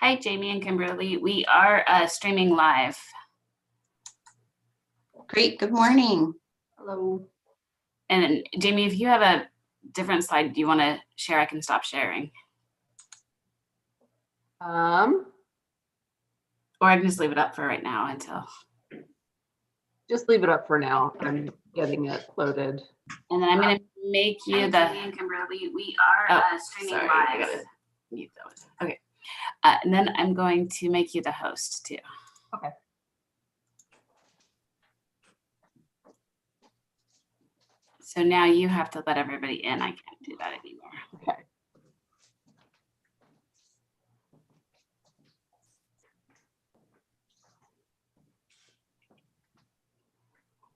Hi, Jamie and Kimberly. We are streaming live. Great. Good morning. Hello. And Jamie, if you have a different slide you want to share, I can stop sharing. Or I can just leave it up for right now until. Just leave it up for now. I'm getting it loaded. And then I'm going to make you the. Jamie and Kimberly, we are streaming live. I gotta mute those. Okay. And then I'm going to make you the host too. Okay. So now you have to let everybody in. I can't do that anymore. Okay.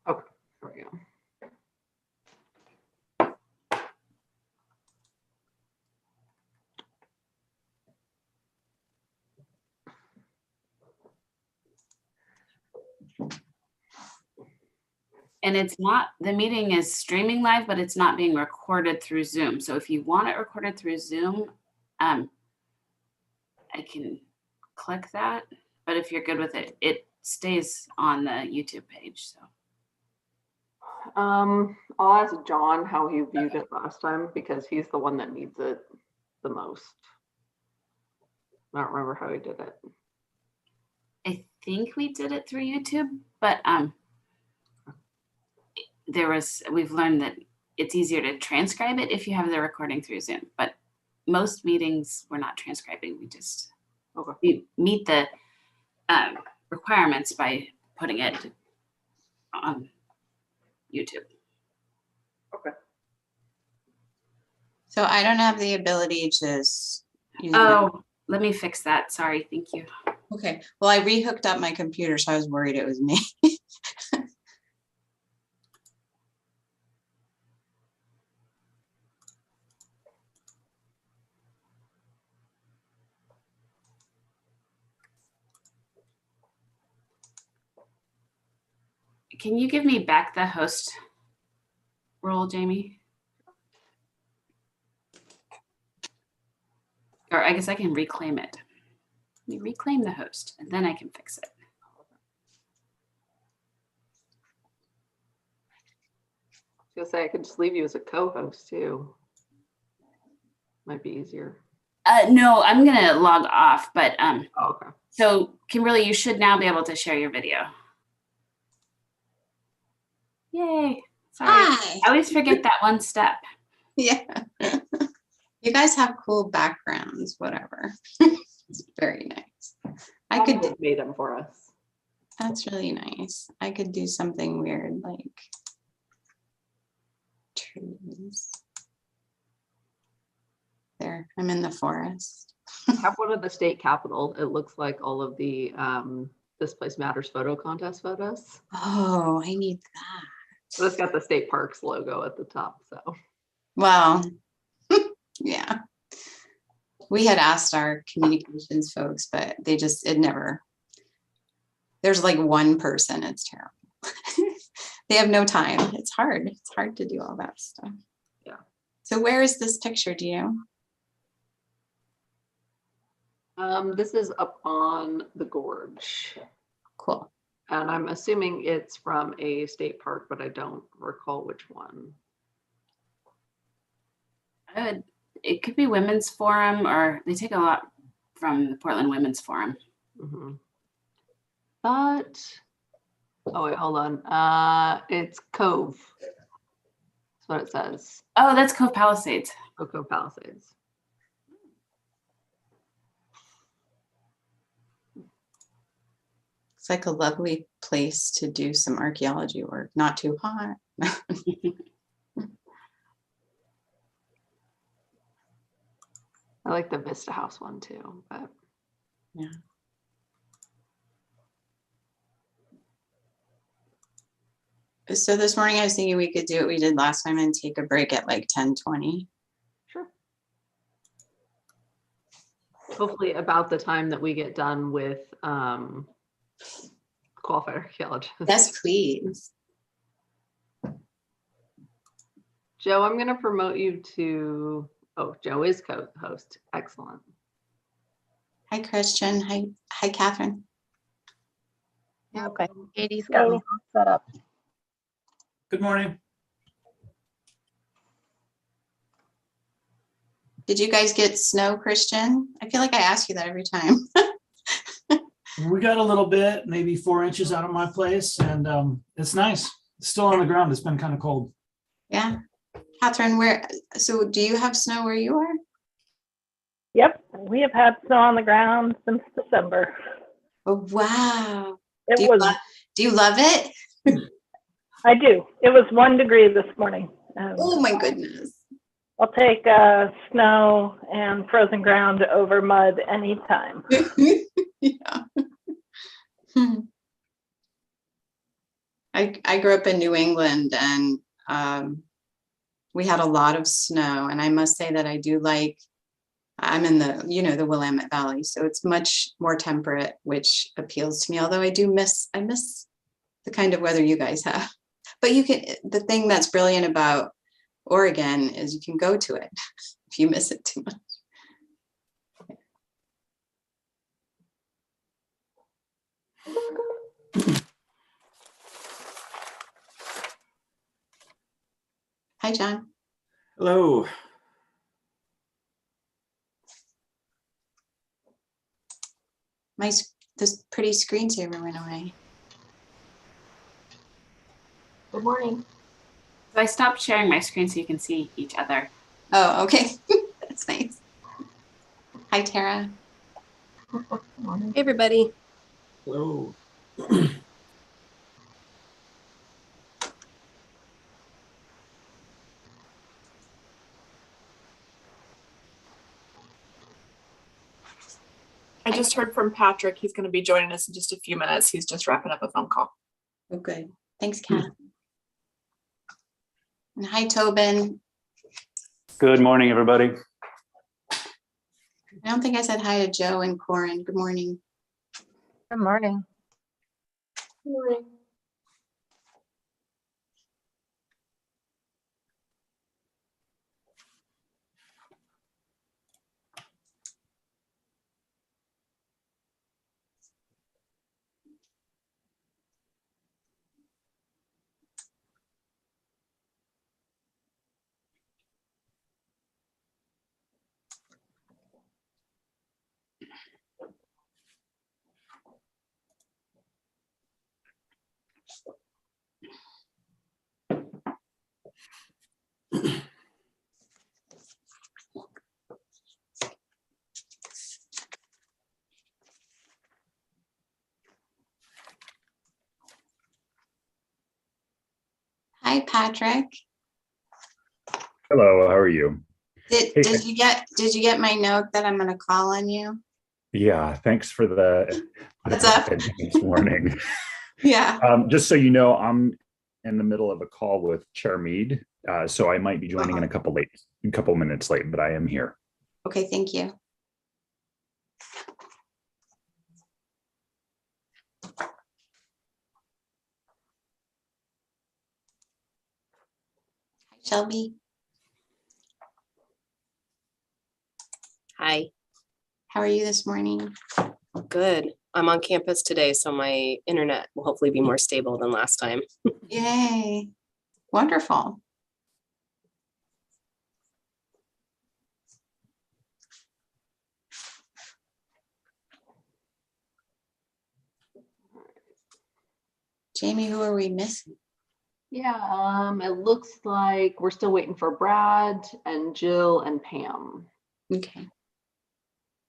Okay, there we go. And it's not, the meeting is streaming live, but it's not being recorded through Zoom. So if you want it recorded through Zoom, I can click that. But if you're good with it, it stays on the YouTube page. So I'll ask John how he viewed it last time because he's the one that needs it the most. I don't remember how he did it. I think we did it through YouTube, but we've learned that it's easier to transcribe it if you have the recording through Zoom. But most meetings we're not transcribing. We just we meet the requirements by putting it on YouTube. Okay. So I don't have the ability to use let me fix that. Sorry. Thank you. Okay. Well, I rehooked up my computer, so I was worried it was me. Can you give me back the host role, Jamie? Or I guess I can reclaim it. Let me reclaim the host and then I can fix it. I was gonna say I could just leave you as a co-host too. Might be easier. No, I'm gonna log off, but okay. So Kimberly, you should now be able to share your video. Yay. Sorry. Hi. I always forget that one step. Yeah. You guys have cool backgrounds, whatever. It's very nice. I could made them for us. That's really nice. I could do something weird like trees. There, I'm in the forest. Have one of the state capitol. It looks like all of the This Place Matters photo contest photos. Oh, I need that. So it's got the state parks logo at the top. So, well, yeah. We had asked our communications folks, but they just, there's like one person, it's terrible. They have no time. It's hard to do all that stuff. Yeah. So where is this picture, do you? This is up on the gorge. Cool. And I'm assuming it's from a state park, but I don't recall which one. It could be Women's Forum, or they take a lot from the Portland Women's Forum. Mm-hmm. But, oh wait, hold on. It's Cove. That's what it says. Oh, that's Cove Palisades. Oh, Cove Palisades. It's like a lovely place to do some archaeology work. Not too hot. I like the Vista House one too, but yeah. So this morning I was thinking we could do what we did last time and take a break at like 10:20. Sure. Hopefully about the time that we get done with Qualified Archaeologists. Yes, please. Joe, I'm going to promote you to, oh, Joe is co-host. Excellent. Hi, Christian. Hi, Catherine. Okay, Katie's got me all set up. Good morning. Did you guys get snow, Christian? I feel like I ask you that every time. We got a little bit, maybe 4 inches out of my place, and it's nice. It's still on the ground. It's been kind of cold. Yeah. Catherine, so do you have snow where you are? Yep, we have had snow on the ground since December. Oh, wow. It Do was, you love it? I do. It was 1 degree this morning. Oh my goodness. I'll take snow and frozen ground over mud anytime. Yeah. I grew up in New England, and we had a lot of snow, and I must say that I do like, I'm in the Willamette Valley, so it's much more temperate, which appeals to me, although I miss the kind of weather you guys have. But the thing that's brilliant about Oregon is you can go to it if you miss it too much. Hi, John. Hello. This pretty screensaver went away. Good morning. So I stopped sharing my screen so you can see each other. Oh, okay. That's nice. Hi, Tara. Hey, everybody. Hello. I just heard from Patrick. He's going to be joining us in just a few minutes. He's just wrapping up a phone call. Oh, good. Thanks, Kat. And hi, Tobin. Good morning, everybody. I don't think I said hi to Joe and Corin. Good morning. Good morning. Good morning. Hi, Patrick. Hello, how are you? Did you get my note that I'm going to call on you? Yeah, thanks for the What's up? this morning. Yeah. Just so you know, I'm in the middle of a call with Chair Mead, so I might be joining in a couple minutes late, but I am here. Okay, thank you. Hi, Shelby. Hi, How are you this morning? good. I'm on campus today, so my internet will hopefully be more stable than last time. Yay. Wonderful. Jamie, who are we missing? Yeah, it looks like we're still waiting for Brad and Jill and Pam. Okay.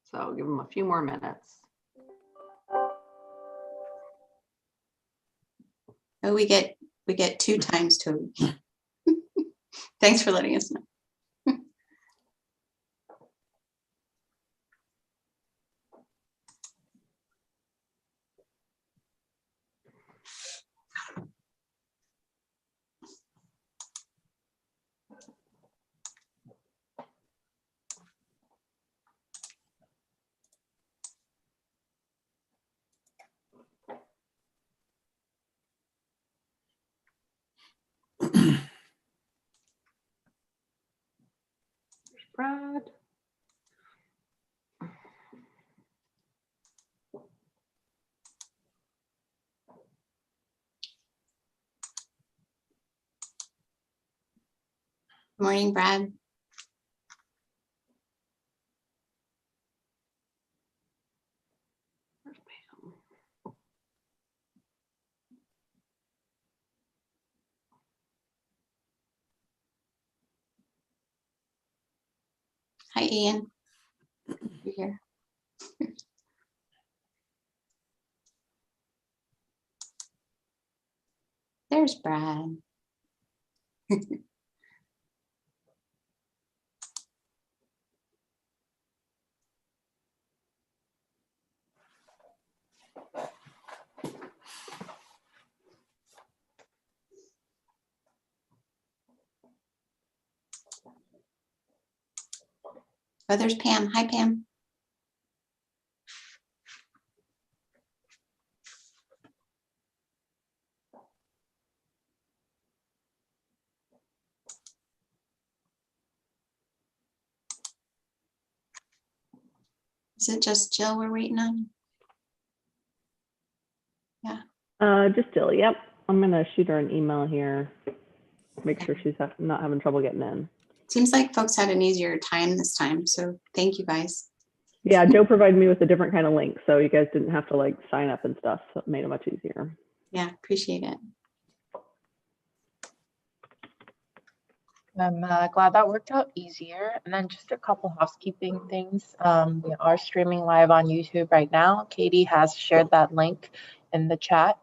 So give them a few more minutes. Oh, we get 2 times to. Thanks for letting us know. Brad. Morning, Brad. Where's Pam? Hi, Ian. You here? There's Brad. Oh, there's Pam. Hi, Pam. Is it just Jill we're waiting on? Just Jill, yep. I'm gonna shoot her an email here. Make sure she's not having trouble getting in. Seems like folks had an easier time this time, so thank you guys. Yeah, Joe provided me with a different kind of link, so you guys didn't have to like sign up and stuff, so it made it much easier. Yeah, appreciate it. I'm glad that worked out easier. And then just a couple housekeeping things. We are streaming live on YouTube right now. Katie has shared that link in the chat.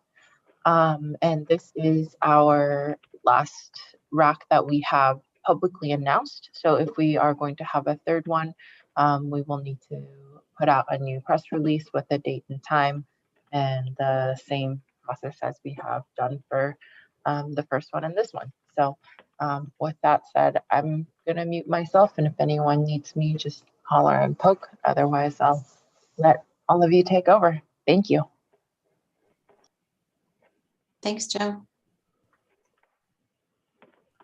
And this is our last rack that we have publicly announced. So if we are going to have a third one, we will need to put out a new press release with a date and time, and the same process as we have done for the first one and this one. So with that said, I'm gonna mute myself, and if anyone needs me, just holler and poke. Otherwise, I'll let all of you take over. Thank you. Thanks, Joe.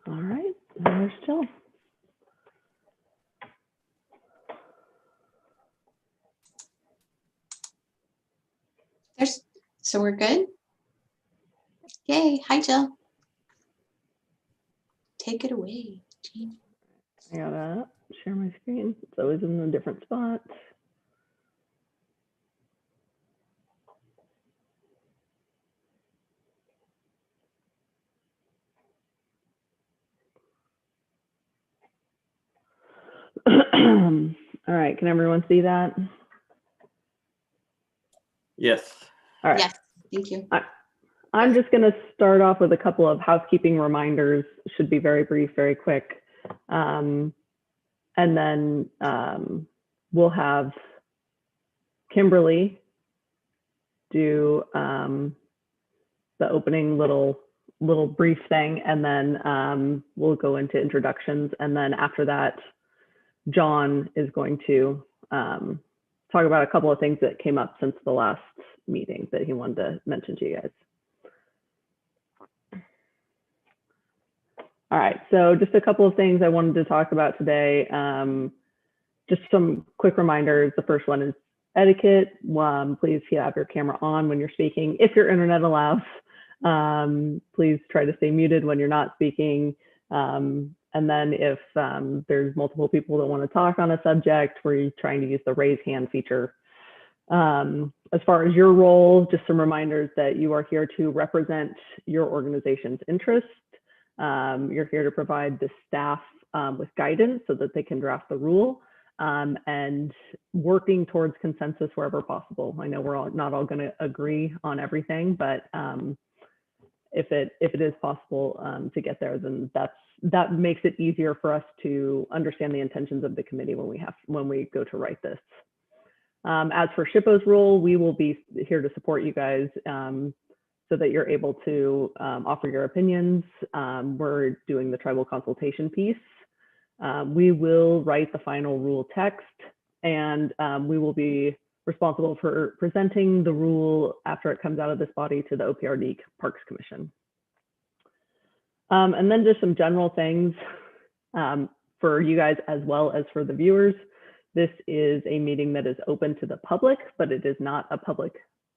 All right, there's Jill. So we're good? Yay. Hi, Jill. Take it away, Jean. I gotta share my screen. It's always in a different spot. All right, can everyone see that? Yes. All right. Yes, thank you. I'm just going to start off with a couple of housekeeping reminders. Should be very brief, very quick. And then we'll have Kimberly do the opening little brief thing, and then we'll go into introductions. And then after that, John is going to talk about a couple of things that came up since the last meeting that he wanted to mention to you guys. All right, so just a couple of things I wanted to talk about today. Just some quick reminders. The first one is etiquette. Please have your camera on when you're speaking, if your internet allows. Please try to stay muted when you're not speaking. And then if there's multiple people that want to talk on a subject, we're trying to use the raise hand feature. As far as your role, just some reminders that you are here to represent your organization's interests. You're here to provide the staff with guidance so that they can draft the rule, and working towards consensus wherever possible. I know we're not all going to agree on everything, but if it is possible to get there, then that makes it easier for us to understand the intentions of the committee when we go to write this. As for SHPO's role, we will be here to support you guys so that you're able to offer your opinions. We're doing the tribal consultation piece. We will write the final rule text, and we will be responsible for presenting the rule after it comes out of this body to the OPRD Parks Commission. And then just some general things for you guys as well as for the viewers. This is a meeting that is open to the public, but it is not a public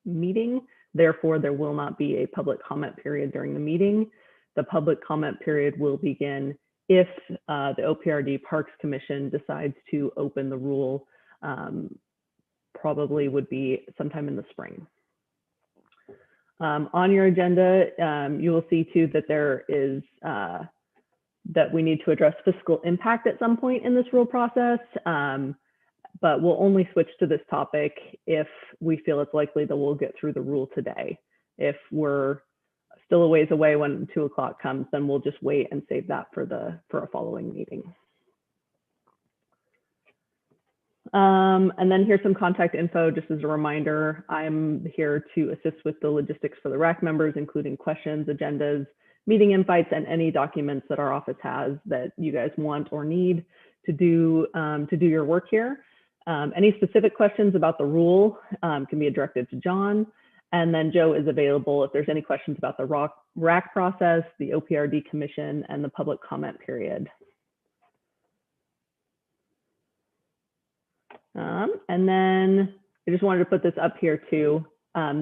meeting. Therefore, there will not be a public comment period during the meeting. The public comment period will begin if the OPRD Parks Commission decides to open the rule, probably would be sometime in the spring. On your agenda, you will see too that there is that we need to address fiscal impact at some point in this rule process, but we'll only switch to this topic if we feel it's likely that we'll get through the rule today. If we're still a ways away when 2 o'clock comes, then we'll just wait and save that for a following meeting. And then here's some contact info, just as a reminder. I'm here to assist with the logistics for the RAC members, including questions, agendas, meeting invites, and any documents that our office has that you guys want or need to do your work here. Any specific questions about the rule can be directed to John. And then Joe is available if there's any questions about the RAC process, the OPRD commission, and the public comment period. And then I just wanted to put this up here too.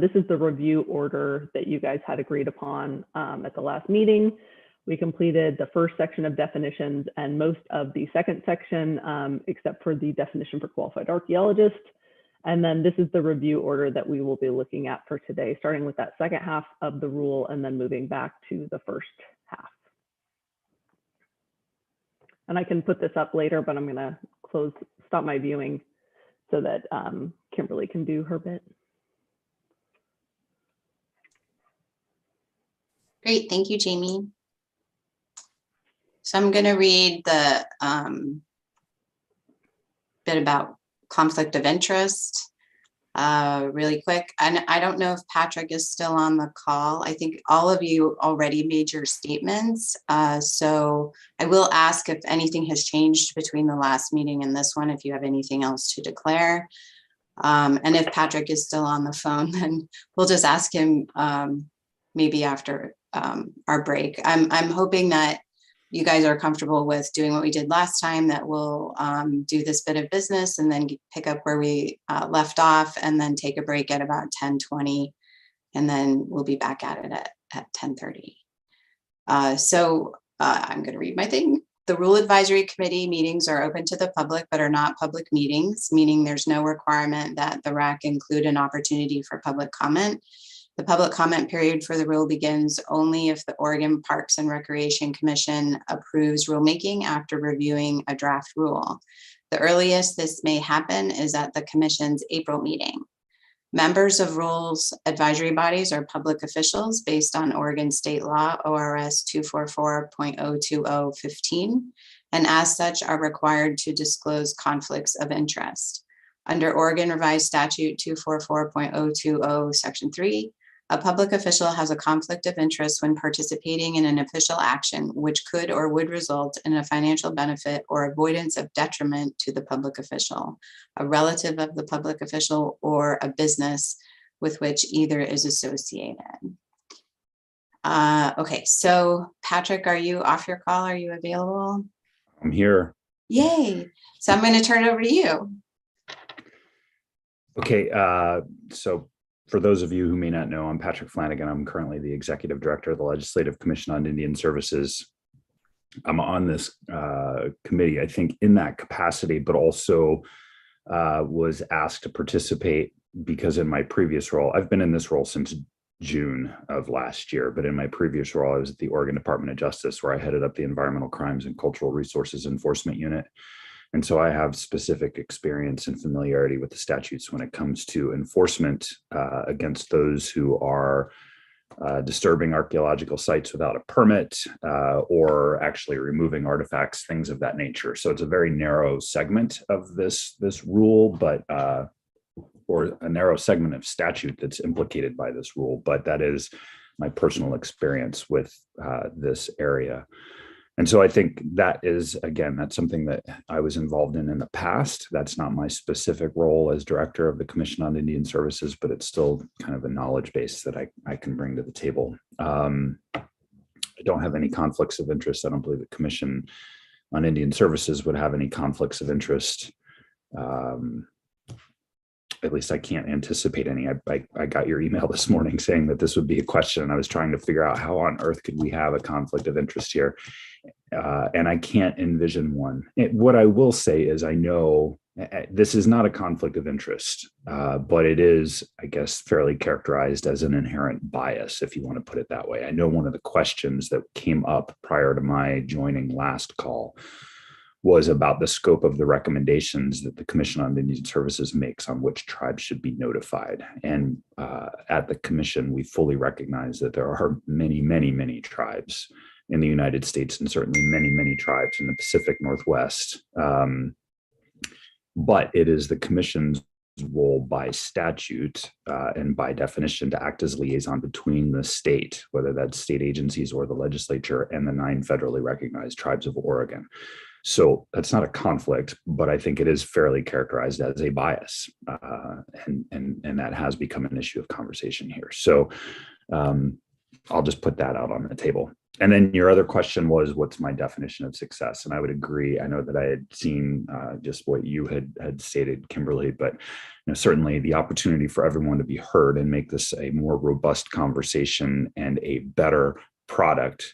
This is the review order that you guys had agreed upon at the last meeting. We completed the first section of definitions and most of the second section, except for the definition for qualified archaeologist. And then this is the review order that we will be looking at for today, starting with that second half of the rule and then moving back to the first half. And I can put this up later, but I'm gonna stop my viewing so that Kimberly can do her bit. Great, thank you, Jamie. So I'm going to read the bit about conflict of interest really quick. And I don't know if Patrick is still on the call. I think all of you already made your statements. So I will ask if anything has changed between the last meeting and this one, if you have anything else to declare. And if Patrick is still on the phone, then we'll just ask him maybe after our break. I'm hoping that you guys are comfortable with doing what we did last time, that we'll do this bit of business and then pick up where we left off and then take a break at about 10:20, and then we'll be back at it at 10:30. So I'm going to read my thing. The Rule Advisory Committee meetings are open to the public, but are not public meetings, meaning there's no requirement that the RAC include an opportunity for public comment. The public comment period for the rule begins only if the Oregon Parks and Recreation Commission approves rulemaking after reviewing a draft rule. The earliest this may happen is at the Commission's April meeting. Members of rules advisory bodies are public officials based on Oregon State Law, ORS 244.02015, and as such are required to disclose conflicts of interest. Under Oregon Revised Statute 244.020, Section 3, a public official has a conflict of interest when participating in an official action which could or would result in a financial benefit or avoidance of detriment to the public official, a relative of the public official, or a business with which either is associated. Okay, so Patrick, are you off your call? Are you available? I'm here. Yay. So I'm going to turn it over to you. Okay, so for those of you who may not know, I'm Patrick Flanagan. I'm currently the Executive Director of the Legislative Commission on Indian Services. I'm on this committee, I think, in that capacity, but also was asked to participate because in my previous role, I've been in this role since June of last year, but in my previous role, I was at the Oregon Department of Justice, where I headed up the Environmental Crimes and Cultural Resources Enforcement Unit. And so I have specific experience and familiarity with the statutes when it comes to enforcement against those who are disturbing archaeological sites without a permit or actually removing artifacts, things of that nature. So it's a very narrow segment of this rule, but or a narrow segment of statute that's implicated by this rule. But that is my personal experience with this area. And so I think that is, again, that's something that I was involved in the past. That's not my specific role as director of the Commission on Indian Services, but it's still kind of a knowledge base that I can bring to the table. I don't have any conflicts of interest. I don't believe the Commission on Indian Services would have any conflicts of interest. at least I can't anticipate any. I got your email this morning saying that this would be a question, and I was trying to figure out how on earth could we have a conflict of interest here. And I can't envision one. What I will say is I know this is not a conflict of interest, but it is, I guess, fairly characterized as an inherent bias, if you want to put it that way. I know one of the questions that came up prior to my joining last call was about the scope of the recommendations that the Commission on Indian Services makes on which tribes should be notified. And at the Commission, we fully recognize that there are many, many, many tribes in the United States, and certainly many, many tribes in the Pacific Northwest. But it is the Commission's role by statute and by definition to act as liaison between the state, whether that's state agencies or the legislature, and the 9 federally recognized tribes of Oregon. So that's not a conflict, but I think it is fairly characterized as a bias, and that has become an issue of conversation here. So I'll just put that out on the table. And then your other question was, what's my definition of success? And I would agree. I know that I had seen just what you had stated, Kimberly, but certainly the opportunity for everyone to be heard and make this a more robust conversation and a better product.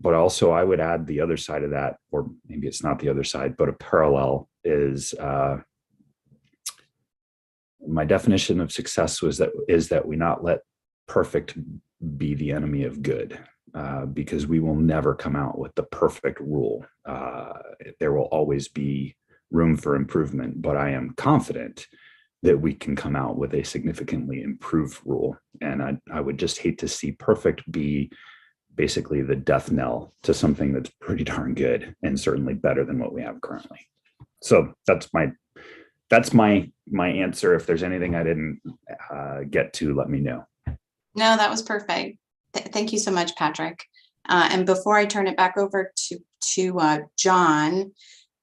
But also I would add the other side of that, or maybe it's not the other side, but a parallel is my definition of success is that we not let perfect be the enemy of good, because we will never come out with the perfect rule. There will always be room for improvement, but I am confident that we can come out with a significantly improved rule. And I would just hate to see perfect be basically the death knell to something that's pretty darn good and certainly better than what we have currently. So that's my answer. If there's anything I didn't get to, let me know. No, that was perfect. Thank you so much, Patrick. And before I turn it back over to John,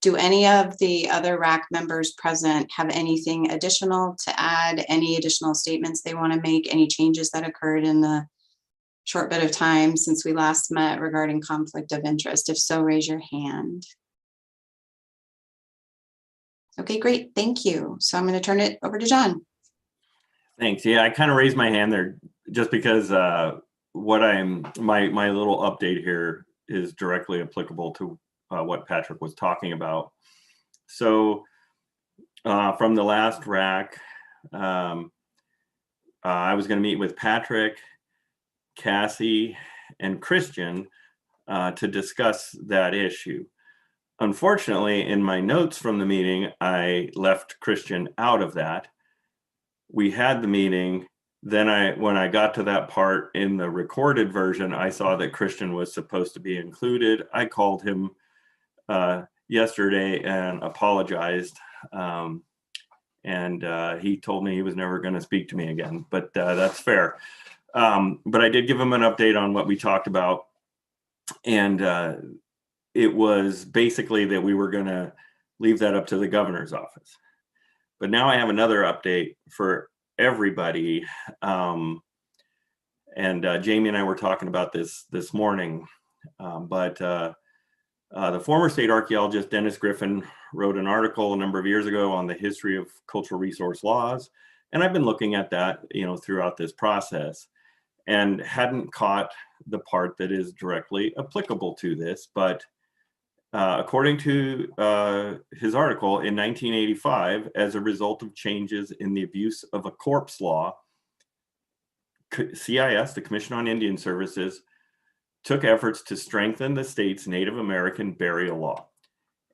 do any of the other RAC members present have anything additional to add? Any additional statements they want to make? Any changes that occurred in the short bit of time since we last met regarding conflict of interest? If so, raise your hand. Okay, great. Thank you. So I'm going to turn it over to John. Thanks. Yeah, I kind of raised my hand there just because my little update here is directly applicable to what Patrick was talking about. So from the last RAC, I was going to meet with Patrick, Cassie, and Christian to discuss that issue. Unfortunately, in my notes from the meeting, I left Christian out of that. We had the meeting. Then when I got to that part in the recorded version, I saw that Christian was supposed to be included. I called him yesterday and apologized. And he told me he was never going to speak to me again, but that's fair. But I did give him an update on what we talked about. And it was basically that we were going to leave that up to the governor's office. But now I have another update for everybody. And Jamie and I were talking about this morning. But the former state archaeologist, Dennis Griffin, wrote an article a number of years ago on the history of cultural resource laws. And I've been looking at that, throughout this process, and hadn't caught the part that is directly applicable to this. But according to his article, in 1985, as a result of changes in the abuse of a corpse law, CIS, the Commission on Indian Services, took efforts to strengthen the state's Native American burial law.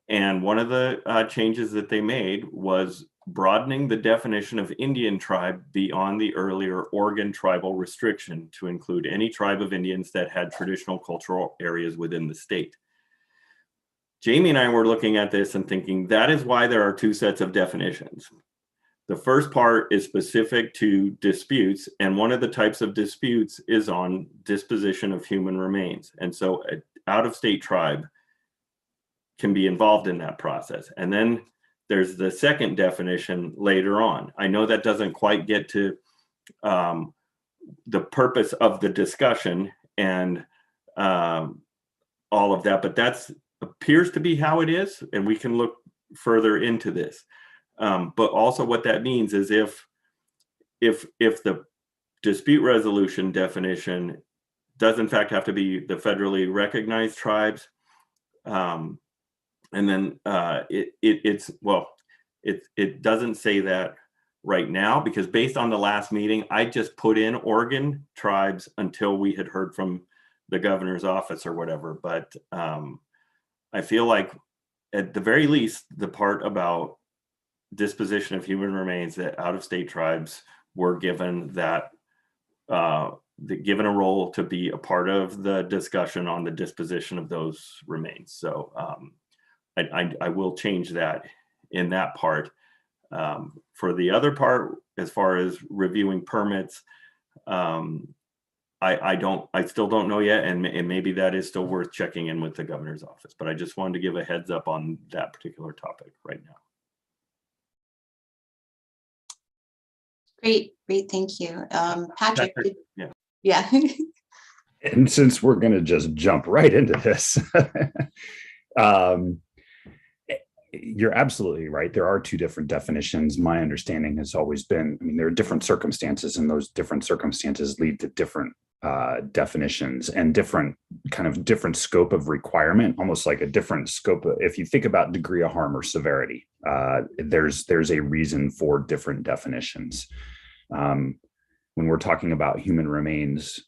And one of the changes that they made was broadening the definition of Indian tribe beyond the earlier Oregon tribal restriction to include any tribe of Indians that had traditional cultural areas within the state. Jamie and I were looking at this and thinking that is why there are 2 sets of definitions. The first part is specific to disputes, and one of the types of disputes is on disposition of human remains. And so an out-of-state tribe can be involved in that process. And then there's the second definition later on. I know that doesn't quite get to the purpose of the discussion and all of that, but that's appears to be how it is, and we can look further into this. But also what that means is if if the dispute resolution definition does in fact have to be the federally recognized tribes, and then it doesn't say that right now, because based on the last meeting, I just put in Oregon tribes until we had heard from the governor's office or whatever. But I feel like at the very least, the part about disposition of human remains, that out-of-state tribes were given that given a role to be a part of the discussion on the disposition of those remains. So I will change that in that part. For the other part, as far as reviewing permits, I still don't know yet, and maybe that is still worth checking in with the governor's office. But I just wanted to give a heads up on that particular topic right now. Great, thank you. Patrick, yeah. And since we're going to just jump right into this, you're absolutely right. There are two different definitions. My understanding has always been, I mean, there are different circumstances, and those different circumstances lead to different definitions and different scope of requirement, almost like a different scope. If you think about degree of harm or severity, there's a reason for different definitions. When we're talking about human remains,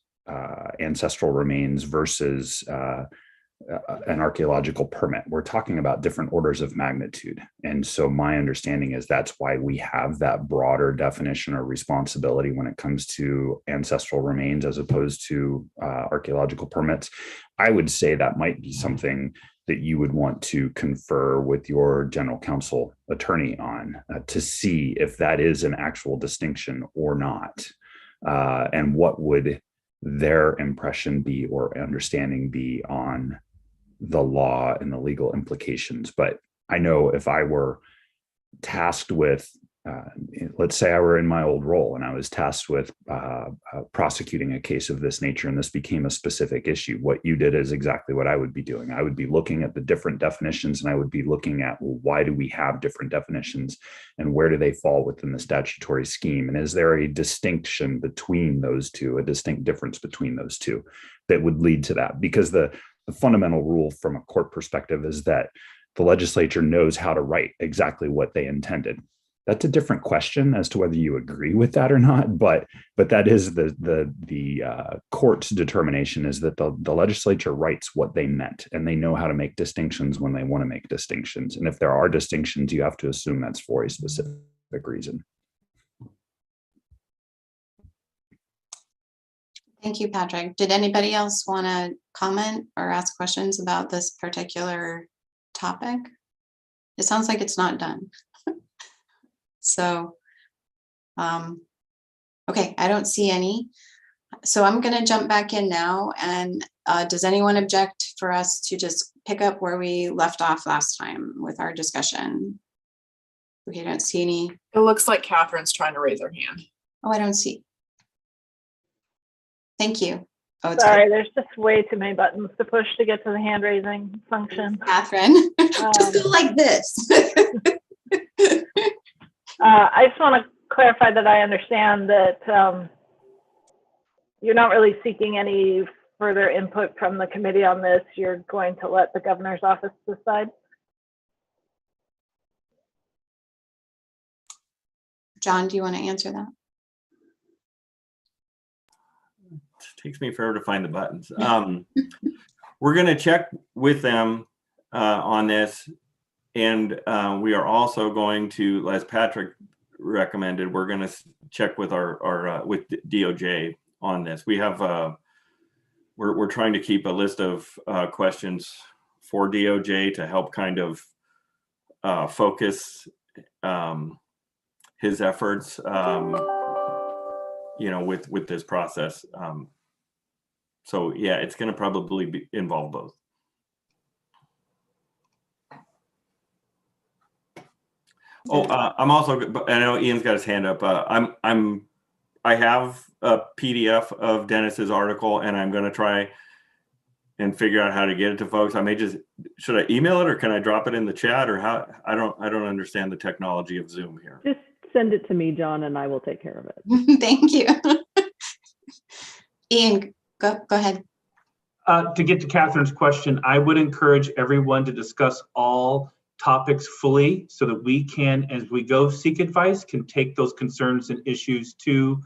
ancestral remains versus an archaeological permit, we're talking about different orders of magnitude. And so my understanding is that's why we have that broader definition or responsibility when it comes to ancestral remains as opposed to archaeological permits. I would say that might be something that you would want to confer with your general counsel attorney on to see if that is an actual distinction or not, and what would their impression be or understanding be on the law and the legal implications. But I know if I were tasked with, let's say I were in my old role and I was tasked with prosecuting a case of this nature, and this became a specific issue, what you did is exactly what I would be doing. I would be looking at the different definitions, and I would be looking at, well, why do we have different definitions, and where do they fall within the statutory scheme? And is there a distinction between those two, a distinct difference between those two that would lead to that? Because the fundamental rule from a court perspective is that the legislature knows how to write exactly what they intended. That's a different question as to whether you agree with that or not, but that is the court's determination, is that the legislature writes what they meant, and they know how to make distinctions when they want to make distinctions. And if there are distinctions, you have to assume that's for a specific reason. Thank you, Patrick. Did anybody else want to comment or ask questions about this particular topic? It sounds like it's not done. So, okay, I don't see any. So I'm going to jump back in now. And does anyone object for us to just pick up where we left off last time with our discussion? Okay, I don't see any. It looks like Catherine's trying to raise her hand. Oh, I don't see. Thank you. Oh, it's Sorry, there's just way too many buttons to push to get to the hand raising function. Catherine, just go like this. I just want to clarify that I understand that you're not really seeking any further input from the committee on this. You're going to let the governor's office decide. John, do you want to answer that? It takes me forever to find the buttons. We're going to check with them on this. And we are also going to, as Patrick recommended, we're going to check with our with DOJ on this. We have we're trying to keep a list of questions for DOJ to help kind of focus his efforts, with this process. So yeah, it's going to probably involve both. Oh, I'm also, I know Ian's got his hand up. I have a PDF of Dennis's article, and I'm going to try and figure out how to get it to folks. Should I email it, or can I drop it in the chat, or how? I don't understand the technology of Zoom here. Just send it to me, John, and I will take care of it. Thank you. Ian, go ahead. To get to Catherine's question, I would encourage everyone to discuss all topics fully so that we can, as we go seek advice, can take those concerns and issues to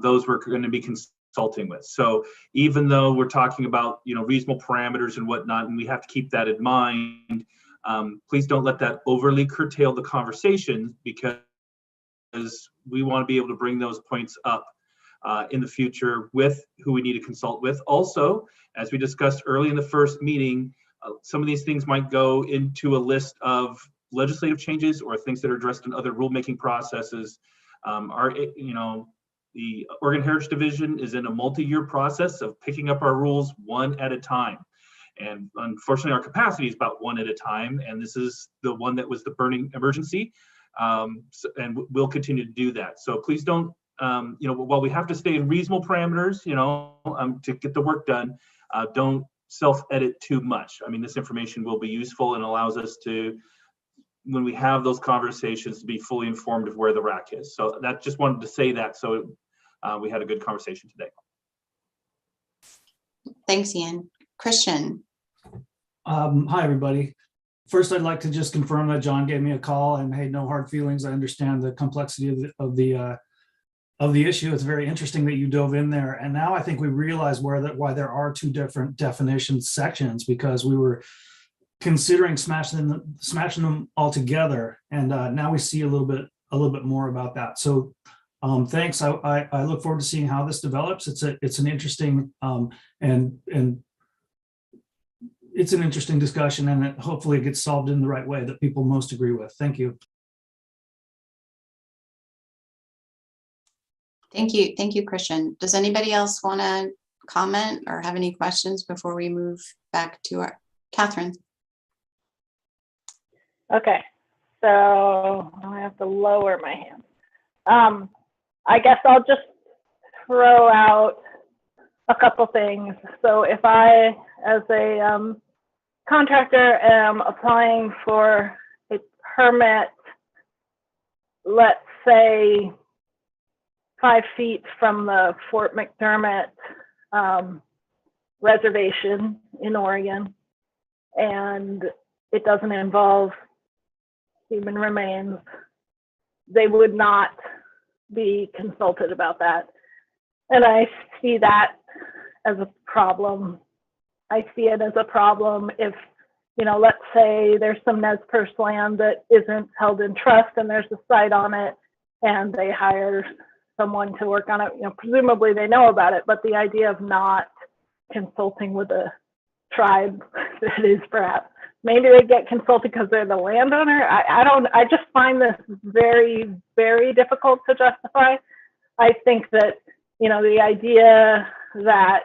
those we're going to be consulting with. So even though we're talking about, reasonable parameters and whatnot, and we have to keep that in mind, please don't let that overly curtail the conversation, because we want to be able to bring those points up in the future with who we need to consult with. Also, as we discussed early in the first meeting, some of these things might go into a list of legislative changes or things that are addressed in other rulemaking processes. The Oregon Heritage Division is in a multi-year process of picking up our rules one at a time. And unfortunately, our capacity is about one at a time. And this is the one that was the burning emergency. And we'll continue to do that. So please don't, while we have to stay in reasonable parameters, to get the work done, don't self-edit too much. I mean, this information will be useful and allows us to, when we have those conversations, to be fully informed of where the rack is. So that, just wanted to say that, so we had a good conversation today. Thanks, Ian. Christian. Hi, everybody. First, I'd like to just confirm that John gave me a call, and hey, no hard feelings. I understand the complexity of the issue. It's very interesting that you dove in there. And now I think we realize why there are two different definition sections, because we were considering smashing them all together. And now we see a little bit more about that. So thanks. I look forward to seeing how this develops. It's an interesting and it's an interesting discussion, and hopefully it gets solved in the right way that people most agree with. Thank you. Thank you. Thank you, Christian. Does anybody else want to comment or have any questions before we move back to our Catherine? Okay, so I have to lower my hand. I guess I'll just throw out a couple things. So if I, as a contractor, am applying for a permit, let's say 5 feet from the Fort McDermott reservation in Oregon, and it doesn't involve human remains, they would not be consulted about that. And I see that as a problem. I see it as a problem if, let's say there's some Nez Perce land that isn't held in trust and there's a site on it and they hire someone to work on it. Presumably they know about it, but the idea of not consulting with a tribe that is perhaps, maybe they get consulted because they're the landowner. I just find this very, very difficult to justify. I think that, the idea that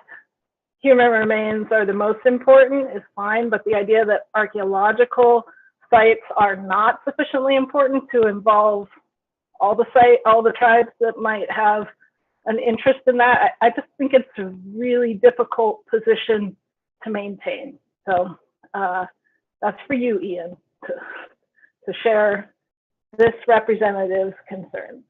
human remains are the most important is fine, but the idea that archaeological sites are not sufficiently important to involve all the tribes that might have an interest in that, I just think it's a really difficult position to maintain. So that's for you, Ian, to share this representative's concerns.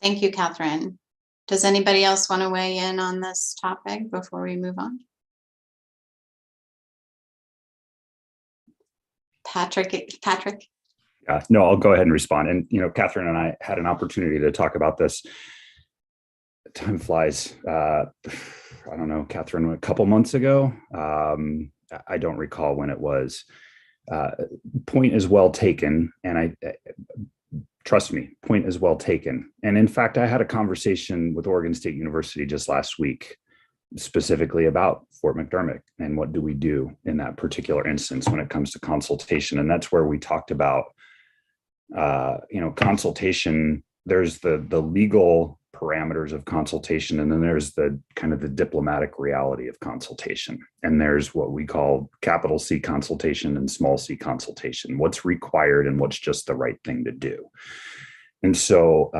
Thank you, Catherine. Does anybody else want to weigh in on this topic before we move on? Patrick? Yeah, no, I'll go ahead and respond. And, Catherine and I had an opportunity to talk about this. Time flies. I don't know, Catherine, a couple months ago. I don't recall when it was. Point is well taken. And trust me, point is well taken. And in fact, I had a conversation with Oregon State University just last week, specifically about Fort McDermott and what do we do in that particular instance when it comes to consultation. And that's where we talked about, consultation. There's the legal parameters of consultation, and then there's the kind of the diplomatic reality of consultation. And there's what we call capital C consultation and small c consultation, what's required and what's just the right thing to do. And so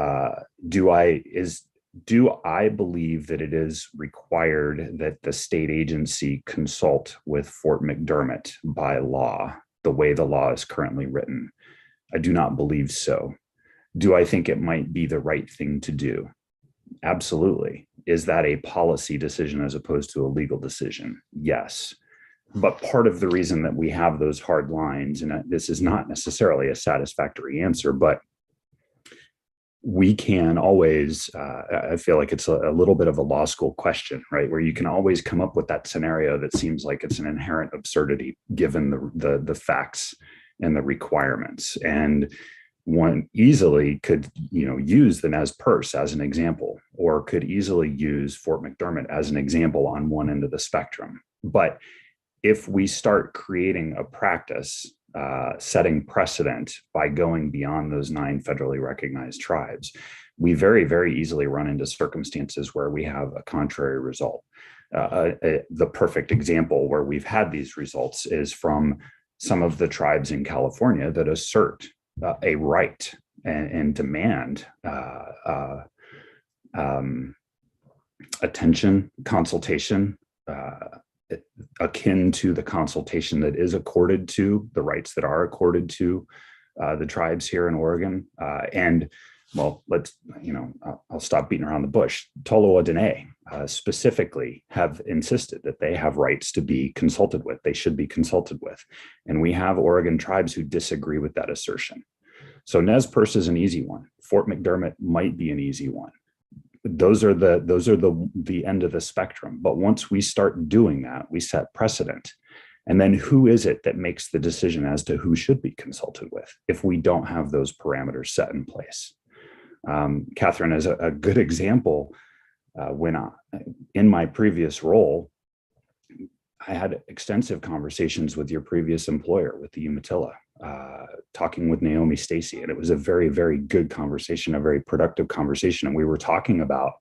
do I believe that it is required that the state agency consult with Fort McDermott by law, the way the law is currently written? I do not believe so. Do I think it might be the right thing to do? Absolutely. Is that a policy decision as opposed to a legal decision? Yes. But part of the reason that we have those hard lines, and this is not necessarily a satisfactory answer, but we can always, I feel like it's a little bit of a law school question, right? Where you can always come up with that scenario that seems like it's an inherent absurdity given the facts and the requirements. And one easily could, use the Nez Perce as an example, or could easily use Fort McDermott as an example on one end of the spectrum. But if we start creating a practice, setting precedent by going beyond those 9 federally recognized tribes, we very, very easily run into circumstances where we have a contrary result. The perfect example where we've had these results is from some of the tribes in California that assert a right and demand attention, consultation, akin to the consultation that is accorded to the rights that are accorded to the tribes here in Oregon. And well, I'll stop beating around the bush. Tolowa Dene specifically have insisted that they have rights to be consulted with. They should be consulted with. And we have Oregon tribes who disagree with that assertion. So Nez Perce is an easy one. Fort McDermott might be an easy one. Those are the end of the spectrum. But once we start doing that, we set precedent. And then who is it that makes the decision as to who should be consulted with if we don't have those parameters set in place? Catherine is a good example. When in my previous role, I had extensive conversations with your previous employer, with the Umatilla, talking with Naomi Stacy, and it was a very, very good conversation, a very productive conversation. And we were talking about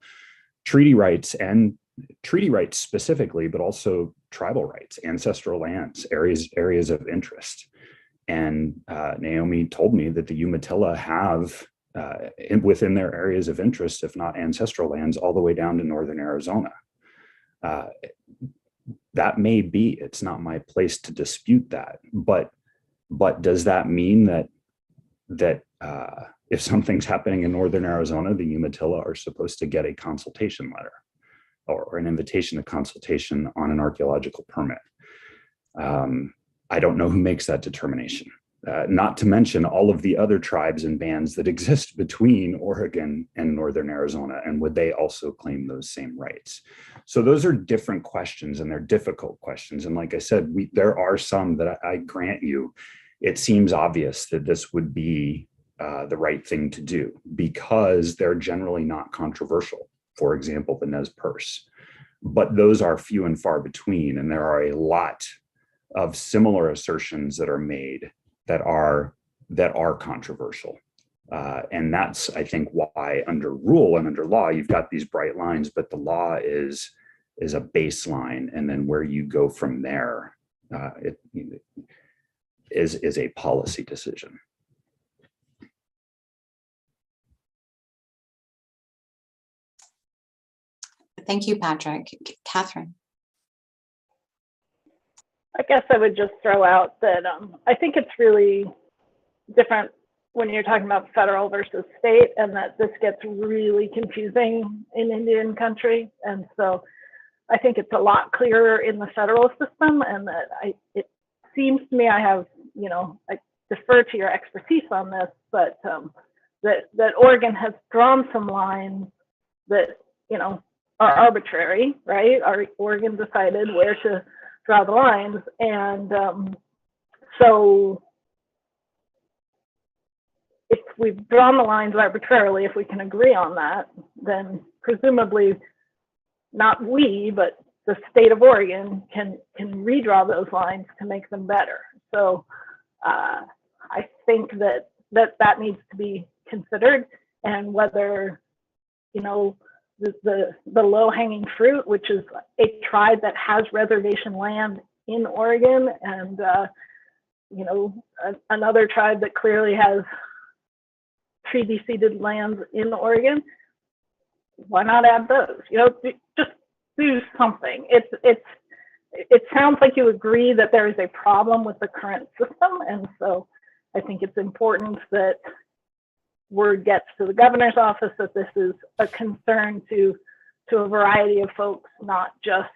treaty rights specifically, but also tribal rights, ancestral lands, areas of interest. And Naomi told me that the Umatilla have within their areas of interest, if not ancestral lands, all the way down to northern Arizona. That may be, it's not my place to dispute that, but does that mean that if something's happening in northern Arizona, the Umatilla are supposed to get a consultation letter or an invitation to consultation on an archaeological permit? I don't know who makes that determination. Not to mention all of the other tribes and bands that exist between Oregon and northern Arizona, and would they also claim those same rights? So those are different questions, and they're difficult questions. And like I said, there are some that I grant you, it seems obvious that this would be the right thing to do because they're generally not controversial. For example, the Nez Perce. But those are few and far between, and there are a lot of similar assertions that are made that are controversial. And that's, I think, why under rule and under law, you've got these bright lines, but the law is a baseline. And then where you go from there is a policy decision. Thank you, Patrick. Catherine. I guess I would just throw out that I think it's really different when you're talking about federal versus state, and that this gets really confusing in Indian country. And so I think it's a lot clearer in the federal system, and that it seems to me, I defer to your expertise on this, but that Oregon has drawn some lines that, are arbitrary, right? Oregon decided where to draw the lines. And so if we've drawn the lines arbitrarily, if we can agree on that, then presumably not we, but the state of Oregon can redraw those lines to make them better. So I think that needs to be considered, and whether, the low-hanging fruit, which is a tribe that has reservation land in Oregon, and another tribe that clearly has treaty-ceded lands in Oregon, why not add those? Just do something. It sounds like you agree that there is a problem with the current system, and so I think it's important that word gets to the governor's office that this is a concern to a variety of folks, not just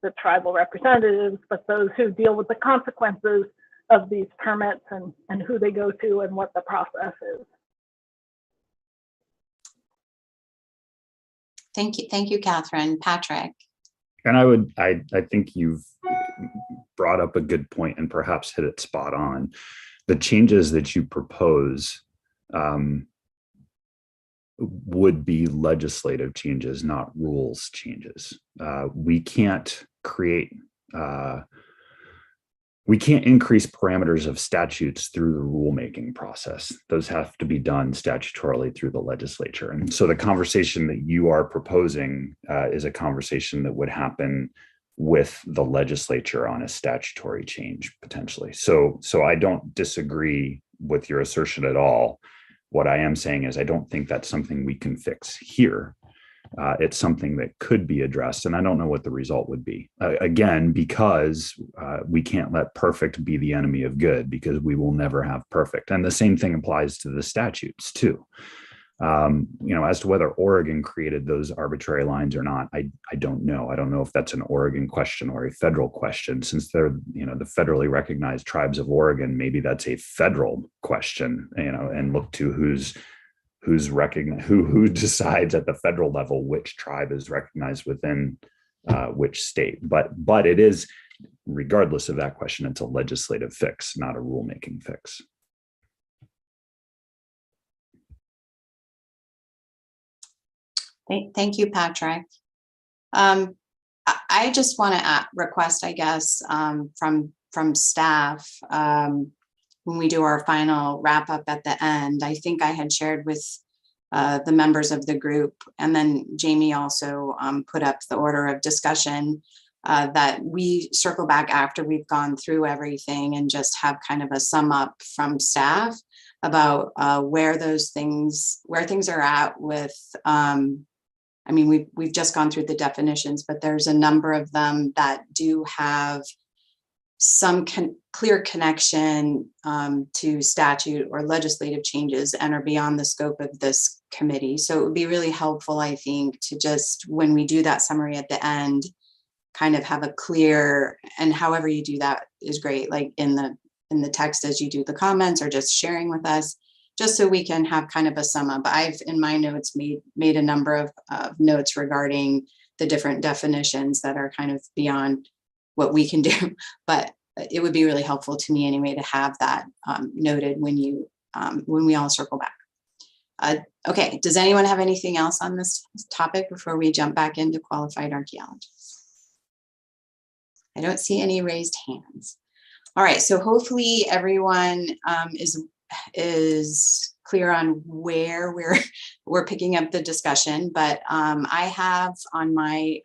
the tribal representatives, but those who deal with the consequences of these permits and who they go to and what the process is. Thank you, Catherine. Patrick. And I think you've brought up a good point and perhaps hit it spot on. The changes that you propose would be legislative changes, not rules changes. We can't increase parameters of statutes through the rulemaking process. Those have to be done statutorily through the legislature. And so the conversation that you are proposing is a conversation that would happen with the legislature on a statutory change potentially. So I don't disagree with your assertion at all. What I am saying is I don't think that's something we can fix here. It's something that could be addressed, and I don't know what the result would be. Again, because we can't let perfect be the enemy of good, because we will never have perfect. And the same thing applies to the statutes too. As to whether Oregon created those arbitrary lines or not, I don't know. I don't know if that's an Oregon question or a federal question. Since they're, the federally recognized tribes of Oregon, maybe that's a federal question, and look to who decides at the federal level which tribe is recognized within which state. But it is, regardless of that question, it's a legislative fix, not a rulemaking fix. Thank you, Patrick. I just want to request, I guess, from staff, when we do our final wrap up at the end. I think I had shared with the members of the group, and then Jamie also put up the order of discussion, that we circle back after we've gone through everything and just have kind of a sum up from staff about where things are at with, we've just gone through the definitions, but there's a number of them that do have some clear connection to statute or legislative changes and are beyond the scope of this committee. So it would be really helpful, I think, to just, when we do that summary at the end, kind of have a clear, and however you do that is great, like in the text as you do the comments, or just sharing with us, just so we can have kind of a sum up. I've, in my notes, made a number of notes regarding the different definitions that are kind of beyond what we can do, but it would be really helpful to me anyway to have that noted when we all circle back. Okay, does anyone have anything else on this topic before we jump back into qualified archaeologists? I don't see any raised hands. All right, so hopefully everyone is clear on where we're picking up the discussion, but I have on my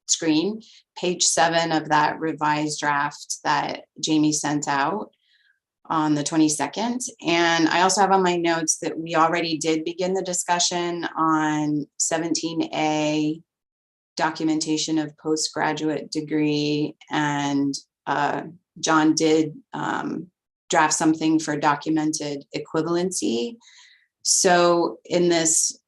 screen page 7 of that revised draft that Jamie sent out on the 22nd. And I also have on my notes that we already did begin the discussion on 17A, documentation of postgraduate degree, and John did draft something for documented equivalency. So in this,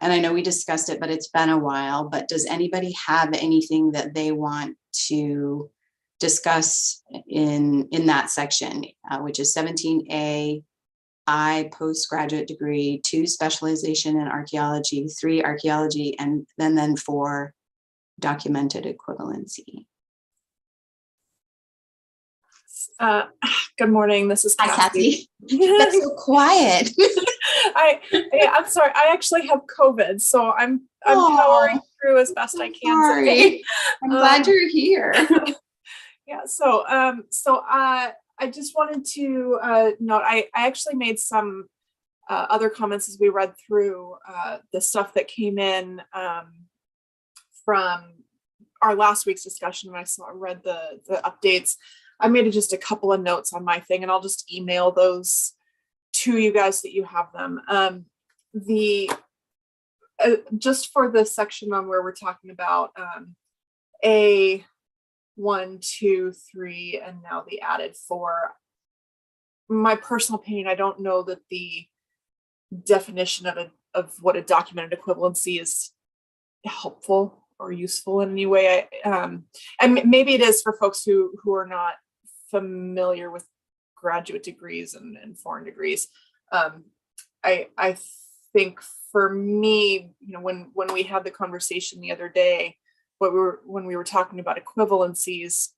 and I know we discussed it, but it's been a while, but does anybody have anything that they want to discuss in that section, which is 17A, I, postgraduate degree, 2, specialization in archaeology, 3, archaeology, and then 4, documented equivalency? Good morning. This is Hi, Kathy. That's so quiet. I'm sorry. I actually have COVID, so I'm powering through as best I can. Sorry. I'm glad you're here. Yeah. So I just wanted to note I actually made some other comments as we read through the stuff that came in from our last week's discussion. When I read the updates, I made just a couple of notes on my thing, and I'll just email those to you guys that you have them. Just for the section on where we're talking about A, 1, 2, 3, and now the added 4. my personal opinion, I don't know that the definition of what a documented equivalency is helpful or useful in any way. And maybe it is for folks who are not familiar with graduate degrees and foreign degrees. I think for me, when we had the conversation the other day, when we were talking about equivalencies,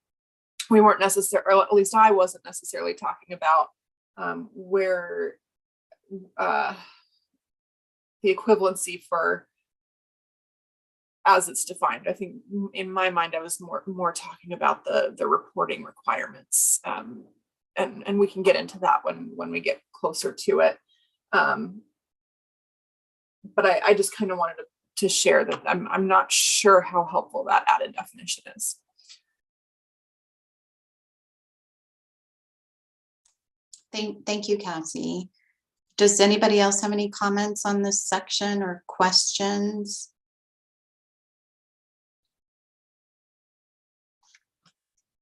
we weren't necessarily, or at least I wasn't necessarily talking about where the equivalency for as it's defined. I think in my mind, I was more talking about the reporting requirements, and we can get into that when we get closer to it. But I just kind of wanted to share that I'm not sure how helpful that added definition is. Thank you, Cassie. Does anybody else have any comments on this section or questions?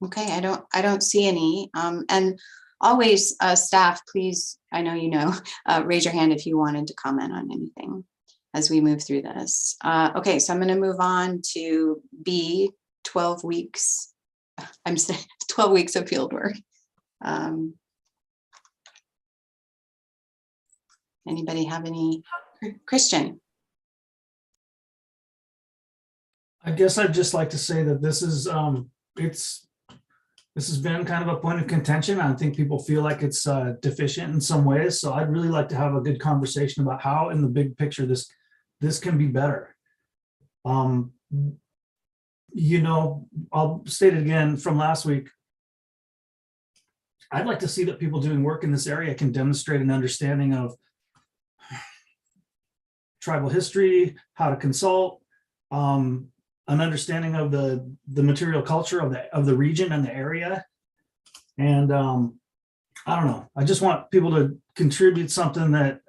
Okay, I don't see any. And always, staff, please, I know you know, raise your hand if you wanted to comment on anything as we move through this. Okay, so I'm going to move on to B, 12 weeks. I'm saying 12 weeks of field work. Anybody have any? Christian? I guess I'd just like to say that this is this has been kind of a point of contention. I think people feel like it's deficient in some ways. So I'd really like to have a good conversation about how, in the big picture, this can be better. I'll state it again from last week. I'd like to see that people doing work in this area can demonstrate an understanding of tribal history, how to consult, an understanding of the material culture of the region and the area. And I don't know, I just want people to contribute something that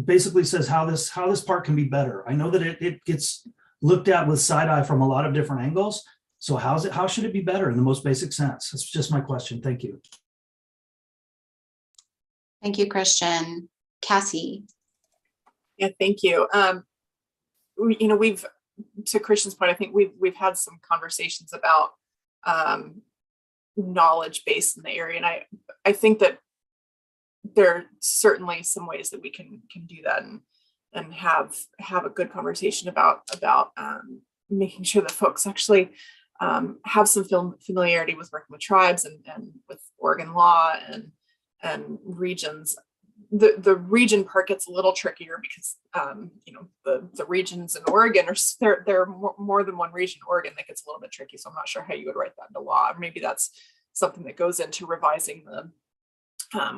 basically says how this part can be better. I know that it gets looked at with side eye from a lot of different angles. So how should it be better in the most basic sense? That's just my question. Thank you. Thank you, Christian. Cassie? Yeah, thank you. We've, to Christian's point, I think we've had some conversations about knowledge base in the area, and I think that there are certainly some ways that we can do that and have a good conversation about making sure that folks actually have some familiarity with working with tribes and with Oregon law and regions. The region part gets a little trickier because the regions in Oregon there are more than one region in Oregon that gets a little bit tricky. So I'm not sure how you would write that into law. Or maybe that's something that goes into revising the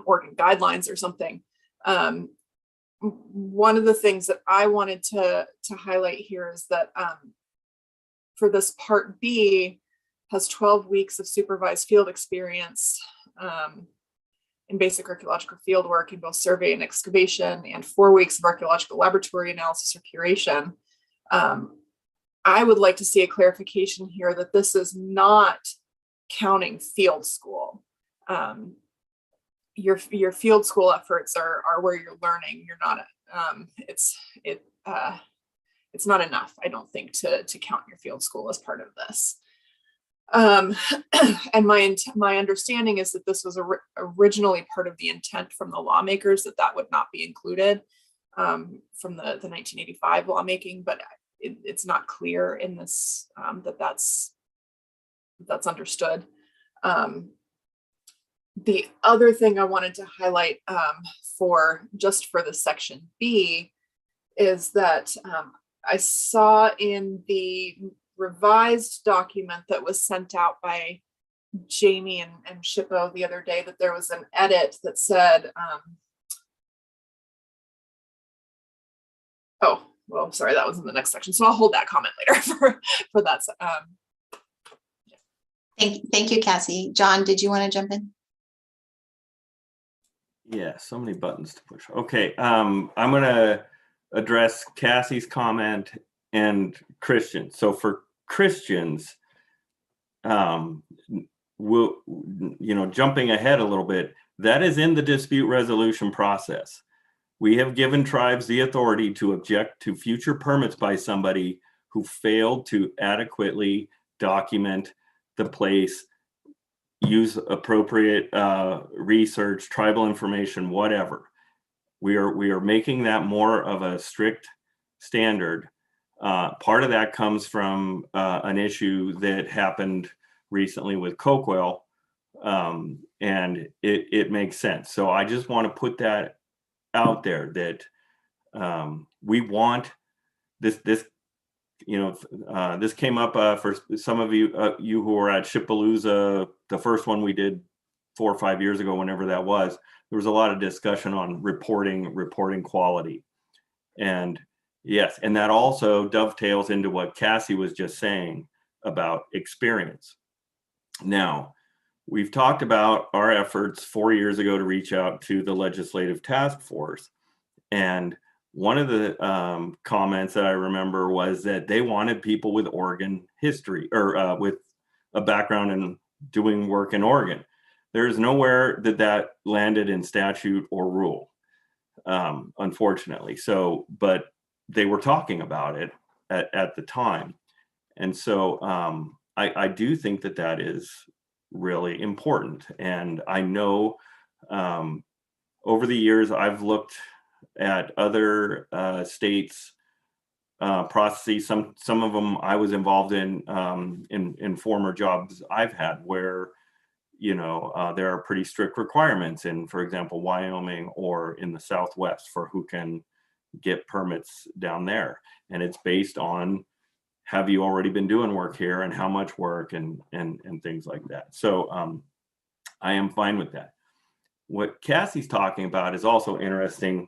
Oregon guidelines or something. One of the things that I wanted to highlight here is that for this part B has 12 weeks of supervised field experience in basic archaeological field work in both survey and excavation, and 4 weeks of archaeological laboratory analysis or curation. I would like to see a clarification here that this is not counting field school. Your field school efforts are where you're learning. You're not. It's not enough, I don't think, to count your field school as part of this. And my understanding is that this was originally part of the intent from the lawmakers that would not be included from the 1985 lawmaking, but it's not clear in this that's understood. The other thing I wanted to highlight for the section B is that I saw in the revised document that was sent out by Jamie and Shippo the other day that there was an edit that said, oh, well, sorry, that was in the next section. So I'll hold that comment later for that. Thank you, Cassie. John, did you want to jump in? Yeah, so many buttons to push. Okay, I'm going to address Cassie's comment and Christian. So for Christians, jumping ahead a little bit, that is in the dispute resolution process. We have given tribes the authority to object to future permits by somebody who failed to adequately document the place, use appropriate research, tribal information, whatever. We are making that more of a strict standard. Part of that comes from an issue that happened recently with Coquel, and it makes sense. So I just want to put that out there that we want this. This came up for some of you who were at Shipalooza, the first one we did 4 or 5 years ago, whenever that was. There was a lot of discussion on reporting quality, and yes, and that also dovetails into what Cassie was just saying about experience. Now, we've talked about our efforts 4 years ago to reach out to the legislative task force. And one of the comments that I remember was that they wanted people with Oregon history, or with a background in doing work in Oregon. There's nowhere that landed in statute or rule, unfortunately. So, but they were talking about it at the time. And so I do think that is really important. And I know over the years, I've looked at other states' processes. Some of them I was involved in former jobs I've had where, there are pretty strict requirements in, for example, Wyoming or in the Southwest for who can get permits down there. And it's based on, have you already been doing work here and how much work and things like that. So I am fine with that. What Cassie's talking about is also interesting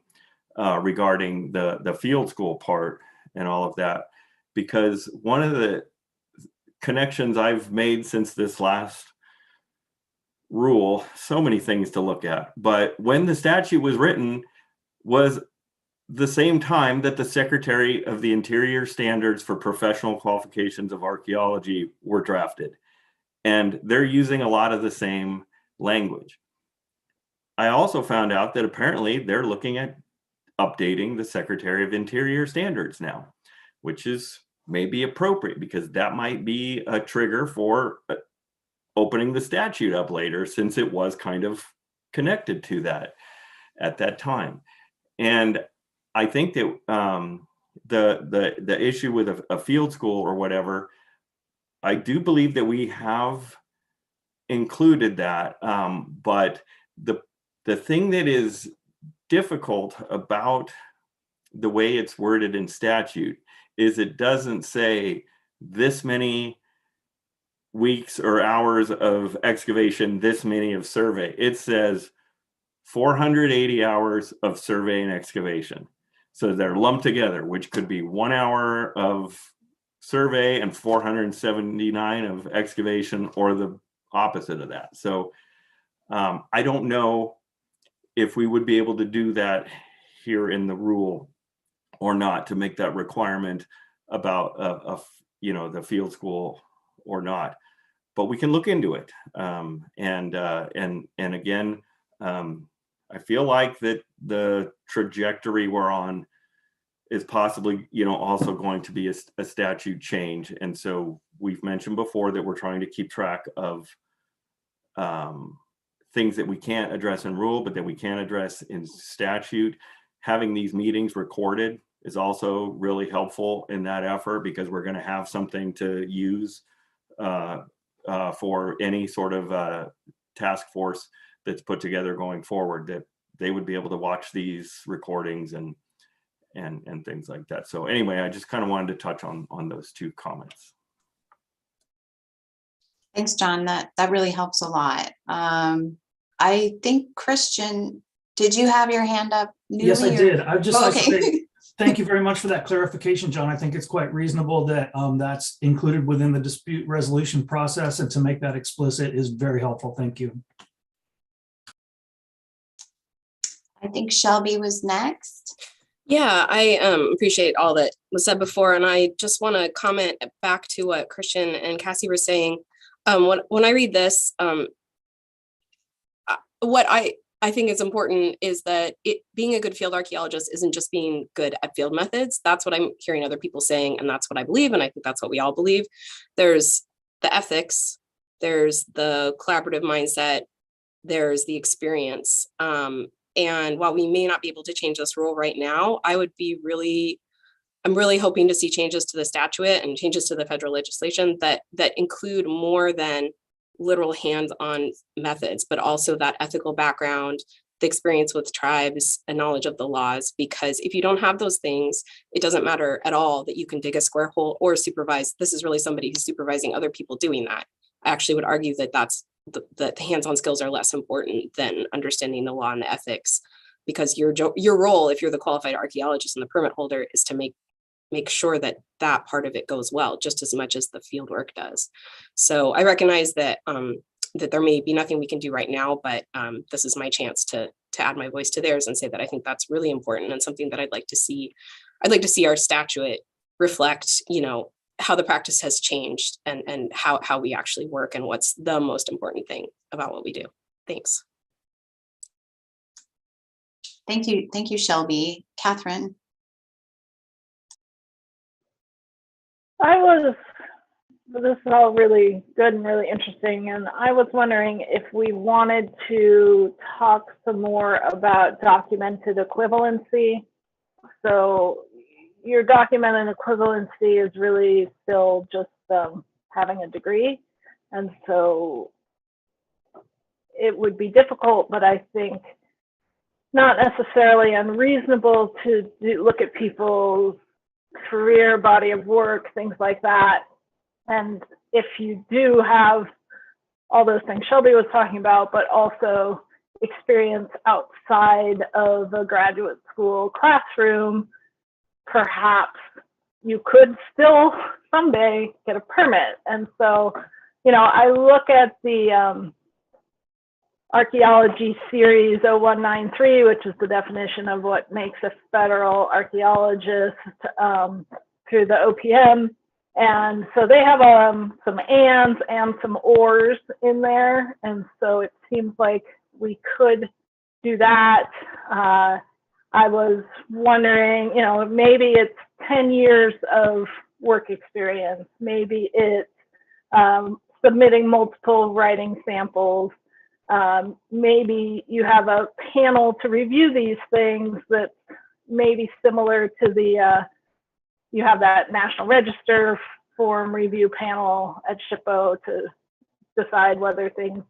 regarding the field school part and all of that, because one of the connections I've made since this last rule, so many things to look at, but when the statute was written was the same time that the Secretary of the Interior Standards for Professional Qualifications of Archaeology were drafted. And they're using a lot of the same language. I also found out that apparently they're looking at updating the Secretary of Interior Standards now, which is maybe appropriate because that might be a trigger for opening the statute up later, since it was kind of connected to that at that time. And I think that the issue with a field school or whatever, I do believe that we have included that. But the thing that is difficult about the way it's worded in statute is it doesn't say this many weeks or hours of excavation, this many of survey. It says 480 hours of survey and excavation. So they're lumped together, which could be 1 hour of survey and 479 of excavation, or the opposite of that. So I don't know if we would be able to do that here in the rule or not, to make that requirement about the field school or not. But we can look into it. And again, I feel like that the trajectory we're on is possibly, also going to be a statute change. And so we've mentioned before that we're trying to keep track of things that we can't address in rule, but that we can address in statute. Having these meetings recorded is also really helpful in that effort, because we're going to have something to use for any sort of task force that's put together going forward, that they would be able to watch these recordings and things like that. So anyway, I just kind of wanted to touch on those two comments. Thanks, John. That really helps a lot. I think, Christian, did you have your hand up? Yes, I did. I just like to okay. say thank you very much for that clarification, John. I think it's quite reasonable that that's included within the dispute resolution process, and to make that explicit is very helpful. Thank you. I think Shelby was next. Yeah, I appreciate all that was said before, and I just want to comment back to what Christian and Cassie were saying. When I read this, what I think is important is that being a good field archaeologist isn't just being good at field methods. That's what I'm hearing other people saying, and that's what I believe, and I think that's what we all believe. There's the ethics, there's the collaborative mindset, there's the experience. And while we may not be able to change this rule right now, I'm really hoping to see changes to the statute and changes to the federal legislation that include more than literal hands-on methods, but also that ethical background, the experience with tribes, and knowledge of the laws. Because if you don't have those things, it doesn't matter at all that you can dig a square hole or supervise. This is really somebody who's supervising other people doing that. I actually would argue that the hands-on skills are less important than understanding the law and the ethics, because your role, if you're the qualified archaeologist and the permit holder, is to make sure that that part of it goes well, just as much as the field work does. So I recognize that that there may be nothing we can do right now, but this is my chance to add my voice to theirs and say that I think that's really important and something that I'd like to see. I'd like to see our statute reflect, how the practice has changed and how we actually work and what's the most important thing about what we do. Thanks. Thank you, Shelby. Catherine. This is all really good and really interesting, and I was wondering if we wanted to talk some more about documented equivalency. So your documented equivalency is really still just having a degree, and so it would be difficult, but I think not necessarily unreasonable to look at people's career, body of work, things like that. And if you do have all those things Shelby was talking about, but also experience outside of a graduate school classroom, perhaps you could still someday get a permit. And so, I look at the Archaeology Series 0193, which is the definition of what makes a federal archaeologist through the OPM. And so they have some ands and some ors in there. And so it seems like we could do that. I was wondering, maybe it's 10 years of work experience. Maybe it's submitting multiple writing samples. Maybe you have a panel to review these things that's maybe similar to you have that National Register form review panel at SHPO to decide whether things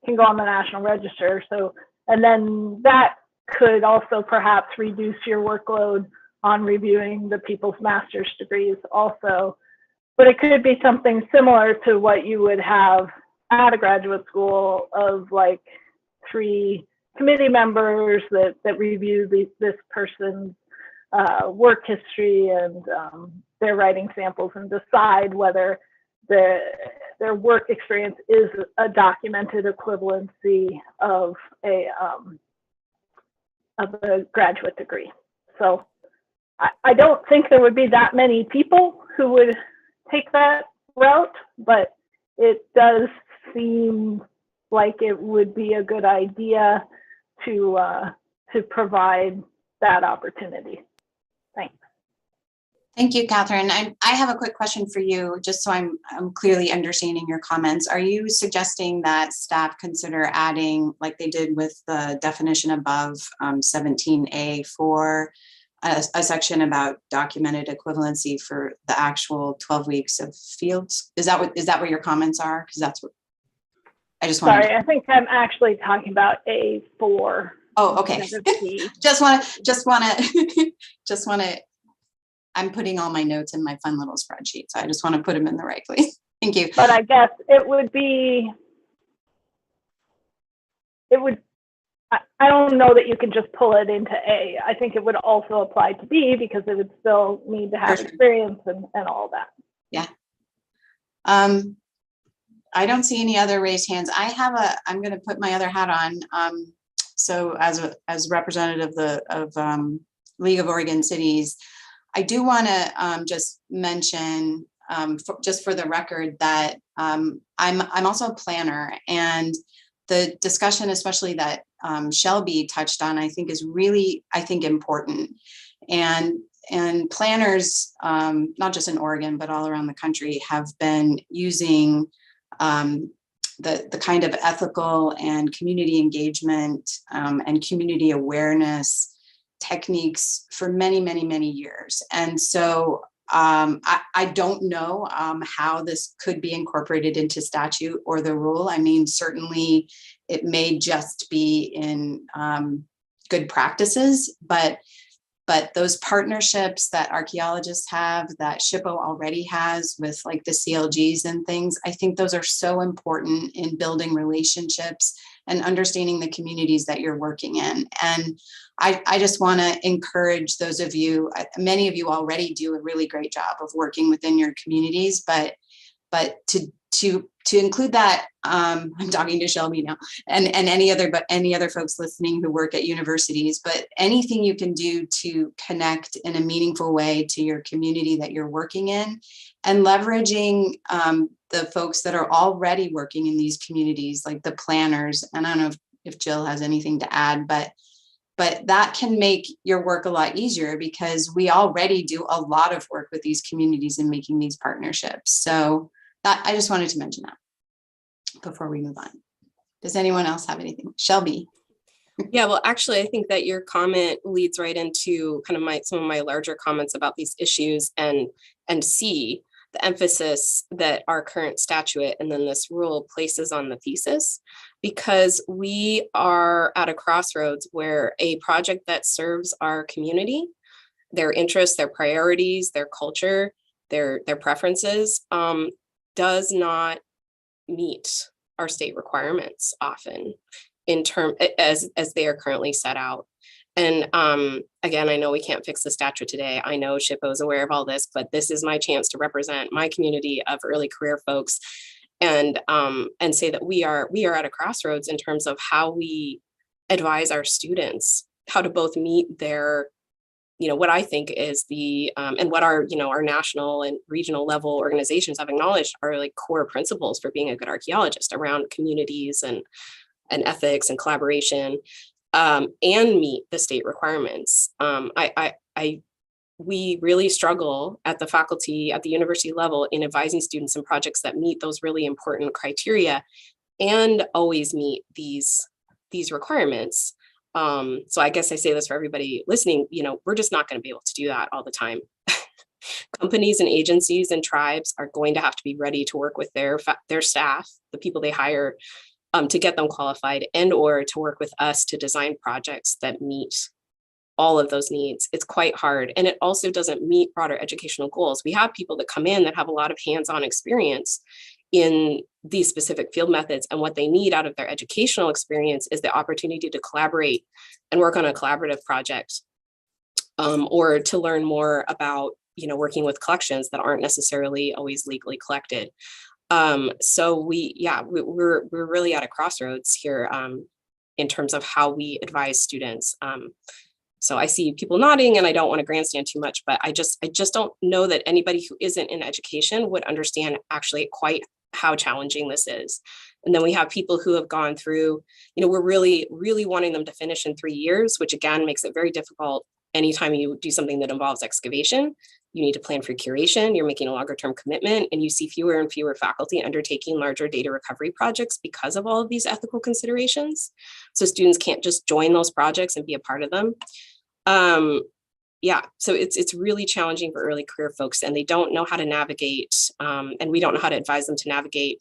can go on the National Register. So, and then that could also perhaps reduce your workload on reviewing the people's master's degrees also. But it could be something similar to what you would have at a graduate school of like 3 committee members that review this person's work history and their writing samples and decide whether their work experience is a documented equivalency of a graduate degree. So I don't think there would be that many people who would take that route, but it does seem like it would be a good idea to provide that opportunity. Thanks. Thank you, Catherine. I have a quick question for you, just so I'm clearly understanding your comments. Are you suggesting that staff consider adding, like they did with the definition above 17A, for a section about documented equivalency for the actual 12 weeks of fields? Is that what your comments are? Because that's what I just want. Sorry, I think I'm actually talking about A4. Oh, okay. just want to. I'm putting all my notes in my fun little spreadsheet, so I just want to put them in the right place. Thank you. But I guess it would. I don't know that you can just pull it into A. I think it would also apply to B, because it would still need to have experience and all that. Yeah. I don't see any other raised hands. I'm going to put my other hat on. So as representative of League of Oregon Cities, I do want to just mention, just for the record, that I'm also a planner, and the discussion, especially that Shelby touched on, I think is really, I think, important. And planners, not just in Oregon, but all around the country, have been using the kind of ethical and community engagement and community awareness techniques for many, many, many years. And so I don't know how this could be incorporated into statute or the rule. I mean, certainly it may just be in good practices, but those partnerships that archaeologists have, that SHPO already has with like the CLGs and things, I think those are so important in building relationships and understanding the communities that you're working in. And I just want to encourage those of you, many of you already do a really great job of working within your communities, but to include that, I'm talking to Shelby now, and any other folks listening who work at universities, but anything you can do to connect in a meaningful way to your community that you're working in, and leveraging the folks that are already working in these communities, like the planners. And I don't know if Jill has anything to add, but that can make your work a lot easier, because we already do a lot of work with these communities and making these partnerships. So I just wanted to mention that before we move on. Does anyone else have anything? Shelby? Yeah, well, actually, I think that your comment leads right into kind of some of my larger comments about these issues, and see the emphasis that our current statute and then this rule places on the thesis, because we are at a crossroads where a project that serves our community, their interests, their priorities, their culture, their preferences, does not meet our state requirements often as they are currently set out. And again, I know we can't fix the statute today. I know SHPO is aware of all this, but this is my chance to represent my community of early career folks and say that we are at a crossroads in terms of how we advise our students how to both meet their, what I think is the, and what our national and regional level organizations have acknowledged are like core principles for being a good archaeologist around communities and ethics and collaboration, and meet the state requirements. We really struggle at the faculty, at the university level, in advising students in projects that meet those really important criteria and always meet these requirements. So I guess I say this for everybody listening, we're just not going to be able to do that all the time. Companies and agencies and tribes are going to have to be ready to work with their staff, the people they hire, to get them qualified, and or to work with us to design projects that meet all of those needs. It's quite hard. And it also doesn't meet broader educational goals. We have people that come in that have a lot of hands-on experience in these specific field methods, and what they need out of their educational experience is the opportunity to collaborate and work on a collaborative project, or to learn more about working with collections that aren't necessarily always legally collected. So we're really at a crossroads here in terms of how we advise students. So I see people nodding, and I don't want to grandstand too much, but I just don't know that anybody who isn't in education would understand actually quite how challenging this is. And then we have people who have gone through, we're really, really wanting them to finish in 3 years, which again makes it very difficult. Anytime you do something that involves excavation, you need to plan for curation, you're making a longer term commitment, and you see fewer and fewer faculty undertaking larger data recovery projects because of all of these ethical considerations. So students can't just join those projects and be a part of them. So it's really challenging for early career folks, and they don't know how to navigate, and we don't know how to advise them to navigate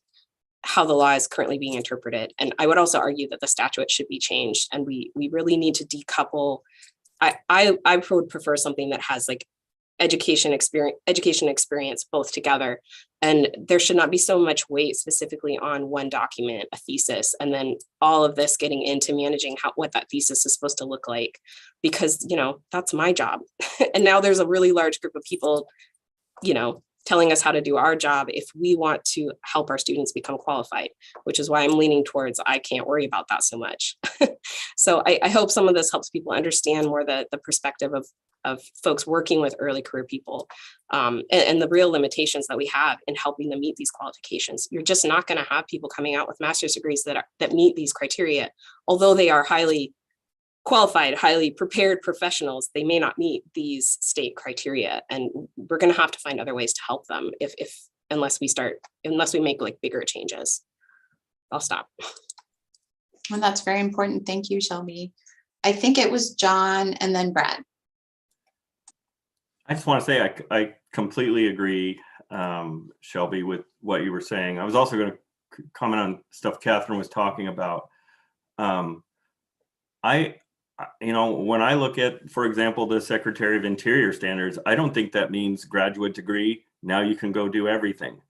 how the law is currently being interpreted. And I would also argue that the statute should be changed, and we really need to decouple. I would prefer something that has like education experience both together, and there should not be so much weight specifically on one document, a thesis, and then all of this getting into managing what that thesis is supposed to look like, because that's my job. And now there's a really large group of people telling us how to do our job if we want to help our students become qualified, which is why I'm leaning towards I can't worry about that so much. So I hope some of this helps people understand more the perspective of folks working with early career people, and the real limitations that we have in helping them meet these qualifications. You're just not going to have people coming out with master's degrees that meet these criteria. Although they are highly qualified, highly prepared professionals, they may not meet these state criteria. And we're going to have to find other ways to help them unless we make like bigger changes. I'll stop. Well, that's very important. Thank you, Shelby. I think it was John and then Brad. I just want to say I completely agree, Shelby, with what you were saying. I was also going to comment on stuff Catherine was talking about. When I look at, for example, the Secretary of Interior standards, I don't think that means graduate degree. Now you can go do everything.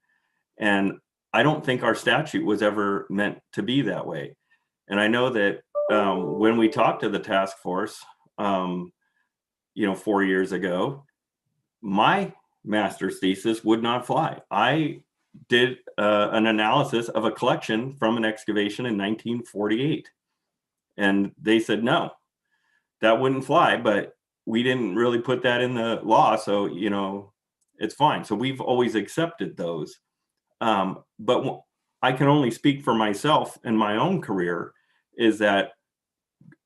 And I don't think our statute was ever meant to be that way. And I know that when we talked to the task force, 4 years ago, my master's thesis would not fly. I did an analysis of a collection from an excavation in 1948. And they said, no, that wouldn't fly, but we didn't really put that in the law. So, it's fine. So we've always accepted those. But I can only speak for myself and my own career, is that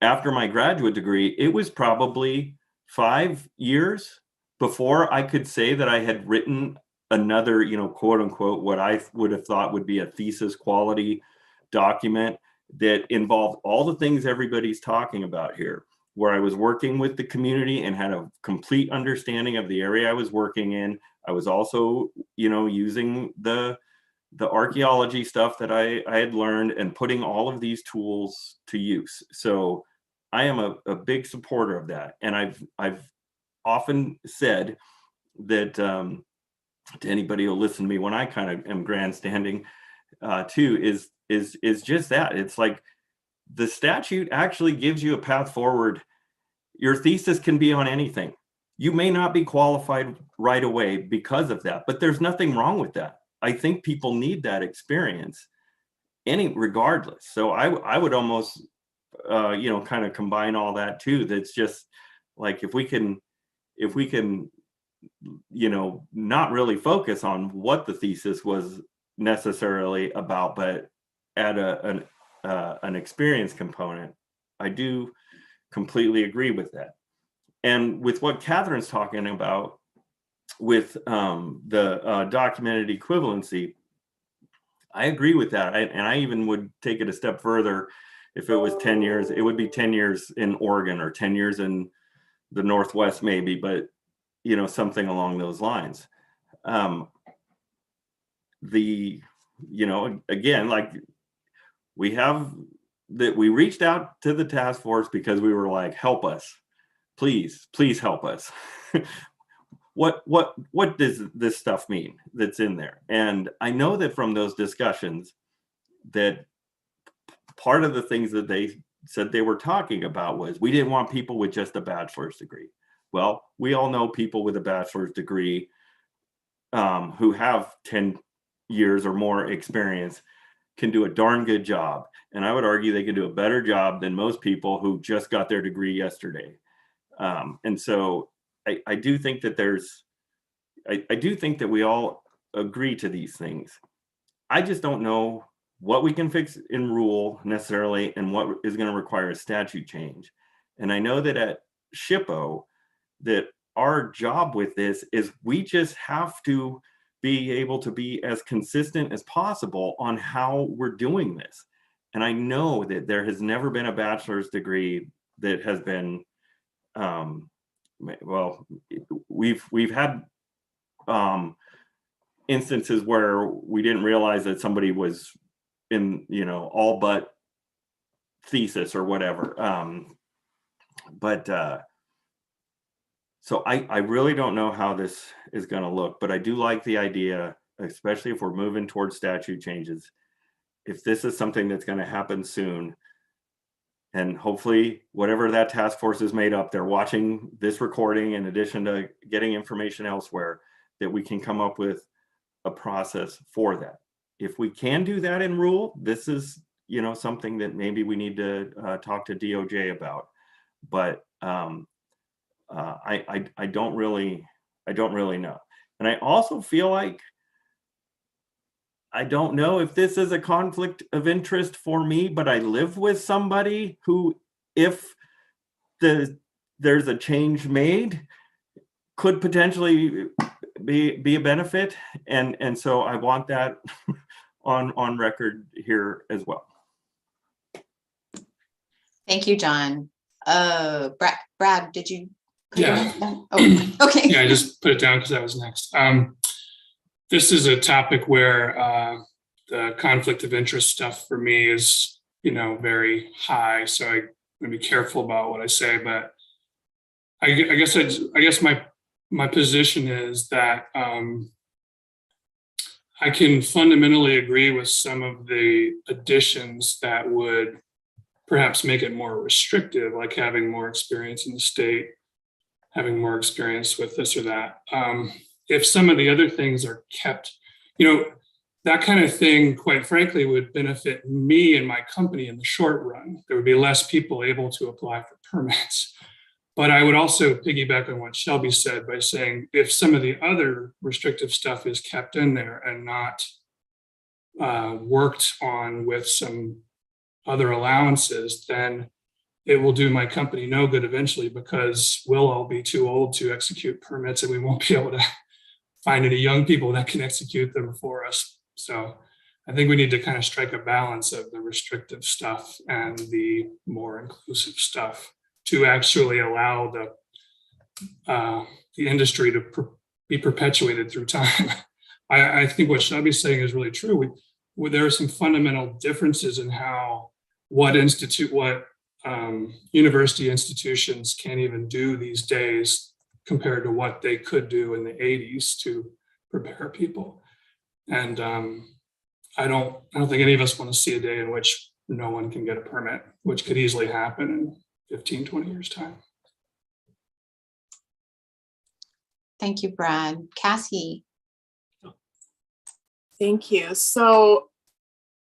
after my graduate degree, it was probably 5 years before I could say that I had written another, quote unquote, what I would have thought would be a thesis quality document that involved all the things everybody's talking about here, where I was working with the community and had a complete understanding of the area I was working in. I was also, using the archaeology stuff that I had learned and putting all of these tools to use. So I am a big supporter of that. And I've often said that to anybody who'll listen to me when I kind of am grandstanding too, is just that. It's like the statute actually gives you a path forward. Your thesis can be on anything. You may not be qualified right away because of that, but there's nothing wrong with that. I think people need that experience regardless. So I would almost, kind of combine all that too. That's just like, if we can, not really focus on what the thesis was necessarily about, but add an experience component. I do completely agree with that. And with what Catherine's talking about with the documented equivalency, I agree with that. And I even would take it a step further. If it was 10 years, it would be 10 years in Oregon or 10 years in the Northwest maybe, but something along those lines. Again, like we reached out to the task force because we were like, help us, please help us. What does this stuff mean that's in there? And I know that from those discussions that part of the things that they said they were talking about was, we didn't want people with just a bachelor's degree. Well, we all know people with a bachelor's degree who have 10 years or more experience can do a darn good job. And I would argue they can do a better job than most people who just got their degree yesterday. And so I do think that I do think that we all agree to these things. I just don't know what we can fix in rule necessarily and what is going to require a statute change. And I know that at SHPO, that our job with this is we just have to be able to be as consistent as possible on how we're doing this. And I know that there has never been a bachelor's degree that has been, we've had instances where we didn't realize that somebody was in, all but thesis or whatever. So I really don't know how this is going to look, but I do like the idea, especially if we're moving towards statute changes. If this is something that's going to happen soon, and hopefully whatever that task force is made up, they're watching this recording in addition to getting information elsewhere, that we can come up with a process for that. If we can do that in rule, this is, something that maybe we need to talk to DOJ about. But I don't really know. And I also feel like I don't know if this is a conflict of interest for me, but I live with somebody who, if there's a change made, could potentially be a benefit. And so I want that on record here as well. Thank you, John. Brad, did you? Yeah. Oh, okay. Yeah, I just put it down because that was next. This is a topic where the conflict of interest stuff for me is, very high. So I'm gonna be careful about what I say. But I guess my position is that I can fundamentally agree with some of the additions that would perhaps make it more restrictive, like having more experience in the state, having more experience with this or that. If some of the other things are kept, that kind of thing, quite frankly, would benefit me and my company in the short run. There would be less people able to apply for permits. But I would also piggyback on what Shelby said by saying, if some of the other restrictive stuff is kept in there and not worked on with some other allowances, then it will do my company no good eventually, because we'll all be too old to execute permits and we won't be able to find any young people that can execute them for us. So I think we need to kind of strike a balance of the restrictive stuff and the more inclusive stuff to actually allow the industry to be perpetuated through time. I think what Shelby's saying is really true. There are some fundamental differences in what university institutions can't even do these days compared to what they could do in the 80s to prepare people. And I don't think any of us want to see a day in which no one can get a permit, which could easily happen in 15, 20 years time. Thank you, Brad. Cassie. Thank you. So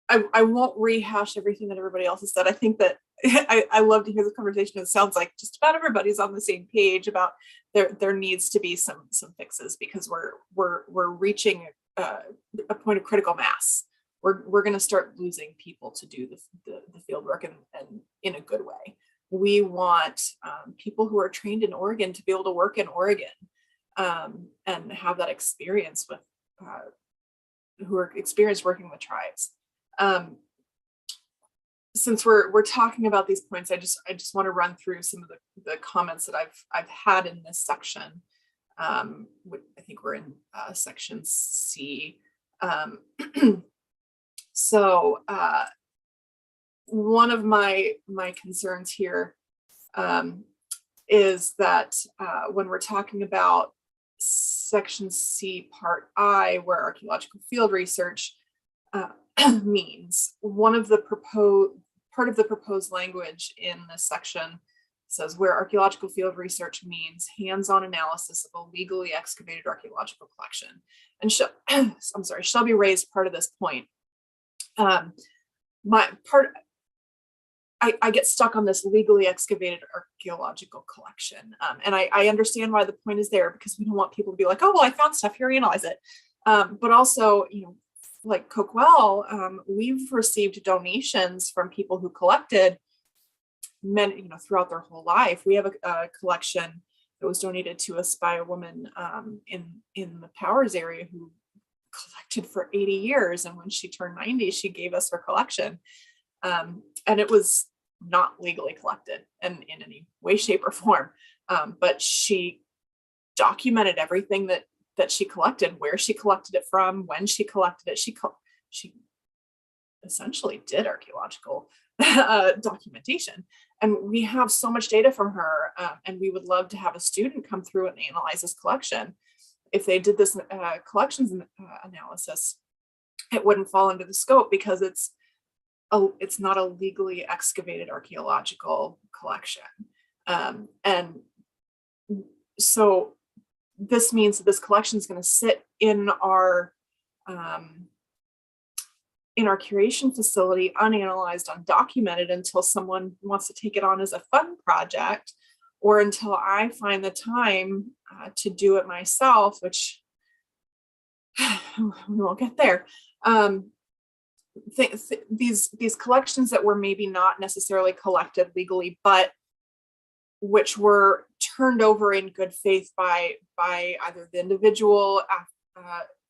I won't rehash everything that everybody else has said. I think that I love to hear this conversation. It sounds like just about everybody's on the same page about there needs to be some fixes, because we're reaching a point of critical mass. We're going to start losing people to do the field work and in a good way. We want people who are trained in Oregon to be able to work in Oregon and have that experience with who are experienced working with tribes. Since we're talking about these points, I just want to run through some of the comments that I've had in this section. I think we're in section C. So one of my concerns here is that when we're talking about section C, part I, where archaeological field research means, part of the proposed language in this section says where archaeological field research means hands-on analysis of a legally excavated archaeological collection. And Shelby raised part of this point. I get stuck on this legally excavated archaeological collection. And I understand why the point is there, because we don't want people to be like, oh, well, I found stuff here, analyze it. But also, like Coquel, we've received donations from people who collected many, throughout their whole life. We have a collection that was donated to us by a woman in the Powers area who collected for 80 years. And when she turned 90, she gave us her collection. And it was not legally collected in any way, shape, or form. But she documented everything that she collected, where she collected it from, when she collected it. She essentially did archaeological documentation. And we have so much data from her, and we would love to have a student come through and analyze this collection. If they did this collections analysis, it wouldn't fall into the scope, because it's not a legally excavated archaeological collection. And so this means that this collection is going to sit in our curation facility, unanalyzed, undocumented, until someone wants to take it on as a fun project, or until I find the time to do it myself, which we won't get there. These collections that were maybe not necessarily collected legally, but which were turned over in good faith by either the individual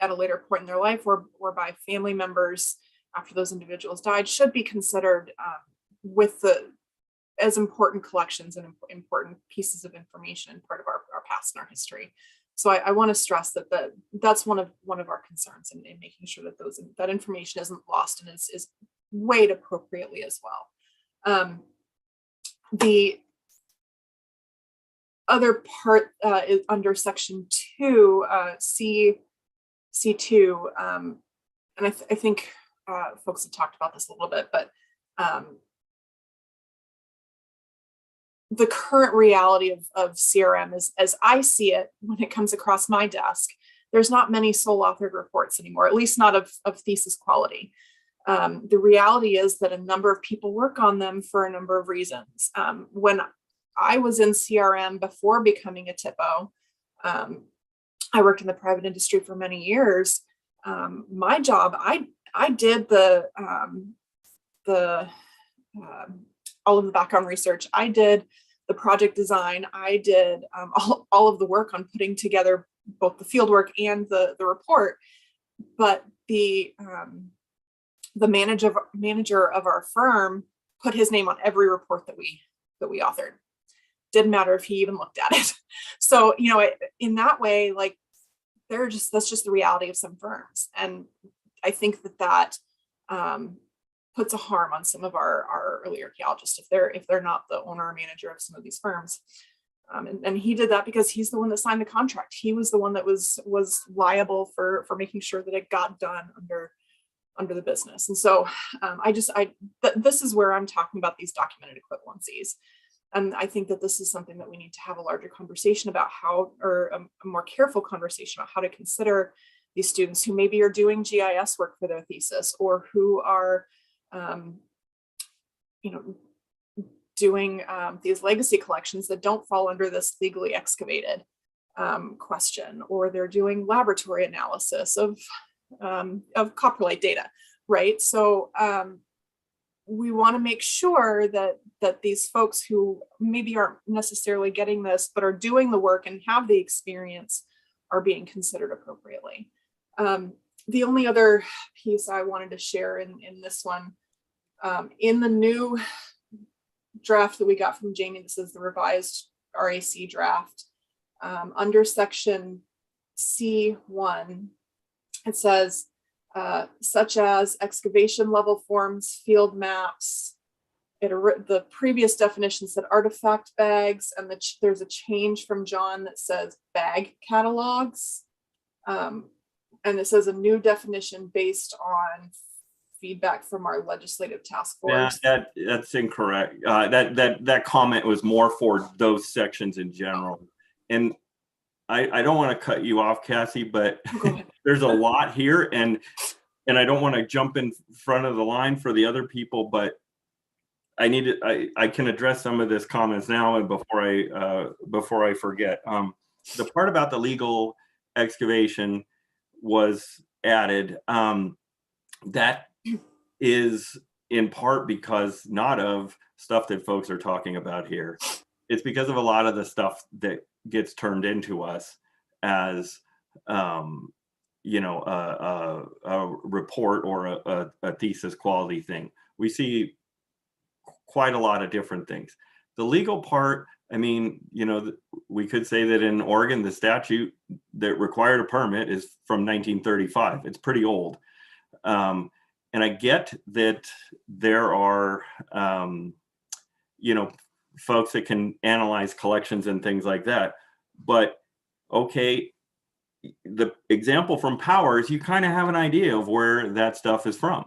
at a later point in their life or by family members after those individuals died, should be considered as important collections and important pieces of information, part of our past and our history. So I want to stress that's one of our concerns in making sure that that information isn't lost and is weighed appropriately as well. The other part is under section 2, C2, and I think folks have talked about this a little bit, but the current reality of CRM is, as I see it, when it comes across my desk, there's not many sole authored reports anymore, at least not of thesis quality. The reality is that a number of people work on them for a number of reasons. When I was in CRM before becoming a TIPO, I worked in the private industry for many years. My job, I did all of the background research. I did the project design. I did all of the work on putting together both the field work and the report. But the manager of our firm put his name on every report that we authored. Didn't matter if he even looked at it. So, in that way, like that's just the reality of some firms. And I think that puts a harm on some of our early archaeologists if they're not the owner or manager of some of these firms. And he did that because he's the one that signed the contract. He was the one that was liable for making sure that it got done under the business. And so this is where I'm talking about these documented equivalencies. And I think that this is something that we need to have a larger conversation about or a more careful conversation about how to consider these students who maybe are doing GIS work for their thesis, or who are, doing these legacy collections that don't fall under this legally excavated question, or they're doing laboratory analysis of coprolite data, right? So we want to make sure that these folks who maybe aren't necessarily getting this, but are doing the work and have the experience, are being considered appropriately. The only other piece I wanted to share in this one, in the new draft that we got from Jamie, this is the revised RAC draft, under section C1, it says, such as excavation level forms, field maps. The previous definition said artifact bags, and there's a change from John that says bag catalogs. And it says a new definition based on feedback from our legislative task force. Yeah, that's incorrect. That comment was more for those sections in general. And I don't want to cut you off, Cassie, but there's a lot here, and I don't want to jump in front of the line for the other people, but I can address some of this comments now and before I forget. The part about the legal excavation was added. That is in part because not of stuff that folks are talking about here. It's because of a lot of the stuff that gets turned into us as a report or a thesis quality thing. We see quite a lot of different things. The legal part, I mean, we could say that in Oregon, the statute that required a permit is from 1935. It's pretty old. And I get that there are, folks that can analyze collections and things like that. But okay, the example from Powers, you kind of have an idea of where that stuff is from.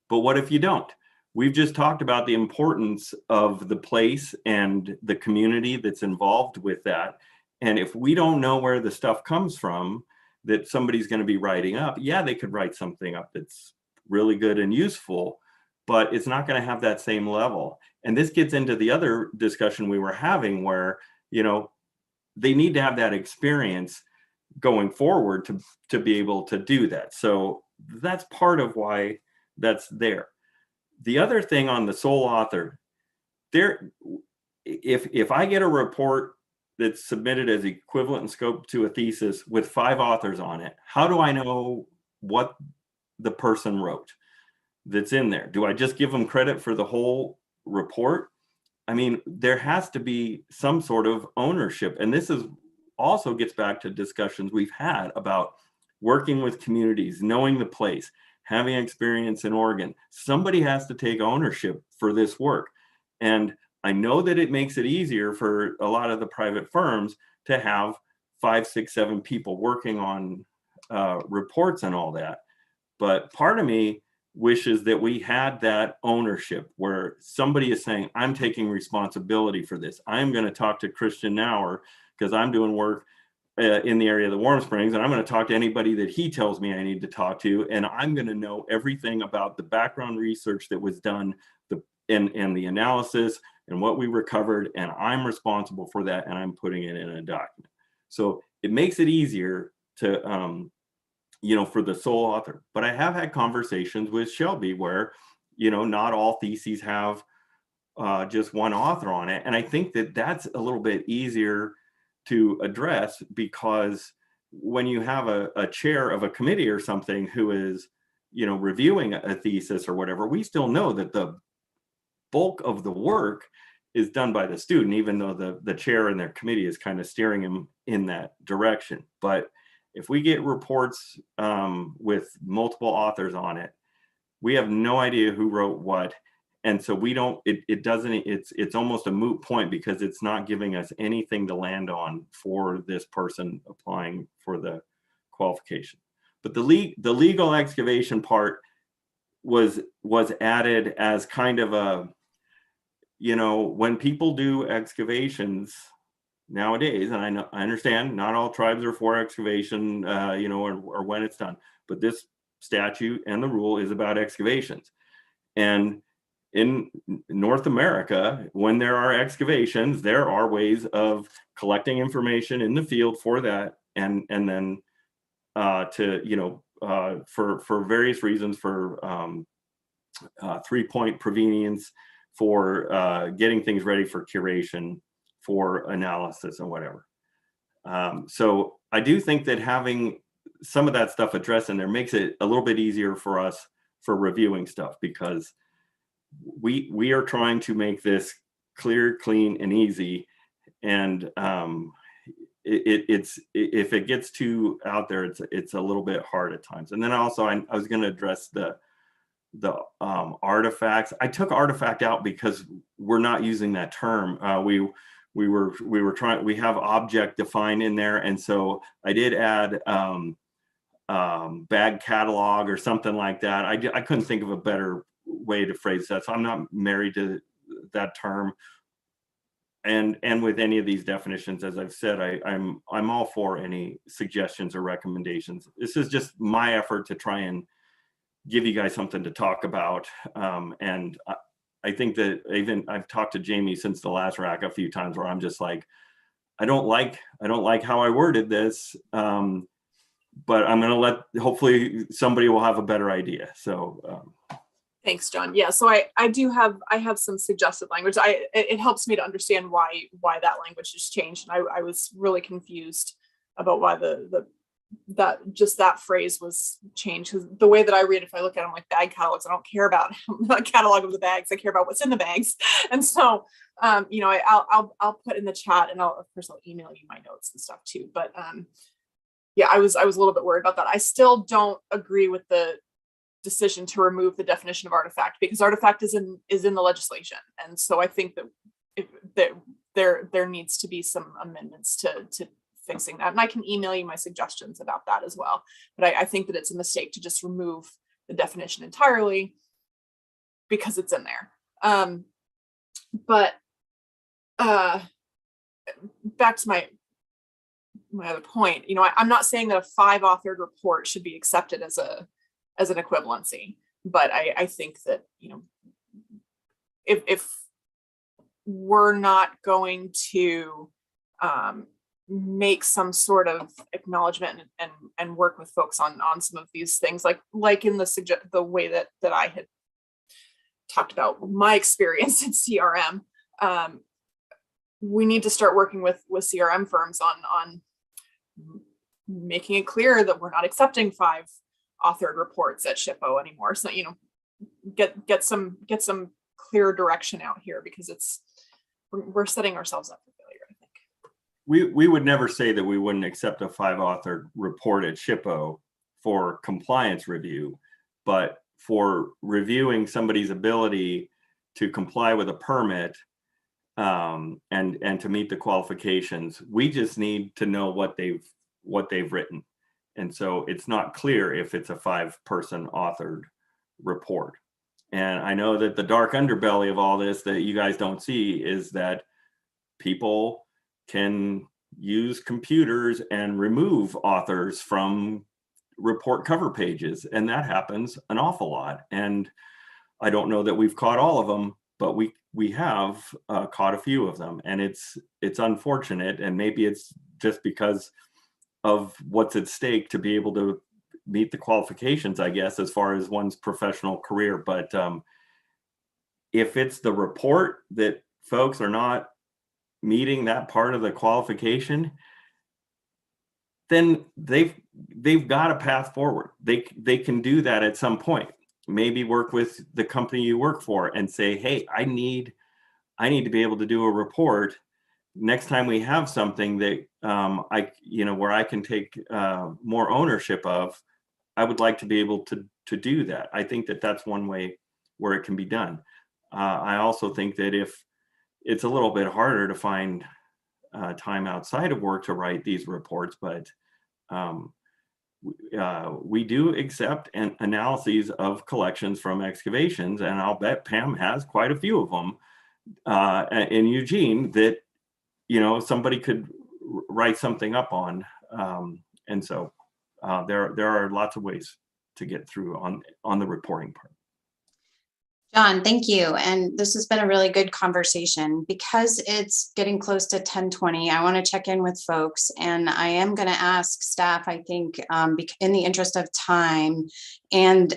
But what if you don't? We've just talked about the importance of the place and the community that's involved with that. And if we don't know where the stuff comes from that somebody's going to be writing up, yeah, they could write something up that's really good and useful, but it's not going to have that same level. And this gets into the other discussion we were having where, you know, they need to have that experience going forward to be able to do that. So that's part of why that's there. The other thing on the sole author, if I get a report that's submitted as equivalent in scope to a thesis with 5 authors on it, how do I know what the person wrote that's in there? Do I just give them credit for the whole report? I mean, there has to be some sort of ownership. And this is also gets back to discussions we've had about working with communities, knowing the place, having experience in Oregon. Somebody has to take ownership for this work. And I know that it makes it easier for a lot of the private firms to have 5, 6, 7 people working on reports and all that. But part of me wishes that we had that ownership where somebody is saying, I'm taking responsibility for this. I'm going to talk to Christian Nauer because I'm doing work in the area of the Warm Springs, and I'm going to talk to anybody that he tells me I need to talk to, and I'm going to know everything about the background research that was done, and the analysis and what we recovered, and I'm responsible for that, and I'm putting it in a document. So it makes it easier to you know, for the sole author. But I have had conversations with Shelby where, you know, not all theses have just one author on it. And I think that that's a little bit easier to address because when you have a chair of a committee or something who is, you know, reviewing a thesis or whatever, we still know that the bulk of the work is done by the student, even though the chair and their committee is kind of steering him in that direction. But if we get reports with multiple authors on it, we have no idea who wrote what. And so we don't, it's almost a moot point because it's not giving us anything to land on for this person applying for the qualification. But the legal excavation part was added as kind of a, you know, when people do excavations nowadays, and I understand not all tribes are for excavation, you know, or when it's done, but this statute and the rule is about excavations. And in North America, when there are excavations, there are ways of collecting information in the field for that, and then to, you know, for various reasons, for 3-point provenience, for getting things ready for curation, for analysis and whatever. So I do think that having some of that stuff addressed in there makes it a little bit easier for us for reviewing stuff, because we are trying to make this clear, clean, and easy. And if it gets too out there, it's a little bit hard at times. And then also I was going to address the artifacts. I took artifact out because we're not using that term. We were trying, we have object defined in there. And so I did add bag catalog or something like that. I couldn't think of a better way to phrase that. So I'm not married to that term. And with any of these definitions, as I've said, I'm all for any suggestions or recommendations. This is just my effort to try and give you guys something to talk about. And I think that even I've talked to Jamie since the last rack a few times where I'm just like, I don't like how I worded this, but I'm going to hopefully somebody will have a better idea. So Thanks, John. Yeah, so I have some suggested language. It helps me to understand why that language has changed. And I was really confused about why that phrase was changed. Because the way that I read, if I look at them like bag catalogs, I don't care about a catalog of the bags. I care about what's in the bags. And so, you know, I'll put in the chat, and of course I'll email you my notes and stuff too. But yeah, I was a little bit worried about that. I still don't agree with the decision to remove the definition of artifact, because artifact is in the legislation. And so I think that there needs to be some amendments to fixing that. And I can email you my suggestions about that as well. But I think that it's a mistake to just remove the definition entirely because it's in there. But back to my other point, you know, I'm not saying that a 5-authored report should be accepted as an equivalency, but I think that, you know, if we're not going to make some sort of acknowledgement and work with folks on some of these things, like in the way that I had talked about my experience in CRM. We need to start working with CRM firms on making it clear that we're not accepting 5 authored reports at SHPO anymore. So, get some clear direction out here, because we're setting ourselves up for failure, I think. We would never say that we wouldn't accept a 5-authored report at SHPO for compliance review, but for reviewing somebody's ability to comply with a permit and to meet the qualifications, we just need to know what they've written. And so it's not clear if it's a 5-person authored report. And I know that the dark underbelly of all this that you guys don't see is that people can use computers and remove authors from report cover pages, and that happens an awful lot. And I don't know that we've caught all of them, but we have caught a few of them, and it's unfortunate. And maybe it's just because of what's at stake to be able to meet the qualifications, I guess, as far as one's professional career. But if it's the report that folks are not meeting that part of the qualification, then they've got a path forward. They can do that at some point. Maybe work with the company you work for and say, hey, I need to be able to do a report next time we have something that where I can take more ownership of. I would like to be able to do that. I think that that's one way where it can be done. I also think that if it's a little bit harder to find time outside of work to write these reports, but we do accept analyses of collections from excavations, and I'll bet Pam has quite a few of them in Eugene that somebody could write something up on, and so there are lots of ways to get through on the reporting part. John, thank you. And this has been a really good conversation. Because it's getting close to 10:20, I want to check in with folks, and I am going to ask staff, I think, in the interest of time, and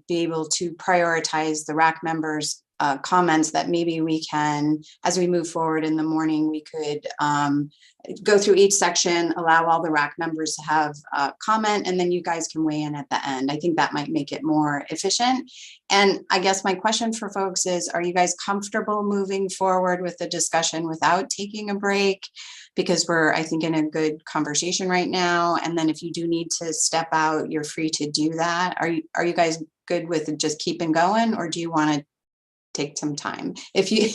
be able to prioritize the RAC members' comments, that maybe we can, as we move forward in the morning, we could go through each section, allow all the RAC members to have a comment, and then you guys can weigh in at the end. I think that might make it more efficient. And I guess my question for folks is, are you guys comfortable moving forward with the discussion without taking a break? Because we're, I think, in a good conversation right now. And then if you do need to step out, you're free to do that. Are you guys good with just keeping going, or do you want to take some time? If you,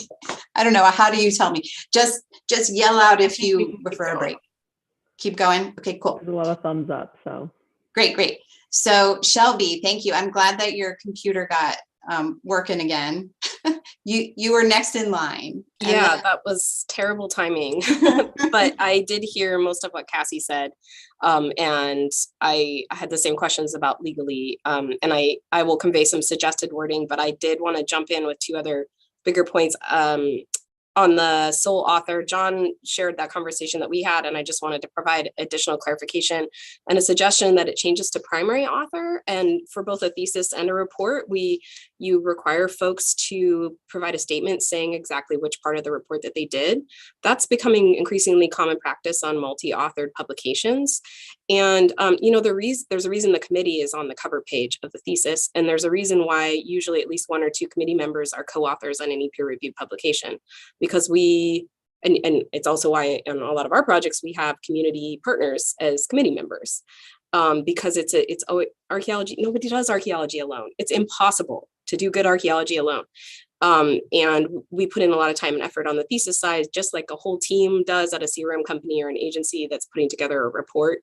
I don't know, how do you tell me? Just yell out if you prefer a break. Keep going. Okay, cool. There's a lot of thumbs up, so. Great. So Shelby, thank you. I'm glad that your computer got working again. You were next in line. Yeah, that was terrible timing, but I did hear most of what Cassie said. And I had the same questions about legally, and I will convey some suggested wording, but I did want to jump in with 2 other bigger points. On the sole author, John shared that conversation that we had, and I just wanted to provide additional clarification and a suggestion that it changes to primary author. And for both a thesis and a report, you require folks to provide a statement saying exactly which part of the report that they did. That's becoming increasingly common practice on multi-authored publications. And there's a reason the committee is on the cover page of the thesis, and there's a reason why usually at least 1 or 2 committee members are co-authors on any peer-reviewed publication, because and it's also why in a lot of our projects we have community partners as committee members, because it's archaeology. Nobody does archaeology alone. It's impossible to do good archaeology alone. And we put in a lot of time and effort on the thesis side, just like a whole team does at a CRM company or an agency that's putting together a report.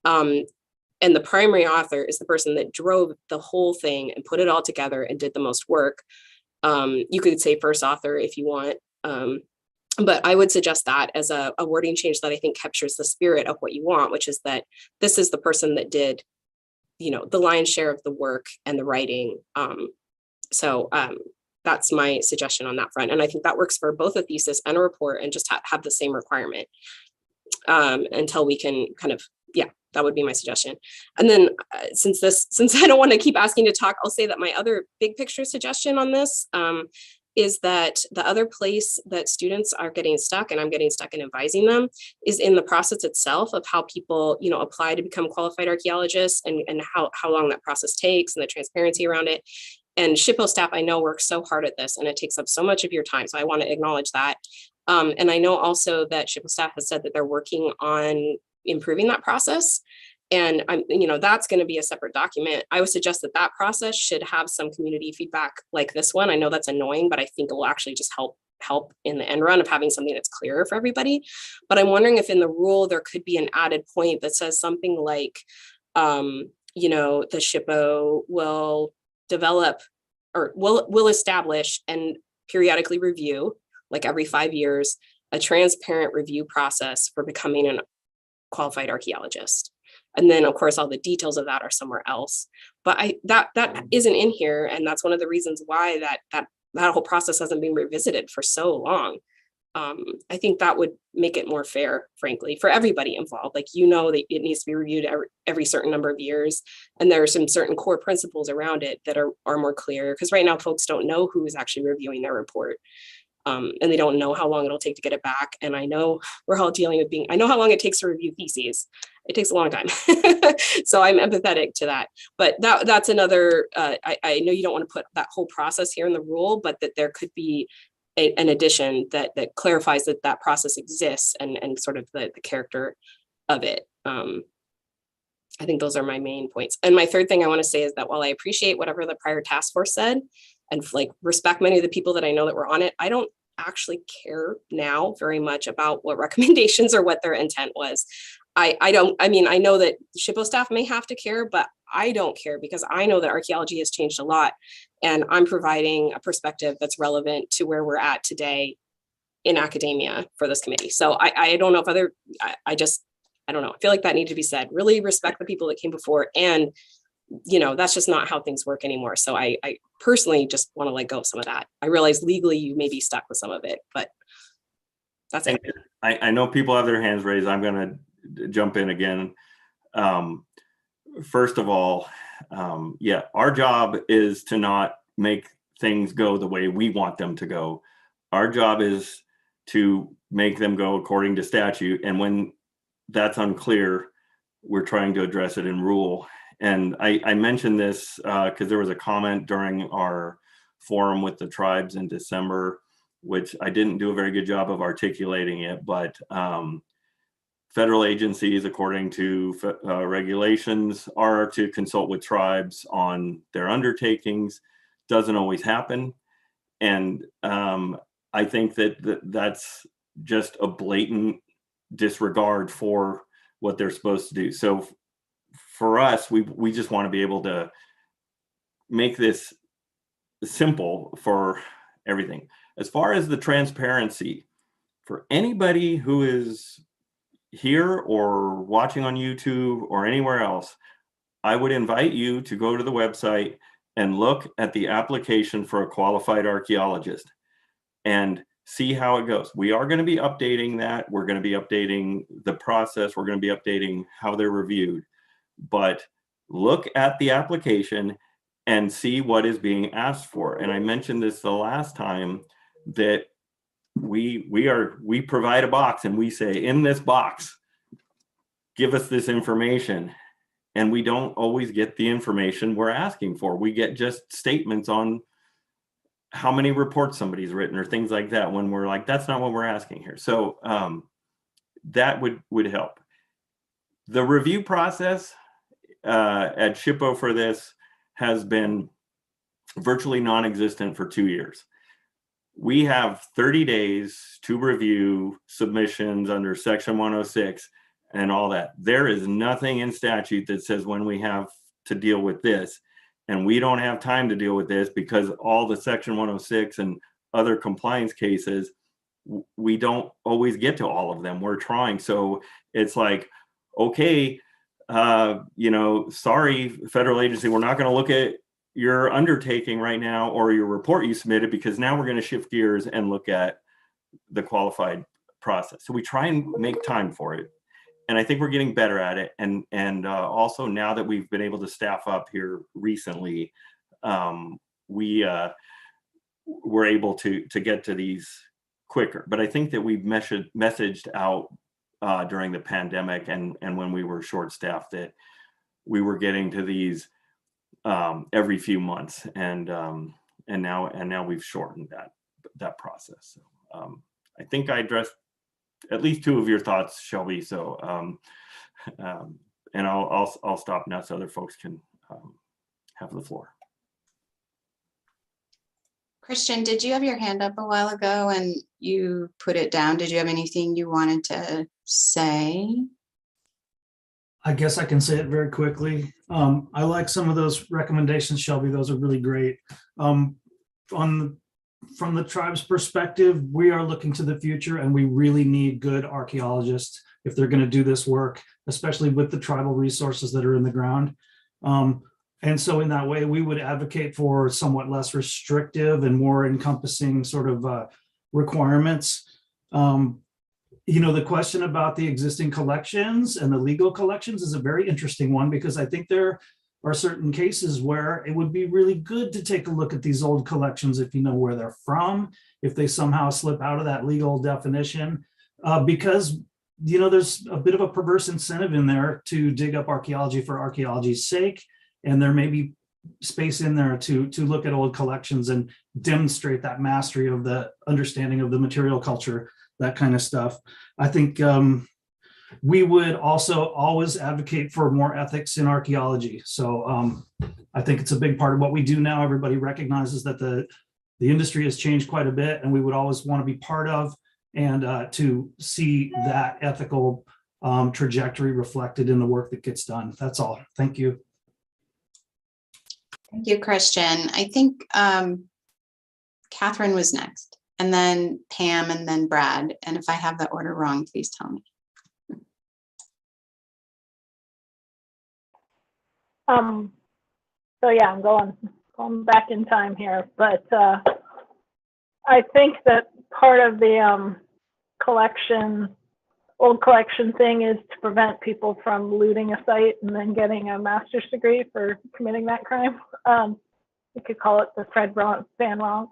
And the primary author is the person that drove the whole thing and put it all together and did the most work. You could say first author if you want, but I would suggest that as a wording change that I think captures the spirit of what you want, which is that this is the person that did, the lion's share of the work and the writing. So that's my suggestion on that front. And I think that works for both a thesis and a report, and just have the same requirement until we can kind of, yeah, that would be my suggestion. And then since I don't want to keep asking to talk, I'll say that my other big picture suggestion on this is that the other place that students are getting stuck, and I'm getting stuck in advising them, is in the process itself of how people, you know, apply to become qualified archaeologists, and how long that process takes, and the transparency around it. And SHPO staff, I know, works so hard at this, and it takes up so much of your time. So I want to acknowledge that. And I know also that SHPO staff has said that they're working on improving that process. And that's going to be a separate document. I would suggest that process should have some community feedback like this one. I know that's annoying, but I think it will actually just help in the end run of having something that's clearer for everybody. But I'm wondering if in the rule there could be an added point that says something like, the SHPO will develop, or will establish and periodically review, like every 5 years, a transparent review process for becoming a qualified archaeologist. And then, of course, all the details of that are somewhere else. But that isn't in here, and that's one of the reasons why that whole process hasn't been revisited for so long. I think that would make it more fair, frankly, for everybody involved. Like, that it needs to be reviewed every certain number of years, and there are some certain core principles around it that are more clear. Because right now, folks don't know who is actually reviewing their report. And they don't know how long it'll take to get it back. And I know we're all dealing with I know how long it takes to review theses. It takes a long time. So I'm empathetic to that. But that's another, I know you don't want to put that whole process here in the rule, but that there could be an addition that clarifies that process exists, and sort of the character of it. I think those are my main points. And my third thing I want to say is that while I appreciate whatever the prior task force said, and respect many of the people that I know that were on it, I don't actually care now very much about what recommendations or what their intent was. I know that SHPO staff may have to care, but I don't care, because I know that archaeology has changed a lot, and I'm providing a perspective that's relevant to where we're at today in academia for this committee. So I don't know if I don't know. I feel like that needs to be said. Really respect the people that came before, and that's just not how things work anymore. So I personally just want to let go of some of that. I realize legally you may be stuck with some of it, but that's it. I know people have their hands raised. I'm going to jump in again. First of all, our job is to not make things go the way we want them to go. Our job is to make them go according to statute. And when that's unclear, we're trying to address it in rule. And I mentioned this because there was a comment during our forum with the tribes in December, which I didn't do a very good job of articulating it, but federal agencies, according to regulations, are to consult with tribes on their undertakings. Doesn't always happen. And I think that's just a blatant disregard for what they're supposed to do. So for us, we just want to be able to make this simple for everything. As far as the transparency, for anybody who is here or watching on YouTube or anywhere else, I would invite you to go to the website and look at the application for a qualified archaeologist and see how it goes. We are going to be updating that. We're going to be updating the process. We're going to be updating how they're reviewed. But look at the application and see what is being asked for. And I mentioned this the last time, that we provide a box and we say, in this box, give us this information. And we don't always get the information we're asking for. We get just statements on how many reports somebody's written or things like that, when we're like, that's not what we're asking here. So that would help. The review process at SHPO for this has been virtually non-existent for 2 years. We have 30 days to review submissions under Section 106 and all that. There is nothing in statute that says when we have to deal with this, and we don't have time to deal with this because all the Section 106 and other compliance cases, we don't always get to all of them. We're trying. So it's like, okay, sorry, federal agency, we're not going to look at your undertaking right now or your report you submitted, because now we're going to shift gears and look at the qualified process. So we try and make time for it. And I think we're getting better at it. And also now that we've been able to staff up here recently, we're able to get to these quicker. But I think that we've messaged out during the pandemic and when we were short-staffed that we were getting to these every few months, and now we've shortened that process. So I think I addressed at least two of your thoughts, Shelby. So and I'll stop now so other folks can have the floor. Christian, did you have your hand up a while ago and you put it down? Did you have anything you wanted to say? I guess I can say it very quickly. I like some of those recommendations, Shelby. Those are really great. From the tribe's perspective, we are looking to the future, and we really need good archaeologists if they're going to do this work, especially with the tribal resources that are in the ground. And so in that way, we would advocate for somewhat less restrictive and more encompassing sort of requirements. The question about the existing collections and the legal collections is a very interesting one, because I think there are certain cases where it would be really good to take a look at these old collections if you know where they're from, if they somehow slip out of that legal definition, because there's a bit of a perverse incentive in there to dig up archaeology for archaeology's sake, and there may be space in there to look at old collections and demonstrate that mastery of the understanding of the material culture, that kind of stuff. I think we would also always advocate for more ethics in archaeology. So I think it's a big part of what we do now. Everybody recognizes that the industry has changed quite a bit, and we would always want to be part of and to see that ethical trajectory reflected in the work that gets done. That's all. Thank you. Thank you, Christian. I think Catherine was next, and then Pam, and then Brad. And if I have that order wrong, please tell me. So yeah, I'm going back in time here, but I think that part of the old collection thing is to prevent people from looting a site and then getting a master's degree for committing that crime. You could call it the Fred Van Ronk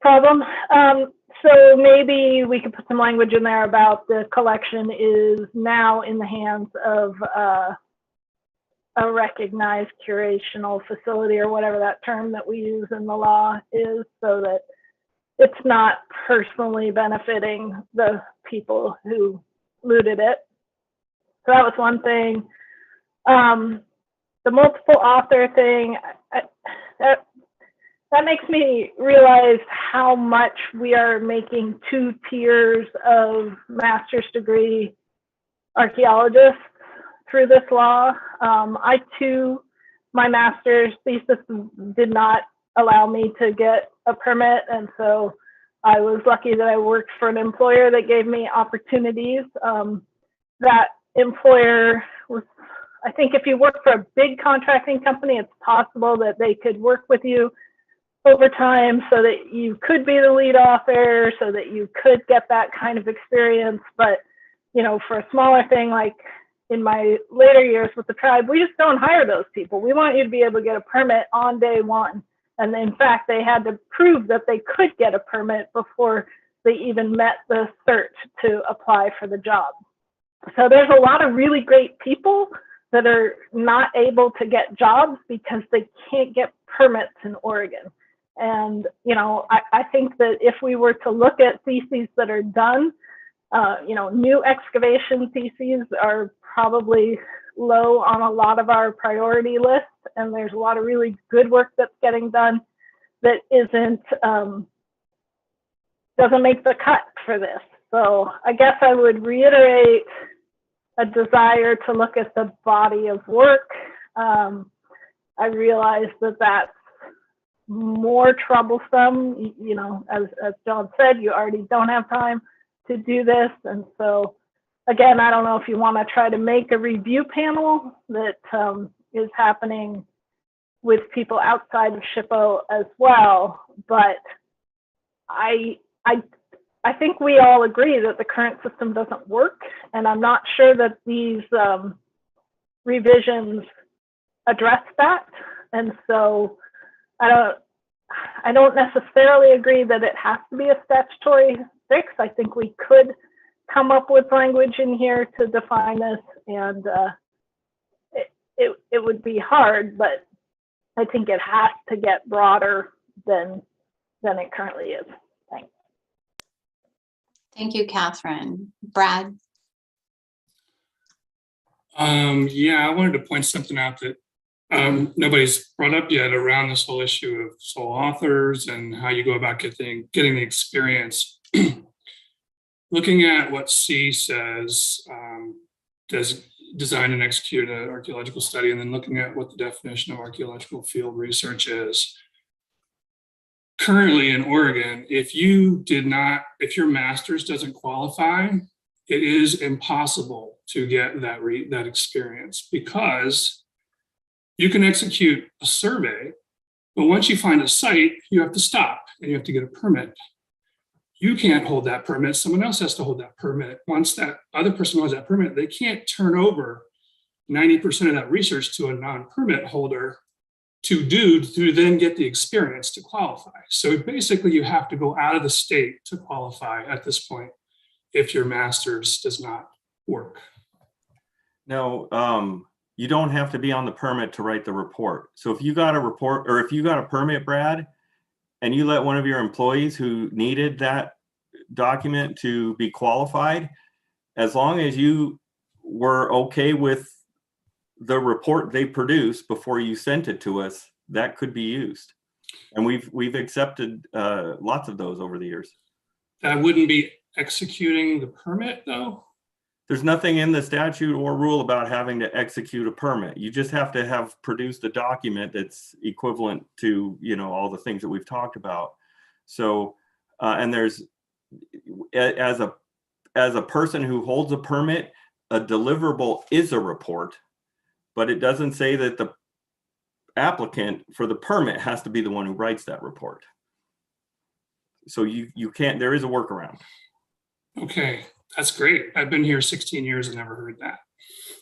problem. So maybe we could put some language in there about the collection is now in the hands of a recognized curational facility, or whatever that term that we use in the law is, so that it's not personally benefiting the people who looted it. So that was one thing. The multiple author thing, that makes me realize how much we are making two tiers of master's degree archaeologists through this law. I too, my master's thesis did not allow me to get a permit, and so I was lucky that I worked for an employer that gave me opportunities. That employer was, I think if you work for a big contracting company, it's possible that they could work with you over time so that you could be the lead author, so that you could get that kind of experience. But for a smaller thing, like in my later years with the tribe, we just don't hire those people. We want you to be able to get a permit on day one. And in fact, they had to prove that they could get a permit before they even met the cert to apply for the job. So there's a lot of really great people that are not able to get jobs because they can't get permits in Oregon. And, I think that if we were to look at theses that are done, new excavation theses are probably low on a lot of our priority lists, and there's a lot of really good work that's getting done that doesn't make the cut for this. So I guess I would reiterate a desire to look at the body of work. I realize that that's more troublesome. As John said, you already don't have time to do this. And so, again, I don't know if you want to try to make a review panel that is happening with people outside of SHPO as well, but I think we all agree that the current system doesn't work, and I'm not sure that these revisions address that. And so I don't necessarily agree that it has to be a statutory fix. I think we could come up with language in here to define this, and it would be hard, but I think it has to get broader than it currently is. Thanks. Thank you, Catherine. Brad? Yeah, I wanted to point something out that nobody's brought up yet around this whole issue of sole authors and how you go about getting the experience. Looking at what C says, does design and execute an archaeological study, and then looking at what the definition of archaeological field research is. Currently in Oregon, if your master's doesn't qualify, it is impossible to get that experience, because you can execute a survey, but once you find a site, you have to stop and you have to get a permit. You can't hold that permit, someone else has to hold that permit. Once that other person holds that permit, they can't turn over 90% of that research to a non-permit holder to then get the experience to qualify. So basically you have to go out of the state to qualify at this point if your master's does not work. No, you don't have to be on the permit to write the report. So if you got a report, or if you got a permit, Brad, and you let one of your employees who needed that document to be qualified, as long as you were okay with the report they produced before you sent it to us, that could be used. And we've accepted lots of those over the years. That wouldn't be executing the permit though? There's nothing in the statute or rule about having to execute a permit. You just have to have produced a document that's equivalent to, all the things that we've talked about. So, and there's, as a person who holds a permit, a deliverable is a report, but it doesn't say that the applicant for the permit has to be the one who writes that report. So you can't, there is a workaround. Okay, that's great. I've been here 16 years and never heard that.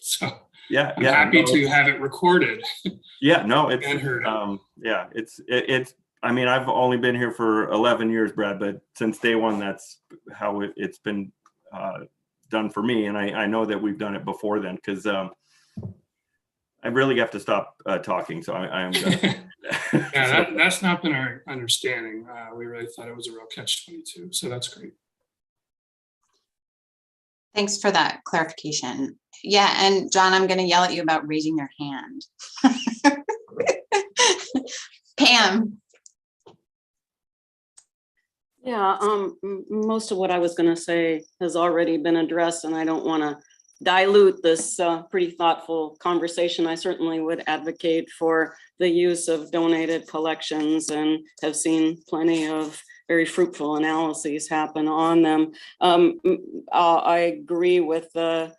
So yeah, I'm happy to have it recorded. Yeah, no, it's and heard it. Yeah, it's. I mean, I've only been here for 11 years, Brad, but since day one, that's how it's been done for me. And I know that we've done it before then, because I really have to stop talking. So I am. Yeah, that's not been our understanding. We really thought it was a real catch-22. So that's great. Thanks for that clarification. Yeah, and John, I'm going to yell at you about raising your hand. Pam. Yeah, most of what I was going to say has already been addressed, and I don't want to dilute this pretty thoughtful conversation. I certainly would advocate for the use of donated collections and have seen plenty of very fruitful analyses happen on them. I agree with the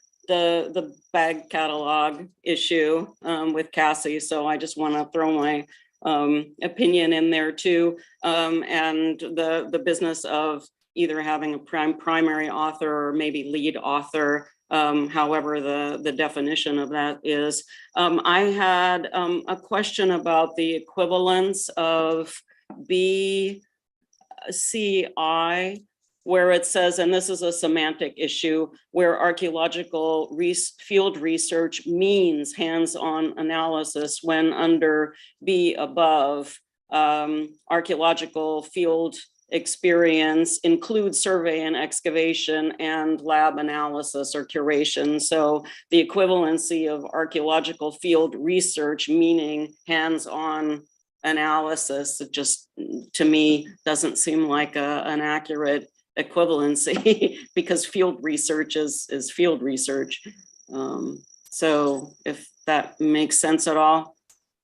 bag catalog issue with Cassie, so I just want to throw my opinion in there too, and the business of either having a primary author or maybe lead author, however the definition of that is. I had a question about the equivalence of BCI, where it says, and this is a semantic issue, where archaeological field research means hands-on analysis, when under B above, archaeological field experience includes survey and excavation and lab analysis or curation. So the equivalency of archaeological field research meaning hands-on analysis, it just, to me, doesn't seem like an accurate equivalency because field research is field research. So if that makes sense at all.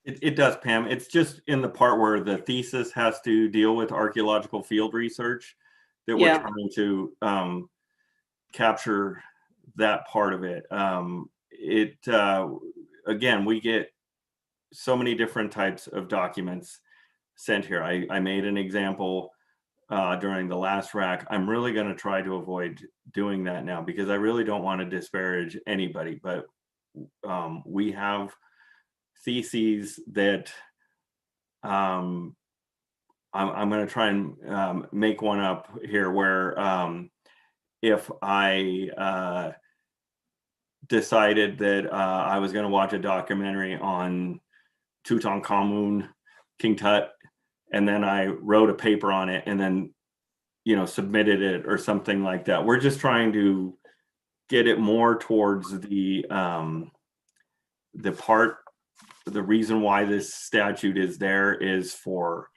It does, Pam. It's just in the part where the thesis has to deal with archaeological field research that we're trying to capture that part of it. Again, we get so many different types of documents sent here. I made an example during the last rack. I'm really going to try to avoid doing that now because I really don't want to disparage anybody, but we have theses that I'm going to try and make one up here where if I decided that I was going to watch a documentary on Tutankhamun, King Tut, and then I wrote a paper on it and then, submitted it or something like that. We're just trying to get it more towards the reason why this statute is there is for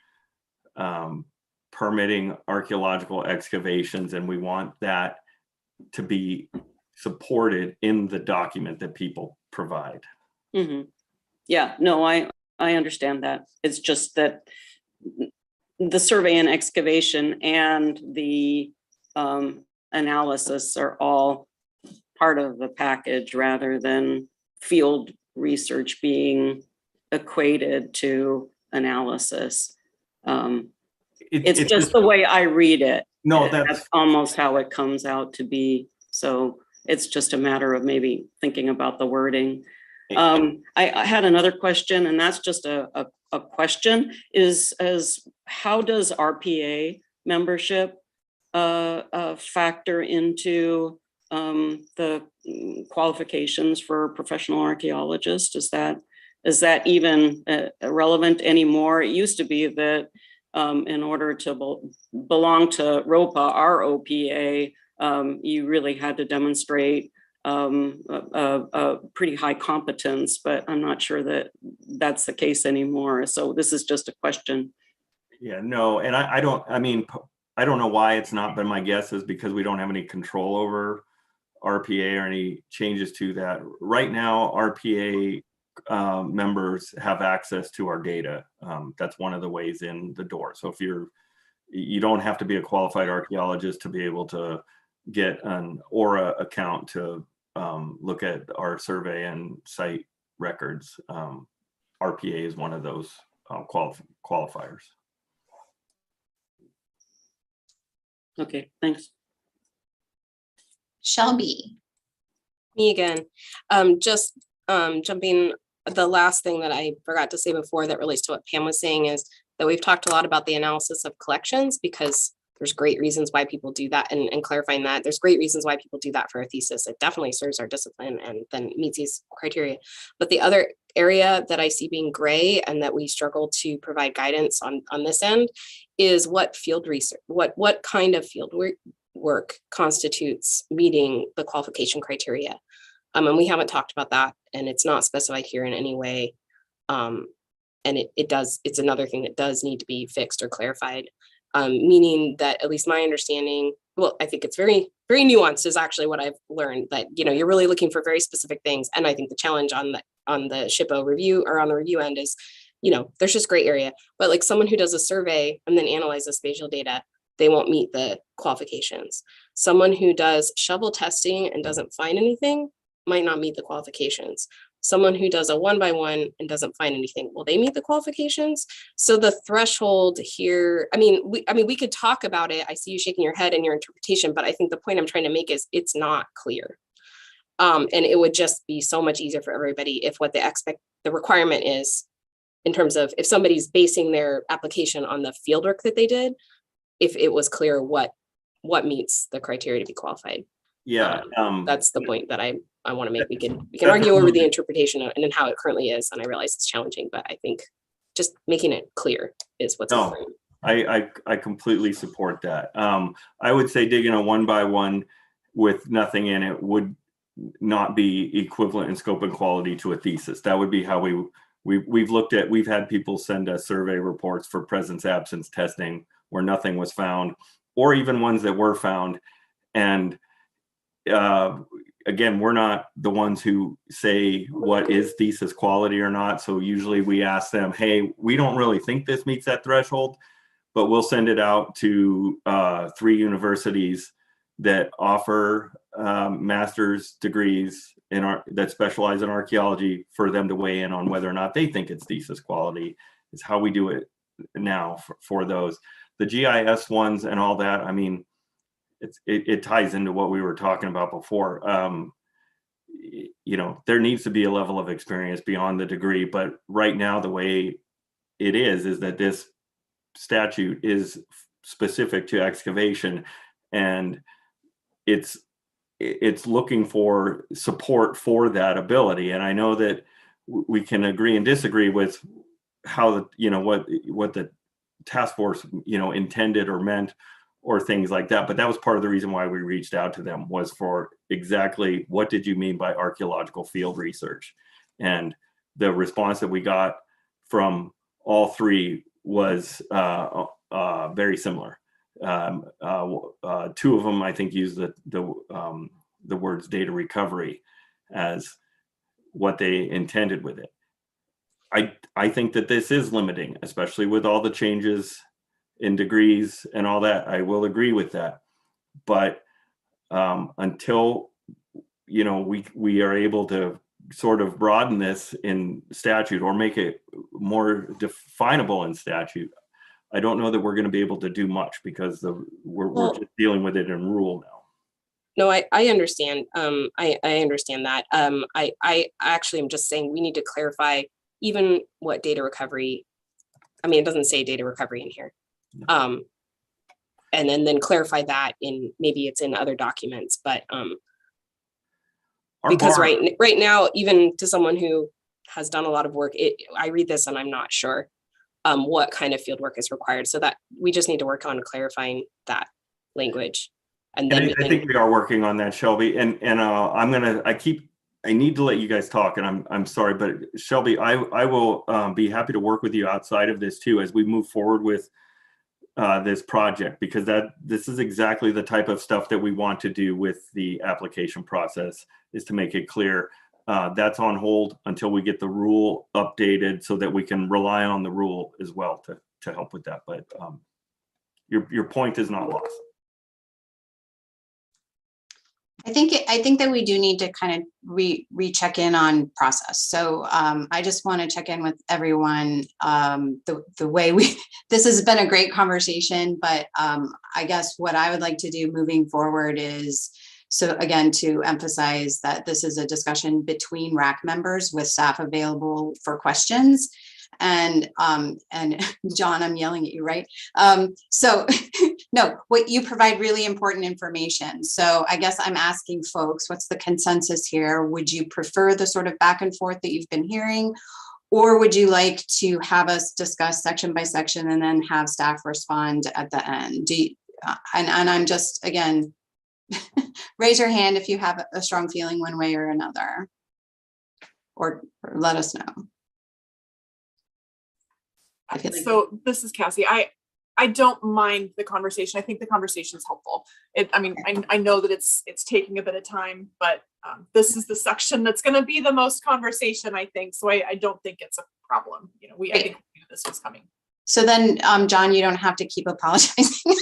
permitting archaeological excavations, and we want that to be supported in the document that people provide. Mm-hmm. Yeah, no, I understand that. It's just that the survey and excavation and the analysis are all part of the package rather than field research being equated to analysis. It's just the way I read it. No, that's almost how it comes out to be. So it's just a matter of maybe thinking about the wording. I had another question, and that's just a question, is how does RPA membership factor into the qualifications for professional archaeologist? Is that even relevant anymore? It used to be that in order to belong to ROPA, ROPA, you really had to demonstrate a pretty high competence, but I'm not sure that that's the case anymore. So this is just a question. Yeah, no, and I don't know why it's not, but my guess is because we don't have any control over RPA or any changes to that. Right now, RPA members have access to our data. That's one of the ways in the door. So if you don't have to be a qualified archaeologist to be able to get an Aura account to look at our survey and site records. RPA is one of those qualifiers. Okay, thanks. Shelby. Me again. Just jumping, the last thing that I forgot to say before that relates to what Pam was saying is that we've talked a lot about the analysis of collections, because there's great reasons why people do that, and clarifying that there's great reasons why people do that for a thesis. It definitely serves our discipline and then meets these criteria. But the other area that I see being gray and that we struggle to provide guidance on this end is what field research, what kind of field work constitutes meeting the qualification criteria. And we haven't talked about that, and it's not specified here in any way. And it's another thing that does need to be fixed or clarified. Meaning that, at least my understanding, well, I think it's very, very nuanced is actually what I've learned, that, you're really looking for very specific things. And I think the challenge on the SHPO review, or on the review end, is, there's just gray area. But like someone who does a survey and then analyzes spatial data, they won't meet the qualifications. Someone who does shovel testing and doesn't find anything might not meet the qualifications. Someone who does a 1x1 and doesn't find anything, will they meet the qualifications? So the threshold here, we could talk about it. I see you shaking your head in your interpretation, but I think the point I'm trying to make is it's not clear. And it would just be so much easier for everybody if what the requirement is, in terms of if somebody's basing their application on the fieldwork that they did, if it was clear what meets the criteria to be qualified. Yeah, that's the point that I want to make. We can argue over the interpretation and then how it currently is, and I realize it's challenging, but I think just making it clear is what's important. I completely support that. I would say digging a 1x1 with nothing in it would not be equivalent in scope and quality to a thesis. That would be how we've had people send us survey reports for presence absence testing where nothing was found, or even ones that were found. And again, we're not the ones who say what is thesis quality or not. So usually we ask them, hey, we don't really think this meets that threshold, but we'll send it out to 3 universities that offer master's degrees that specialize in archaeology for them to weigh in on whether or not they think it's thesis quality. Is how we do it now for those. The GIS ones and all that, I mean, it ties into what we were talking about before. You know, there needs to be a level of experience beyond the degree, but right now the way it is that this statute is specific to excavation, and it's looking for support for that ability. And I know that we can agree and disagree with how what the task force intended or meant or things like that, but that was part of the reason why we reached out to them, was for exactly what did you mean by archaeological field research. And the response that we got from all three was very similar. Two of them, I think, used the words data recovery as what they intended with it. I think that this is limiting, especially with all the changes in degrees and all that. I will agree with that. But until we are able to sort of broaden this in statute or make it more definable in statute, I don't know that we're going to be able to do much, because we're just dealing with it in rule now. No, I understand. I understand that. I actually am just saying we need to clarify even what data recovery. I mean, it doesn't say data recovery in here. And then clarify that in, maybe it's in other documents, but because right now, even to someone who has done a lot of work, I read this and I'm not sure what kind of field work is required. So that we just need to work on clarifying that language. And then I think we are working on that, Shelby. And I need to let you guys talk, and I'm sorry, but Shelby, I will be happy to work with you outside of this too as we move forward with this project, because this is exactly the type of stuff that we want to do with the application process, is to make it clear that's on hold until we get the rule updated so that we can rely on the rule as well to help with that. But your point is not lost. I think that we do need to kind of recheck in on process. So I just want to check in with everyone. The way this has been a great conversation, but I guess what I would like to do moving forward is, so again, to emphasize that this is a discussion between RAC members with staff available for questions. And John, I'm yelling at you, right? So no, what you provide really important information. So I guess I'm asking folks, what's the consensus here? Would you prefer the sort of back and forth that you've been hearing? Or would you like to have us discuss section by section and then have staff respond at the end? And I'm just, again, raise your hand if you have a strong feeling one way or another, or let us know. So this is Cassie. I don't mind the conversation. I think the conversation is helpful. I know that it's taking a bit of time, but this is the section that's going to be the most conversation, I think. So I don't think it's a problem. I think we knew this was coming. So then, John, you don't have to keep apologizing,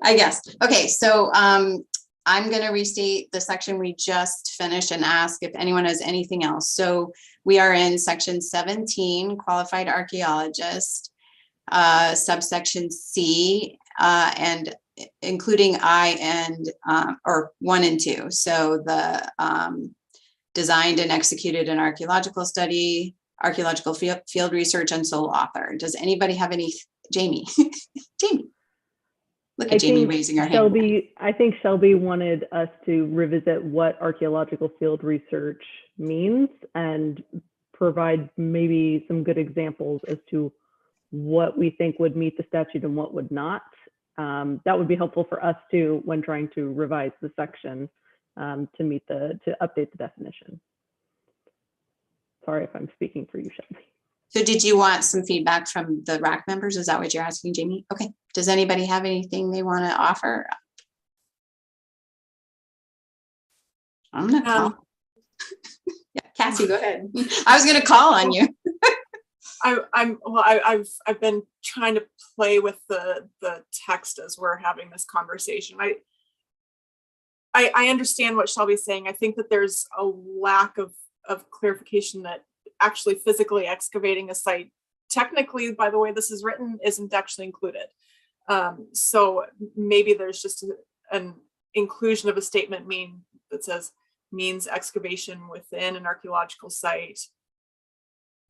I guess. Okay, so I'm going to restate the section we just finished and ask if anyone has anything else. So we are in section 17, qualified archaeologist, subsection C, and including I and or 1 and 2. So the designed and executed an archaeological study, archaeological field research, and sole author. Does anybody have any? Jamie, Jamie. Look at Jamie raising her hand. I think Shelby wanted us to revisit what archaeological field research means and provide maybe some good examples as to what we think would meet the statute and what would not. That would be helpful for us too when trying to revise the section to update the definition. Sorry if I'm speaking for you, Shelby. So did you want some feedback from the RAC members? Is that what you're asking, Jamie? Okay. Does anybody have anything they want to offer? I'm gonna call. Yeah, Cassie, go ahead. I was gonna call on you. I've been trying to play with the text as we're having this conversation. I understand what Shelby's saying. I think that there's a lack of clarification that actually physically excavating a site, technically, by the way this is written, isn't actually included. So maybe there's just an inclusion of a statement that says means excavation within an archaeological site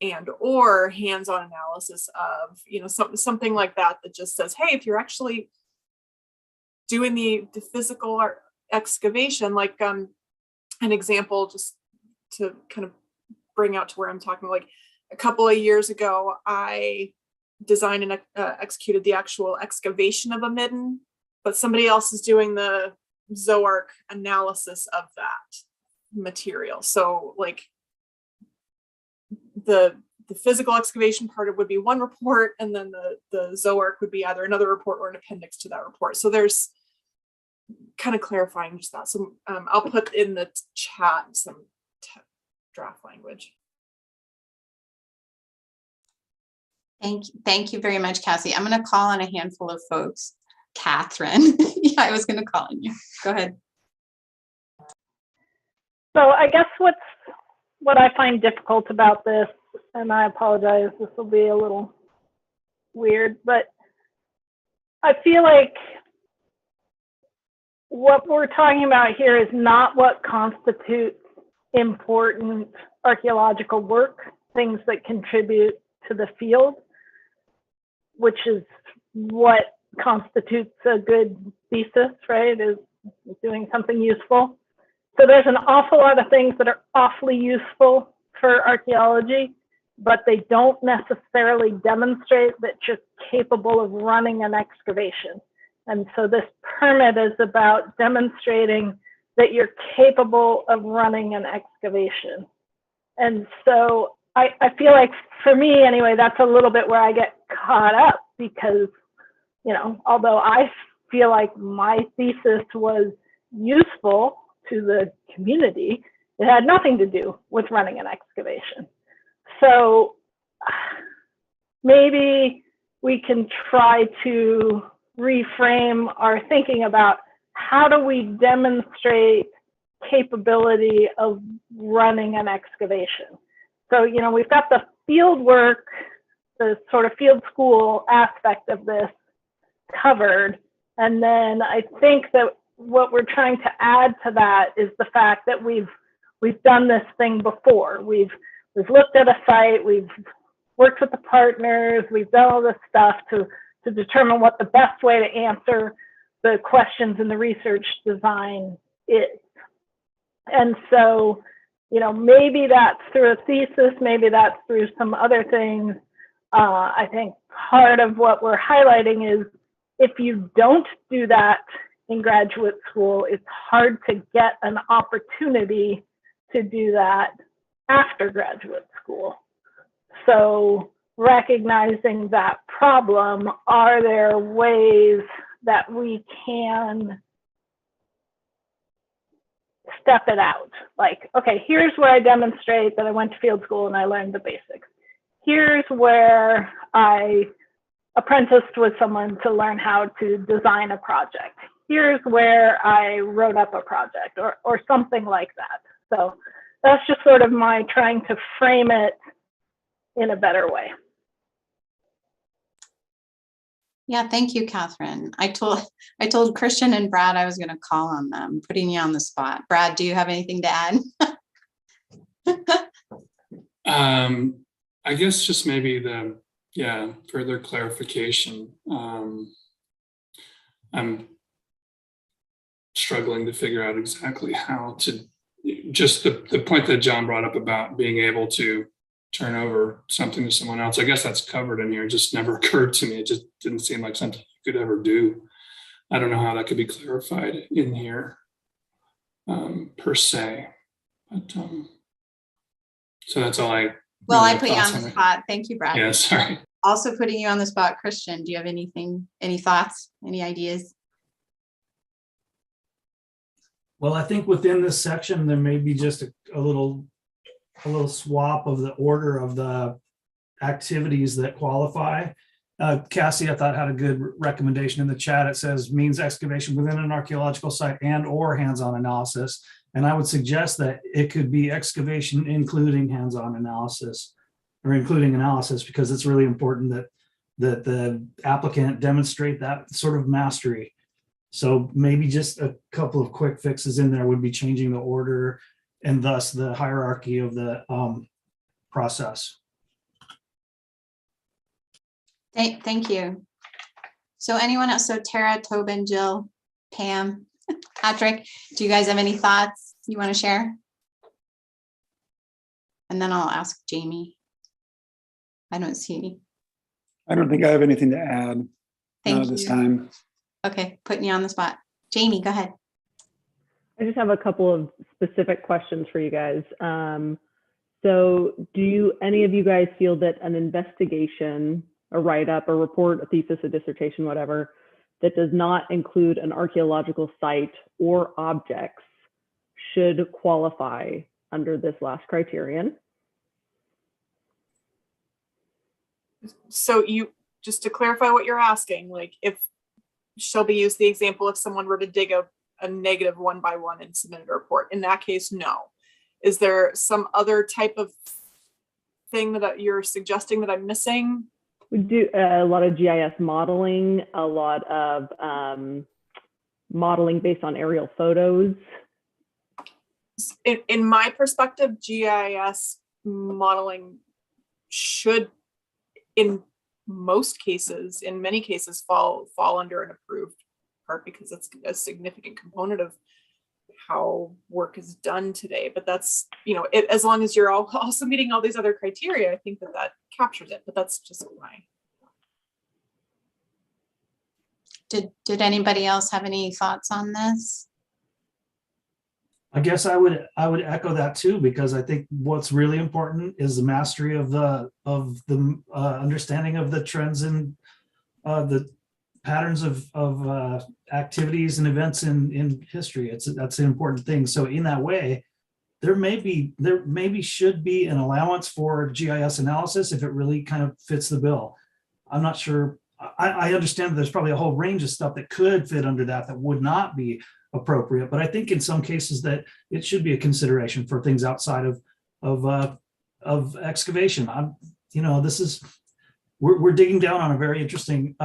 and or hands-on analysis of, something like that just says, hey, if you're actually doing the physical excavation, like an example, just to kind of bring out to where I'm talking, like a couple of years ago, I designed and executed the actual excavation of a midden, but somebody else is doing the zooarch analysis of that material. So like the physical excavation part would be one report, and then the zooarch would be either another report or an appendix to that report. So there's kind of clarifying just that. So I'll put in the chat some draft language. Thank you very much, Cassie. I'm going to call on a handful of folks. Catherine, yeah, I was going to call on you. Go ahead. So I guess what I find difficult about this, and I apologize, this will be a little weird, but I feel like what we're talking about here is not what constitutes important archaeological work, things that contribute to the field, which is what constitutes a good thesis, right? Is doing something useful. So there's an awful lot of things that are awfully useful for archaeology, but they don't necessarily demonstrate that you're capable of running an excavation. And so this permit is about demonstrating that you're capable of running an excavation. And so I feel like, for me anyway, that's a little bit where I get caught up, because, although I feel like my thesis was useful to the community, it had nothing to do with running an excavation. So maybe we can try to reframe our thinking about how do we demonstrate capability of running an excavation. So, we've got the field work, the sort of field school aspect of this covered. And then I think that what we're trying to add to that is the fact that we've done this thing before. We've looked at a site, we've worked with the partners, we've done all this stuff to determine what the best way to answer the questions in the research design is. And so, maybe that's through a thesis, maybe that's through some other things. I think part of what we're highlighting is if you don't do that in graduate school, it's hard to get an opportunity to do that after graduate school. So recognizing that problem, are there ways that we can step it out? Like, okay, here's where I demonstrate that I went to field school and I learned the basics. Here's where I apprenticed with someone to learn how to design a project. Here's where I wrote up a project, or something like that. So that's just sort of my trying to frame it in a better way. Yeah, thank you, Catherine. I told Christian and Brad I was going to call on them, putting you on the spot. Brad, do you have anything to add? I guess just maybe further clarification. I'm struggling to figure out exactly how to, just the point that John brought up about being able to turn over something to someone else. I guess that's covered in here. It just never occurred to me. It just didn't seem like something you could ever do. I don't know how that could be clarified in here per se. But so that's all I. Well, I put you on the spot. Thank you, Brad. Yeah, sorry. Also putting you on the spot, Christian, do you have any thoughts, any ideas? Well, I think within this section, there may be just a little swap of the order of the activities that qualify. Cassie, I thought, had a good recommendation in the chat. It says means excavation within an archaeological site and or hands-on analysis. And I would suggest that it could be excavation including hands-on analysis, or including analysis, because it's really important that the applicant demonstrate that sort of mastery. So maybe just a couple of quick fixes in there would be changing the order and thus the hierarchy of the process. Thank you. So anyone else? So Tara, Tobin, Jill, Pam, Patrick, do you guys have any thoughts you want to share? And then I'll ask Jamie. I don't see. I don't think I have anything to add this you. time. Okay, putting you on the spot. Jamie, go ahead. I just have a couple of specific questions for you guys. So do any of you guys feel that an investigation, a write-up, a report, a thesis, a dissertation, whatever, that does not include an archaeological site or objects should qualify under this last criterion? So you, just to clarify what you're asking, like if Shelby used the example, if someone were to dig a negative 1 by 1 and submit a report, in that case, no. Is there some other type of thing that you're suggesting that I'm missing? We do a lot of GIS modeling, a lot of modeling based on aerial photos. In my perspective, GIS modeling should, in most cases, in many cases, fall under an approved part, because it's a significant component of how work is done today. But that's, you know, as long as you're also meeting all these other criteria, I think that captures it. But that's just my. Did anybody else have any thoughts on this? I guess I would echo that too, because I think what's really important is the mastery of the understanding of the trends and the patterns of activities and events in history. That's an important thing. So in that way, there maybe should be an allowance for GIS analysis if it really kind of fits the bill. I'm not sure. I understand that there's probably a whole range of stuff that could fit under that would not be appropriate, but I think in some cases that it should be a consideration for things outside of excavation. We're digging down on a very interesting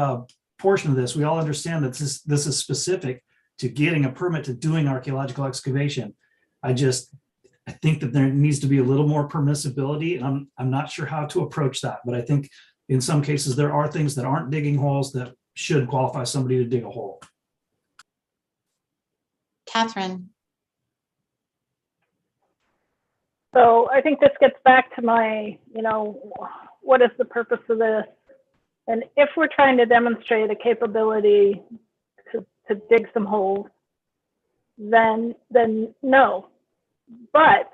portion of this. We all understand that this is specific to getting a permit to doing archaeological excavation. I think that there needs to be a little more permissibility, and I'm not sure how to approach that, but I think in some cases there are things that aren't digging holes that should qualify somebody to dig a hole. Catherine. So I think this gets back to my, what is the purpose of this? And if we're trying to demonstrate a capability to dig some holes, then no. But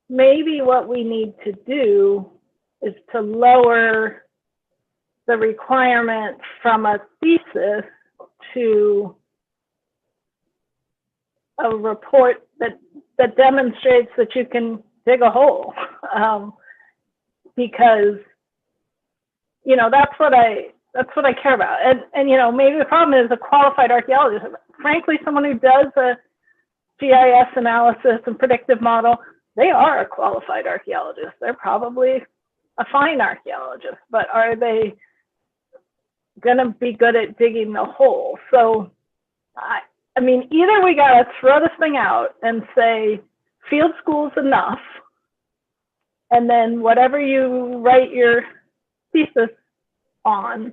maybe what we need to do is to lower the requirement from a thesis to a report that demonstrates that you can dig a hole, because that's what I care about. And maybe the problem is a qualified archaeologist. Frankly, someone who does a GIS analysis and predictive model, they are a qualified archaeologist. They're probably a fine archaeologist, but are they going to be good at digging the hole? So I mean, either we got to throw this thing out and say field school's enough, and then whatever you write your thesis on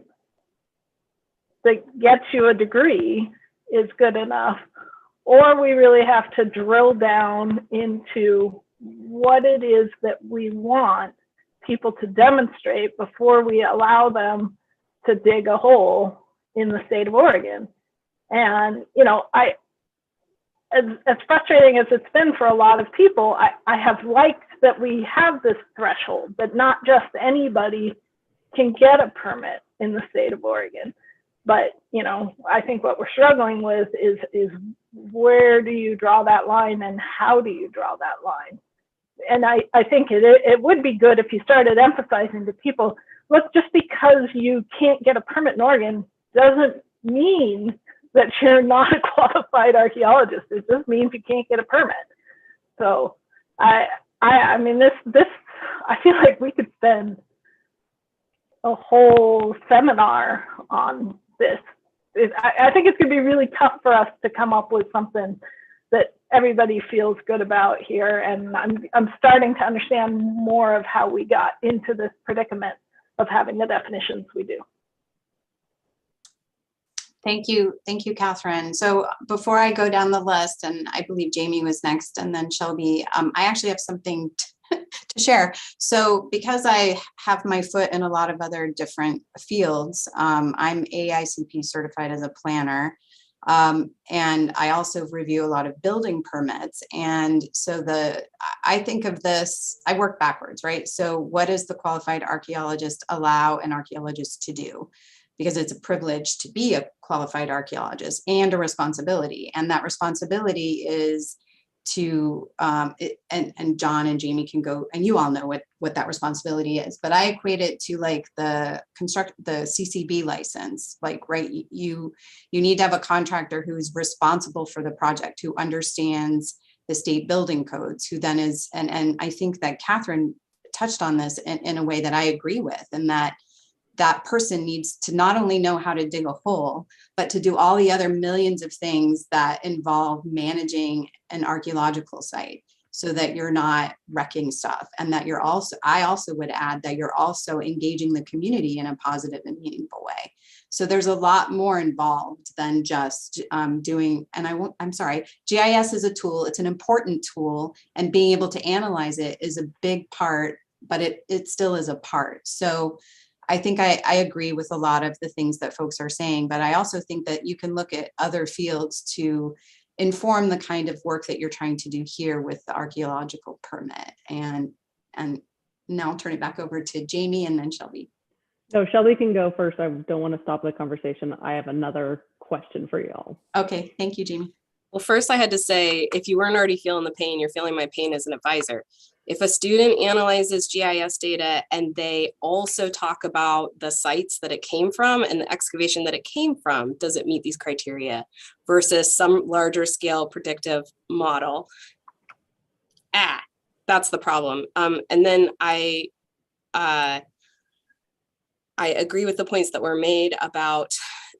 that gets you a degree is good enough, or we really have to drill down into what it is that we want people to demonstrate before we allow them to dig a hole in the state of Oregon. And, as frustrating as it's been for a lot of people, I have liked that we have this threshold, that not just anybody can get a permit in the state of Oregon. But, I think what we're struggling with is where do you draw that line and how do you draw that line? And I think it would be good if you started emphasizing to people, just because you can't get a permit in Oregon doesn't mean that you're not a qualified archaeologist. It just means you can't get a permit. So I mean, this, I feel like we could spend a whole seminar on this. I think it's going to be really tough for us to come up with something that everybody feels good about here. And I'm starting to understand more of how we got into this predicament of having the definitions we do. Thank you, Catherine. So before I go down the list, and I believe Jamie was next, and then Shelby, I actually have something to share. So because I have my foot in a lot of other different fields, I'm AICP certified as a planner. And I also review a lot of building permits. And so I think of this, I work backwards, right? So what does the qualified archaeologist allow an archaeologist to do? Because it's a privilege to be a qualified archaeologist and a responsibility. And that responsibility is to, and John and Jamie can go, and you all know what that responsibility is, but I equate it to like the CCB license, like, right, you need to have a contractor who's responsible for the project, who understands the state building codes, who then is, and I think that Catherine touched on this in a way that I agree with, and that person needs to not only know how to dig a hole, but to do all the other millions of things that involve managing an archaeological site, so that you're not wrecking stuff, and that you're also, I also would add that you're also engaging the community in a positive and meaningful way. So there's a lot more involved than just doing, and I'm sorry, GIS is a tool, it's an important tool, and being able to analyze it is a big part, but it still is a part. So I think I agree with a lot of the things that folks are saying, but I also think that you can look at other fields to inform the kind of work that you're trying to do here with the archaeological permit. And now I'll turn it back over to Jamie and then Shelby. No, Shelby can go first. I don't want to stop the conversation. I have another question for y'all. Okay, thank you, Jamie. Well, first I had to say, if you weren't already feeling the pain, you're feeling my pain as an advisor. If a student analyzes GIS data and they also talk about the sites that it came from and the excavation that it came from, does it meet these criteria versus some larger scale predictive model? That's the problem. And then I agree with the points that were made about,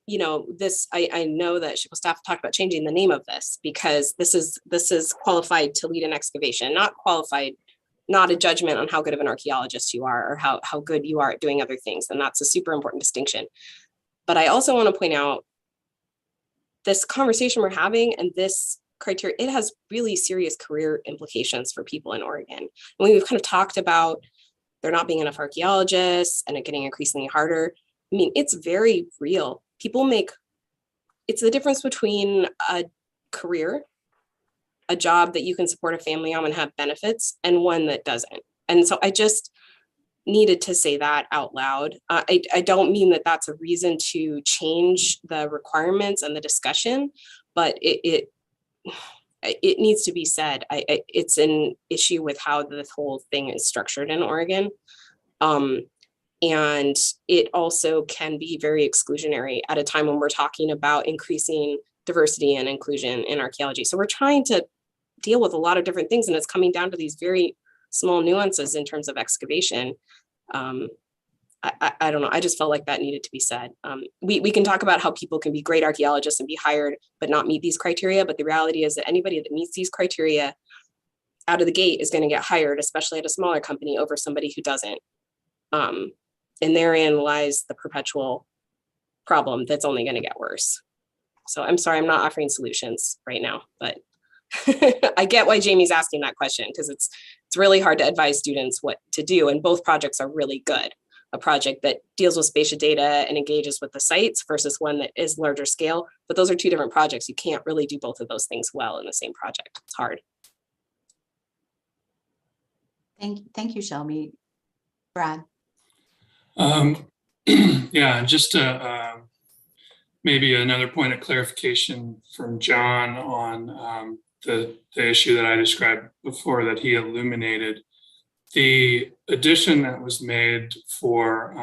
you know, this, I know that Shipple staff talked about changing the name of this, because this is qualified to lead an excavation, not qualified, not a judgment on how good of an archaeologist you are or how good you are at doing other things. And that's a super important distinction. But I also want to point out this conversation we're having and this criteria, it has really serious career implications for people in Oregon. And we've kind of talked about there not being enough archaeologists and it getting increasingly harder. I mean, it's very real. It's the difference between a career, a job that you can support a family on and have benefits, and one that doesn't. And so I just needed to say that out loud. I don't mean that that's a reason to change the requirements and the discussion, but it needs to be said. It's an issue with how this whole thing is structured in Oregon. And it also can be very exclusionary at a time when we're talking about increasing diversity and inclusion in archaeology. So we're trying to deal with a lot of different things, and it's coming down to these very small nuances in terms of excavation. I don't know. I just felt like that needed to be said. We can talk about how people can be great archaeologists and be hired, but not meet these criteria. But the reality is that anybody that meets these criteria out of the gate is going to get hired, especially at a smaller company, over somebody who doesn't. And therein lies the perpetual problem that's only going to get worse. So I'm sorry, I'm not offering solutions right now, but I get why Jamie's asking that question, because it's really hard to advise students what to do. And both projects are really good. A project that deals with spatial data and engages with the sites versus one that is larger scale. But those are two different projects. You can't really do both of those things well in the same project. It's hard. Thank you, Shelby. Brad. Yeah, just maybe another point of clarification from John on the issue that I described before that he illuminated. the addition that was made for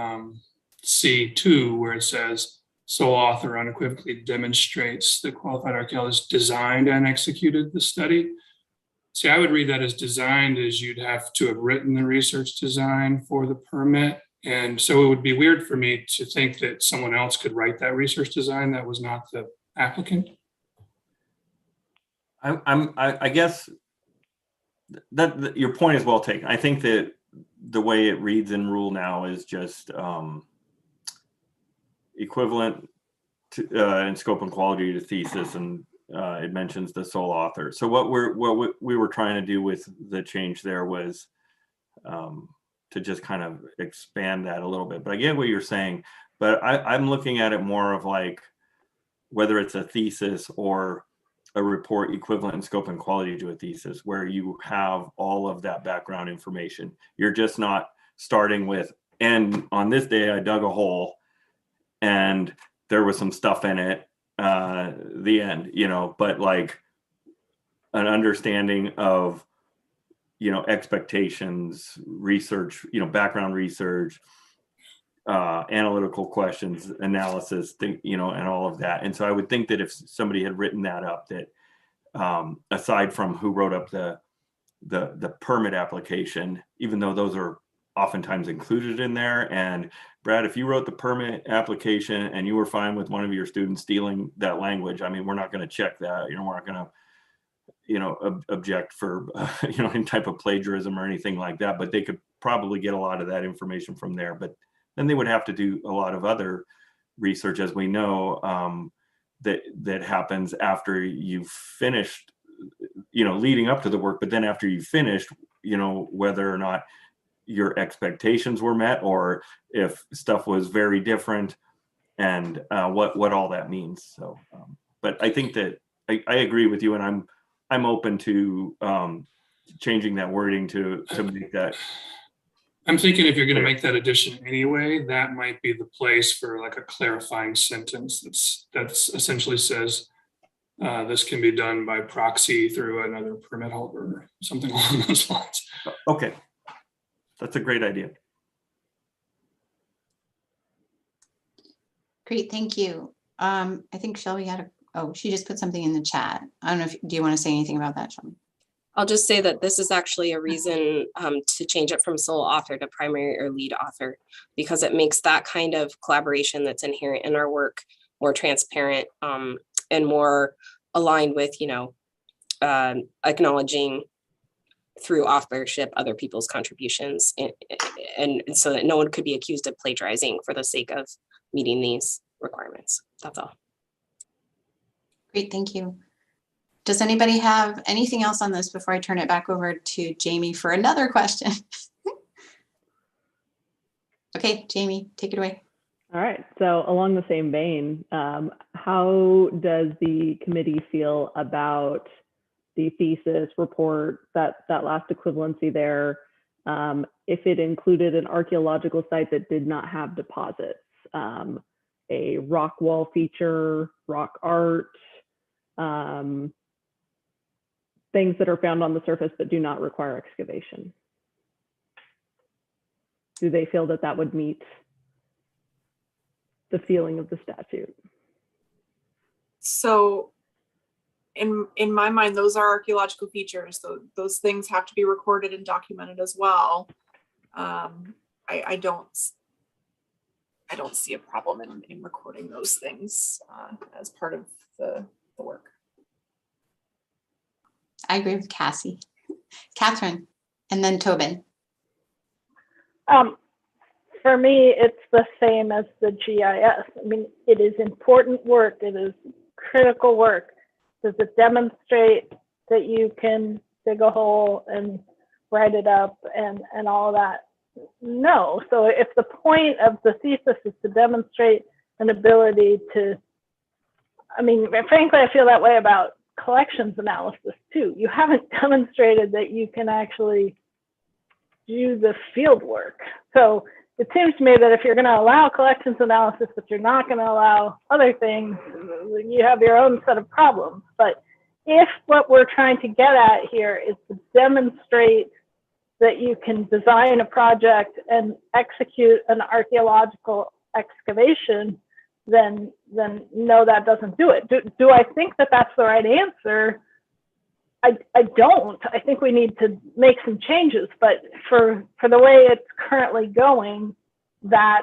C2, where it says sole author unequivocally demonstrates the qualified archaeologist designed and executed the study. See, I would read that as designed as you'd have to have written the research design for the permit. And so it would be weird for me to think that someone else could write that research design that was not the applicant. I guess that your point is well taken. I think that the way it reads in rule now is just equivalent to, in scope and quality to thesis, and it mentions the sole author. So what we were trying to do with the change there was to just kind of expand that a little bit. But I get what you're saying, but I'm looking at it more of like whether it's a thesis or a report equivalent in scope and quality to a thesis, where you have all of that background information. You're just not starting with, and on this day I dug a hole and there was some stuff in it, the end, you know, but like an understanding of, you know, expectations, research, you know, background research, analytical questions, analysis, you know, and all of that. And so I would think that if somebody had written that up, that aside from who wrote up the permit application, even though those are oftentimes included in there. And Brad, if you wrote the permit application and you were fine with one of your students stealing that language, I mean, we're not going to check that. You know, we're not going to, you know, object for, you know, any type of plagiarism or anything like that. But they could probably get a lot of that information from there. But then they would have to do a lot of other research, as we know, that happens after you've finished, you know, leading up to the work. But then after you've finished, you know, whether or not your expectations were met or if stuff was very different, and what all that means. So, but I think that I agree with you, and I'm open to changing that wording to make that. I'm thinking if you're going to make that addition anyway, that might be the place for like a clarifying sentence that's essentially says this can be done by proxy through another permit holder or something along those lines. Okay, that's a great idea. Great, thank you. I think Shelby had she just put something in the chat. I don't know do you want to say anything about that, Shelby? I'll just say that this is actually a reason to change it from sole author to primary or lead author, because it makes that kind of collaboration that's inherent in our work more transparent and more aligned with, you know, acknowledging through authorship other people's contributions, and so that no one could be accused of plagiarizing for the sake of meeting these requirements. That's all. Great, thank you. Does anybody have anything else on this before I turn it back over to Jamie for another question? Okay, Jamie, take it away. All right, so along the same vein, how does the committee feel about the thesis report, that last equivalency there, if it included an archaeological site that did not have deposits, a rock wall feature, rock art, things that are found on the surface but do not require excavation? Do they feel that that would meet the feeling of the statute? So in my mind, those are archaeological features. So those things have to be recorded and documented as well. I don't see a problem in recording those things as part of the work. I agree with Cassie. Catherine, and then Tobin. For me, it's the same as the GIS. I mean, it is important work. It is critical work. Does it demonstrate that you can dig a hole and write it up and all of that? No. So if the point of the thesis is to demonstrate an ability to, I mean, frankly, I feel that way about collections analysis too. You haven't demonstrated that you can actually do the field work. So it seems to me that if you're going to allow collections analysis, but you're not going to allow other things, you have your own set of problems. But if what we're trying to get at here is to demonstrate that you can design a project and execute an archaeological excavation, then no, that doesn't do it. Do I think that that's the right answer? I don't. I think we need to make some changes, but for the way it's currently going, that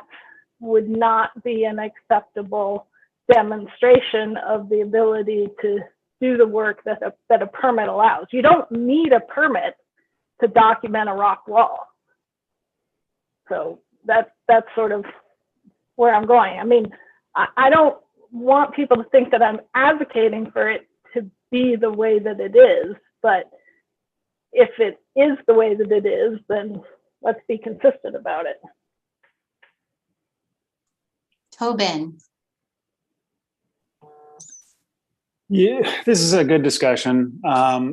would not be an acceptable demonstration of the ability to do the work that a permit allows. You don't need a permit to document a rock wall. So that's sort of where I'm going. I mean, I don't want people to think that I'm advocating for it to be the way that it is, but if it is the way that it is, then let's be consistent about it. Tobin. Yeah, this is a good discussion.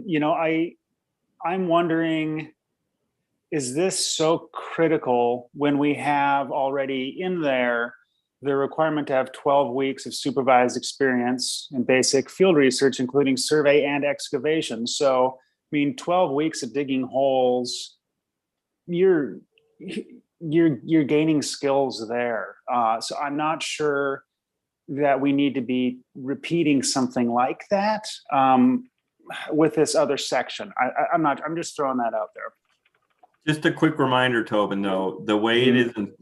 You know, I'm wondering, is this so critical when we have already in there the requirement to have 12 weeks of supervised experience in basic field research, including survey and excavation? So, I mean, 12 weeks of digging holes, you're gaining skills there. So I'm not sure that we need to be repeating something like that with this other section. I'm just throwing that out there. Just a quick reminder, Tobin, though, the way it is in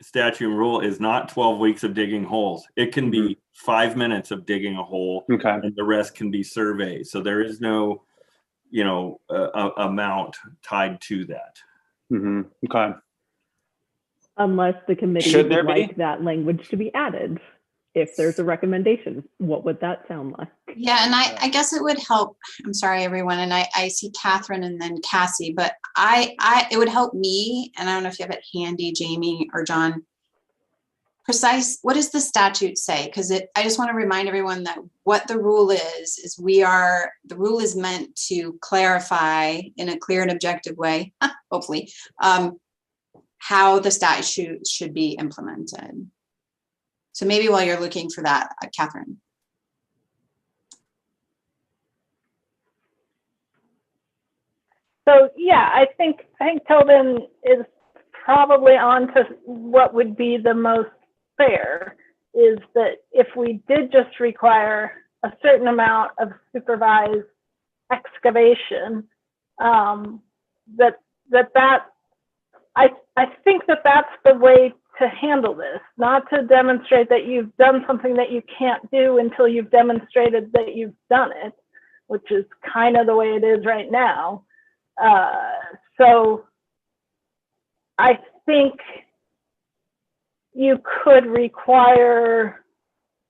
statute and rule is not 12 weeks of digging holes. It can be 5 minutes of digging a hole, and the rest can be survey. So there is no, you know, amount tied to that. Okay. Unless the committee Should would there be? like that language to be added. If there's a recommendation, what would that sound like? Yeah, and I guess it would help. I'm sorry, everyone, and I see Catherine and then Cassie, but it would help me, and I don't know if you have it handy, Jamie or John. What does the statute say? Because I just want to remind everyone that what the rule is the rule is meant to clarify in a clear and objective way, hopefully, how the statute should be implemented. So maybe while you're looking for that, Catherine. So yeah, I think Tobin is probably on to what would be the most fair, is that if we did just require a certain amount of supervised excavation, I think that that's the way to handle this, not to demonstrate that you've done something that you can't do until you've demonstrated that you've done it, which is kind of the way it is right now. So I think you could require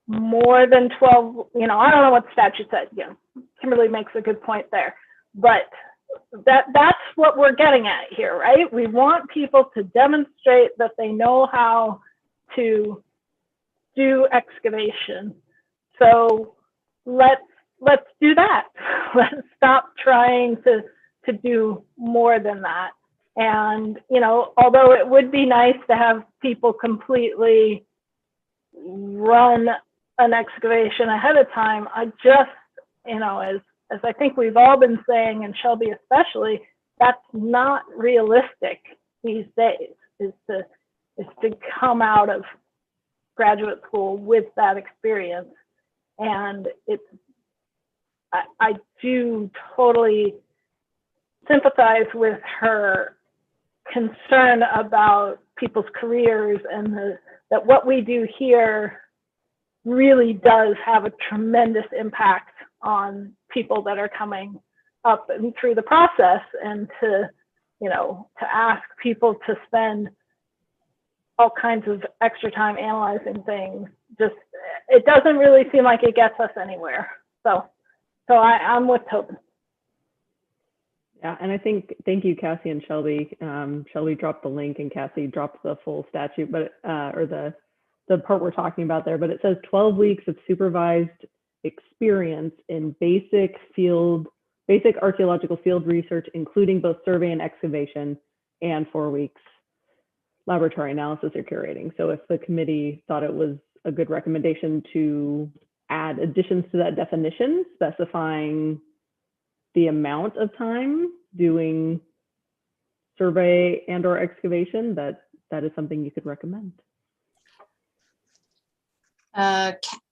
more than 12, you know, I don't know what the statute says. You know, Kimberly makes a good point there, but that's what we're getting at here, right? We want people to demonstrate that they know how to do excavation. So let's do that. Let's stop trying to do more than that. And, you know, although it would be nice to have people completely run an excavation ahead of time, I just, you know, as I think we've all been saying, and Shelby especially, that's not realistic these days, is to come out of graduate school with that experience. And I do totally sympathize with her concern about people's careers, and that what we do here really does have a tremendous impact on people that are coming up and through the process. And to ask people to spend all kinds of extra time analyzing things, just, it doesn't really seem like it gets us anywhere. So I'm with Tobin. Yeah, and I think, thank you, Cassie and Shelby. Shelby dropped the link and Cassie dropped the full statute, but or the part we're talking about there, but it says 12 weeks of supervised experience in basic archaeological field research, including both survey and excavation, and 4 weeks laboratory analysis or curating. So if the committee thought it was a good recommendation to add additions to that definition, specifying the amount of time doing survey and or excavation, that is something you could recommend.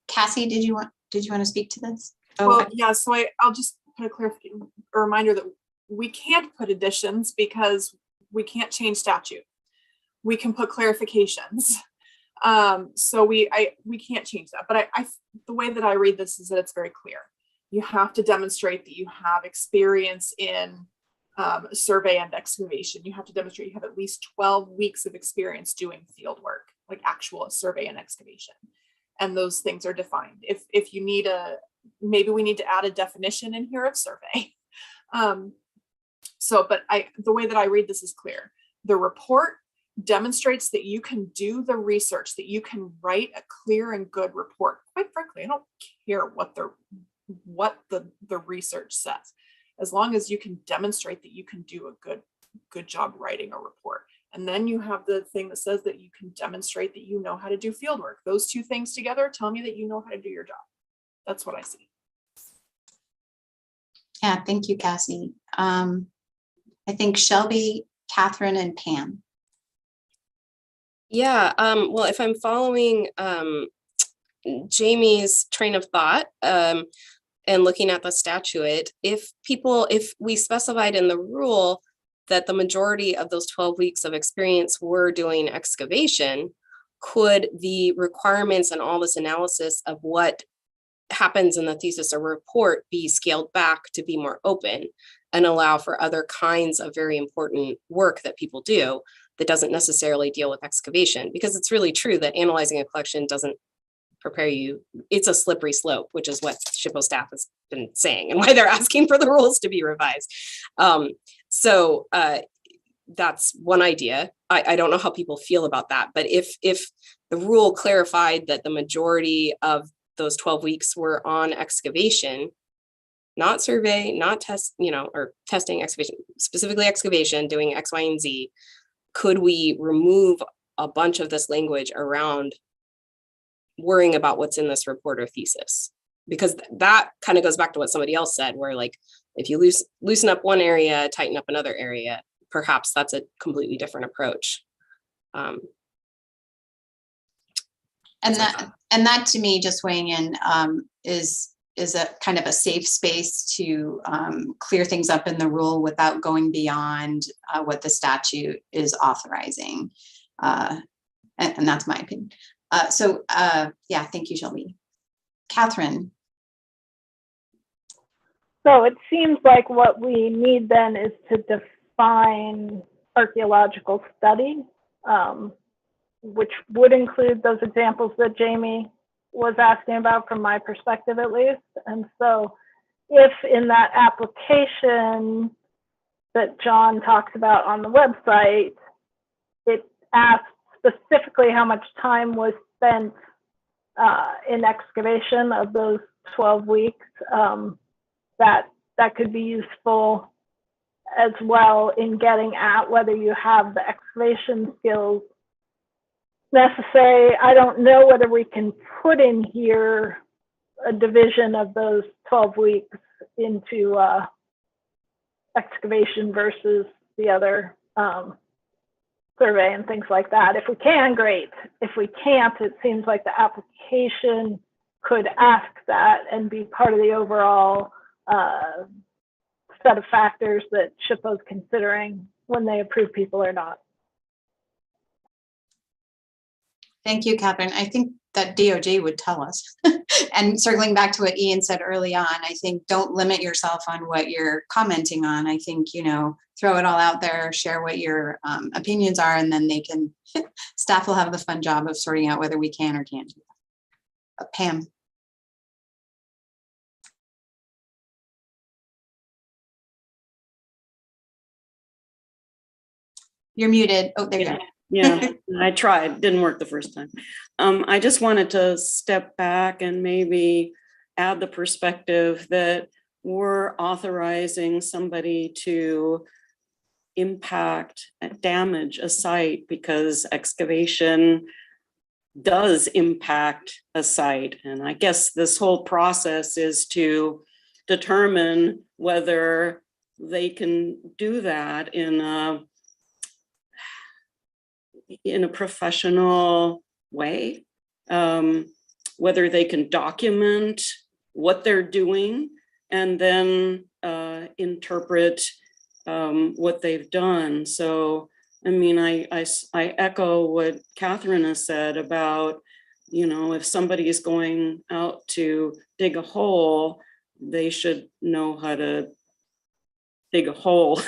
Cassie, did you want to speak to this? Well, yeah, so I'll just put a reminder that we can't put additions because we can't change statute. We can put clarifications. So we can't change that. But the way that I read this is that it's very clear. You have to demonstrate that you have experience in survey and excavation. You have to demonstrate you have at least 12 weeks of experience doing field work, like actual survey and excavation. And those things are defined. If you need maybe we need to add a definition in here of survey. But the way that I read this is clear. The report demonstrates that you can do the research, that you can write a clear and good report. Quite frankly, I don't care what the research says, as long as you can demonstrate that you can do a good job writing a report. And then you have the thing that says that you can demonstrate that you know how to do field work. Those two things together tell me that you know how to do your job. That's what I see. Yeah, thank you, Cassie. I think Shelby, Catherine, and Pam. Yeah, well, if I'm following Jamie's train of thought and looking at the statute, if we specified in the rule that the majority of those 12 weeks of experience were doing excavation, could the requirements and all this analysis of what happens in the thesis or report be scaled back to be more open and allow for other kinds of very important work that people do that doesn't necessarily deal with excavation? Because it's really true that analyzing a collection doesn't prepare you. It's a slippery slope, which is what SHPO staff has been saying and why they're asking for the rules to be revised. So that's one idea. I don't know how people feel about that, but if the rule clarified that the majority of those 12 weeks were on excavation, not survey, not test, or testing, excavation, specifically excavation, doing X, Y, and Z, could we remove a bunch of this language around worrying about what's in this report or thesis? Because that kind of goes back to what somebody else said, where like, if you loosen up one area, tighten up another area, perhaps that's a completely different approach. And that to me, just weighing in, is a kind of a safe space to clear things up in the rule without going beyond what the statute is authorizing. And that's my opinion. Yeah, thank you, Shelby. Catherine. So it seems like what we need then is to define archaeological study, which would include those examples that Jamie was asking about from my perspective at least. And so if in that application that John talks about on the website, it asks specifically how much time was spent in excavation of those 12 weeks, that could be useful as well in getting at whether you have the excavation skills necessary. I don't know whether we can put in here a division of those 12 weeks into excavation versus the other survey and things like that. If we can, great. If we can't, it seems like the application could ask that and be part of the overall set of factors that SHPO is considering when they approve people or not. Thank you, Catherine. I think that DOJ would tell us. And circling back to what Ian said early on, I think don't limit yourself on what you're commenting on. I think, throw it all out there, share what your opinions are, and then staff will have the fun job of sorting out whether we can or can't do that. Pam. You're muted. Oh, there you go. Yeah, I tried. Didn't work the first time. I just wanted to step back and maybe add the perspective that we're authorizing somebody to impact, damage a site because excavation does impact a site. And I guess this whole process is to determine whether they can do that in a in a professional way, whether they can document what they're doing and then interpret what they've done. So, I mean, I echo what Catherine has said about, you know, if somebody is going out to dig a hole, they should know how to dig a hole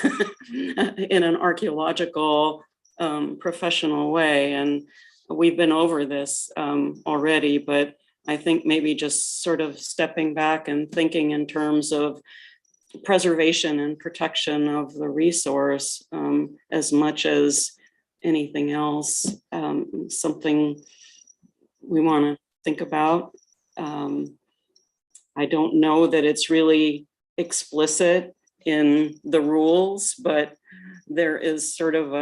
in an archaeological professional way. And we've been over this already, but I think maybe just sort of stepping back and thinking in terms of preservation and protection of the resource as much as anything else, something we want to think about. I don't know that it's really explicit in the rules, but there is sort of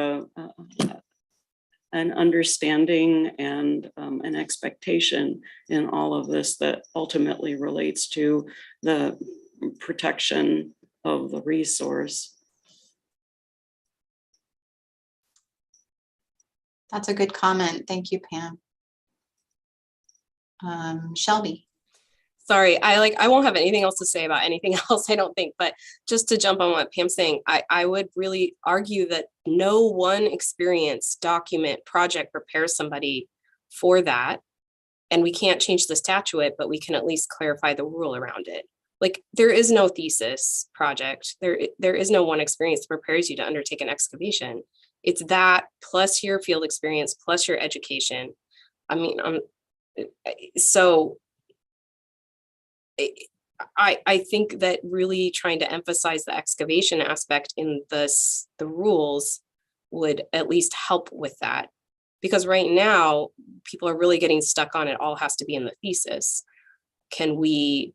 an understanding and an expectation in all of this that ultimately relates to the protection of the resource. That's a good comment. Thank you, Pam. Shelby. Sorry, I won't have anything else to say about anything else, I don't think, but just to jump on what Pam's saying, I would really argue that no one experience, document, project prepares somebody for that. And we can't change the statute, but we can at least clarify the rule around it. Like, there is no thesis project. There is no one experience that prepares you to undertake an excavation. It's that plus your field experience, plus your education. I mean, so I think that really trying to emphasize the excavation aspect in the rules would at least help with that. Because right now, people are really getting stuck on it all has to be in the thesis. Can we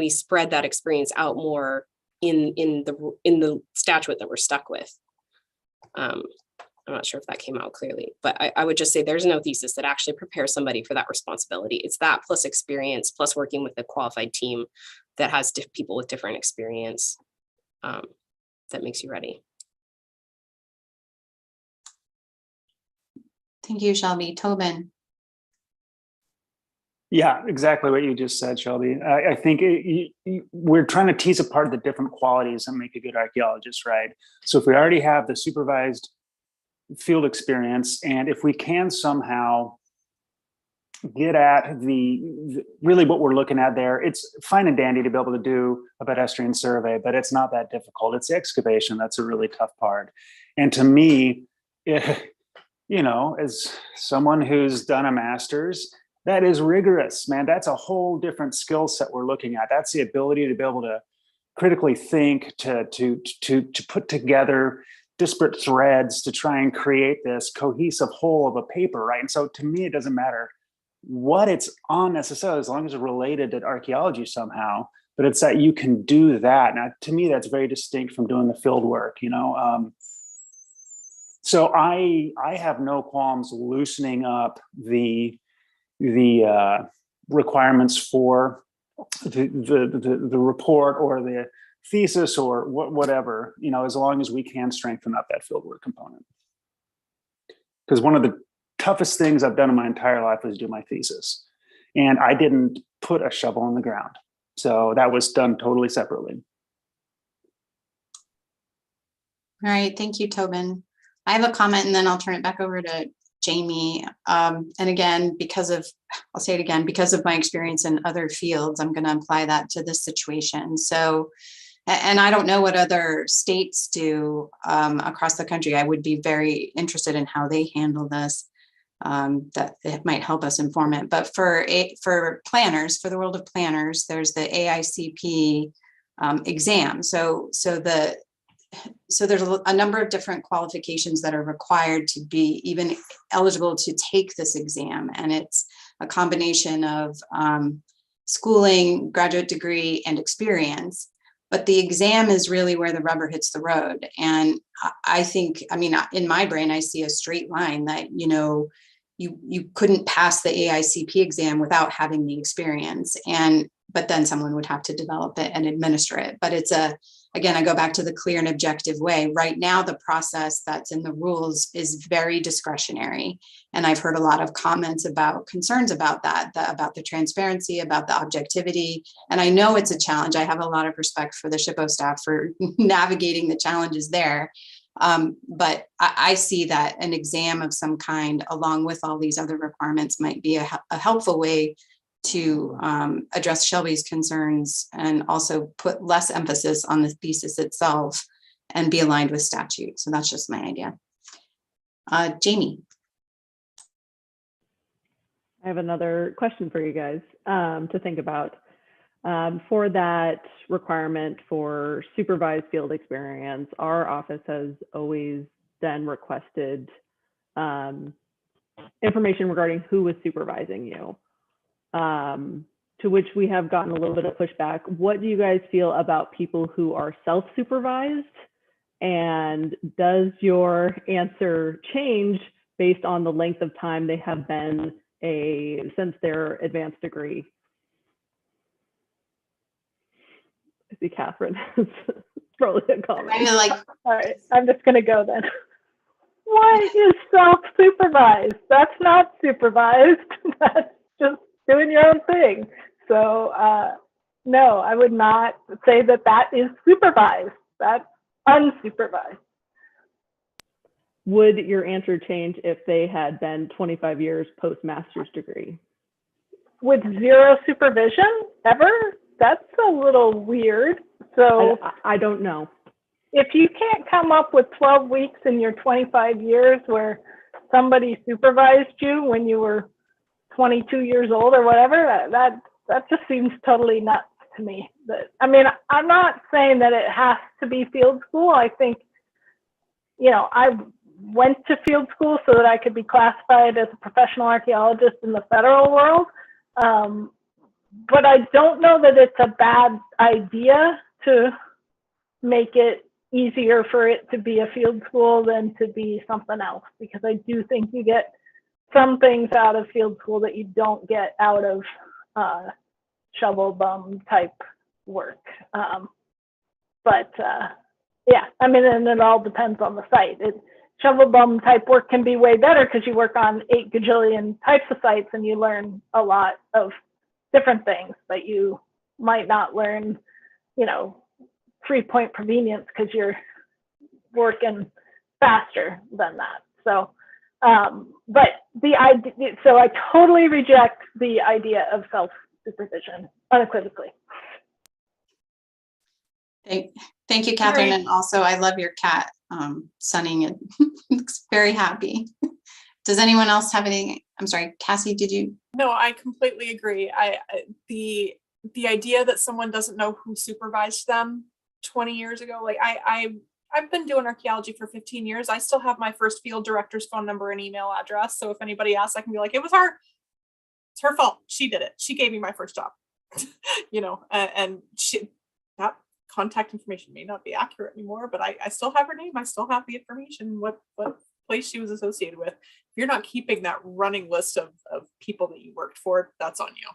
spread that experience out more in the statute that we're stuck with? I'm not sure if that came out clearly, but I would just say there's no thesis that actually prepares somebody for that responsibility. It's that plus experience, plus working with a qualified team that has people with different experience that makes you ready. Thank you, Shelby. Tobin. Yeah, exactly what you just said, Shelby. I think we're trying to tease apart the different qualities that make a good archaeologist, right? So if we already have the supervised field experience, and if we can somehow get at the really what we're looking at there, it's fine and dandy to be able to do a pedestrian survey, but it's not that difficult. It's the excavation that's a really tough part. And to me, you know, as someone who's done a master's, that is rigorous, man. That's a whole different skill set we're looking at. That's the ability to be able to critically think, to put together disparate threads to try and create this cohesive whole of a paper, right? And so to me, it doesn't matter what it's on necessarily, as long as it's related to archaeology somehow, but it's that you can do that. Now, to me, that's very distinct from doing the field work, you know? So I have no qualms loosening up the requirements for the report or the thesis or whatever, you know, as long as we can strengthen up that fieldwork component. Because one of the toughest things I've done in my entire life was do my thesis. And I didn't put a shovel in the ground. So that was done totally separately. All right, thank you, Tobin. I have a comment and then I'll turn it back over to Jamie. And again, I'll say it again, because of my experience in other fields, I'm going to apply that to this situation. So, and I don't know what other states do across the country. I would be very interested in how they handle this. That it might help us inform it. But for planners, for the world of planners, there's the AICP exam. So there's a number of different qualifications that are required to be even eligible to take this exam. And it's a combination of schooling, graduate degree, and experience. But the exam is really where the rubber hits the road. And I think, I mean, in my brain, I see a straight line that, you know, you couldn't pass the AICP exam without having the experience. But then someone would have to develop it and administer it. But it's a again, I go back to the clear and objective way. Right now, the process that's in the rules is very discretionary. And I've heard a lot of comments about concerns about that, about the transparency, about the objectivity. And I know it's a challenge. I have a lot of respect for the SHPO staff for navigating the challenges there. But I see that an exam of some kind, along with all these other requirements, might be a helpful way to address Shelby's concerns and also put less emphasis on the thesis itself and be aligned with statute. So that's just my idea. Jamie. I have another question for you guys to think about. For that requirement for supervised field experience, our office has always then requested information regarding who was supervising you, to which we have gotten a little bit of pushback. What do you guys feel about people who are self-supervised? And does your answer change based on the length of time they have been since their advanced degree? I see Catherine. Probably a comment. I mean, like, All right, I'm just gonna go then. What is self-supervised? That's not supervised. That's just doing your own thing. So no, I would not say that that is supervised. That's unsupervised. Would your answer change if they had been 25 years post-master's degree? With zero supervision ever? That's a little weird. So I don't know. if you can't come up with 12 weeks in your 25 years where somebody supervised you when you were 22 years old or whatever, that just seems totally nuts to me. But I mean, I'm not saying that it has to be field school. I think, you know, I went to field school so that I could be classified as a professional archaeologist in the federal world. But I don't know that it's a bad idea to make it easier for it to be a field school than to be something else, because I do think you get some things out of field school that you don't get out of shovel bum type work. Yeah, I mean, and it all depends on the site. Shovel bum type work can be way better because you work on 8 gajillion types of sites and you learn a lot of different things, but you might not learn, you know, 3-point provenience because you're working faster than that. So, but the idea, so I totally reject the idea of self-supervision unequivocally. Thank you, Catherine. And also I love your cat sunning. It looks very happy. Does anyone else have anything? I'm sorry, Cassie, did you? No, I completely agree. The idea that someone doesn't know who supervised them 20 years ago, like I've been doing archaeology for 15 years. I still have my first field director's phone number and email address. So if anybody asks, I can be like, it was her. It's her fault. She did it. She gave me my first job. You know, and that contact information may not be accurate anymore, but I still have her name. I still have the information, what place she was associated with. If you're not keeping that running list of people that you worked for, that's on you.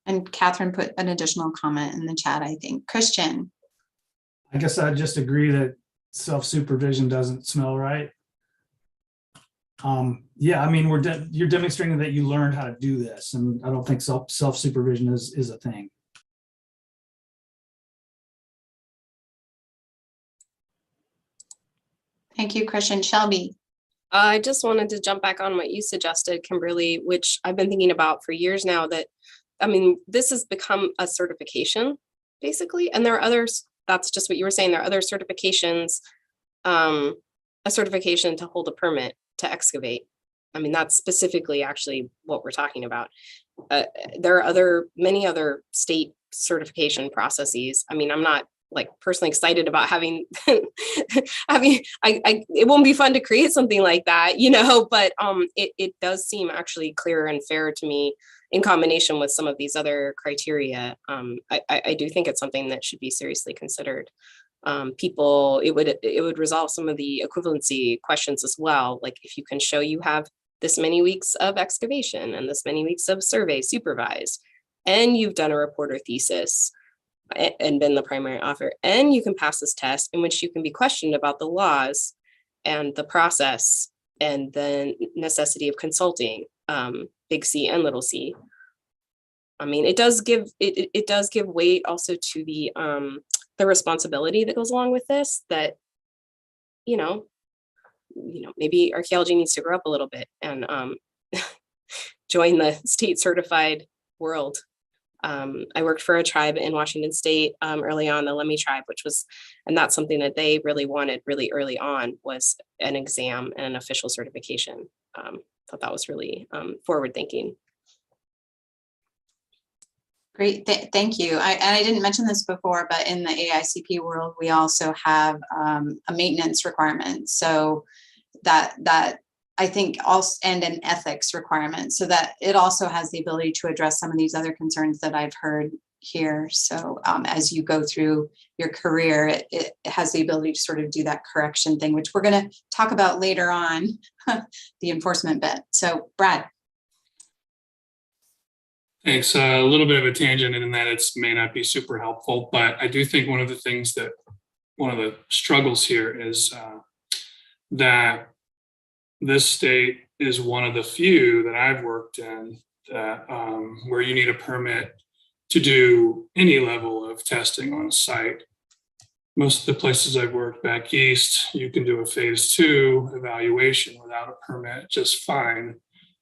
And Catherine put an additional comment in the chat, I think. Christian. I guess I just agree that self-supervision doesn't smell right. Yeah, I mean, you're demonstrating that you learned how to do this, and I don't think self-supervision is a thing. Thank you, Christian. Shelby. I just wanted to jump back on what you suggested, Kimberly, which I've been thinking about for years now, that, I mean, this has become a certification, basically. And there are others, that's just what you were saying, there are other certifications, a certification to hold a permit to excavate. I mean, that's specifically actually what we're talking about. There are many other state certification processes. I mean, I'm not like personally excited about having, it won't be fun to create something like that, you know, but it does seem actually clear and fair to me in combination with some of these other criteria. I do think it's something that should be seriously considered. It would resolve some of the equivalency questions as well. Like if you can show you have this many weeks of excavation and this many weeks of survey supervised, and you've done a report or thesis and been the primary author, and you can pass this test in which you can be questioned about the laws and the process and the necessity of consulting, big C and little c. I mean, it does give weight also to the responsibility that goes along with this, that, you know, maybe archaeology needs to grow up a little bit and join the state certified world. I worked for a tribe in Washington State early on, the Lemhi tribe, and that's something that they really wanted really early on, was an exam and an official certification. Thought that was really forward thinking. Great, thank you. I didn't mention this before, but in the AICP world, we also have a maintenance requirement. So that I think also, and an ethics requirement, so that it also has the ability to address some of these other concerns that I've heard here. So as you go through your career, it has the ability to sort of do that correction thing, which we're going to talk about later on, the enforcement bit. So Brad. Thanks. A little bit of a tangent in that it may not be super helpful, but I do think one of the struggles here is that this state is one of the few that I've worked in that where you need a permit to do any level of testing on a site. Most of the places I've worked back east, you can do a phase 2 evaluation without a permit just fine.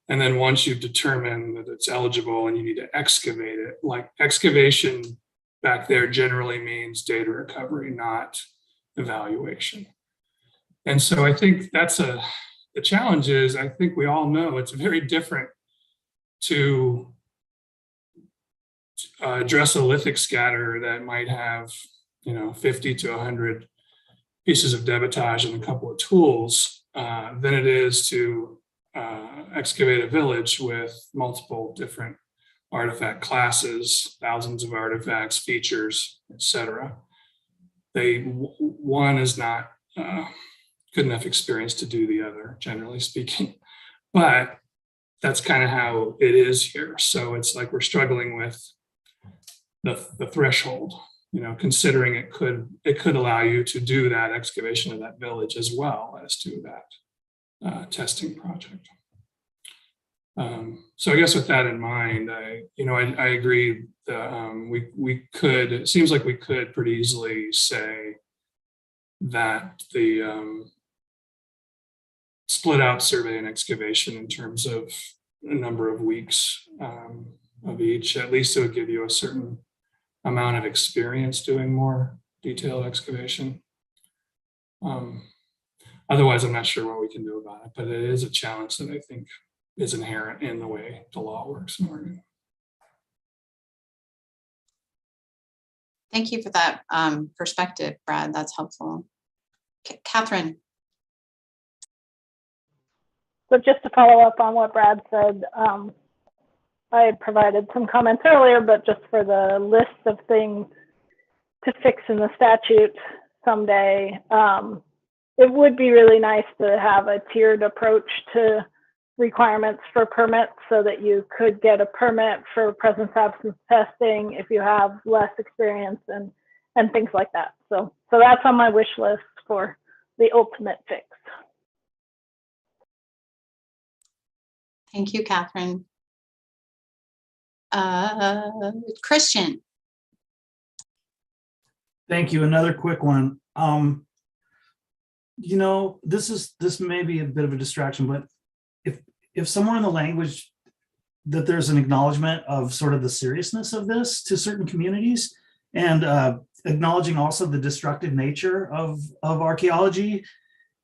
And then once you've determined that it's eligible and you need to excavate it, like excavation back there generally means data recovery, not evaluation. And so I think the challenge is, I think we all know it's very different to address a lithic scatter that might have, 50 to 100 pieces of debitage and a couple of tools than it is to excavate a village with multiple different artifact classes, thousands of artifacts, features, etc. One is not good enough experience to do the other, generally speaking, but that's kind of how it is here. So it's like we're struggling with the threshold, considering it could allow you to do that excavation of that village as well as to that testing project. So I guess with that in mind, I agree that we could, it seems like we could pretty easily say that the split out survey and excavation in terms of a number of weeks of each, at least it would give you a certain amount of experience doing more detailed excavation. Otherwise, I'm not sure what we can do about it, but it is a challenge that I think is inherent in the way the law works in Oregon. Thank you for that perspective, Brad. That's helpful. Catherine. So just to follow up on what Brad said, I had provided some comments earlier, but just for the list of things to fix in the statute someday, it would be really nice to have a tiered approach to requirements for permits so that you could get a permit for presence absence testing if you have less experience and things like that. So that's on my wish list for the ultimate fix. Thank you, Catherine. Christian. Thank you. Another quick one. This may be a bit of a distraction, but if somewhere in the language that there's an acknowledgement of sort of the seriousness of this to certain communities and acknowledging also the destructive nature of archaeology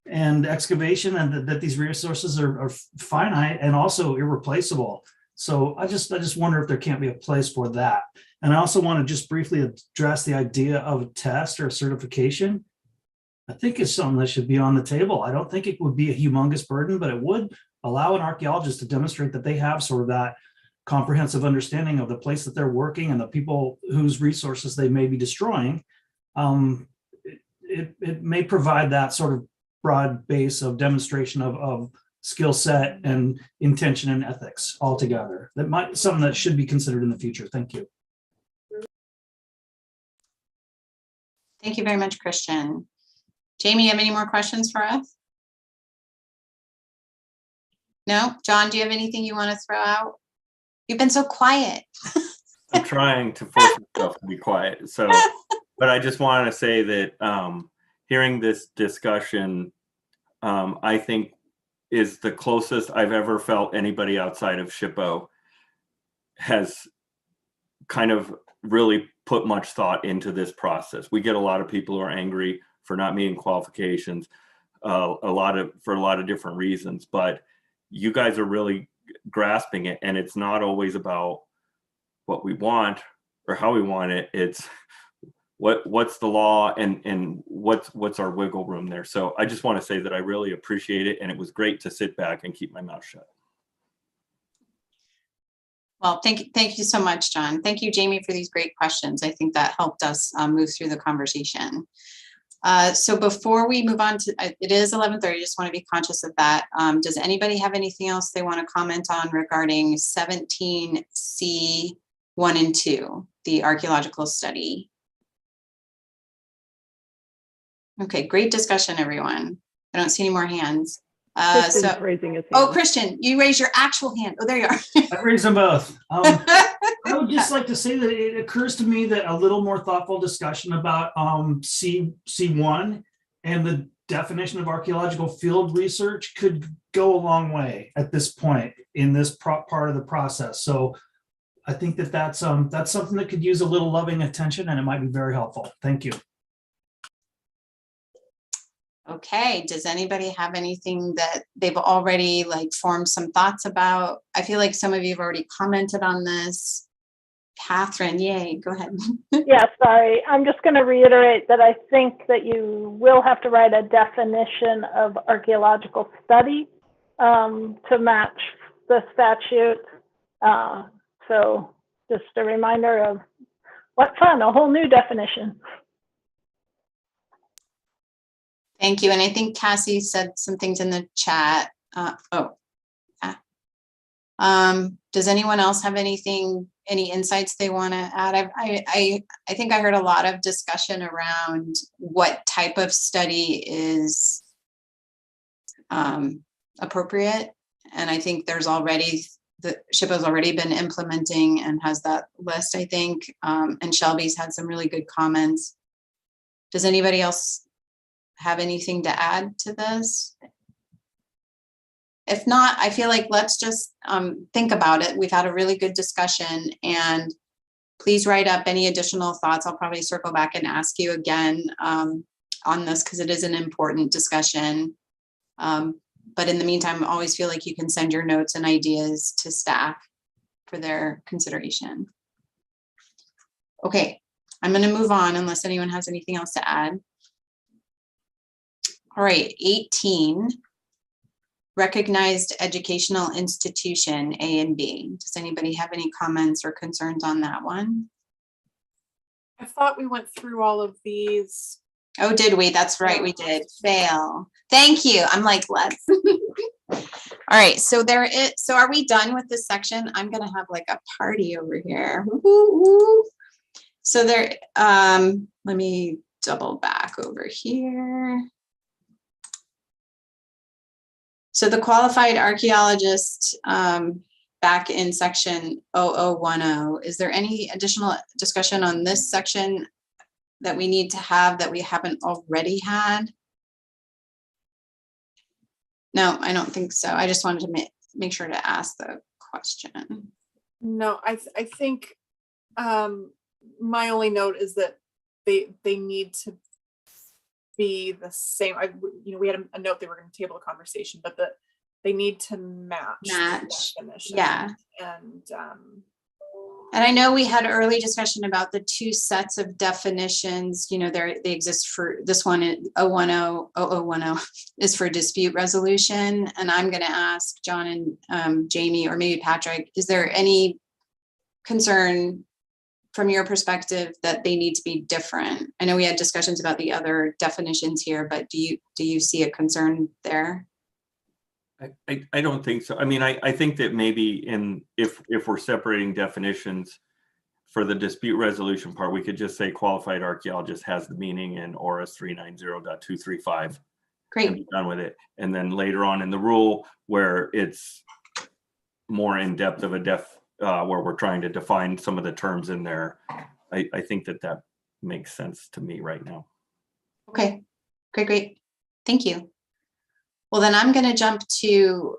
and excavation, and that these resources are finite and also irreplaceable. So I just wonder if there can't be a place for that. And I also want to just briefly address the idea of a test or a certification. I think it's something that should be on the table. I don't think it would be a humongous burden, but it would allow an archaeologist to demonstrate that they have sort of that comprehensive understanding of the place that they're working and the people whose resources they may be destroying. It may provide that sort of broad base of demonstration of skill set and intention and ethics altogether. That might something that should be considered in the future. Thank you. Thank you very much, Christian. Jamie, you have any more questions for us? No? John, do you have anything you want to throw out? You've been so quiet. I'm trying to force myself to be quiet. So, but I just want to say that hearing this discussion, I think is the closest I've ever felt anybody outside of SHPO has kind of really put much thought into this process. We get a lot of people who are angry for not meeting qualifications, for a lot of different reasons, but you guys are really grasping it, and it's not always about what we want or how we want it. It's what's the law and what's our wiggle room there. So I just want to say that I really appreciate it, and it was great to sit back and keep my mouth shut. Well, thank you so much, John. Thank you, Jamie, for these great questions. I think that helped us move through the conversation. So before we move on to, it is 11:30, just want to be conscious of that. Does anybody have anything else they want to comment on regarding 17C 1 and 2, the archaeological study? Okay, great discussion, everyone. I don't see any more hands. Christian's raising his hand. Oh, Christian, you raise your actual hand. Oh, there you are. I raised them both. I would just like to say that it occurs to me that a little more thoughtful discussion about C1 and the definition of archaeological field research could go a long way at this point in this part of the process. So I think that that's something that could use a little loving attention, and it might be very helpful. Thank you. Okay, does anybody have anything that they've already formed some thoughts about? I feel like some of you have already commented on this. Catherine, yay, go ahead. Yeah, sorry. I'm just going to reiterate that I think that you will have to write a definition of archaeological study to match the statute. So just a reminder of what fun, a whole new definition. Thank you. And I think Cassie said some things in the chat. Does anyone else have any insights they want to add? I think I heard a lot of discussion around what type of study is appropriate. And I think there's already, the SHPO's already been implementing and has that list, I think. And Shelby's had some really good comments. Does anybody else have anything to add to this? If not, I feel like let's just think about it. We've had a really good discussion, and please write up any additional thoughts. I'll probably circle back and ask you again on this because it is an important discussion. But in the meantime, I always feel like you can send your notes and ideas to staff for their consideration. Okay, I'm going to move on unless anyone has anything else to add. All right, 18, recognized educational institution, A and B. Does anybody have any comments or concerns on that one? I thought we went through all of these. Oh, did we? That's right, we did. Fail. Thank you. I'm like, let's. All right, so so are we done with this section? I'm gonna have like a party over here. Woo-hoo-hoo. So there, let me double back over here. So the qualified archaeologist back in section 0010, is there any additional discussion on this section that we need to have that we haven't already had? No, I don't think so. I just wanted to make sure to ask the question. No, I think my only note is that they need to be the same. We had a note they were going to table a conversation, but that they need to match. Yeah. And I know we had early discussion about the two sets of definitions. They exist for this one. 0010 is for dispute resolution, and I'm going to ask John and Jamie, or maybe Patrick, is there any concern from your perspective that they need to be different? I know we had discussions about the other definitions here, but do you see a concern there? I don't think so. I mean, I think that maybe if we're separating definitions for the dispute resolution part, we could just say qualified archaeologist has the meaning in ORS 390.235. Great. And be done with it. And then later on in the rule where it's more in depth of a where we're trying to define some of the terms in there, I think that makes sense to me right now. Okay, great. Thank you. Well, then I'm going to jump to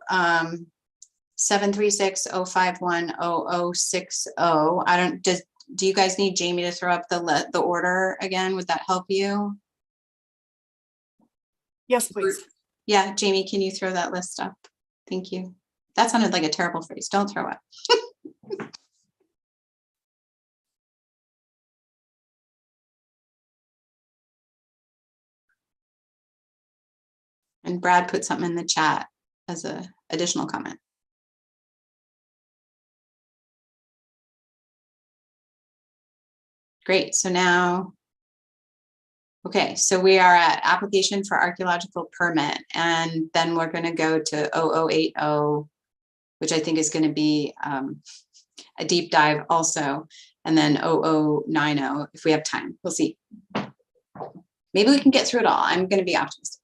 736-051-0060. Do you guys need Jamie to throw up the order again? Would that help you? Yes, please. Yeah, Jamie, can you throw that list up? Thank you. That sounded like a terrible phrase. Don't throw up. And Brad put something in the chat as an additional comment. Great, so now, okay, so we are at application for archaeological permit, and then we're going to go to 0080, which I think is going to be a deep dive also, and then 0090 if we have time. We'll see. Maybe we can get through it all. I'm going to be optimistic.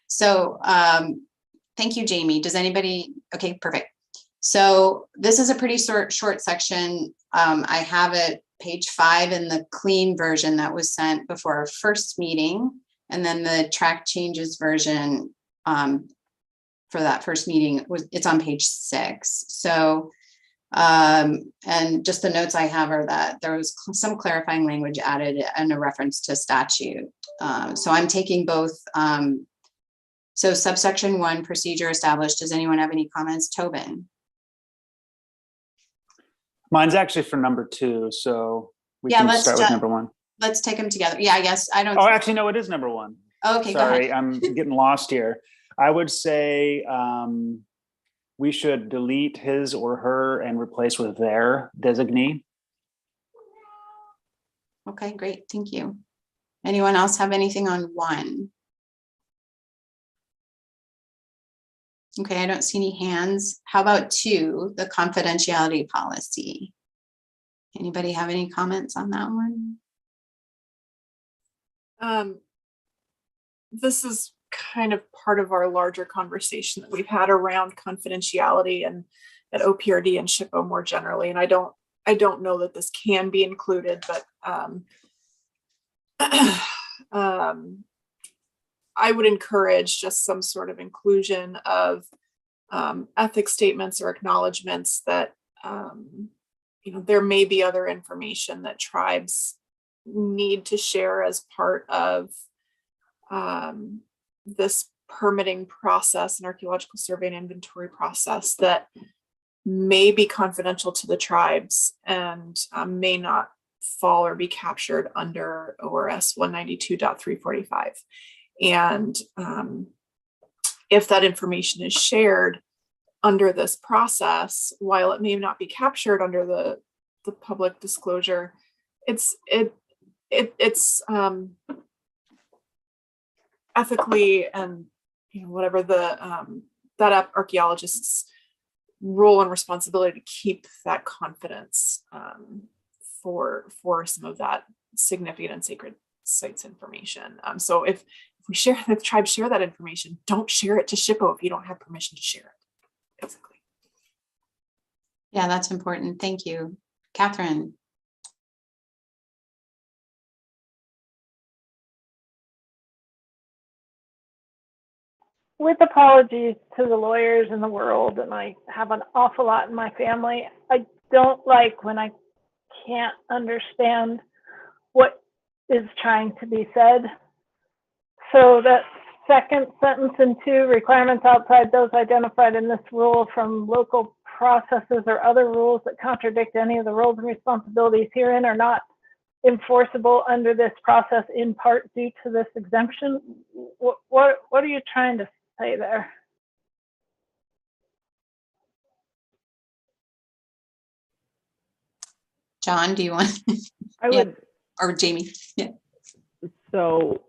So thank you, Jamie. Does anybody, okay, perfect. So this is a pretty short section. I have it page 5 in the clean version that was sent before our first meeting, and then the track changes version for that first meeting it's on page 6. So and just the notes I have are that there was some clarifying language added and a reference to statute. So I'm taking both. So subsection 1, procedure established. Does anyone have any comments? Tobin? Mine's actually for number 2, so we Yeah, can let's start with number 1. Let's take them together. Yeah, I guess I don't. Oh, actually, no, it is number 1. Okay, sorry, go ahead. I'm getting lost here. I would say we should delete his or her and replace with their designee. Okay, great. Thank you. Anyone else have anything on 1? Okay, I don't see any hands. How about 2, the confidentiality policy? Anybody have any comments on that one? This is kind of part of our larger conversation that we've had around confidentiality and at OPRD and SHPO more generally. And I don't know that this can be included, but I would encourage just some sort of inclusion of ethics statements or acknowledgements that there may be other information that tribes need to share as part of this permitting process and archaeological survey and inventory process that may be confidential to the tribes and may not fall or be captured under ORS 192.345. And if that information is shared under this process, while it may not be captured under the public disclosure, it's ethically and whatever that archaeologist's role and responsibility to keep that confidence for some of that significant and sacred sites information. So if the tribes share that information, don't share it to SHPO if you don't have permission to share it, basically. Yeah, that's important. Thank you. Catherine? With apologies to the lawyers in the world, and I have an awful lot in my family, I don't like when I can't understand what is trying to be said. So that second sentence in 2, requirements outside those identified in this rule from local processes or other rules that contradict any of the roles and responsibilities herein are not enforceable under this process in part due to this exemption. What are you trying to say there? John, do you want? I would. Or Jamie? Yeah. So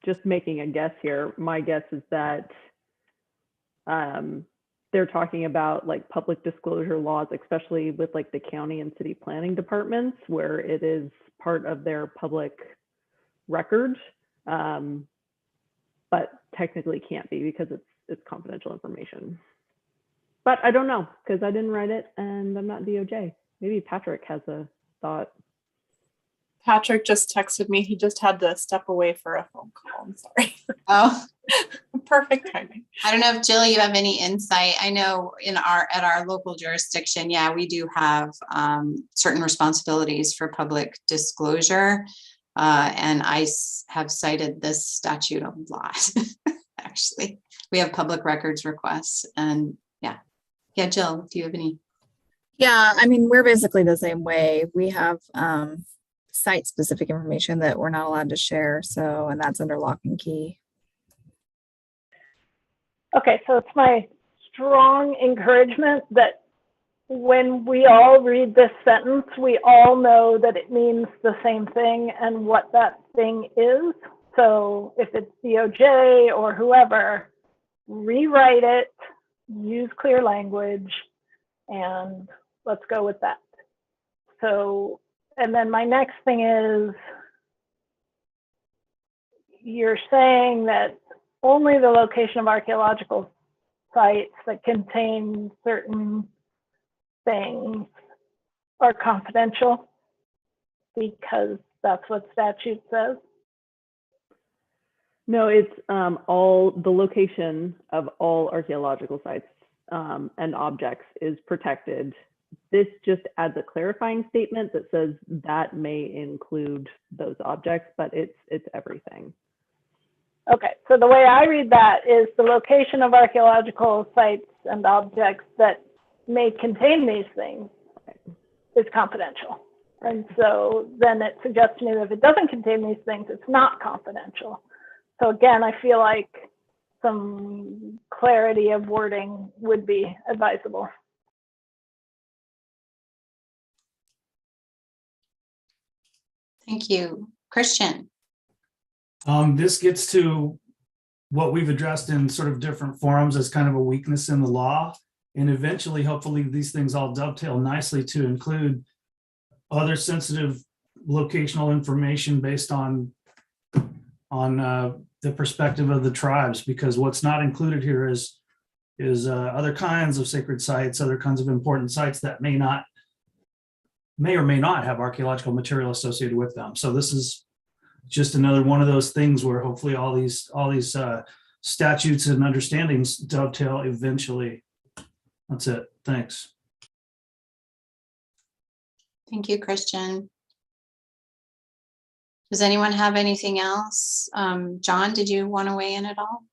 just making a guess here, my guess is that they're talking about like public disclosure laws, especially with like the county and city planning departments, where it is part of their public record, but technically can't be because it's confidential information. But I don't know because I didn't write it and I'm not DOJ. Maybe Patrick has a thought. Patrick just texted me. He just had to step away for a phone call. I'm sorry. Oh, Perfect timing. I don't know if Jill, you have any insight. I know at our local jurisdiction, yeah, we do have certain responsibilities for public disclosure. And I have cited this statute a lot, actually. We have public records requests and yeah, Jill, do you have any? Yeah, I mean, we're basically the same way. We have site-specific information that we're not allowed to share, and that's under lock and key. Okay, so it's my strong encouragement that when we all read this sentence, we all know that it means the same thing and what that thing is. So if it's DOJ or whoever, rewrite it, use clear language, and let's go with that. So, and then my next thing is, you're saying that only the location of archaeological sites that contain certain things are confidential because that's what statute says? No, it's all the location of all archaeological sites and objects is protected. This just adds a clarifying statement that says that may include those objects, but it's everything. Okay, so the way I read that is the location of archaeological sites and objects that may contain these things is confidential. And so then it suggests to me that if it doesn't contain these things, it's not confidential. So again, I feel like some clarity of wording would be advisable. Thank you. Christian. This gets to what we've addressed in sort of different forums as kind of a weakness in the law. And eventually, hopefully, these things all dovetail nicely to include other sensitive locational information based on the perspective of the tribes, because what's not included here is other kinds of sacred sites, other kinds of important sites that may or may not have archaeological material associated with them. So this is just another one of those things where hopefully all these statutes and understandings dovetail eventually. That's it. Thanks. Thank you, Christian. Does anyone have anything else? John, did you want to weigh in at all?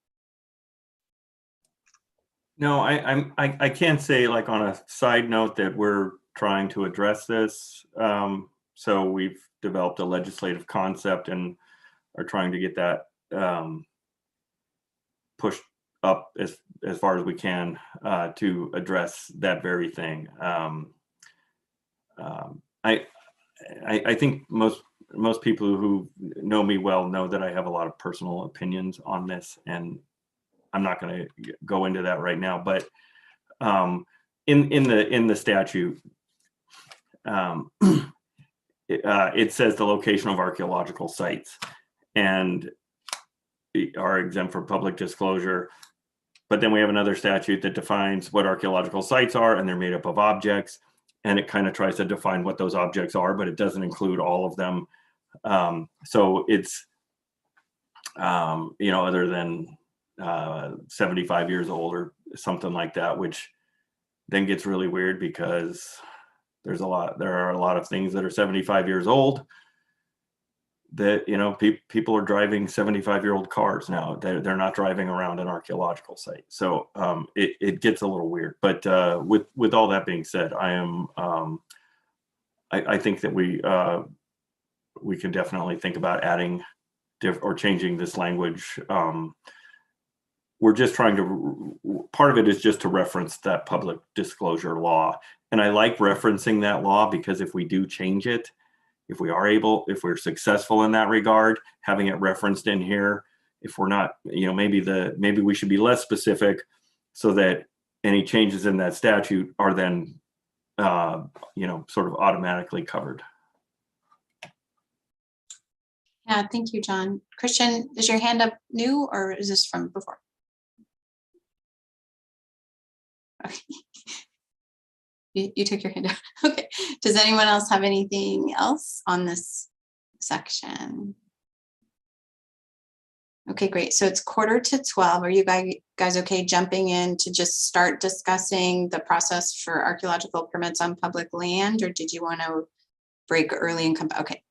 No, I can't say, like, on a side note that we're trying to address this. So we've developed a legislative concept and are trying to get that pushed up as far as we can to address that very thing. I think most people who know me well know that I have a lot of personal opinions on this, and I'm not going to go into that right now. But in the statute, it says the location of archaeological sites and are exempt from public disclosure. But then we have another statute that defines what archaeological sites are, and they're made up of objects. And it kind of tries to define what those objects are, but it doesn't include all of them. So it's, other than 75 years old or something like that, which then gets really weird because there are a lot of things that are 75 years old that, people are driving 75-year-old cars now. They're not driving around an archaeological site. So it gets a little weird. But with all that being said, I think that we can definitely think about adding or changing this language. We're just trying to, part of it is just to reference that public disclosure law. And I like referencing that law because if we do change it, if we're successful in that regard, having it referenced in here, if we're not, maybe we should be less specific, so that any changes in that statute are then, sort of automatically covered. Yeah, thank you, John. Christian, is your hand up new or is this from before? Okay. You took your hand out. Okay. Does anyone else have anything else on this section? Okay, great. So it's 11:45. Are you guys okay jumping in to just start discussing the process for archaeological permits on public land, or did you want to break early and come back? Okay.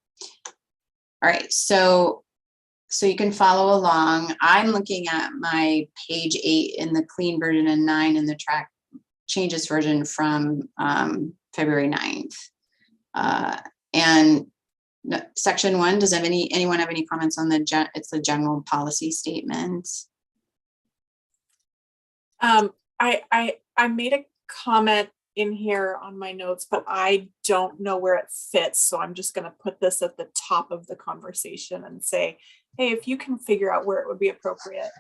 All right. So you can follow along. I'm looking at my page 8 in the clean version and 9 in the track changes version from February 9th. And section 1, does anyone have any comments on it's the general policy statement? I made a comment in here on my notes, but I don't know where it fits. So I'm just going to put this at the top of the conversation and say, hey, if you can figure out where it would be appropriate.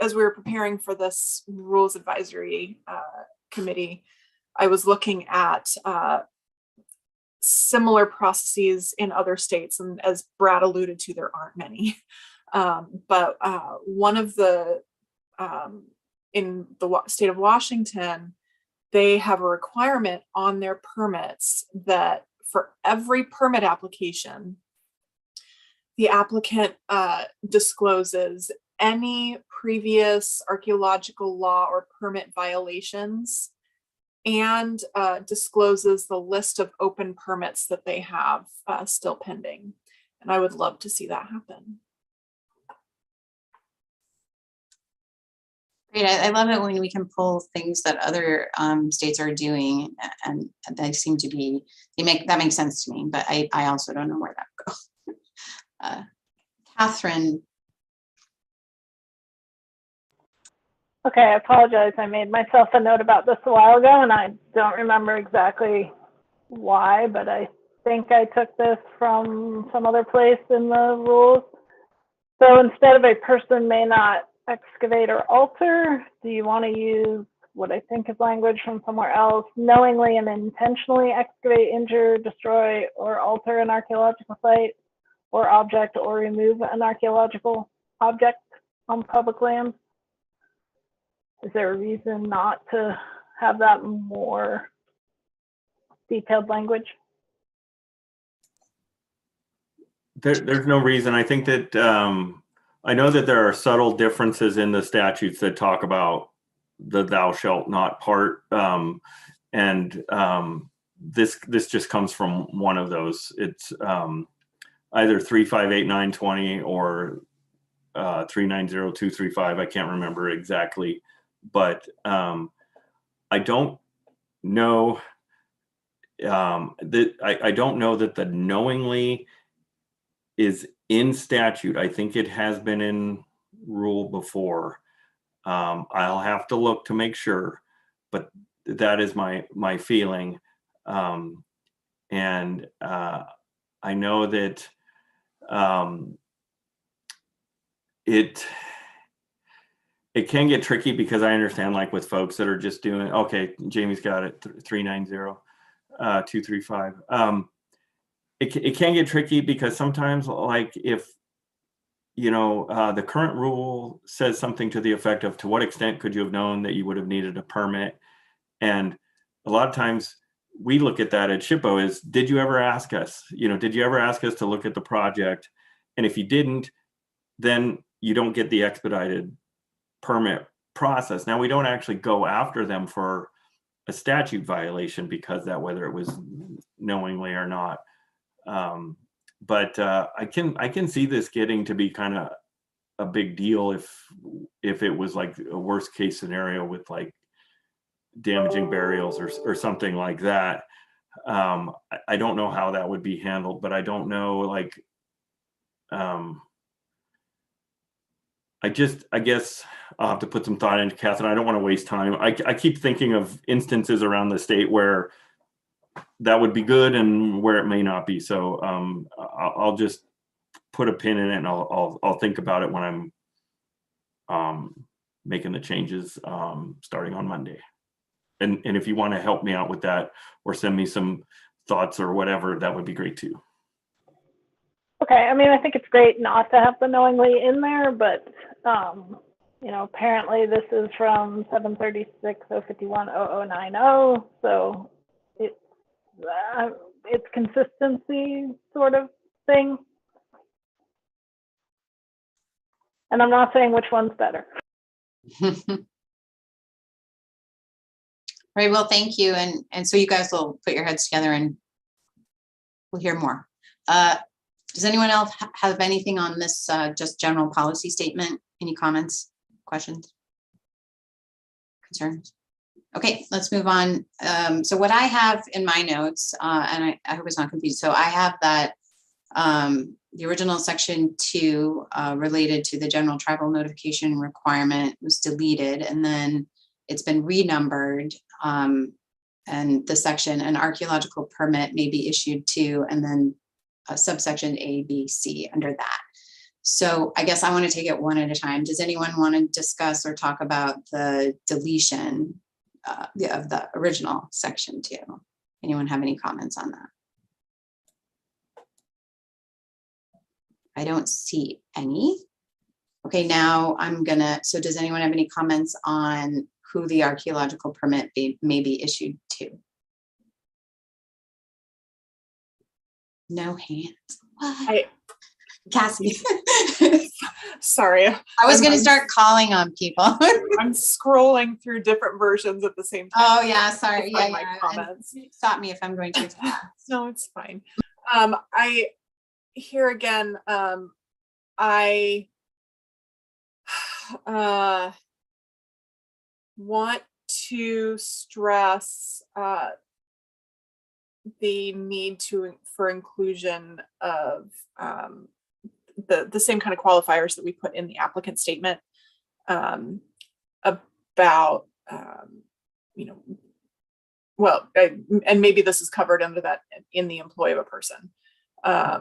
As we were preparing for this rules advisory committee, I was looking at similar processes in other states, and as Brad alluded to, there aren't many. But one of the in the state of Washington, they have a requirement on their permits that for every permit application, the applicant discloses any previous archaeological law or permit violations and discloses the list of open permits that they have still pending. And I would love to see that happen. Great. I love it when we can pull things that other states are doing, and they seem to be, that makes sense to me, but I also don't know where that goes. Catherine. Okay, I apologize. I made myself a note about this a while ago, and I don't remember exactly why, but I think I took this from some other place in the rules. So instead of a person may not excavate or alter, do you want to use what I think is language from somewhere else? Knowingly and intentionally excavate, injure, destroy, or alter an archaeological site or object, or remove an archaeological object on public lands? Is there a reason not to have that more detailed language? There's no reason. I think that I know that there are subtle differences in the statutes that talk about the thou shalt not part, and this just comes from one of those. It's either 358920 or 390-235. I can't remember exactly, but I don't know that I don't know that the knowingly is in statute. I think it has been in rule before. I'll have to look to make sure, but that is my feeling. And I know that it can get tricky, because I understand, like with folks that are just doing, okay, Jamie's got it, 390-235. It can get tricky because sometimes, like, if the current rule says something to the effect of, to what extent could you have known that you would have needed a permit? And a lot of times we look at that at SHPO as, did you ever ask us? Did you ever ask us to look at the project? And if you didn't, then you don't get the expedited permit process. Now, we don't actually go after them for a statute violation because that, whether it was knowingly or not. But I can see this getting to be kind of a big deal if it was like a worst case scenario with like damaging burials or something like that. I don't know how that would be handled, but I don't know, like, I guess I'll have to put some thought into, Catherine. I don't want to waste time. I keep thinking of instances around the state where that would be good and where it may not be. So I'll just put a pin in it, and I'll think about it when I'm making the changes starting on Monday. And if you want to help me out with that or send me some thoughts or whatever, that would be great too. Okay, I mean, I think it's great not to have the knowingly in there, but you know, apparently this is from 736-051-0090, so it's consistency sort of thing. And I'm not saying which one's better. Right, well, thank you. And so you guys will put your heads together and we'll hear more. Does anyone else have anything on this just general policy statement? Any comments, questions, concerns? Okay, let's move on. So what I have in my notes, and I hope it's not confused. So I have that the original section 2 related to the general tribal notification requirement was deleted, and then it's been renumbered. And the section, an archaeological permit may be issued to, and then subsection A, B, C under that. So I guess I want to take it one at a time. Does anyone want to discuss or talk about the deletion of the original section 2? Anyone have any comments on that? I don't see any. Okay, now I'm gonna, so does anyone have any comments on who the archaeological permit may be issued to? No hands. What? Cassie. Sorry. I was going to start calling on people. I'm scrolling through different versions at the same time. Oh yeah, sorry. Yeah, My comments. Stop me if I'm going to. No, it's fine. I here again, I want to stress the need for inclusion of the same kind of qualifiers that we put in the applicant statement about you know, well, and maybe this is covered under that in the employ of a person. I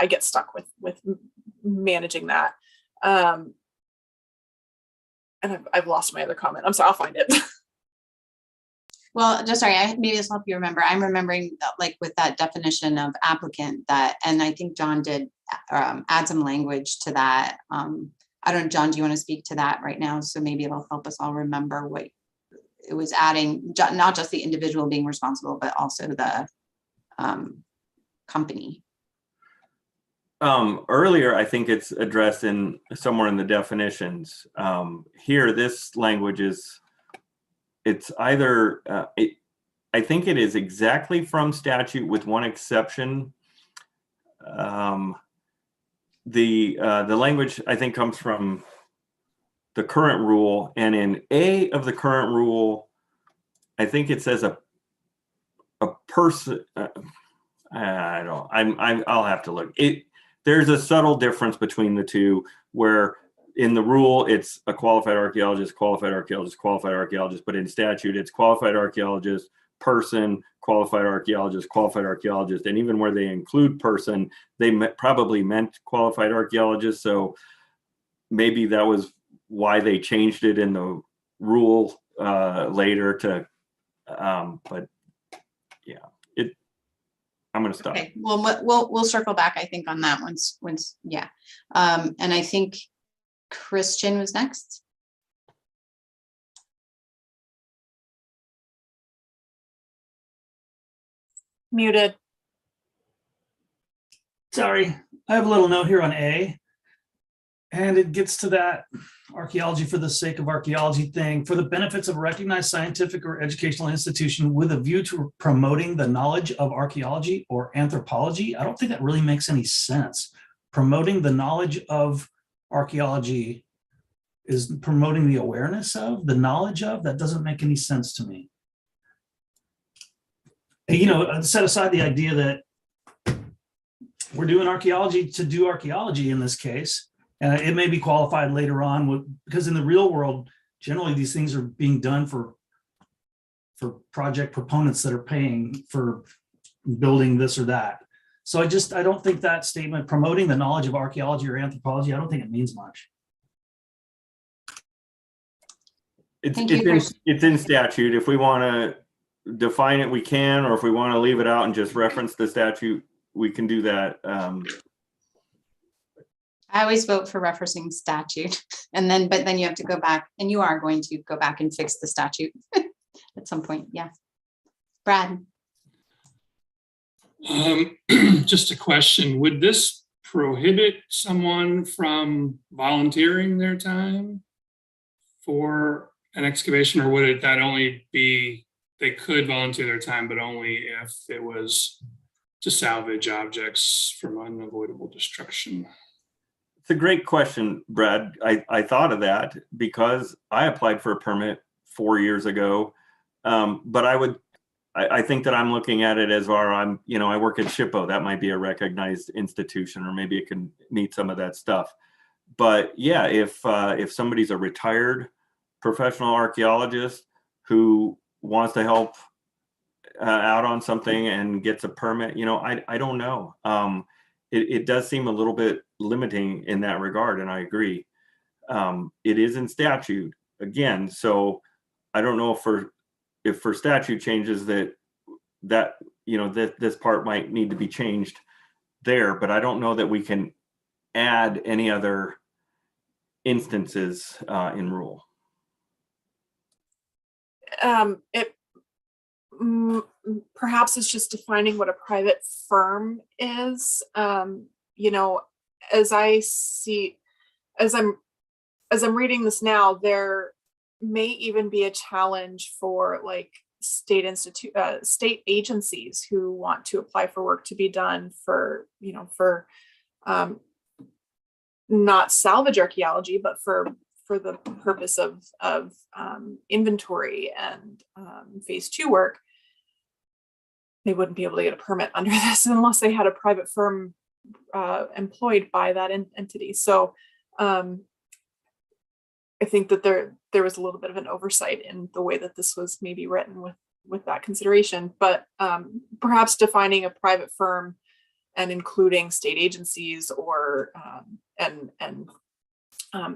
get stuck with managing that. And I've lost my other comment. I'm sorry, I'll find it. Well, just sorry, maybe this will help you remember. I'm remembering that, like with that definition of applicant, that, and I think John did add some language to that. I don't know, John, do you want to speak to that right now? So maybe it'll help us all remember what it was adding, not just the individual being responsible, but also the company. Earlier, I think it's addressed in somewhere in the definitions. Here, this language is, it's either, I think it is exactly from statute with one exception. The language, I think, comes from the current rule, and in A of the current rule, I think it says a person, I'll have to look. There's a subtle difference between the two, where in the rule, it's a qualified archaeologist, qualified archaeologist, qualified archaeologist, but in statute, it's qualified archaeologist, person, qualified archaeologist, qualified archaeologist. And even where they include person, they probably meant qualified archaeologist. So maybe that was why they changed it in the rule later to, but yeah, I'm going to stop. Okay, well, we'll circle back, I think, on that once, yeah. And I think Christian was next. Muted. Sorry, I have a little note here on A. And it gets to that archaeology for the sake of archaeology thing, for the benefits of a recognized scientific or educational institution with a view to promoting the knowledge of archaeology or anthropology. I don't think that really makes any sense. Promoting the knowledge of archaeology is promoting the awareness of, the knowledge of, that doesn't make any sense to me. You know, set aside the idea that we're doing archaeology to do archaeology in this case. It may be qualified later on because in the real world, generally these things are being done for project proponents that are paying for building this or that. So I don't think that statement promoting the knowledge of archaeology or anthropology, I don't think it means much. It's in statute. If we want to define it, we can, or if we want to leave it out and just reference the statute, we can do that. I always vote for referencing statute but then you have to go back, and you are going to go back and fix the statute at some point. Yeah. Brad. Just a question, would this prohibit someone from volunteering their time for an excavation, or would that only be, they could volunteer their time, but only if it was to salvage objects from unavoidable destruction? It's a great question, Brad. I thought of that because I applied for a permit 4 years ago. But I think that I'm looking at it as I work at SHPO. That might be a recognized institution, or maybe it can meet some of that stuff. But yeah, if somebody's a retired professional archaeologist who wants to help out on something and gets a permit, I don't know. It does seem a little bit limiting in that regard, and I agree. It is in statute again, so I don't know if for statute changes that this part might need to be changed there, but I don't know that we can add any other instances in rule. Perhaps it's just defining what a private firm is. As I'm reading this now, there may even be a challenge for like state agencies who want to apply for work to be done for not salvage archaeology, but for the purpose of inventory and phase 2 work. They wouldn't be able to get a permit under this unless they had a private firm employed by that entity. So I think that there was a little bit of an oversight in the way that this was maybe written with that consideration, but perhaps defining a private firm and including state agencies or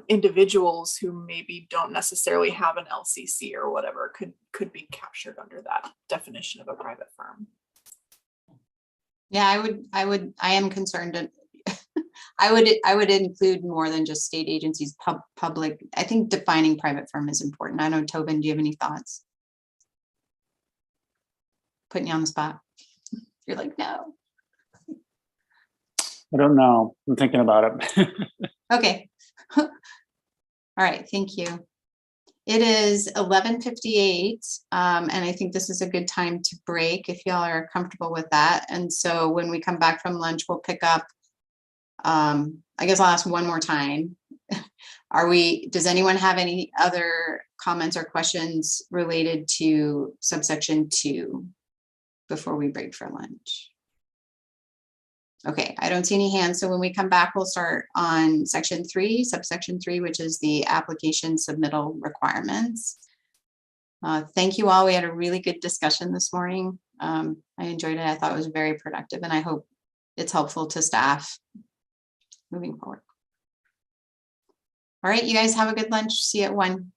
individuals who maybe don't necessarily have an LCC or whatever could be captured under that definition of a private firm. Yeah, I am concerned. I would include more than just state agencies, public. I think defining private firm is important. I know, Tobin, do you have any thoughts? Putting you on the spot. You're like, no. I don't know. I'm thinking about it. Okay. All right, thank you. It is 11:58, and I think this is a good time to break if y'all are comfortable with that. And so when we come back from lunch, we'll pick up. I guess I'll ask one more time. Does anyone have any other comments or questions related to subsection 2 before we break for lunch? Okay, I don't see any hands. So when we come back, we'll start on section 3, subsection 3, which is the application submittal requirements. Thank you all. We had a really good discussion this morning. I enjoyed it. I thought it was very productive, and I hope it's helpful to staff moving forward. All right, you guys have a good lunch. See you at 1.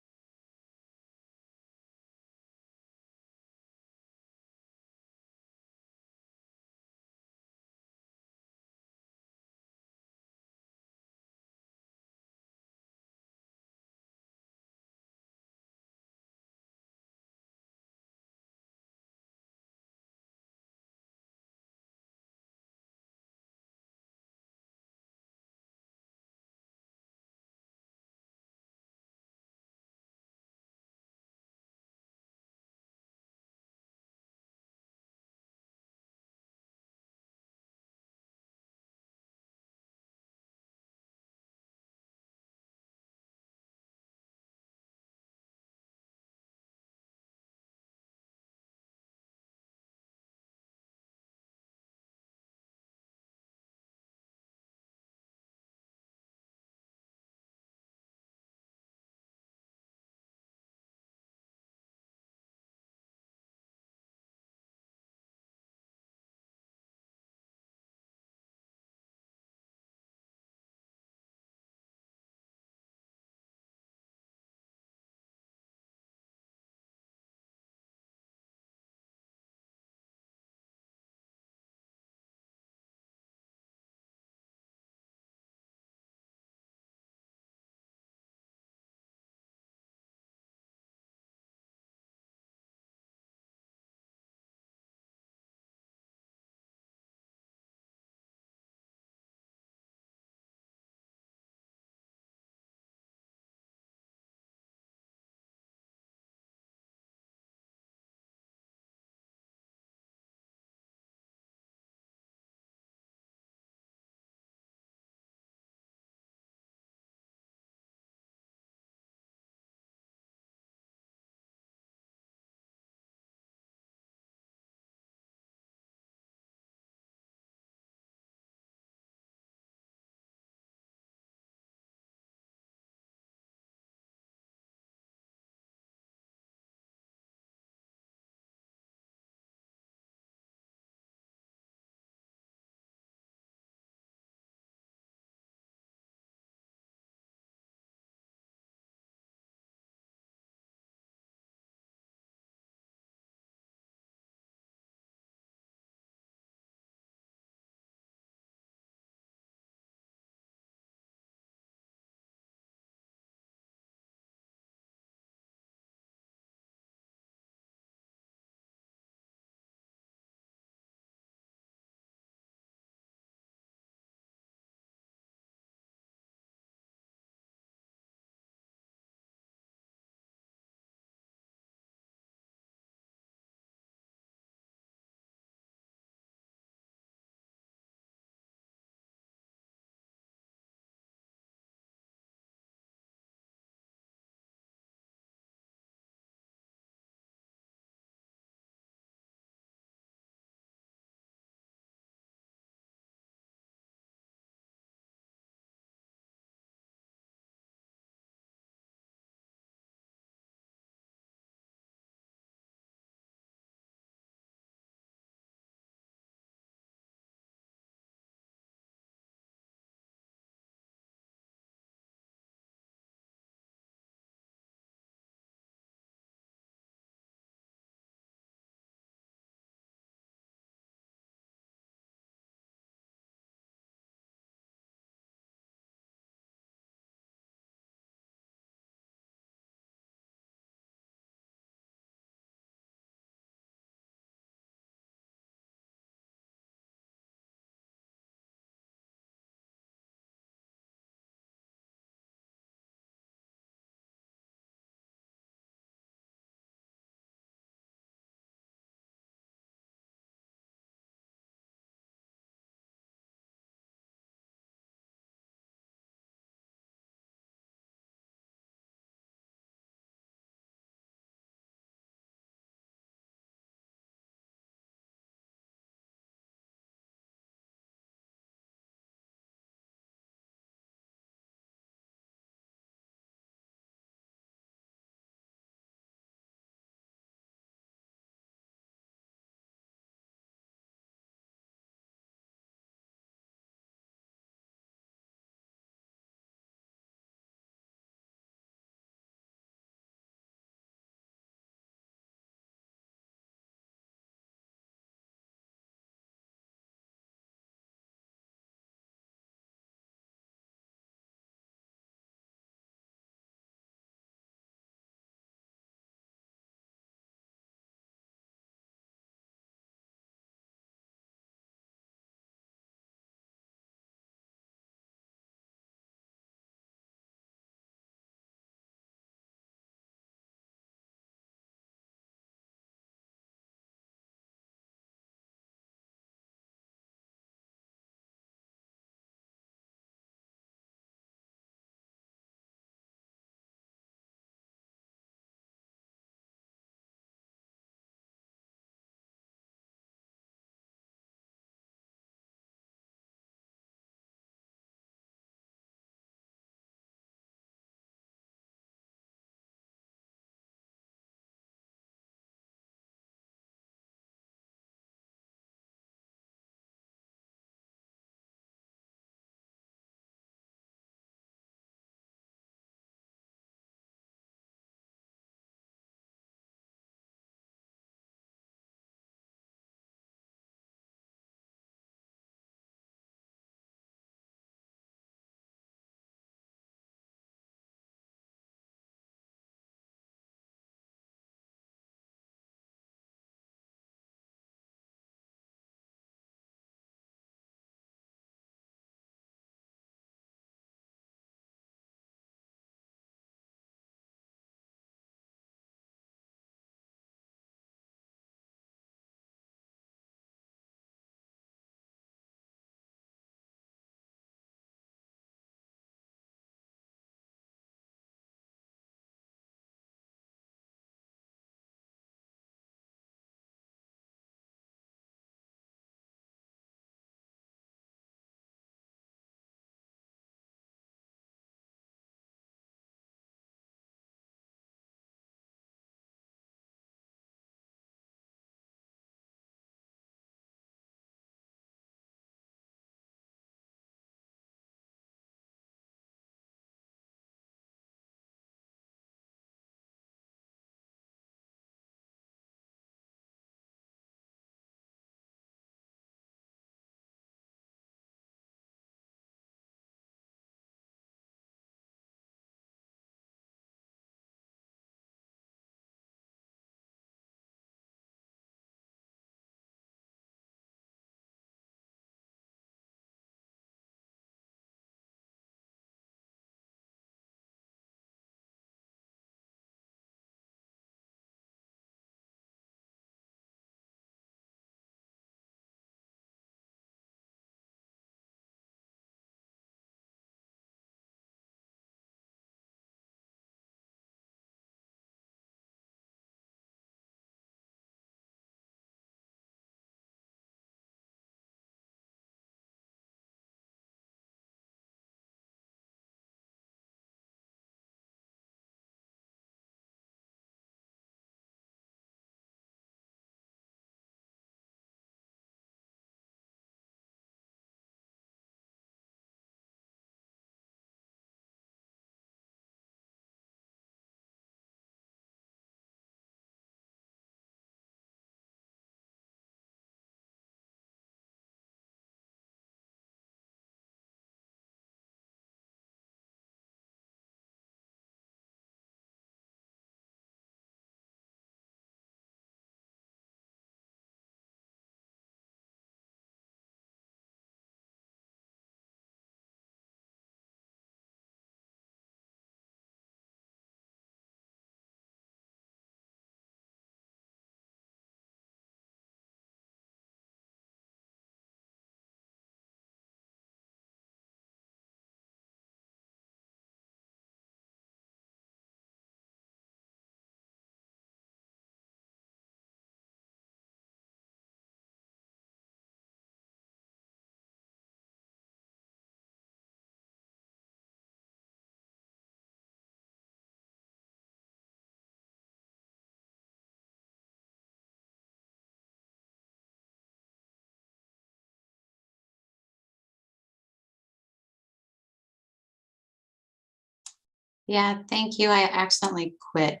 Yeah, thank you. I accidentally quit.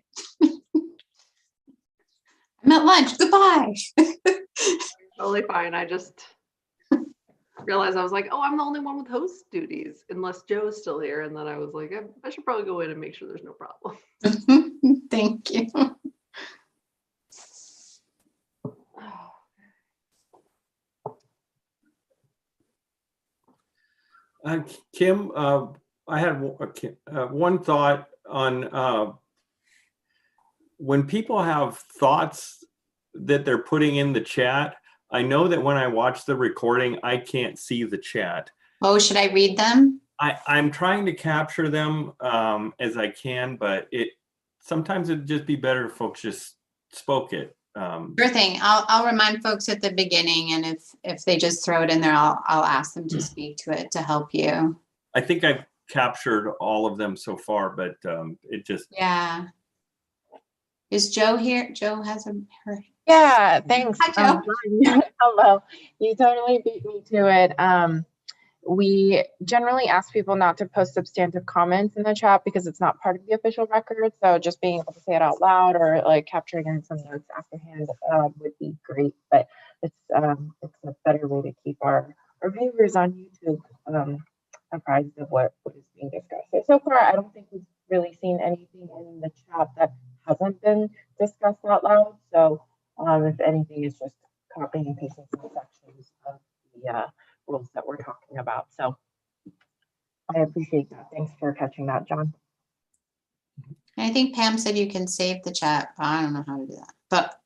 I'm at lunch. Goodbye. Totally fine. I just realized I was like, oh, I'm the only one with host duties, unless Joe's still here. And then I was like, I should probably go in and make sure there's no problem. Thank you. Kim, I had one thought on when people have thoughts that they're putting in the chat. I know that when I watch the recording, I can't see the chat. Oh, should I read them? I'm trying to capture them as I can, but sometimes it'd just be better if folks just spoke it. Sure thing. I'll remind folks at the beginning, and if they just throw it in there, I'll ask them to speak to it to help you. I think I've captured all of them so far, but it just. Yeah. Is Joe here? Joe has her. Yeah, thanks. Hi, Joe. Hello. You totally beat me to it. We generally ask people not to post substantive comments in the chat because it's not part of the official record. So just being able to say it out loud or like capturing in some notes afterhand would be great. But it's a better way to keep our viewers on YouTube apprised of what is being discussed. So far, I don't think we've really seen anything in the chat that hasn't been discussed out loud. So if anything, it's just copying and pasting some sections of the rules that we're talking about. So I appreciate that. Thanks for catching that, John. I think Pam said you can save the chat. I don't know how to do that, but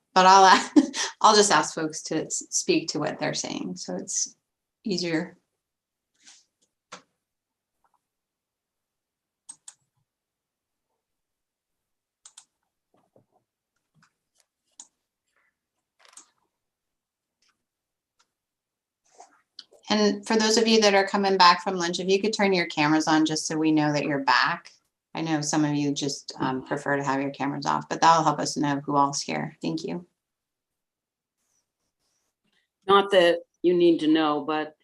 I'll just ask folks to speak to what they're saying, so it's easier. And for those of you that are coming back from lunch, if you could turn your cameras on just so we know that you're back. I know some of you just prefer to have your cameras off, but that'll help us know who all's here. Thank you. Not that you need to know, but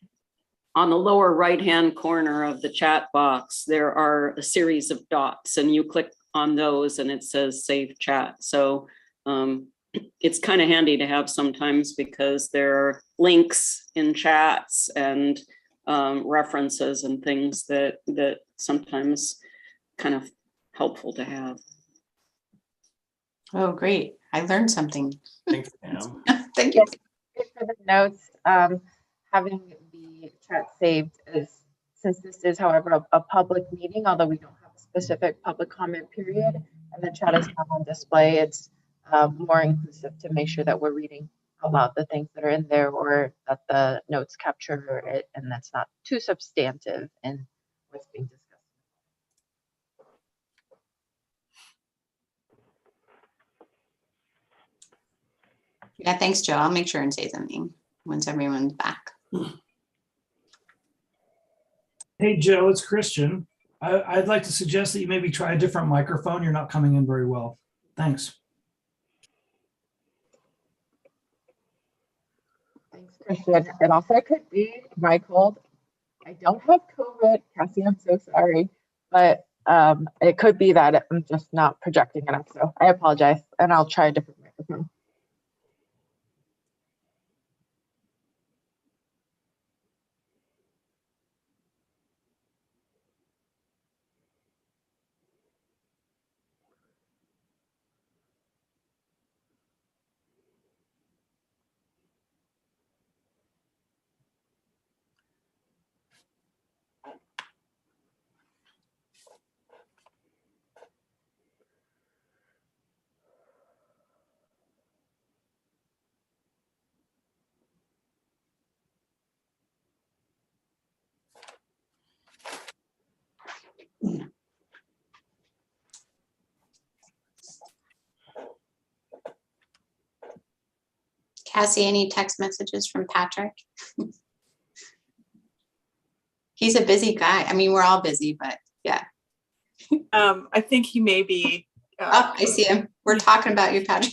on the lower right-hand corner of the chat box, there are a series of dots, and you click on those and it says save chat. So it's kind of handy to have sometimes because there are links in chats and references and things that sometimes kind of helpful to have. Oh, great. I learned something. Thanks, Pam. Thank you. For the notes, having the chat saved is, since this is, however, a public meeting, although we don't have a specific public comment period, and the chat is not on display, it's more inclusive to make sure that we're reading out loud the things that are in there, or that the notes capture it and that's not too substantive in what's being discussed. Yeah, thanks, Joe. I'll make sure and say something once everyone's back. Hey, Joe, it's Christian. I'd like to suggest that you maybe try a different microphone. You're not coming in very well. Thanks. Thanks, Christian. It also could be my cold. I don't have COVID, Cassie, I'm so sorry. But it could be that I'm just not projecting enough. So I apologize, and I'll try a different microphone. Cassie, any text messages from Patrick? He's a busy guy. I mean, we're all busy, but yeah. I think he may be. Oh, I see him. We're talking about you, Patrick.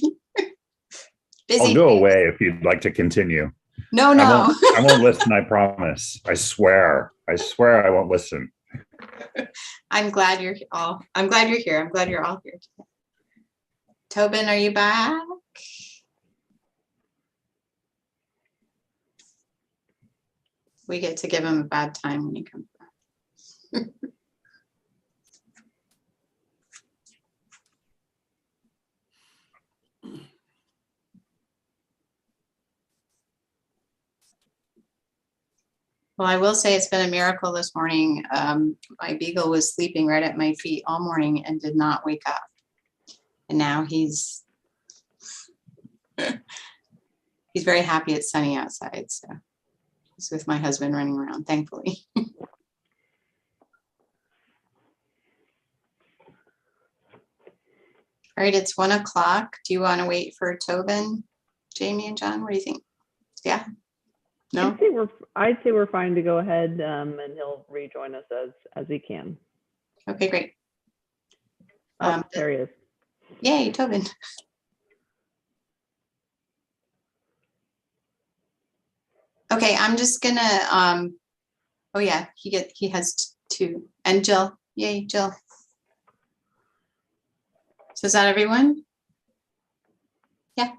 Busy. I'll go away if you'd like to continue. No. I won't listen, I promise. I swear I won't listen. I'm glad you're here. I'm glad you're all here today. Tobin, are you back? We get to give him a bad time when he comes back. Well, I will say it's been a miracle this morning. My beagle was sleeping right at my feet all morning and did not wake up. And now he's very happy it's sunny outside. So he's with my husband running around, thankfully. All right, it's 1 o'clock. Do you want to wait for Tobin, Jamie and John? What do you think? Yeah. No? I'd say we're fine to go ahead, and he'll rejoin us as he can. Okay, great. There he is. Yay, Tobin. Okay, I'm just gonna, oh yeah, he has two. And Jill, yay, Jill. So is that everyone? Yeah,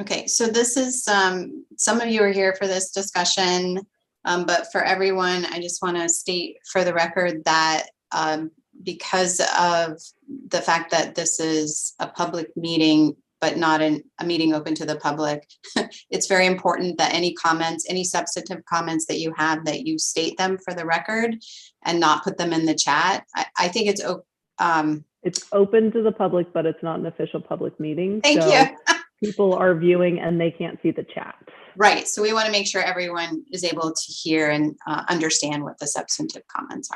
okay, so this is, some of you are here for this discussion, but for everyone, I just wanna state for the record that because of the fact that this is a public meeting, but not a meeting open to the public, it's very important that any comments, any substantive comments that you have, that you state them for the record and not put them in the chat. I think it's open to the public, but it's not an official public meeting. Thank you. People are viewing and they can't see the chat. Right, so we want to make sure everyone is able to hear and understand what the substantive comments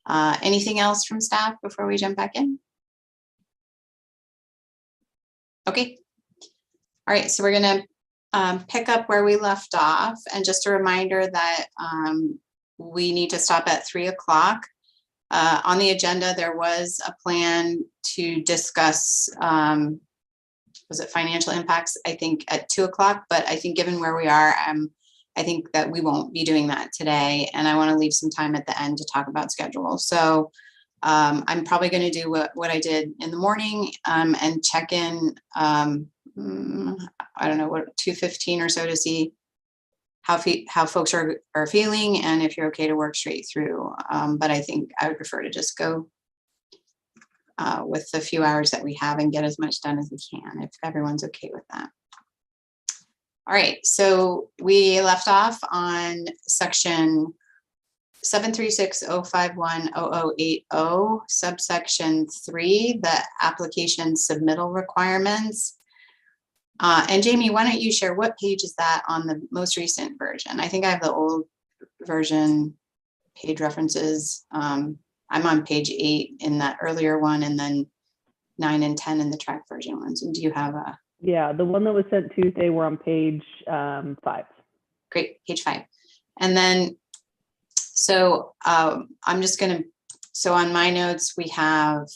are. Anything else from staff before we jump back in? Okay. All right, so we're going to pick up where we left off, and just a reminder that we need to stop at 3 o'clock. On the agenda, there was a plan to discuss, was it financial impacts, I think at 2 o'clock, but I think given where we are, I think that we won't be doing that today, and I want to leave some time at the end to talk about schedule. So I'm probably going to do what I did in the morning and check in, I don't know, what, 2:15 or so to see how folks are feeling and if you're okay to work straight through. But I think I would prefer to just go with the few hours that we have and get as much done as we can, if everyone's okay with that. All right, so we left off on section 736.051.0080, subsection 3, the application submittal requirements. And Jamie, why don't you share what page is that on the most recent version? I think I have the old version page references. I'm on page 8 in that earlier one, and then 9 and 10 in the track version ones. And do you have a? Yeah, the one that was sent Tuesday, we're on page 5. Great, page 5. And then, so I'm just gonna, so on my notes, we have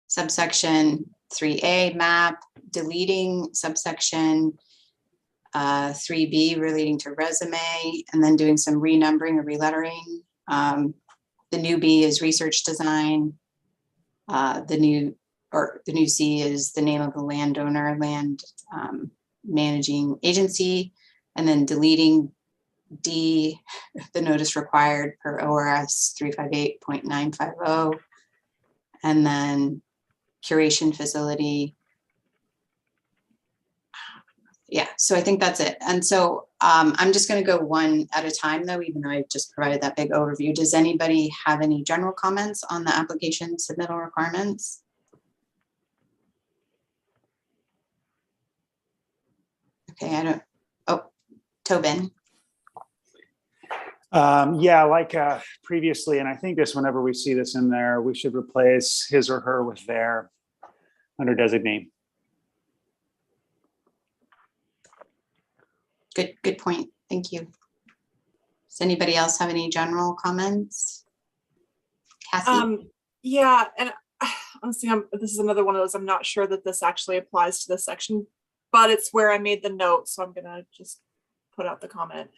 subsection 3A, map, deleting subsection 3B relating to resume, and then doing some renumbering or relettering. The new B is research design. The new C is the name of the landowner, land managing agency, and then deleting D, the notice required per ORS 358.950, and then curation facility. Yeah, so I think that's it. And so I'm just going to go one at a time, though, even though I just provided that big overview. Does anybody have any general comments on the application submittal requirements? Okay, I don't. Oh, Tobin. Yeah, like previously, and I think just whenever we see this in there, we should replace his or her with their under designate. Good point. Thank you. Does anybody else have any general comments? Cassie? Yeah, and honestly, this is another one of those, I'm not sure that this actually applies to this section, but it's where I made the note, so I'm gonna just put out the comment.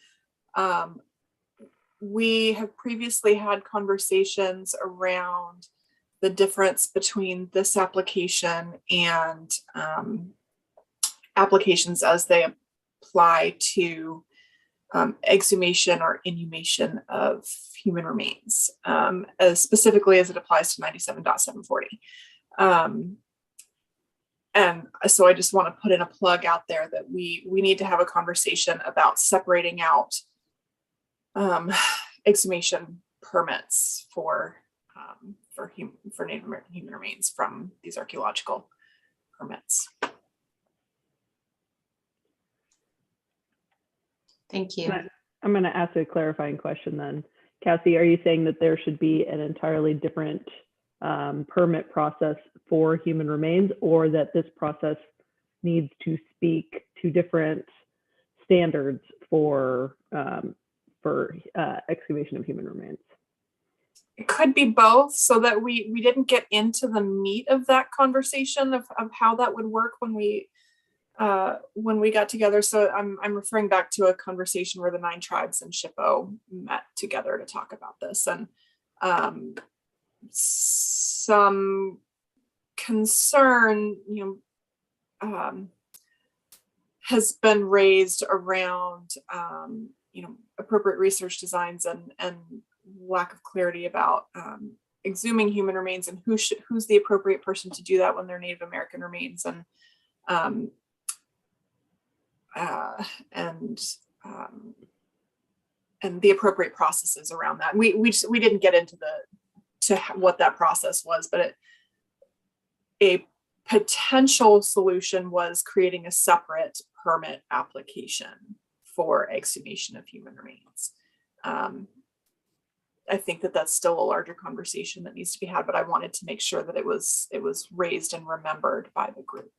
we have previously had conversations around the difference between this application and applications as they apply to exhumation or inhumation of human remains, specifically as it applies to 97.740. And so I just want to put in a plug out there that we need to have a conversation about separating out exhumation permits for Native American human remains from these archaeological permits. Thank you. I'm going to ask a clarifying question then. Cassie, are you saying that there should be an entirely different permit process for human remains, or that this process needs to speak to different standards for excavation of human remains? It could be both, so that we didn't get into the meat of that conversation of how that would work when we got together. So I'm referring back to a conversation where the 9 tribes and SHPO met together to talk about this, and some concern, has been raised around, appropriate research designs and lack of clarity about exhuming human remains and who's the appropriate person to do that when they're Native American remains, and the appropriate processes around that. We didn't get into what that process was, but a potential solution was creating a separate permit application for exhumation of human remains. I think that that's still a larger conversation that needs to be had, but I wanted to make sure that it was raised and remembered by the group.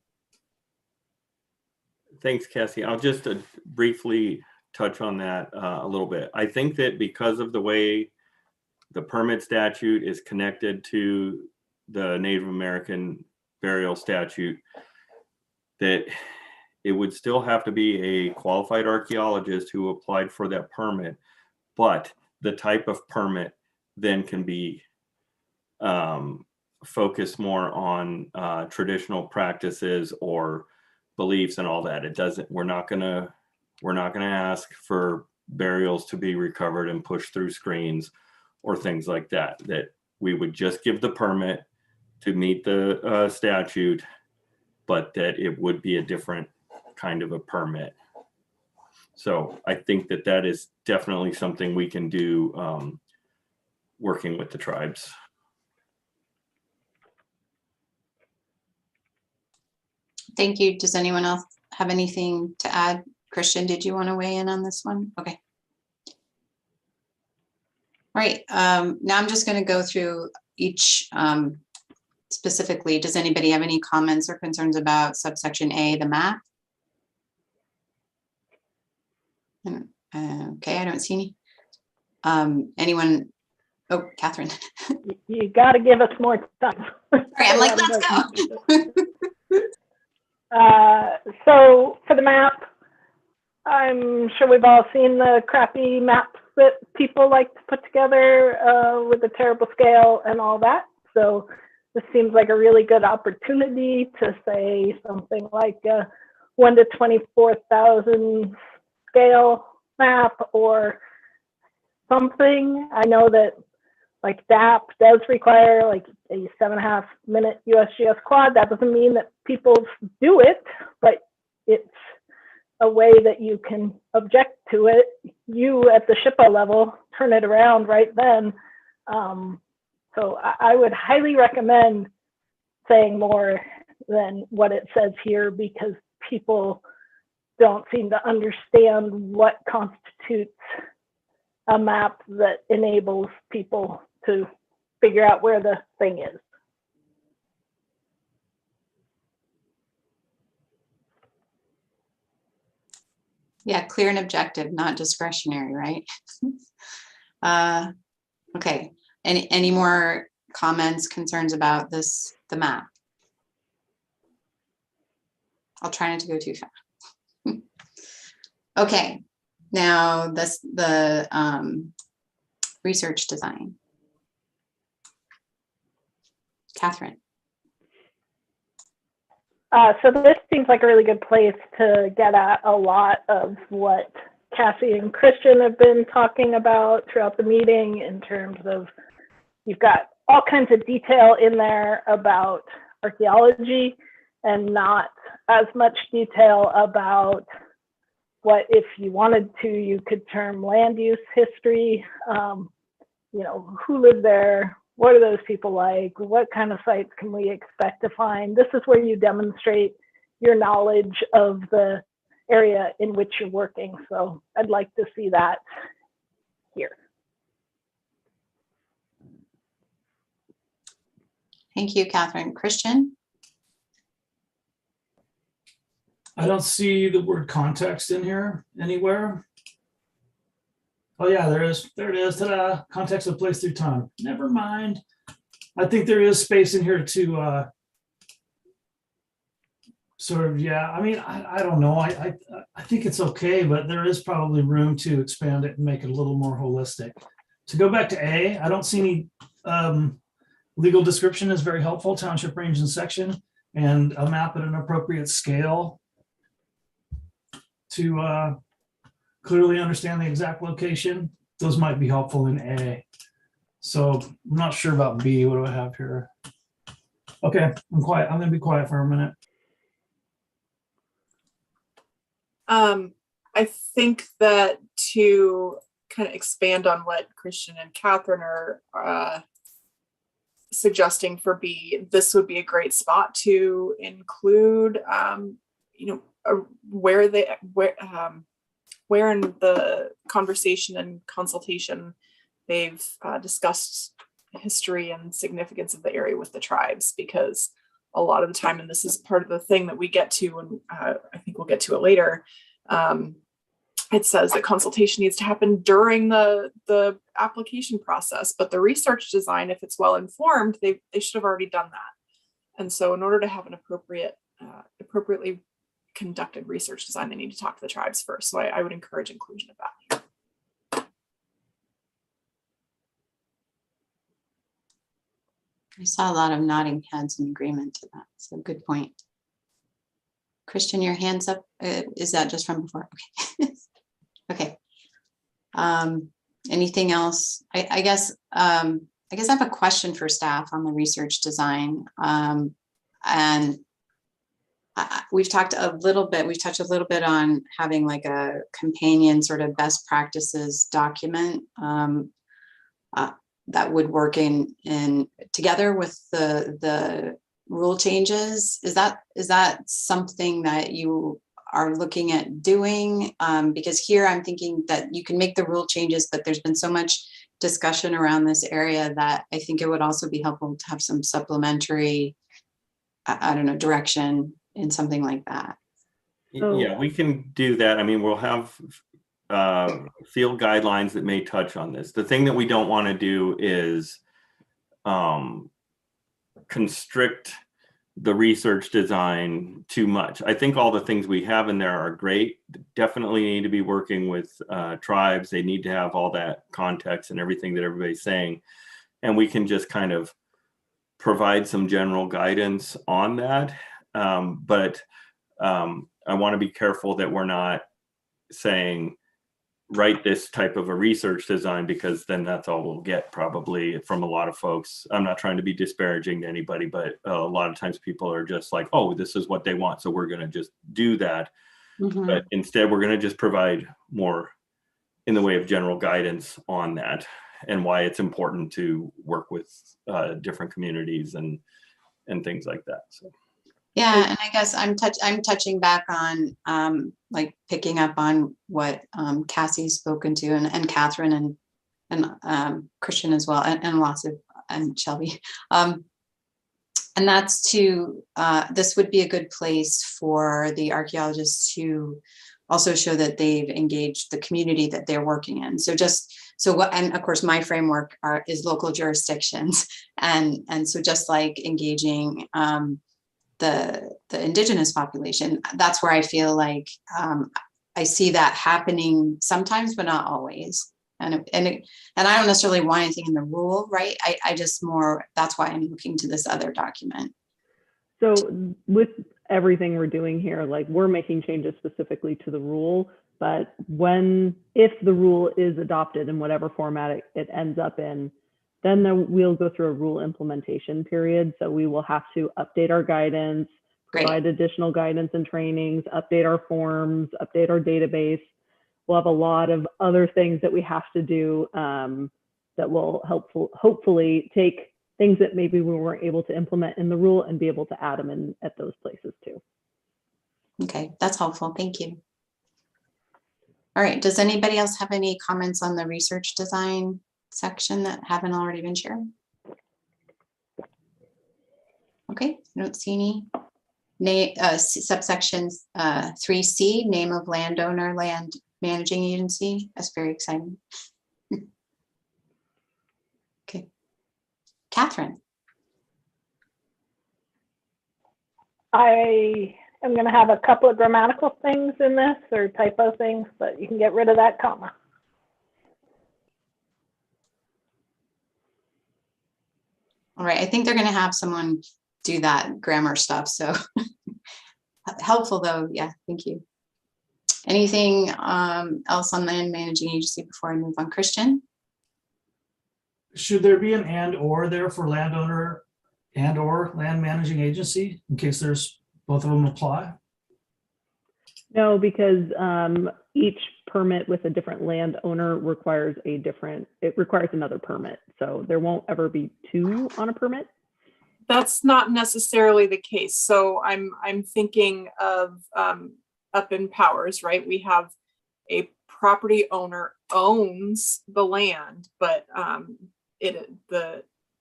Thanks, Cassie. I'll just briefly touch on that a little bit. I think that because of the way the permit statute is connected to the Native American burial statute, that it would still have to be a qualified archaeologist who applied for that permit, but the type of permit then can be focused more on traditional practices or beliefs and all that. It doesn't, we're not gonna ask for burials to be recovered and pushed through screens or things like that. That we would just give the permit to meet the statute, but that it would be a different kind of a permit. So I think that that is definitely something we can do working with the tribes. Thank you. Does anyone else have anything to add? Christian, did you want to weigh in on this one? Okay. All right. Now I'm just going to go through each specifically. Does anybody have any comments or concerns about subsection A, the map? Okay, I don't see any. Anyone? Oh, Catherine. You got to give us more time. All right, I'm like, let's go. So for the map, I'm sure we've all seen the crappy maps that people like to put together with a terrible scale and all that. So this seems like a really good opportunity to say something like 1 to 24,000 scale map or something. I know that like DAP does require like a 7.5 minute USGS quad. That doesn't mean that people do it, but it's a way that you can object to it. You at the SHPO level, turn it around right then. So I would highly recommend saying more than what it says here, because people don't seem to understand what constitutes a map that enables people to figure out where the thing is. Yeah, clear and objective, not discretionary, right? Okay, any more comments, concerns about this, the map? I'll try not to go too fast. Okay, now the research design. Catherine. So this seems like a really good place to get at a lot of what Cassie and Christian have been talking about throughout the meeting, in terms of, you've got all kinds of detail in there about archaeology and not as much detail about what, if you wanted to, you could term land use history. You know, who lived there? What are those people like? What kind of sites can we expect to find? This is where you demonstrate your knowledge of the area in which you're working. So I'd like to see that here. Thank you, Catherine. Christian? I don't see the word context in here anywhere. Oh yeah, there is. There it is. Ta-da! Context of place through time. Never mind. I think there is space in here to sort of, yeah. I mean, I don't know. I think it's okay, but there is probably room to expand it and make it a little more holistic. To go back to A, I don't see any legal description is very helpful. Township, range, and section, and a map at an appropriate scale to clearly understand the exact location. Those might be helpful in A. So I'm not sure about B. What do I have here? Okay, I'm quiet. I'm gonna be quiet for a minute. I think that to kind of expand on what Christian and Catherine are suggesting for B, this would be a great spot to include, you know, where in the conversation and consultation they've discussed history and significance of the area with the tribes, because a lot of the time, and this is part of the thing that we get to, and I think we'll get to it later, it says that consultation needs to happen during the application process, but the research design, if it's well informed, they should have already done that. And so in order to have an appropriately conducted research design, they need to talk to the tribes first. So I would encourage inclusion of that. I saw a lot of nodding heads in agreement to that. So good point. Christian, your hand's up. Is that just from before? Okay. Okay. Anything else? I guess I have a question for staff on the research design. And we've talked a little bit, we've touched a little bit on having like a companion sort of best practices document that would work in together with the rule changes. Is that something that you are looking at doing? Because here I'm thinking that you can make the rule changes, but there's been so much discussion around this area that I think it would also be helpful to have some supplementary, I don't know, direction in something like that. Yeah, we can do that. I mean, we'll have field guidelines that may touch on this. The thing that we don't want to do is constrict the research design too much. I think all the things we have in there are great. Definitely need to be working with tribes. They need to have all that context and everything that everybody's saying. And we can just kind of provide some general guidance on that. But I want to be careful that we're not saying, write this type of a research design, because then that's all we'll get probably from a lot of folks. I'm not trying to be disparaging to anybody, but a lot of times people are just like, oh, this is what they want, so we're going to just do that. Mm-hmm. But instead, we're going to just provide more in the way of general guidance on that and why it's important to work with different communities and things like that. So. Yeah, and I guess I'm touching back on like picking up on what Cassie's spoken to, and Catherine and Christian as well, and lots of, and Shelby. And that's to this would be a good place for the archaeologists to also show that they've engaged the community that they're working in. And of course my framework is local jurisdictions, and so just like engaging the indigenous population, that's where I feel like I see that happening sometimes, but not always. And I don't necessarily want anything in the rule, right? I just that's why I'm looking to this other document. So with everything we're doing here, like we're making changes specifically to the rule, but if the rule is adopted in whatever format it ends up in, then we'll go through a rule implementation period. So we will have to update our guidance, provide additional guidance and trainings, update our forms, update our database. We'll have a lot of other things that we have to do that will hopefully take things that maybe we weren't able to implement in the rule and be able to add them in at those places too. Okay, that's helpful. Thank you. All right, does anybody else have any comments on the research design section that haven't already been shared? Okay, I don't see any. Subsection 3C, name of landowner, land managing agency. That's very exciting. Okay, Catherine. I am going to have a couple of grammatical things in this or typo things, but you can get rid of that comma. All right, I think they're going to have someone do that grammar stuff. So helpful though. Yeah, thank you. Anything else on land managing agency before I move on? Christian? Should there be an and or there for landowner and or land managing agency in case there's both of them apply? No, because each permit with a different landowner requires another permit. So there won't ever be two on a permit. That's not necessarily the case. So I'm thinking of up in Powers, right? We have a property owner owns the land, but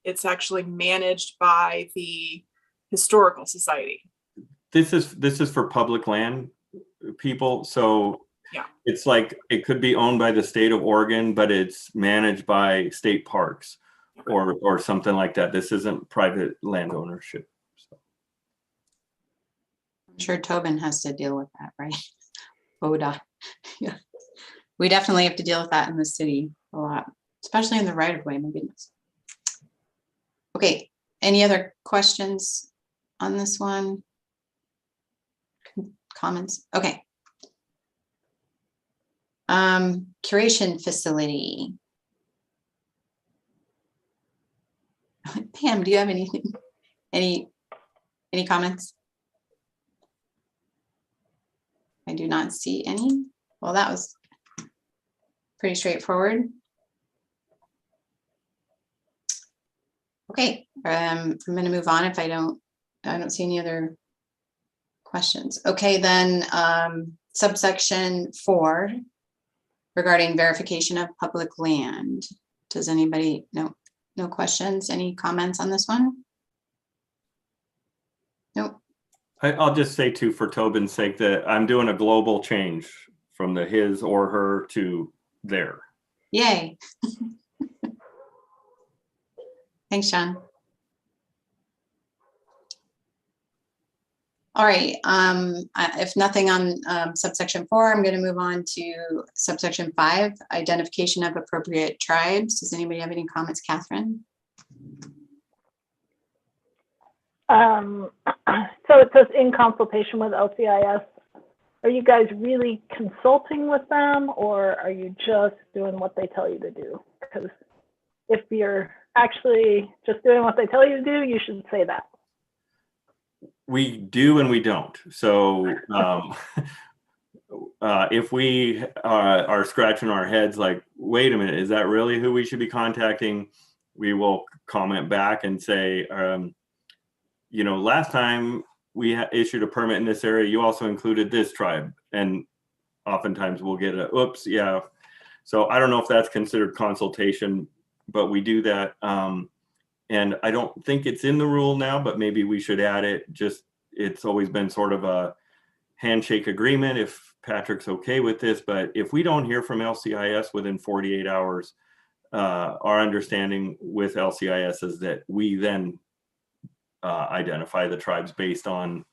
it's actually managed by the Historical Society. This is for public land people. So yeah, it's like it could be owned by the state of Oregon, but it's managed by state parks or something like that. This isn't private land ownership. So. I'm sure Tobin has to deal with that, right? ODA. Yeah. We definitely have to deal with that in the city a lot, especially in the right of way, my goodness. Okay, any other questions on this one? Comments? Okay. Curation facility. Pam, do you have anything? Any comments? I do not see any. Well, that was pretty straightforward. Okay, I'm going to move on if I don't see any other questions. Okay, then subsection 4 regarding verification of public land. Does anybody no questions? Any comments on this one? Nope. I'll just say too, for Tobin's sake, that I'm doing a global change from the his or her to their. Yay. Thanks, John. All right, if nothing on subsection 4, I'm going to move on to subsection 5, identification of appropriate tribes. Does anybody have any comments, Catherine? So it says in consultation with LCIS. Are you guys really consulting with them, or are you just doing what they tell you to do? Because if you're actually just doing what they tell you to do, you should say that. We do and we don't. So if we are scratching our heads like, wait a minute, is that really who we should be contacting? We will comment back and say, last time we issued a permit in this area, you also included this tribe. And oftentimes we'll get a, oops, yeah. So I don't know if that's considered consultation, but we do that. And I don't think it's in the rule now, but maybe we should add it. Just, it's always been sort of a handshake agreement if Patrick's okay with this. But if we don't hear from LCIS within 48 hours, our understanding with LCIS is that we then identify the tribes based on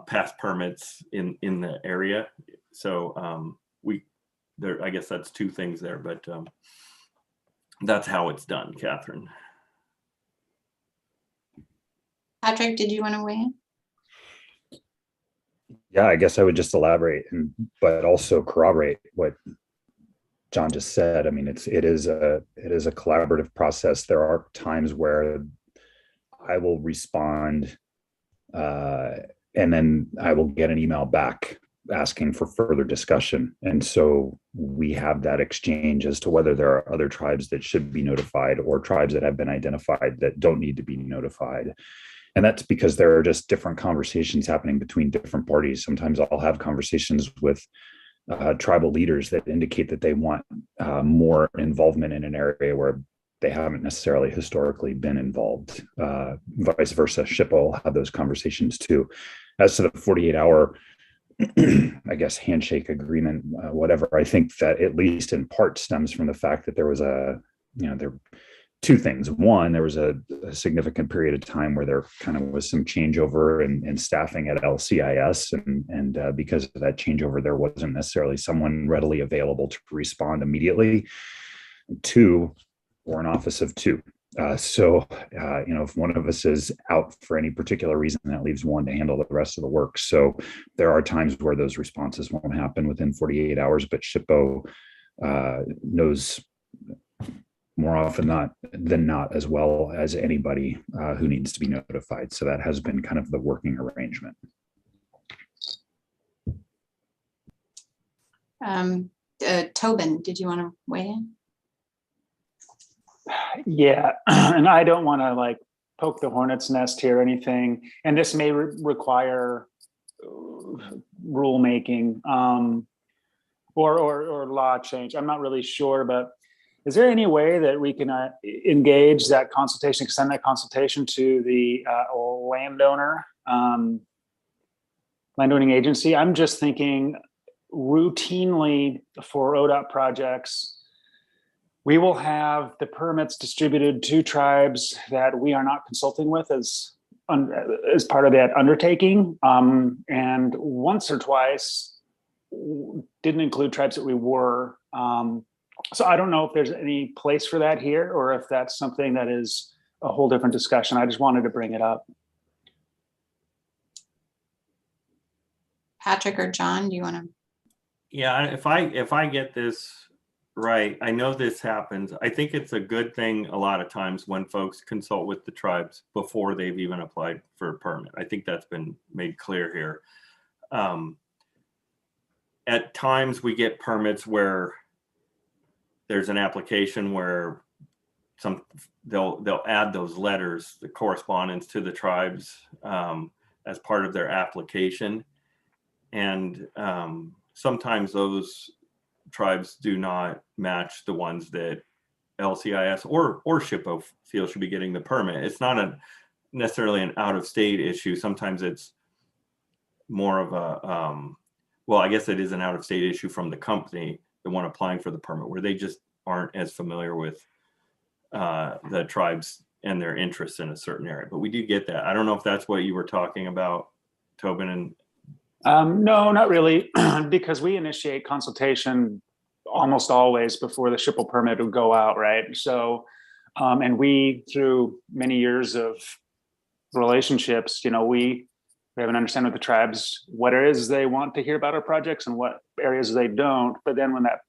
past permits in the area. So there, I guess that's two things there, but that's how it's done, Catherine. Patrick, did you want to weigh in? Yeah, I guess I would just elaborate but also corroborate what John just said. I mean, it is a collaborative process. There are times where I will respond, and then I will get an email back asking for further discussion. And so we have that exchange as to whether there are other tribes that should be notified or tribes that have been identified that don't need to be notified. And that's because there are just different conversations happening between different parties. Sometimes I'll have conversations with tribal leaders that indicate that they want more involvement in an area where they haven't necessarily historically been involved. Vice versa, SHPO will have those conversations too. As to the 48-hour, I guess, handshake agreement, whatever, I think that at least in part stems from the fact that there was there two things. One, there was a significant period of time where there kind of was some changeover in staffing at LCIS. And because of that changeover, there wasn't necessarily someone readily available to respond immediately. Two, we're an office of two. So if one of us is out for any particular reason, that leaves one to handle the rest of the work. So there are times where those responses won't happen within 48 hours, but SHPO knows more often than not as well as anybody who needs to be notified. So that has been kind of the working arrangement. Tobin, did you want to weigh in? Yeah, and I don't want to poke the hornet's nest here or anything. And this may require rulemaking or law change. I'm not really sure, but is there any way that we can engage that consultation, extend that consultation to the landowning agency? I'm just thinking routinely for ODOT projects, we will have the permits distributed to tribes that we are not consulting with as part of that undertaking. And once or twice didn't include tribes that we were. So I don't know if there's any place for that here or if that's something that is a whole different discussion. I just wanted to bring it up. Patrick or John, do you want to? Yeah, if I get this right, I know this happens. I think it's a good thing a lot of times when folks consult with the tribes before they've even applied for a permit. I think that's been made clear here. At times we get permits where there's an application where they'll add those letters, the correspondence to the tribes as part of their application. And sometimes those tribes do not match the ones that LCIS or SHPO feel should be getting the permit. It's not necessarily an out-of-state issue. Sometimes it's more of a, well, I guess it is an out-of-state issue from the company, the one applying for the permit, where they just aren't as familiar with the tribes and their interests in a certain area. But we do get that. I don't know if that's what you were talking about, Tobin. And no, not really, because we initiate consultation almost always before the SHPO permit would go out, right? So, and we, through many years of relationships, we have an understanding with the tribes what it is they want to hear about our projects and what areas they don't. But then when that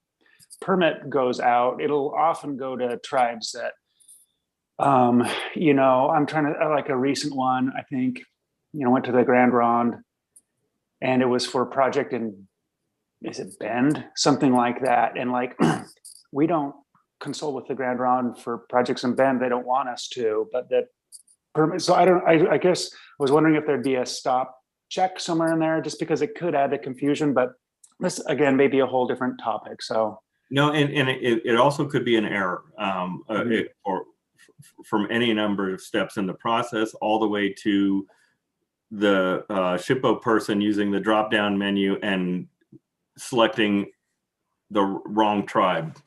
permit goes out, it'll often go to tribes that, I'm trying to, like a recent one, I think, went to the Grand Ronde, and it was for a project in, is it Bend? Something like that. And we don't consult with the Grand Ronde for projects in Bend. They don't want us to, but that permit. So I guess I was wondering if there'd be a stop check somewhere in there, just because it could add to confusion, but this again, may be a whole different topic. So. No, and it also could be an error or from any number of steps in the process, all the way to the SHPO person using the drop-down menu and selecting the wrong tribe.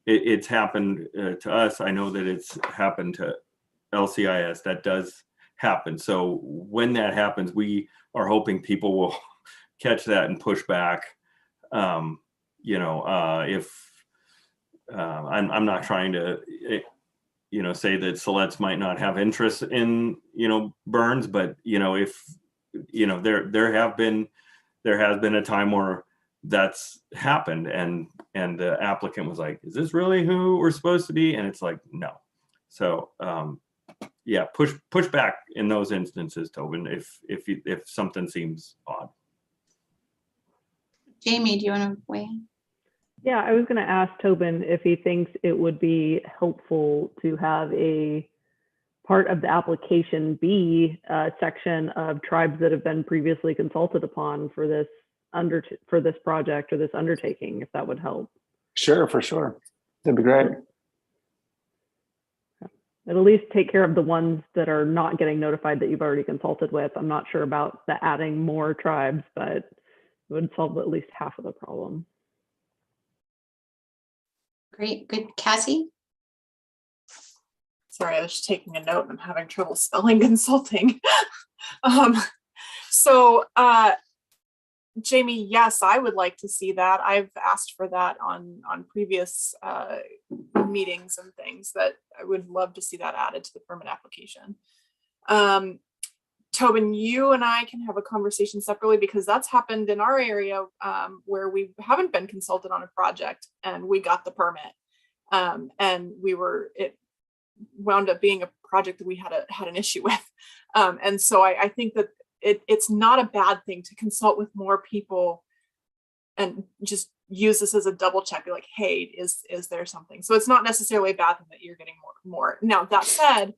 It's happened to us. I know that it's happened to LCIS. That does happen. So when that happens, we are hoping people will catch that and push back. if I'm not trying to, say that Siletz might not have interest in, burns, but, if, there has been a time where that's happened and the applicant was like, is this really who we're supposed to be? And it's like, no. So, yeah, push back in those instances, Tobin, if something seems odd. Jamie, do you want to weigh in? Yeah, I was going to ask Tobin if he thinks it would be helpful to have a part of the application be a section of tribes that have been previously consulted upon for this project or this undertaking, if that would help. Sure, for sure. That'd be great. It'll at least take care of the ones that are not getting notified that you've already consulted with. I'm not sure about the adding more tribes, but it would solve at least half of the problem. Great, good. Cassie? Sorry, I was just taking a note and I'm having trouble spelling consulting. Jamie, yes, I would like to see that. I've asked for that on previous meetings and things, that I would love to see that added to the permit application. Tobin, you and I can have a conversation separately, because that's happened in our area where we haven't been consulted on a project and we got the permit. And it wound up being a project that we had an issue with. And so I think that it's not a bad thing to consult with more people and just use this as a double check. Be like, hey, is there something? So it's not necessarily a bad thing that you're getting more. Now, that said,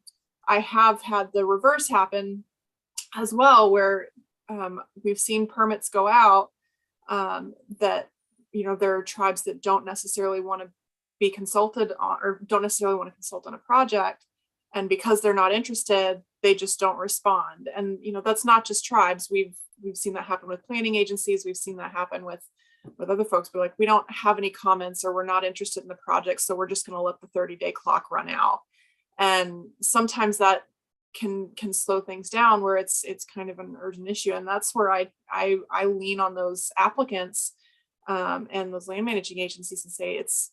I have had the reverse happen as well, where we've seen permits go out that, there are tribes that don't necessarily want to be consulted on, or don't necessarily want to consult on a project. And because they're not interested, they just don't respond. And, that's not just tribes. We've seen that happen with planning agencies. We've seen that happen with other folks. Be like, we don't have any comments, or we're not interested in the project, so we're just going to let the 30-day clock run out. And sometimes that can slow things down, where it's kind of an urgent issue. And that's where I lean on those applicants and those land managing agencies and say, it's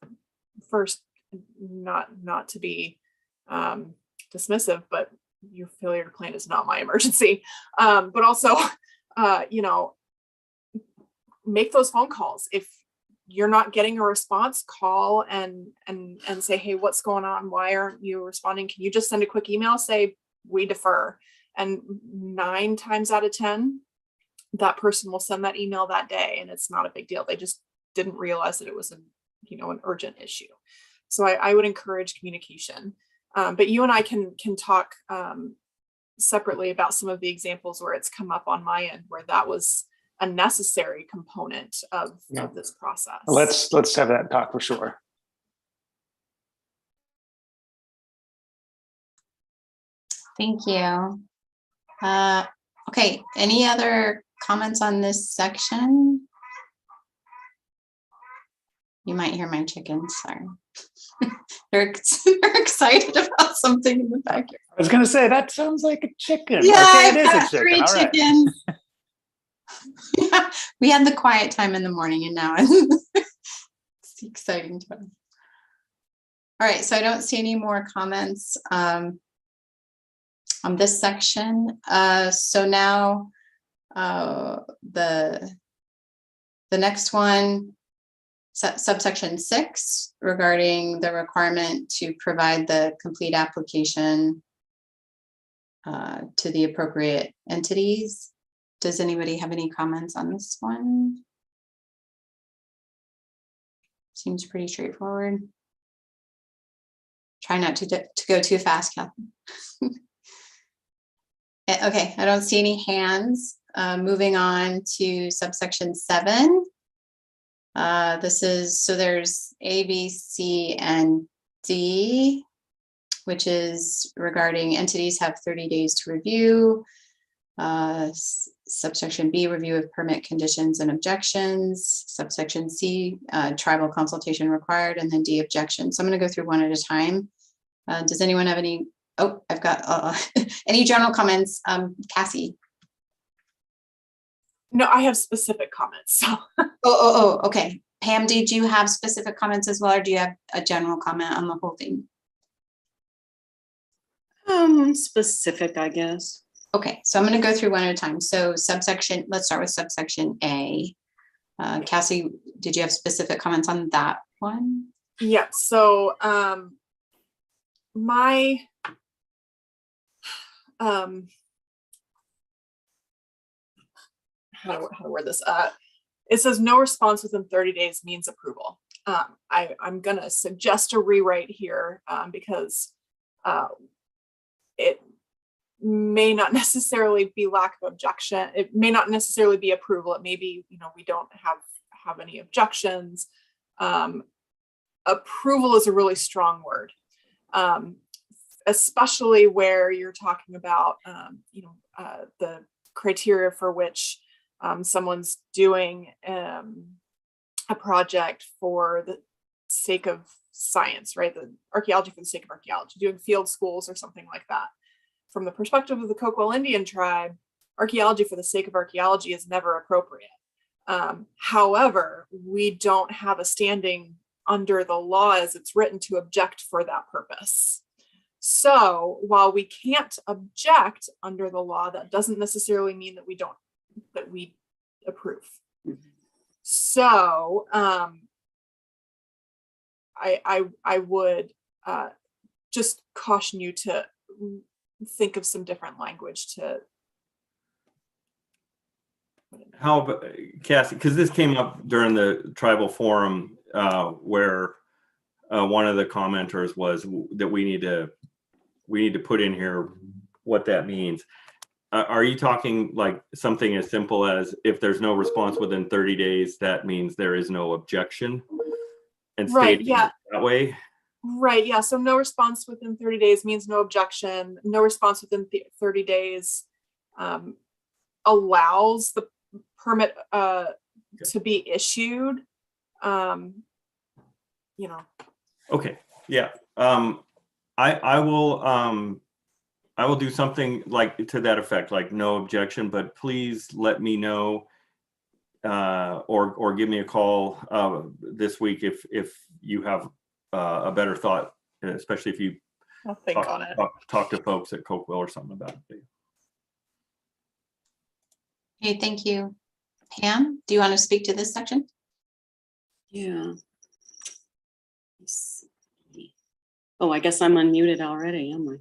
first, not to be dismissive, but your failure to plan is not my emergency. But also, make those phone calls. If you're not getting a response, call and say, hey, what's going on? Why aren't you responding? Can you just send a quick email, say, we defer? And 9 times out of 10, that person will send that email that day, and it's not a big deal. They just didn't realize that it was an urgent issue. So I would encourage communication. But you and I can talk separately about some of the examples where it's come up on my end, where that was a necessary component of this process. Let's have that talk for sure. Thank you. Okay, any other comments on this section? You might hear my chickens, sorry. They're excited about something in the backyard. I was going to say, that sounds like a chicken. Yeah, okay, it is a chicken. 3 All right. chickens. Yeah, we had the quiet time in the morning, and now it's the exciting time. All right, so I don't see any more comments on this section. So now the next one, subsection 6, regarding the requirement to provide the complete application to the appropriate entities. Does anybody have any comments on this one? Seems pretty straightforward. Try not to go too fast, Catherine. Okay, I don't see any hands. Moving on to subsection 7. So there's A, B, C, and D, which is regarding entities have 30 days to review. Subsection B, review of permit conditions and objections. Subsection C, tribal consultation required, and then D, objection. So I'm going to go through one at a time. Does anyone have any? Oh, I've got any general comments? Cassie. No, I have specific comments. So. Okay. Pam, did you have specific comments as well, or do you have a general comment on the whole thing? Specific, I guess. Okay, so I'm going to go through one at a time. So subsection, let's start with subsection A. Cassie, did you have specific comments on that one? Yeah, so my how to word this? It says no response within 30 days means approval. I'm gonna suggest a rewrite here because it may not necessarily be lack of objection. It may not necessarily be approval. It may be, we don't have any objections. Approval is a really strong word, especially where you're talking about, the criteria for which someone's doing a project for the sake of science, right? The archaeology for the sake of archaeology, doing field schools or something like that. From the perspective of the Coquille Indian tribe, archaeology for the sake of archaeology is never appropriate. However, we don't have a standing under the law as it's written to object for that purpose. So while we can't object under the law, that doesn't necessarily mean that we approve. So I would just caution you to think of some different language to. How about Cassie? Because this came up during the tribal forum where one of the commenters was that we need to put in here what that means. Are you talking like something as simple as if there's no response within 30 days, that means there is no objection? And Right, yeah. That way? Right, yeah. So no response within 30 days means no objection. No response within 30 days allows the permit to be issued. Okay, yeah. I will do something like to that effect, like no objection, but please let me know or give me a call this week if you have a better thought, especially if you I'll think on it. Talk to folks at Coquille or something about it. Okay, thank you. Pam, do you want to speak to this section? Yeah. Oh, I guess I'm unmuted already, am I?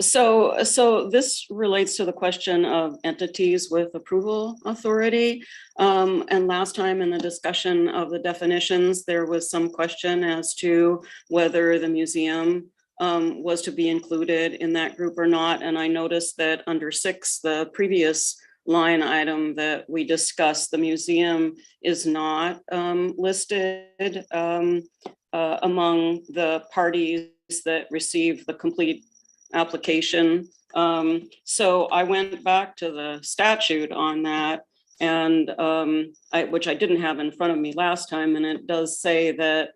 So this relates to the question of entities with approval authority. And last time in the discussion of the definitions, there was some question as to whether the museum was to be included in that group or not. And I noticed that under 6, the previous line item that we discussed, the museum is not listed among the parties that receive the complete application. So I went back to the statute on that, and which I didn't have in front of me last time, and it does say that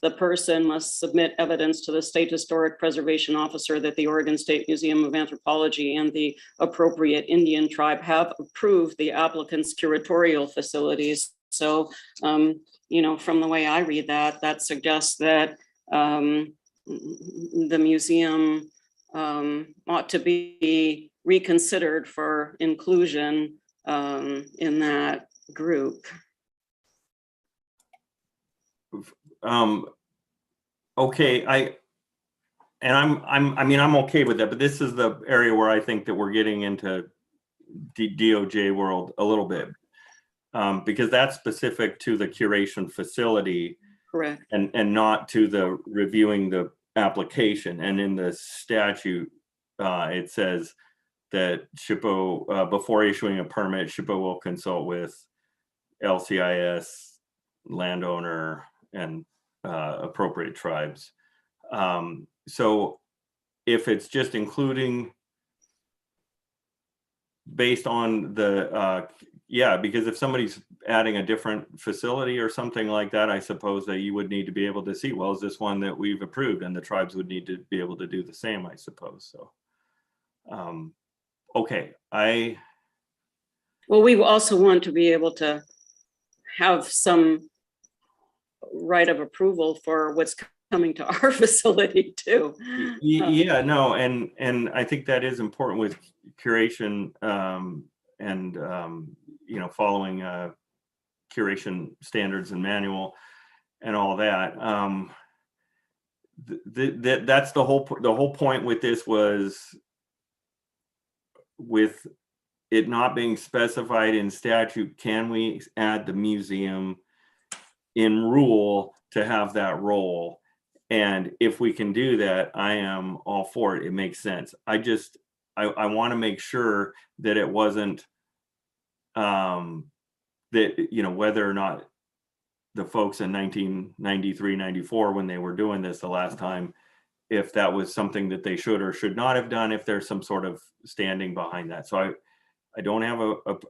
the person must submit evidence to the State Historic Preservation Officer that the Oregon State Museum of Anthropology and the appropriate Indian tribe have approved the applicant's curatorial facilities. So, from the way I read that, that suggests that the museum ought to be reconsidered for inclusion in that group. Okay, I'm okay with that, but this is the area where I think that we're getting into DOJ world a little bit, because that's specific to the curation facility. Correct. And not to the reviewing the application. And in the statute, it says that SHPO, before issuing a permit, SHPO will consult with LCIS, landowner, and appropriate tribes. So if it's just including based on the, because if somebody's adding a different facility or something like that, I suppose that you would need to be able to see, well, is this one that we've approved? And the tribes would need to be able to do the same, I suppose. So, okay, well, we also want to be able to have some right of approval for what's coming to our facility too. Yeah, no, and I think that is important with curation, and you know, following curation standards and manual and all that. That's the whole point with this, was with it not being specified in statute, can we add the museum in rule to have that role? And if we can do that, I am all for it. It makes sense. I want to make sure that it wasn't that, you know, whether or not the folks in 1993, 94, when they were doing this the last time, if that was something that they should or should not have done, if there's some sort of standing behind that. So I don't have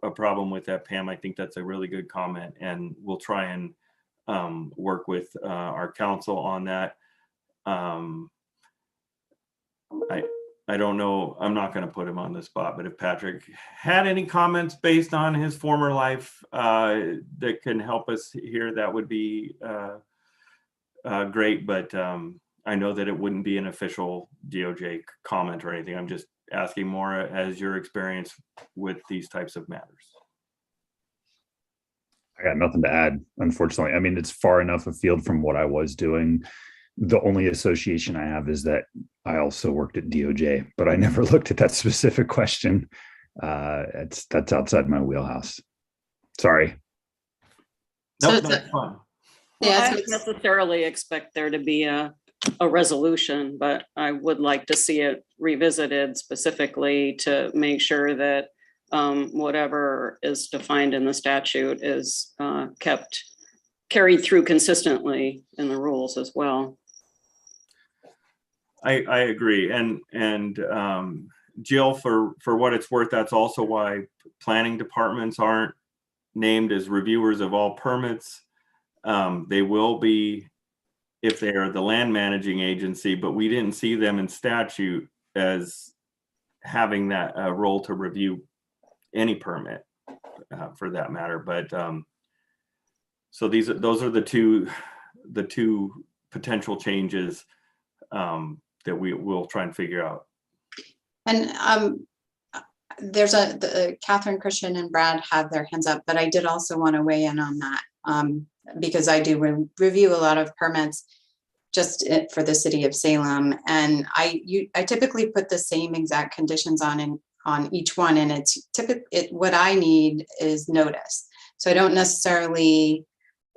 a problem with that, Pam. I think that's a really good comment, and we'll try and work with our council on that. I don't know, I'm not going to put him on the spot, but if Patrick had any comments based on his former life that can help us here, that would be great. But I know that it wouldn't be an official DOJ comment or anything. I'm just asking more as your experience with these types of matters. I got nothing to add, unfortunately. I mean, it's far enough afield from what I was doing. The only association I have is that I also worked at DOJ, but I never looked at that specific question. That's outside my wheelhouse. Sorry. Nope, that's fine. Well, I don't necessarily expect there to be a resolution, but I would like to see it revisited specifically to make sure that whatever is defined in the statute is carried through consistently in the rules as well. I agree. And Jill, for what it's worth, that's also why planning departments aren't named as reviewers of all permits. They will be if they are the land managing agency, but we didn't see them in statute as having that role to review any permit for that matter. But so those are the two potential changes that we will try and figure out. And there's Catherine, Christian, and Brad have their hands up, but I did also want to weigh in on that because I do review a lot of permits just for the city of Salem, and I typically put the same exact conditions on each one, and it's what I need is notice. So I don't necessarily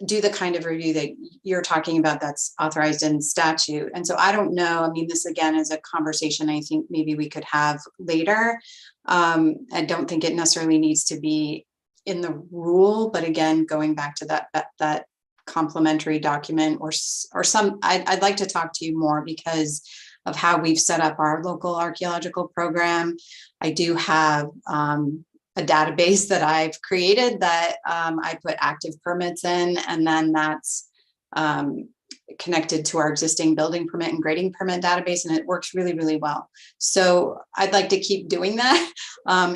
do the kind of review that you're talking about that's authorized in statute. And so I don't know, I mean, this again is a conversation I think maybe we could have later. I don't think it necessarily needs to be in the rule, but again, going back to that complementary document or some, I'd like to talk to you more because of how we've set up our local archaeological program. I do have a database that I've created that I put active permits in, and then that's connected to our existing building permit and grading permit database, and it works really, really well. So I'd like to keep doing that.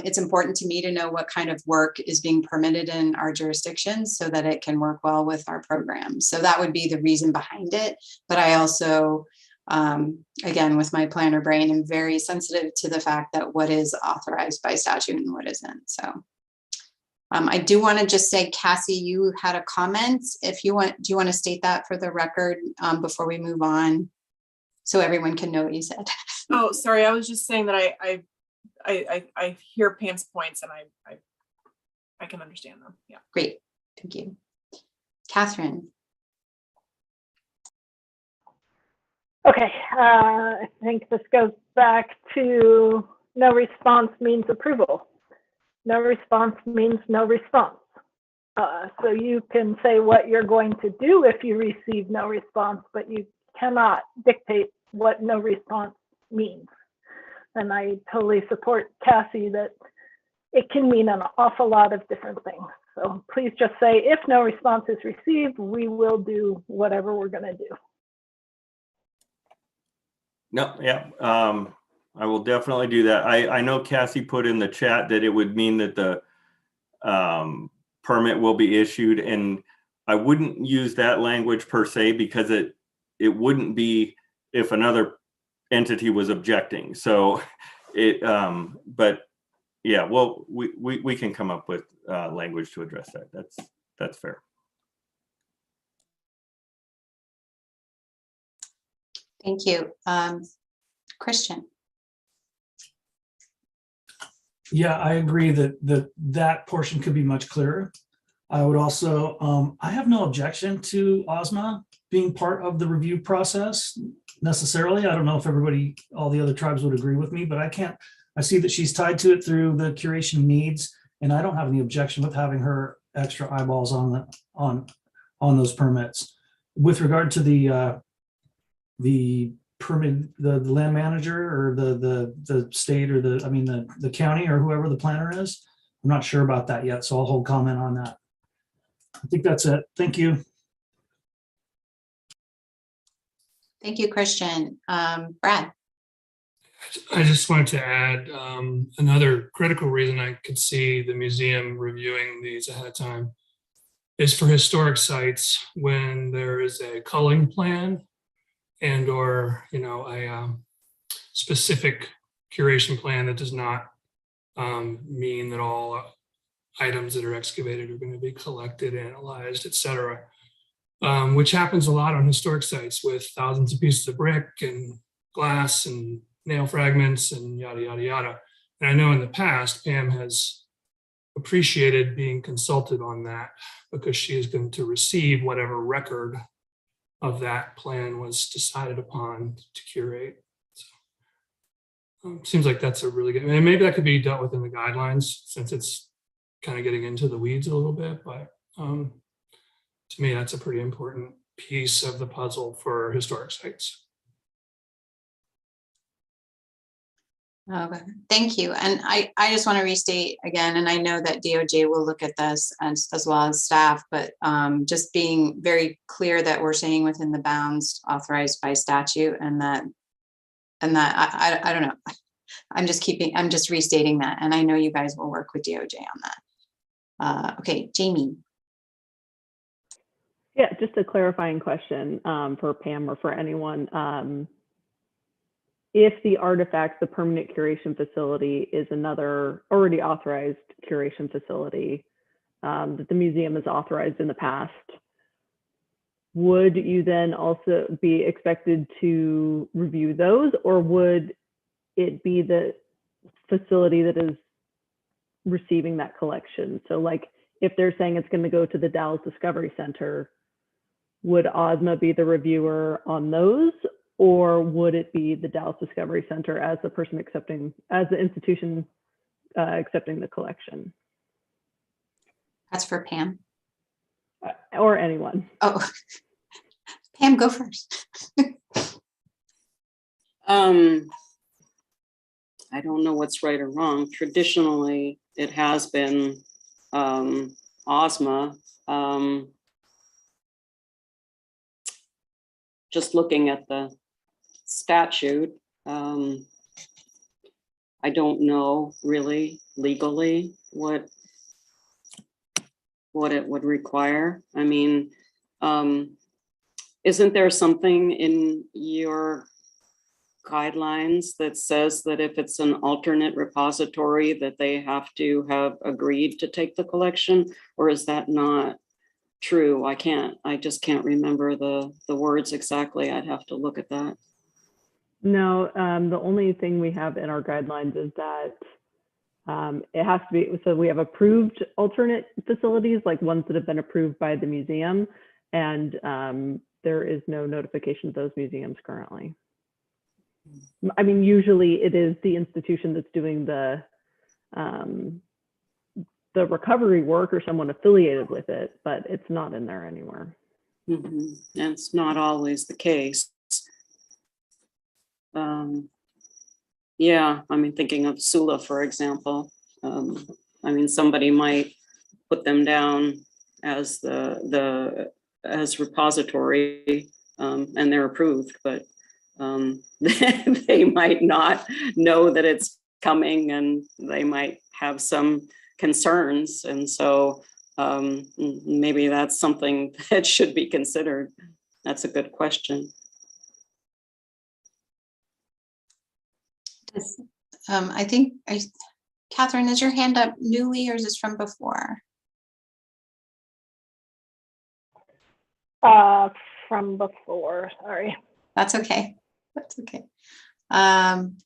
It's important to me to know what kind of work is being permitted in our jurisdictions so that it can work well with our program. So that would be the reason behind it. But I also, again, with my planner brain, I'm very sensitive to the fact that what is authorized by statute and what isn't. So I do want to just say, Cassie, you had a comment. If you want, do you want to state that for the record before we move on, so everyone can know what you said? Oh, sorry. I was just saying that I hear Pam's points and I can understand them. Yeah. Great. Thank you. Catherine. Okay, I think this goes back to no response means approval. No response means no response. So you can say what you're going to do if you receive no response, but you cannot dictate what no response means. And I totally support Cassie that it can mean an awful lot of different things. So please just say, if no response is received, we will do whatever we're going to do. No, yeah, I will definitely do that. I know Cassie put in the chat that it would mean that the permit will be issued. And I wouldn't use that language per se, because it wouldn't be if another entity was objecting. So but yeah, well, we can come up with language to address that. That's fair. Thank you. Christian. Yeah, I agree that portion could be much clearer. I would also, I have no objection to OSMA being part of the review process necessarily. I don't know if all the other tribes would agree with me, but I see that she's tied to it through the curation needs, and I don't have any objection with having her extra eyeballs on those permits. With regard to the permit, the land manager or the state or the county or whoever the planner is, I'm not sure about that yet, so I'll hold comment on that. I think that's it. Thank you. Thank you, Christian. Brad. I just wanted to add another critical reason I could see the museum reviewing these ahead of time is for historic sites when there is a culling plan and or a specific curation plan that does not mean that all items that are excavated are going to be collected, analyzed, etc. Which happens a lot on historic sites with thousands of pieces of brick and glass and nail fragments and yada, yada, yada. And I know in the past, Pam has appreciated being consulted on that because she is going to receive whatever record of that plan was decided upon to curate. So seems like that's a really good, and maybe that could be dealt with in the guidelines since it's kind of getting into the weeds a little bit, but to me, that's a pretty important piece of the puzzle for historic sites. Okay, thank you. And I just want to restate again, and I know that DOJ will look at this as well as staff, but just being very clear that we're saying within the bounds authorized by statute, and that I don't know. I'm just restating that, and I know you guys will work with DOJ on that. Okay, Jamie. Yeah, just a clarifying question for Pam or for anyone. If the artifact, the permanent curation facility, is another already authorized curation facility that the museum has authorized in the past, would you then also be expected to review those, or would it be the facility that is receiving that collection? So like if they're saying it's going to go to the Dallas Discovery Center, would OSMA be the reviewer on those? Or would it be the Dallas Discovery Center as the person accepting, as the institution accepting the collection? That's for Pam. Or anyone. Oh, Pam, go first. I don't know what's right or wrong. Traditionally, it has been OSMA. Just looking at the statute, I don't know really legally what it would require. I mean, isn't there something in your guidelines that says that if it's an alternate repository that they have to have agreed to take the collection, or is that not true? I just can't remember the words exactly. I'd have to look at that. No, the only thing we have in our guidelines is that it has to be, so we have approved alternate facilities, like ones that have been approved by the museum, and there is no notification of those museums currently. I mean, usually it is the institution that's doing the recovery work or someone affiliated with it, but it's not in there anywhere. Mm-hmm. And it's not always the case. Yeah, I mean, thinking of Sula, for example, I mean, somebody might put them down as as repository, and they're approved, but they might not know that it's coming, and they might have some concerns, and so maybe that's something that should be considered. That's a good question. I think, Catherine, is your hand up newly or is this from before? From before, sorry. That's okay. That's okay.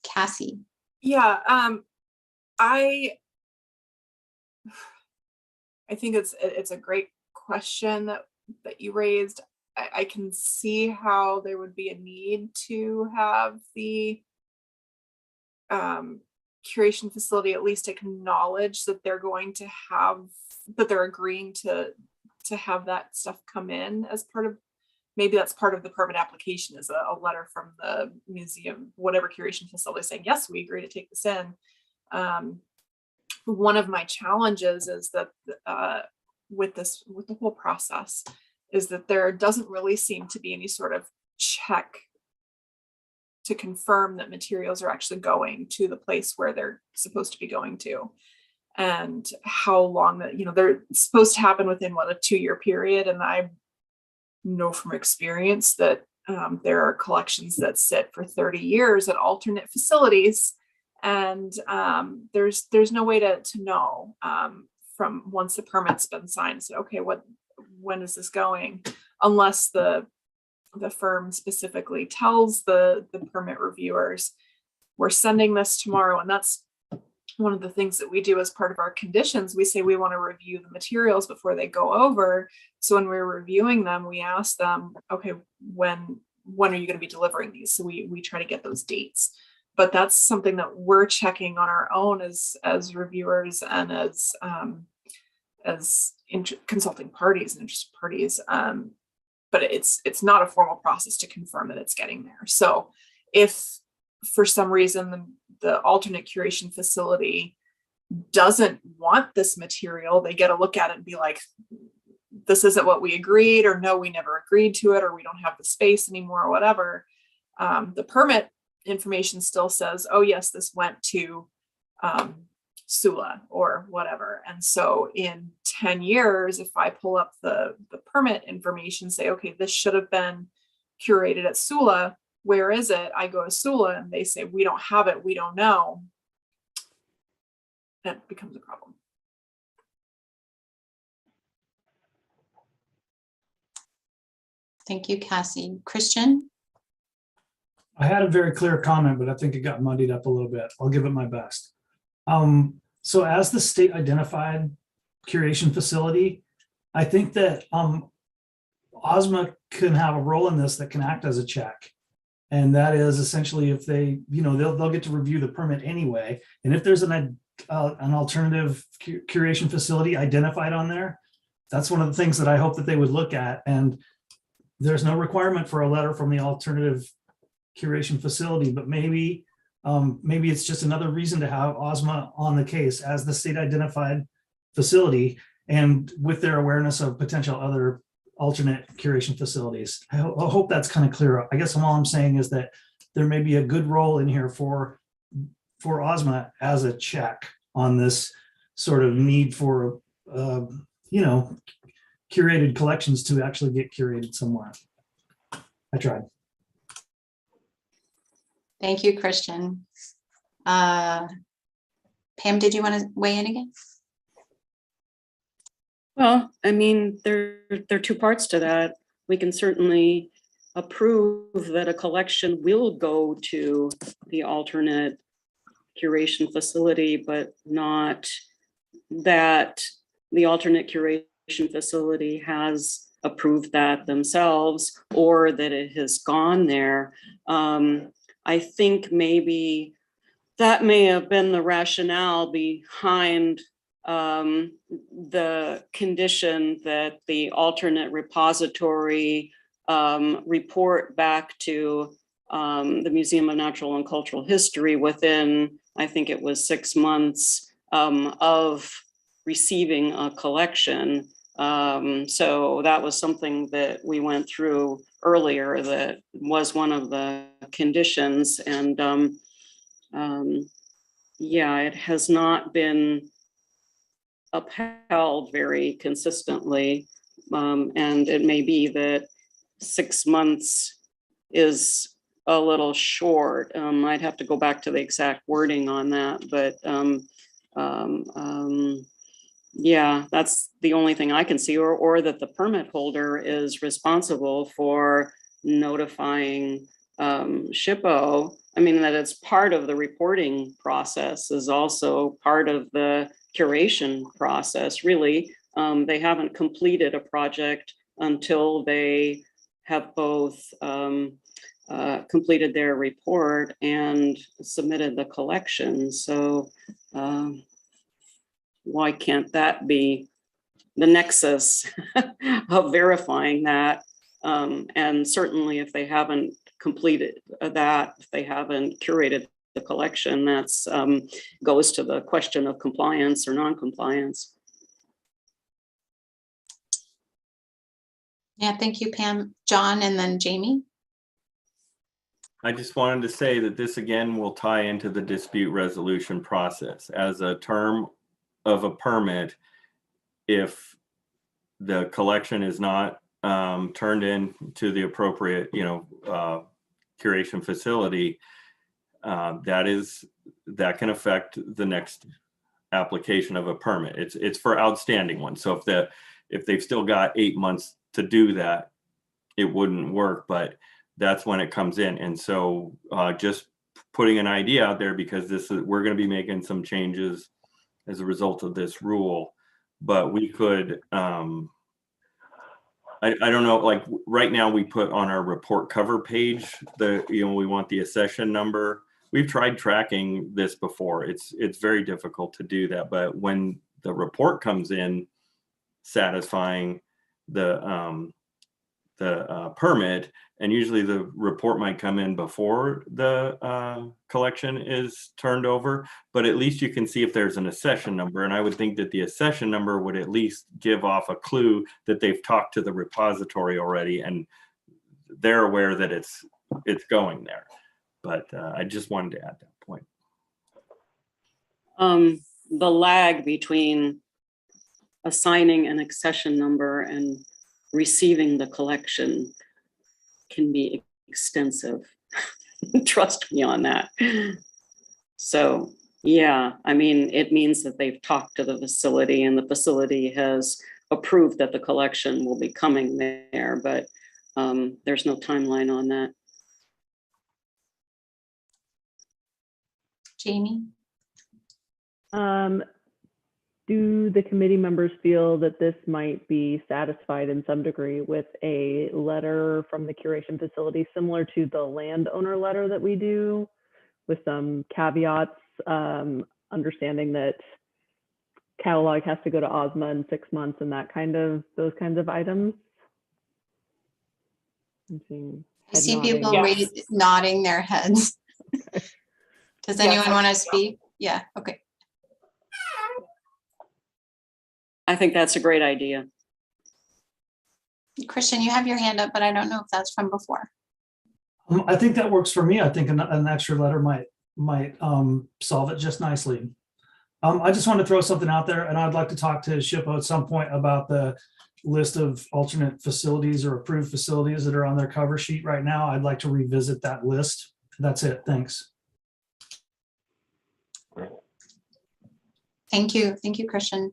Cassie. Yeah, I think it's a great question that you raised. I can see how there would be a need to have the curation facility at least acknowledge that they're going to have, that they're agreeing to have that stuff come in as part of, maybe that's part of the permit application, is a letter from the museum, whatever curation facility, saying, yes, we agree to take this in. One of my challenges is that with the whole process is that there doesn't really seem to be any sort of check to confirm that materials are actually going to the place where they're supposed to be going to, and how long that, they're supposed to happen within a 2-year period. And I know from experience that there are collections that sit for 30 years at alternate facilities, and there's no way to know from once the permit's been signed, so okay, when is this going, unless the firm specifically tells the permit reviewers, we're sending this tomorrow. And that's one of the things that we do as part of our conditions. We say we want to review the materials before they go over. So when we're reviewing them, we ask them, okay, when are you going to be delivering these? So we try to get those dates. But that's something that we're checking on our own as reviewers and as consulting parties and interested parties. But it's not a formal process to confirm that it's getting there. So if for some reason the alternate curation facility doesn't want this material, they get a look at it and be like, this isn't what we agreed, or no, we never agreed to it, or we don't have the space anymore, or whatever. The permit information still says, oh yes, this went to SULA or whatever. And so in 10 years, if I pull up the permit information, say, okay, this should have been curated at SULA, where is it? I go to SULA and they say, we don't have it, we don't know. That becomes a problem. Thank you, Cassie. Christian? I had a very clear comment, but I think it got muddied up a little bit. I'll give it my best. So as the state identified curation facility, I think that OSMA can have a role in this that can act as a check. And that is essentially if they, they'll get to review the permit anyway. And if there's an alternative curation facility identified on there, that's one of the things that I hope that they would look at. And there's no requirement for a letter from the alternative curation facility, but maybe it's just another reason to have OSMA on the case as the state identified facility, and with their awareness of potential other alternate curation facilities. I hope that's kind of clear. I guess all I'm saying is that there may be a good role in here for OSMA as a check on this sort of need for, curated collections to actually get curated somewhere. I tried. Thank you, Christian. Pam, did you want to weigh in again? Well, I mean, there are two parts to that. We can certainly approve that a collection will go to the alternate curation facility, but not that the alternate curation facility has approved that themselves or that it has gone there. I think maybe that may have been the rationale behind the condition that the alternate repository report back to the Museum of Natural and Cultural History within, I think it was 6 months of receiving a collection. So that was something that we went through earlier that was one of the conditions. And yeah, it has not been upheld very consistently. And it may be that 6 months is a little short. I'd have to go back to the exact wording on that, but yeah, that's the only thing I can see, or that the permit holder is responsible for notifying SHPO. I mean, that it's part of the reporting process is also part of the curation process, really. They haven't completed a project until they have both completed their report and submitted the collection. So why can't that be the nexus of verifying that? And certainly if they haven't completed that, if they haven't curated the collection, that's goes to the question of compliance or non-compliance. Yeah, thank you, Pam. John, and then Jamie. I just wanted to say that this again will tie into the dispute resolution process as a term of a permit. If the collection is not turned in to the appropriate, curation facility, that can affect the next application of a permit. It's for outstanding ones. So if they've still got 8 months to do that, it wouldn't work, but that's when it comes in. And so just putting an idea out there, because we're going to be making some changes as a result of this rule, but we could, I don't know, like right now we put on our report cover page, we want the accession number. We've tried tracking this before. It's very difficult to do that, but when the report comes in satisfying the permit, and usually the report might come in before the collection is turned over, but at least you can see if there's an accession number. And I would think that the accession number would at least give off a clue that they've talked to the repository already and they're aware that it's going there. But I just wanted to add that point. The lag between assigning an accession number and receiving the collection can be extensive. Trust me on that. So yeah, I mean, it means that they've talked to the facility and the facility has approved that the collection will be coming there, but there's no timeline on that. Jamie? Do the committee members feel that this might be satisfied in some degree with a letter from the curation facility similar to the landowner letter that we do, with some caveats, understanding that catalog has to go to OSMA in 6 months and those kinds of items? I see people Yes. nodding their heads. Okay. Does Yes, anyone want to speak? Yeah, okay. I think that's a great idea. Christian, you have your hand up, but I don't know if that's from before. I think that works for me. I think an extra letter might solve it just nicely. I just want to throw something out there, and I'd like to talk to SHPO at some point about the list of alternate facilities or approved facilities that are on their cover sheet right now. I'd like to revisit that list. That's it. Thanks. Thank you, Christian.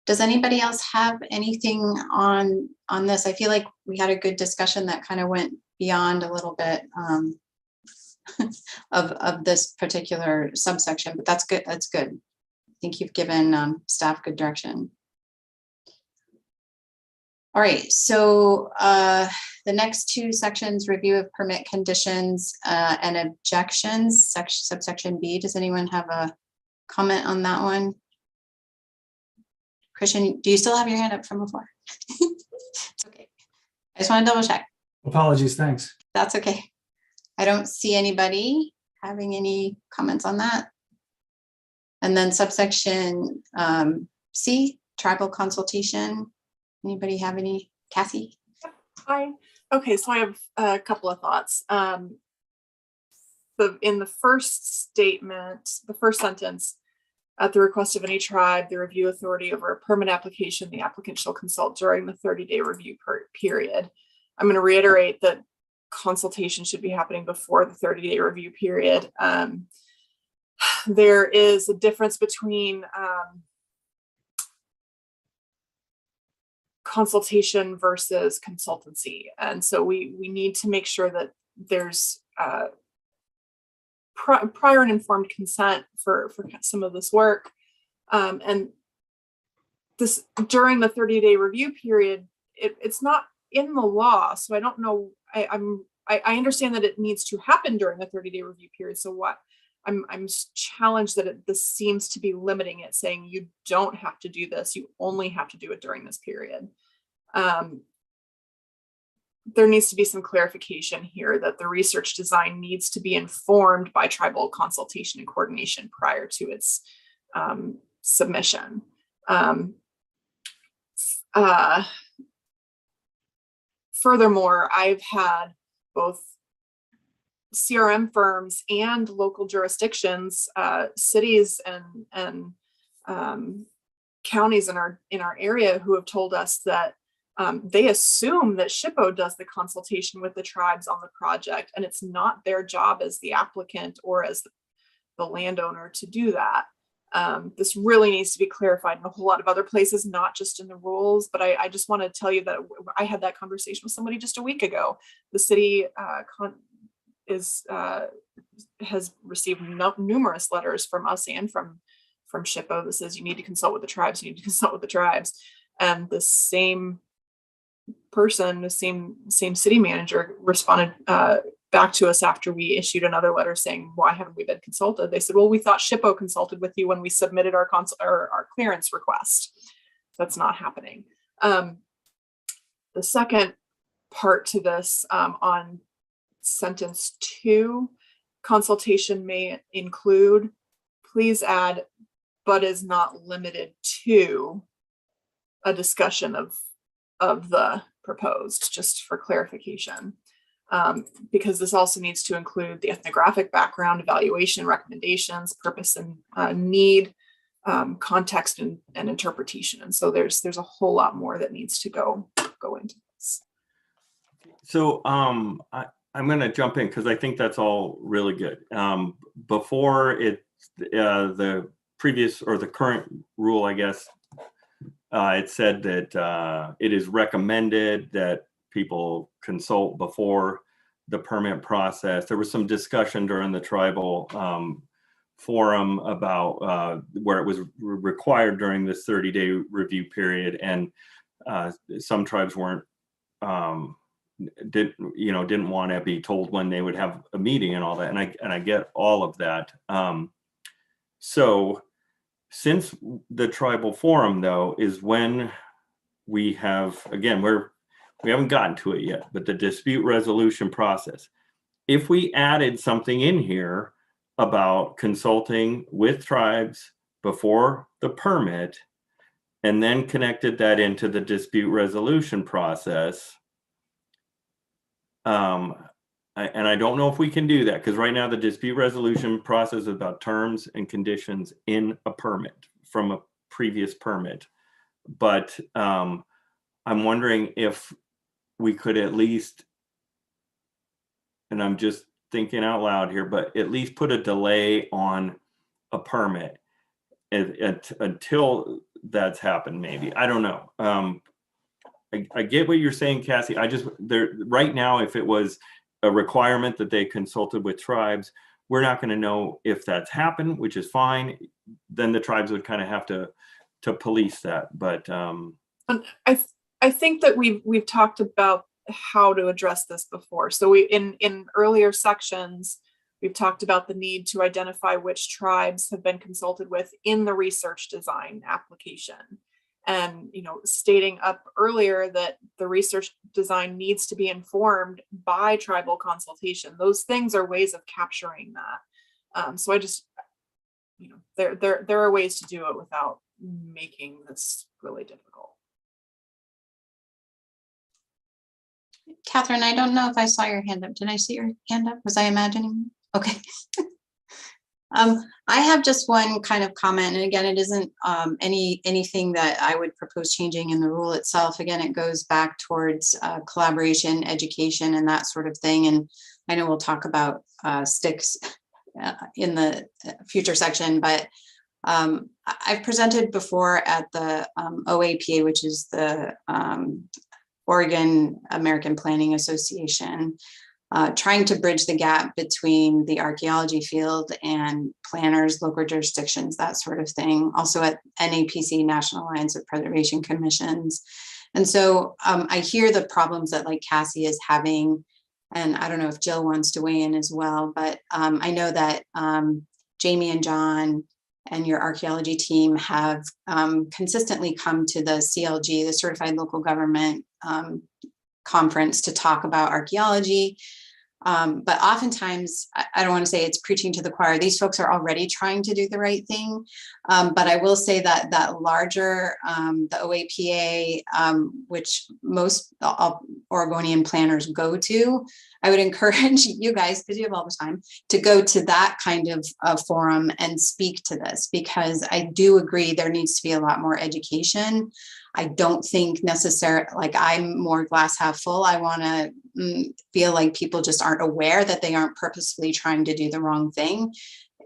Does anybody else have anything on this? I feel like we had a good discussion that kind of went beyond a little bit of this particular subsection, but that's good. That's good. I think you've given staff good direction. All right, so the next two sections, review of permit conditions and objections, subsection B. Does anyone have a comment on that one? Christian, do you still have your hand up from before? It's okay. I just want to double check. Apologies. Thanks. That's okay. I don't see anybody having any comments on that. And then subsection C, tribal consultation. Anybody have any? Cassie? Hi. Okay, so I have a couple of thoughts. In the first statement, the first sentence, At the request of any tribe, the review authority over a permit application, the applicant shall consult during the 30-day review period. I'm going to reiterate that consultation should be happening before the 30-day review period. There is a difference between consultation versus consultancy. And so we need to make sure that there's prior and informed consent for some of this work. And this during the 30-day review period, it's not in the law. So I don't know, I understand that it needs to happen during the 30-day review period. So what I'm challenged that this seems to be limiting it, saying you don't have to do this, you only have to do it during this period. There needs to be some clarification here that the research design needs to be informed by tribal consultation and coordination prior to its submission. Furthermore, I've had both CRM firms and local jurisdictions, cities and counties in our area who have told us that they assume that SHPO does the consultation with the tribes on the project, and it's not their job as the applicant or as the landowner to do that. This really needs to be clarified in a whole lot of other places, not just in the rules, but I just want to tell you that I had that conversation with somebody just a week ago. The city has received numerous letters from us and from SHPO that says you need to consult with the tribes, you need to consult with the tribes. And the same person, the same city manager responded back to us after we issued another letter saying, why haven't we been consulted? They said, well, we thought SHPO consulted with you when we submitted our clearance request. That's not happening. The second part to this on sentence 2, consultation may include, please add, but is not limited to a discussion of the proposed, just for clarification. Because this also needs to include the ethnographic background, evaluation, recommendations, purpose and need, context and interpretation. And so there's a whole lot more that needs to go into this. So I'm going to jump in because I think that's all really good. Before the previous or the current rule, I guess, it said that it is recommended that people consult before the permit process. There was some discussion during the tribal forum about where it was required during this 30-day review period, and some tribes didn't want to be told when they would have a meeting and all that, and I get all of that. So since the tribal forum, though, is when we have, again, we haven't gotten to it yet, but the dispute resolution process. If we added something in here about consulting with tribes before the permit, and then connected that into the dispute resolution process, and I don't know if we can do that, because right now the dispute resolution process is about terms and conditions in a permit from a previous permit. But I'm wondering if we could at least, and I'm just thinking out loud here, but at least put a delay on a permit until that's happened, maybe. I don't know. I get what you're saying, Cassie. Right now, if it was a requirement that they consulted with tribes, we're not going to know if that's happened, which is fine. Then the tribes would kind of have to police that. But I think that we've talked about how to address this before. So we in earlier sections, we've talked about the need to identify which tribes have been consulted with in the research design application. And, stating up earlier that the research design needs to be informed by tribal consultation. Those things are ways of capturing that. So I just, there are ways to do it without making this really difficult. Catherine, I don't know if I saw your hand up. Did I see your hand up? Was I imagining? Okay. I have just one kind of comment, and again, it isn't anything that I would propose changing in the rule itself. Again, it goes back towards collaboration, education, and that sort of thing. And I know we'll talk about sticks in the future section, but I've presented before at the OAPA, which is the Oregon American Planning Association, trying to bridge the gap between the archaeology field and planners, local jurisdictions, that sort of thing. Also at NAPC, National Alliance of Preservation Commissions. And so I hear the problems that like Cassie is having, and I don't know if Jill wants to weigh in as well, but I know that Jamie and John and your archaeology team have consistently come to the CLG, the Certified Local Government Conference, to talk about archaeology. But oftentimes, I don't want to say it's preaching to the choir. These folks are already trying to do the right thing. But I will say that that larger, the OAPA, which most Oregonian planners go to, I would encourage you guys, because you have all the time, to go to that kind of forum and speak to this, because I do agree there needs to be a lot more education. I don't think necessarily, like, I'm more glass half full. I want to feel like people just aren't aware that they aren't purposefully trying to do the wrong thing.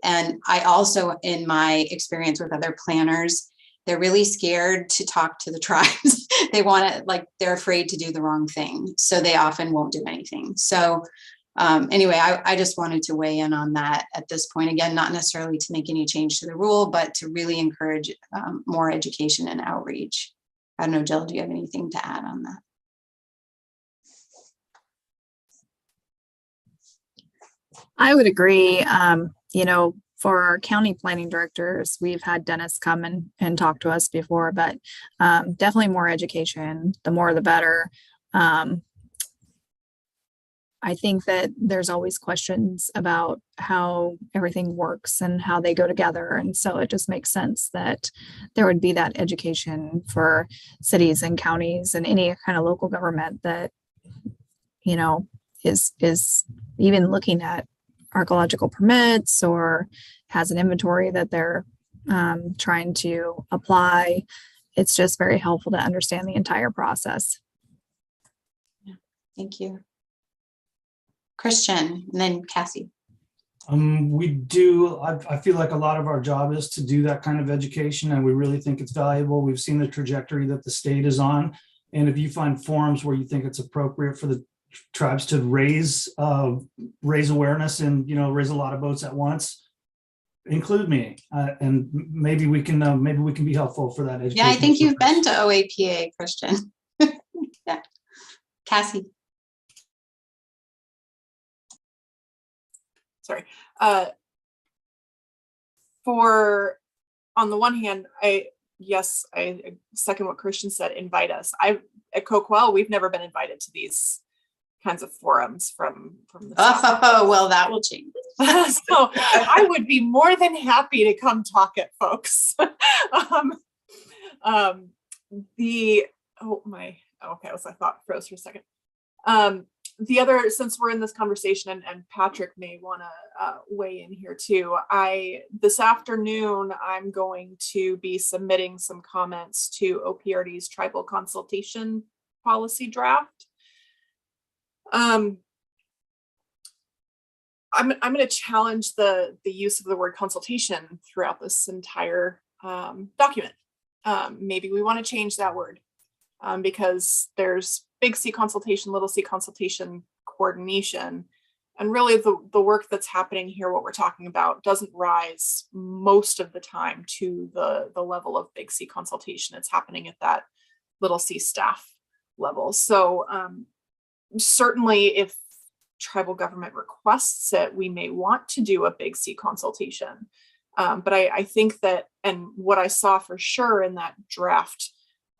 And I also, in my experience with other planners, they're really scared to talk to the tribes. They want to, like, they're afraid to do the wrong thing. So they often won't do anything. So anyway, I just wanted to weigh in on that at this point. Again, not necessarily to make any change to the rule, but to really encourage more education and outreach. I don't know, Jill, do you have anything to add on that? I would agree. You know, for our county planning directors, we've had Dennis come and talk to us before, but definitely more education, the more the better. I think that there's always questions about how everything works and how they go together. And so it just makes sense that there would be that education for cities and counties and any kind of local government that, you know, is even looking at archaeological permits or has an inventory that they're trying to apply. It's just very helpful to understand the entire process. Yeah, thank you. Christian, and then Cassie. We do, I feel like a lot of our job is to do that kind of education, and we really think it's valuable. We've seen the trajectory that the state is on. And if you find forums where you think it's appropriate for the tribes to raise awareness and, you know, raise a lot of boats at once, include me, and maybe we can be helpful for that education. Yeah, I think you've been to OAPA, Christian. Yeah, Cassie. Sorry. On the one hand, I second what Christian said, invite us. At Coquel, we've never been invited to these kinds of forums from the staff. Oh, well, that will change. So I would be more than happy to come talk at folks. I thought froze for a second. The other, since we're in this conversation, and Patrick may want to weigh in here too, this afternoon, I'm going to be submitting some comments to OPRD's tribal consultation policy draft. I'm going to challenge the use of the word consultation throughout this entire document. Maybe we want to change that word because there's big C consultation, little c consultation, coordination. And really the work that's happening here, what we're talking about, doesn't rise most of the time to the level of big C consultation. It's happening at that little c staff level. So certainly if tribal government requests it, we may want to do a big C consultation. But I think that, and what I saw for sure in that draft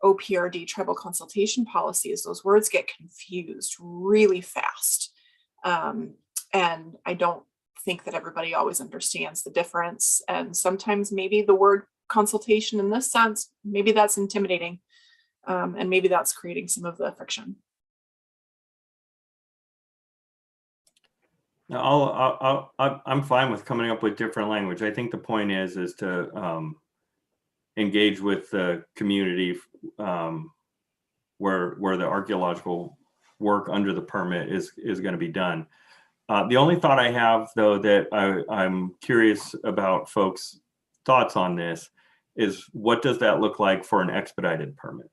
OPRD tribal consultation policy is those words get confused really fast. And I don't think that everybody always understands the difference. And sometimes maybe the word consultation in this sense, maybe that's intimidating. And maybe that's creating some of the friction. I'm fine with coming up with different language. I think the point is to engage with the community where the archaeological work under the permit is going to be done. The only thought I have, though, that I'm curious about folks' thoughts on this is, what does that look like for an expedited permit?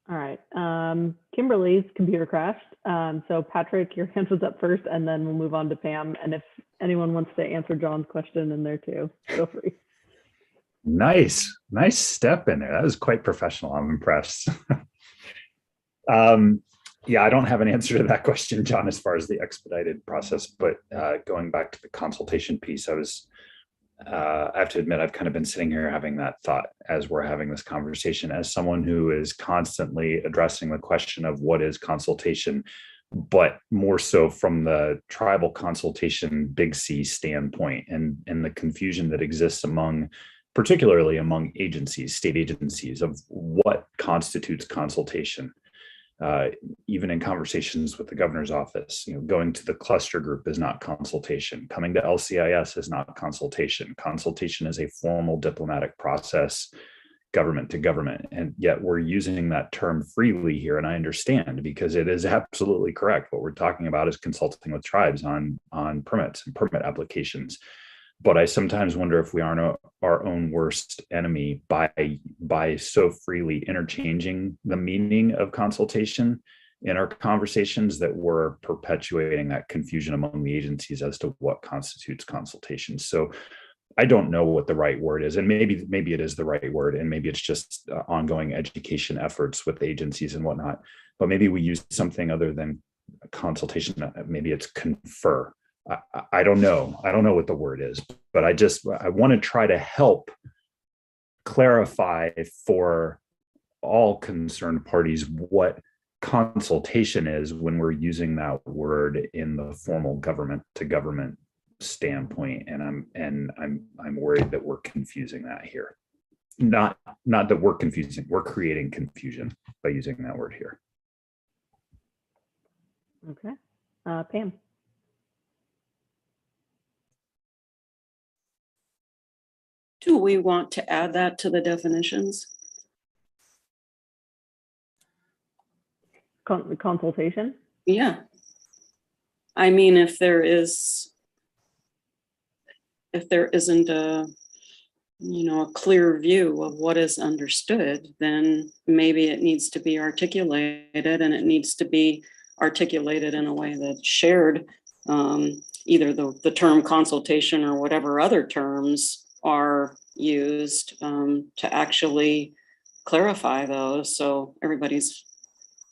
All right. Kimberly's computer crashed. So Patrick, your hand was up first, and then we'll move on to Pam. And if anyone wants to answer John's question in there too, feel free. Nice step in there. That was quite professional. I'm impressed. Yeah, I don't have an answer to that question, John, as far as the expedited process, but going back to the consultation piece, I have to admit, I've kind of been sitting here having that thought as we're having this conversation, as someone who is constantly addressing the question of what is consultation, but more so from the tribal consultation, big C standpoint, and the confusion that exists particularly among agencies, state agencies, of what constitutes consultation. Even in conversations with the governor's office, going to the cluster group is not consultation. Coming to LCIS is not consultation. Consultation is a formal diplomatic process, government to government. And yet we're using that term freely here. And I understand, because it is absolutely correct. What we're talking about is consulting with tribes on permits and permit applications. But I sometimes wonder if we aren't our own worst enemy by so freely interchanging the meaning of consultation in our conversations, that we're perpetuating that confusion among the agencies as to what constitutes consultation. So I don't know what the right word is, and maybe it is the right word, and maybe it's just ongoing education efforts with agencies and whatnot. But maybe we use something other than consultation. Maybe it's confer. I don't know. I don't know what the word is, but I want to try to help clarify for all concerned parties what consultation is when we're using that word in the formal government to government standpoint. And I'm worried that we're confusing that here. Not that we're confusing, we're creating confusion by using that word here. Okay. Pam. Do we want to add that to the definitions? Consultation? Yeah. I mean, if there isn't a clear view of what is understood, then maybe it needs to be articulated, and it needs to be articulated in a way that's shared, either the term consultation or whatever other terms are used to actually clarify those, so everybody's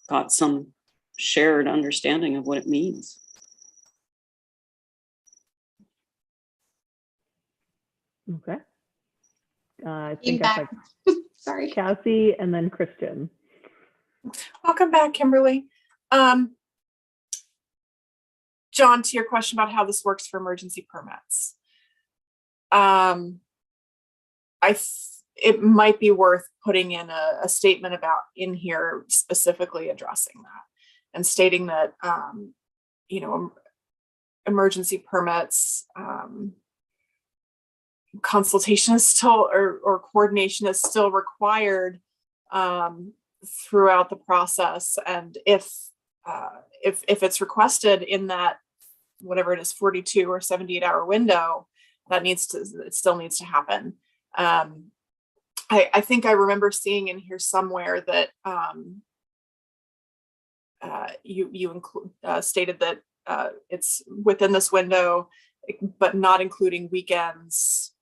got some shared understanding of what it means. Okay. I think I Sorry, Cassie and then Christian. Welcome back, Kimberly. John, to your question about how this works for emergency permits. It might be worth putting in a statement in here specifically addressing that, and stating that emergency permits, consultation is still or coordination is still required throughout the process, and if it's requested in that, whatever it is, 42 or 78 hour window, it still needs to happen. I think I remember seeing in here somewhere that you stated that it's within this window, but not including weekends,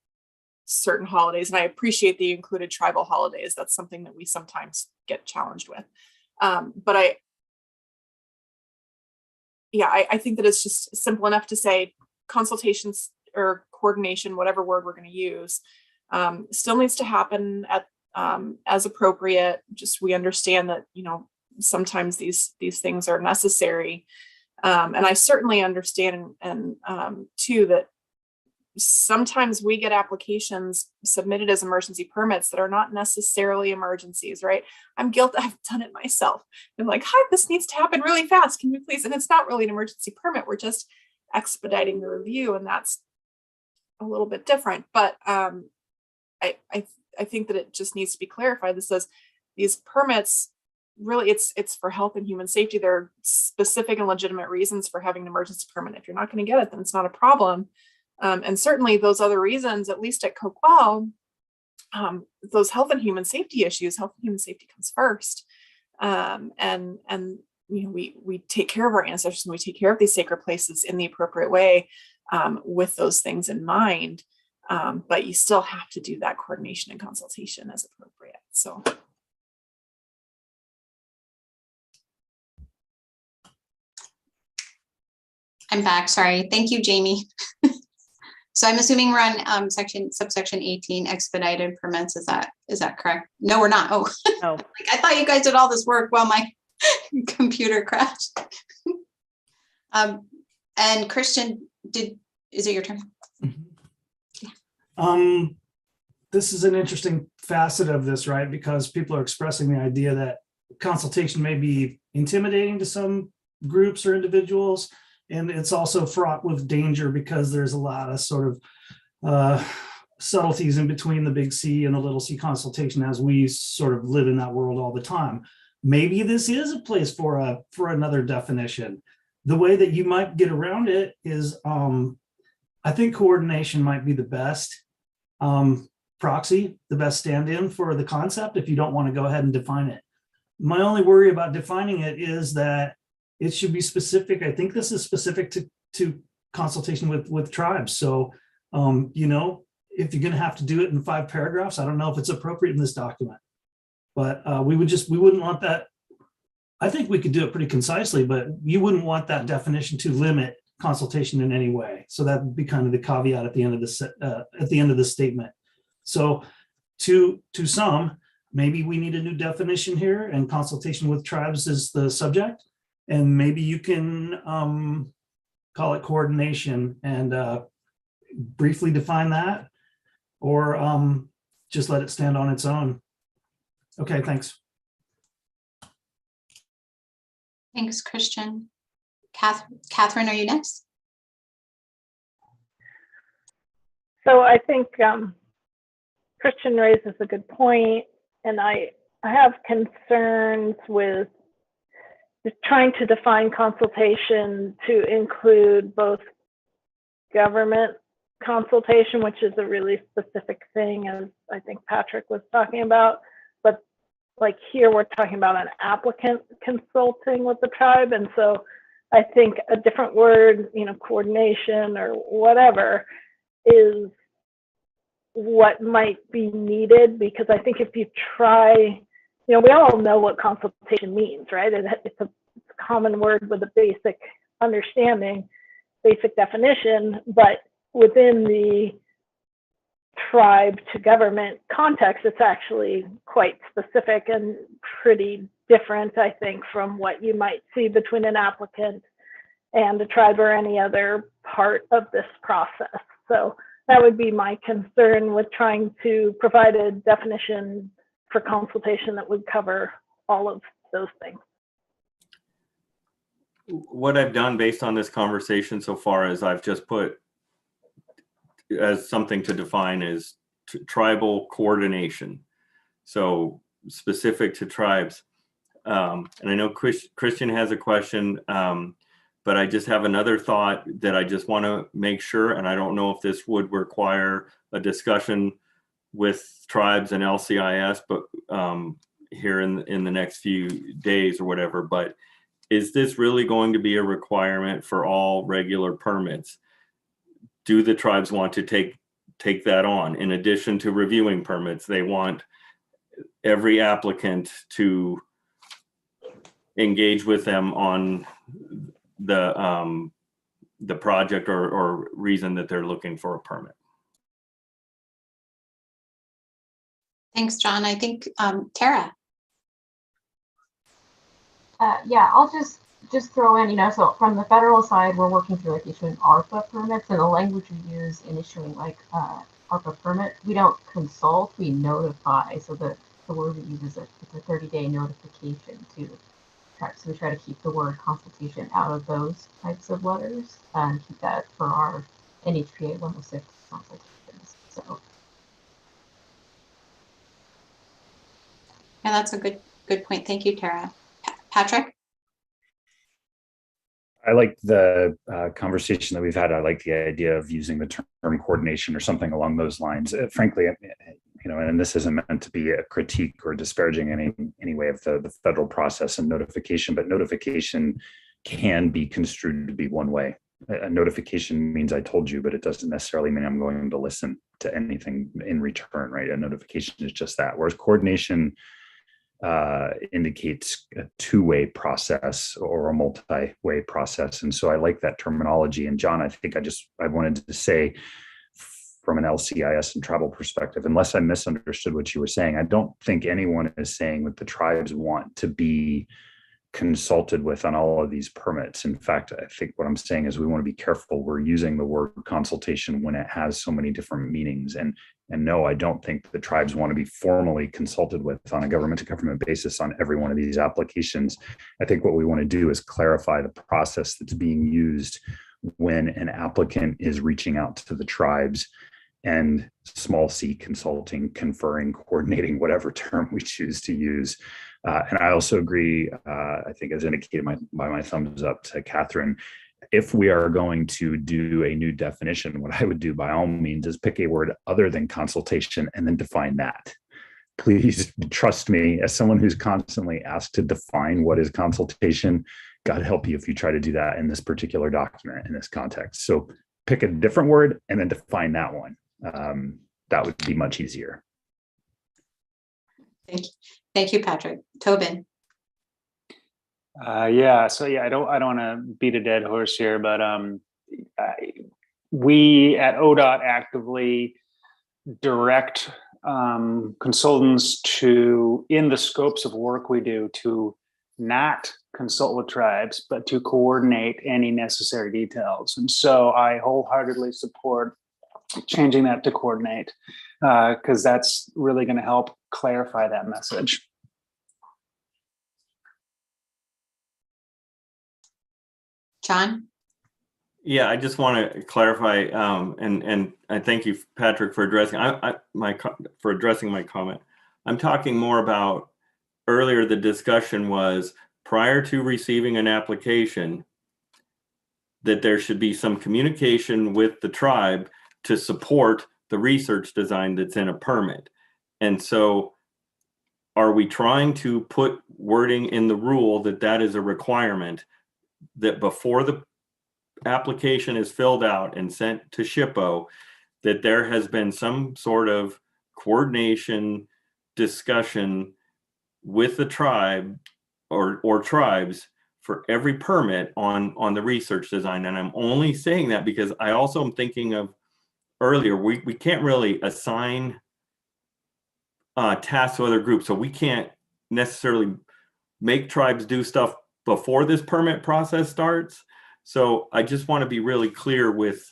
certain holidays. And I appreciate that you included tribal holidays. That's something that we sometimes get challenged with. But I think that it's just simple enough to say consultations or coordination, whatever word we're going to use, still needs to happen at as appropriate. Just, we understand that, sometimes these things are necessary. And I certainly understand and too, that sometimes we get applications submitted as emergency permits that are not necessarily emergencies, right? I'm guilty, I've done it myself. I'm like, hi, this needs to happen really fast. Can you please? And it's not really an emergency permit. We're just expediting the review, and that's a little bit different. But I think that it just needs to be clarified. This says these permits, really, it's for health and human safety. There are specific and legitimate reasons for having an emergency permit. If you're not going to get it, then it's not a problem. And certainly those other reasons, at least at CoQual, those health and human safety issues, health and human safety comes first. And you know, we take care of our ancestors and we take care of these sacred places in the appropriate way, with those things in mind. But you still have to do that coordination and consultation as appropriate. So. I'm back, sorry. Thank you, Jamie. So I'm assuming we're on subsection 18, expedited permits. Is that correct? No, we're not. Oh, No. Like, I thought you guys did all this work while my computer crashed. And Christian, is it your turn? This is an interesting facet of this, right? Because people are expressing the idea that consultation may be intimidating to some groups or individuals. And it's also fraught with danger because there's a lot of sort of subtleties in between the big C and the little c consultation, as we sort of live in that world all the time. Maybe this is a place for another definition. The way that you might get around it is, I think coordination might be the best proxy, the best stand-in for the concept if you don't want to go ahead and define it. My only worry about defining it is that it should be specific. I think this is specific to consultation with tribes. So, you know, if you're going to have to do it in 5 paragraphs, I don't know if it's appropriate in this document, but we wouldn't want that. I think we could do it pretty concisely, but you wouldn't want that definition to limit consultation in any way. So that would be kind of the caveat at the end of the statement. So to some, maybe we need a new definition here, and consultation with tribes is the subject. And maybe you can call it coordination and briefly define that, or just let it stand on its own. Okay, thanks. Thanks, Christian. Catherine, are you next? So I think Christian raises a good point, and I have concerns with just trying to define consultation to include both government consultation, which is a really specific thing, as I think Patrick was talking about, but like here we're talking about an applicant consulting with the tribe. And so I think a different word, you know, coordination or whatever, is what might be needed, because I think if you try, you know, we all know what consultation means, right? It's a common word with a basic understanding, basic definition, but within the tribe to government context, it's actually quite specific and pretty different, I think, from what you might see between an applicant and a tribe or any other part of this process. So that would be my concern with trying to provide a definition for consultation that would cover all of those things. What I've done based on this conversation so far is I've just put as something to define is tribal coordination. So specific to tribes. And I know Christian has a question, but I just have another thought that I just want to make sure, and I don't know if this would require a discussion with tribes and LCIS, but here in the next few days or whatever, but is this really going to be a requirement for all regular permits? Do the tribes want to take that on? In addition to reviewing permits, they want every applicant to engage with them on the project or reason that they're looking for a permit. Thanks, John. I think Tara. Yeah, I'll just just throw in, so from the federal side, we're working through like issuing ARPA permits, and the language we use in issuing like ARPA permit, we don't consult, we notify. So the word we use is it's a 30-day notification to tribes. So we try to keep the word consultation out of those types of letters and keep that for our NHPA 106 consultations. So yeah, that's a good point. Thank you, Tara. Patrick? I like the conversation that we've had. I like the idea of using the term coordination or something along those lines. Frankly, and this isn't meant to be a critique or disparaging any way of the federal process and notification, but notification can be construed to be one way. A notification means I told you, but it doesn't necessarily mean I'm going to listen to anything in return, right? A notification is just that. Whereas coordination indicates a two-way process or a multi-way process. And so I like that terminology. And John, I think I wanted to say from an LCIS and travel perspective, unless I misunderstood what you were saying, I don't think anyone is saying that the tribes want to be consulted with on all of these permits. In fact, I think what I'm saying is we want to be careful. We're using the word consultation when it has so many different meanings. And no, I don't think the tribes want to be formally consulted with on a government to government basis on every one of these applications. I think what we want to do is clarify the process that's being used when an applicant is reaching out to the tribes and small c consulting, conferring, coordinating, whatever term we choose to use. And I also agree, I think as indicated by my thumbs up to Catherine, if we are going to do a new definition, what I would do by all means is pick a word other than consultation and then define that. Please trust me, as someone who's constantly asked to define what is consultation, God help you if you try to do that in this particular document in this context. So pick a different word and then define that one. That would be much easier. Thank you, Patrick. Tobin. I don't want to beat a dead horse here, but we at ODOT actively direct consultants to, in the scopes of work we do, to not consult with tribes, but to coordinate any necessary details. And so I wholeheartedly support changing that to coordinate, because that's really going to help clarify that message. John? Yeah, I just want to clarify, and I thank you, Patrick, for addressing my comment. I'm talking more about earlier. The discussion was prior to receiving an application that there should be some communication with the tribe to support the research design that's in a permit. And so, are we trying to put wording in the rule that is a requirement, that before the application is filled out and sent to SHPO, that there has been some sort of coordination discussion with the tribe or tribes for every permit on the research design? And I'm only saying that because I also am thinking of earlier, we can't really assign tasks to other groups. So we can't necessarily make tribes do stuff before this permit process starts. So I just want to be really clear with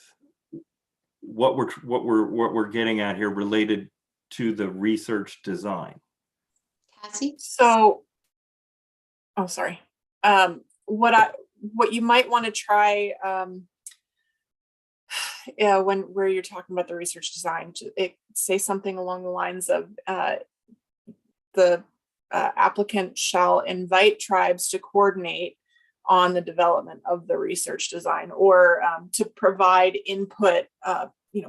what we're getting at here related to the research design. Cassie? So, oh, sorry. What you might want to try, where you're talking about the research design, say something along the lines of the applicant shall invite tribes to coordinate on the development of the research design, or to provide input,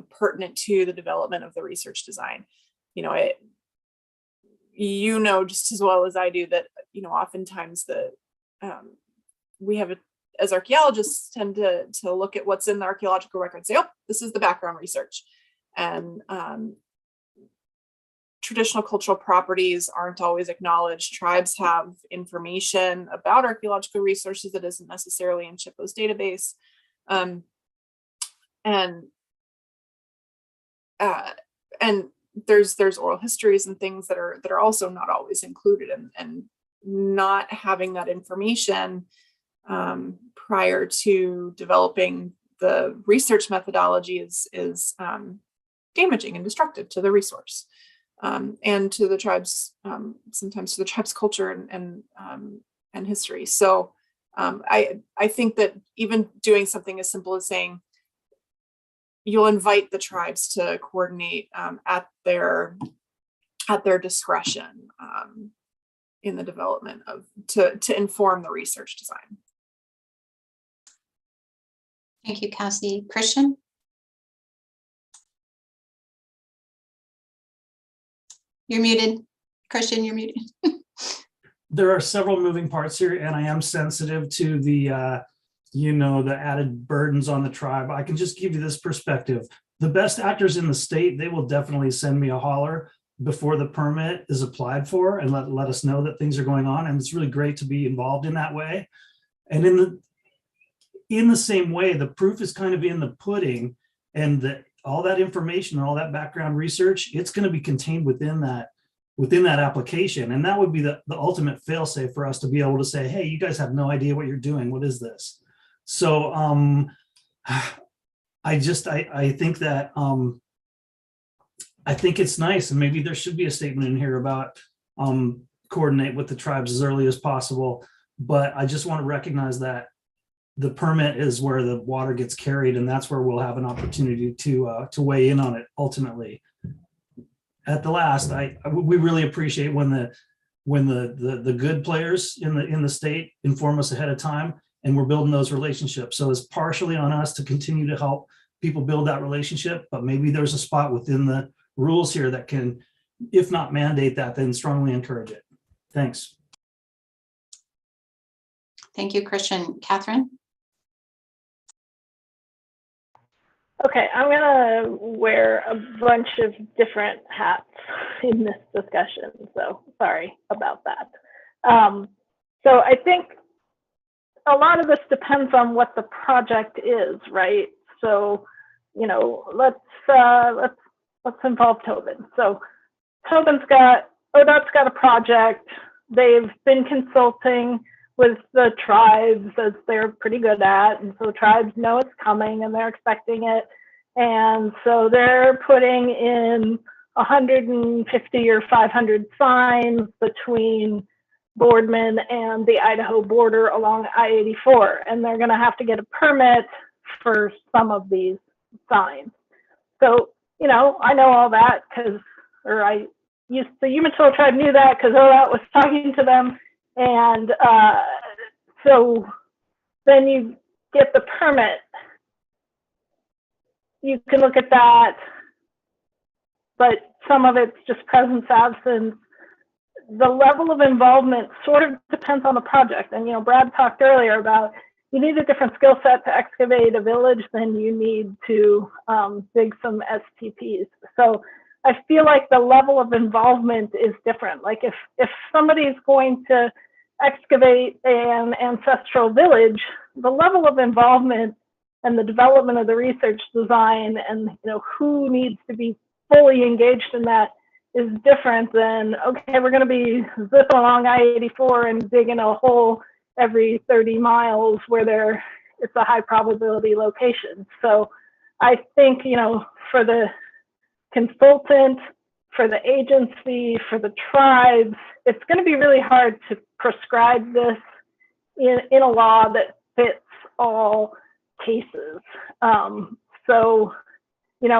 pertinent to the development of the research design. Just as well as I do that, oftentimes we have as archaeologists tend to look at what's in the archaeological record and say, oh, this is the background research. And traditional cultural properties aren't always acknowledged. Tribes have information about archaeological resources that isn't necessarily in SHPO's database. And there's oral histories and things that are also not always included, and not having that information prior to developing the research methodology is damaging and destructive to the resource, and to the tribes, sometimes to the tribe's culture and history. So I think that even doing something as simple as saying you'll invite the tribes to coordinate at their discretion in the development of to inform the research design. Thank you, Cassie. Christian? You're muted. Christian, you're muted. There are several moving parts here, and I am sensitive to the, the added burdens on the tribe. I can just give you this perspective. The best actors in the state, they will definitely send me a holler before the permit is applied for and let us know that things are going on. And it's really great to be involved in that way. And in the same way, the proof is kind of in the pudding, and all that information and all that background research, it's going to be contained within that application. And that would be the ultimate fail-safe for us to be able to say, hey, you guys have no idea what you're doing. What is this? So I think that I think it's nice, and maybe there should be a statement in here about coordinate with the tribes as early as possible. But I just want to recognize that the permit is where the water gets carried, and that's where we'll have an opportunity to weigh in on it ultimately. At the last, we really appreciate when the good players in the state inform us ahead of time, and we're building those relationships. So it's partially on us to continue to help people build that relationship, but maybe there's a spot within the rules here that can, if not mandate that, then strongly encourage it. Thanks. Thank you, Christian. Catherine? Okay, I'm gonna wear a bunch of different hats in this discussion, so sorry about that. So I think a lot of this depends on what the project is, right? So, let's involve Tobin. So ODOT's got a project. They've been consulting with the tribes, as they're pretty good at, and so the tribes know it's coming and they're expecting it, and so they're putting in 150 or 500 signs between Boardman and the Idaho border along I-84, and they're going to have to get a permit for some of these signs. So I know all that the Umatilla tribe knew that because ODOT was talking to them. And so then you get the permit. You can look at that, but some of it's just presence, absence. The level of involvement sort of depends on the project. And, Brad talked earlier about you need a different skill set to excavate a village than you need to dig some STPs. So I feel like the level of involvement is different. Like if somebody's going to excavate an ancestral village, the level of involvement and the development of the research design and who needs to be fully engaged in that is different than, okay, we're going to be zipping along I-84 and digging a hole every 30 miles where it's a high probability location. So I think, for the consultant, for the agency, for the tribes, it's going to be really hard to prescribe this in a law that fits all cases.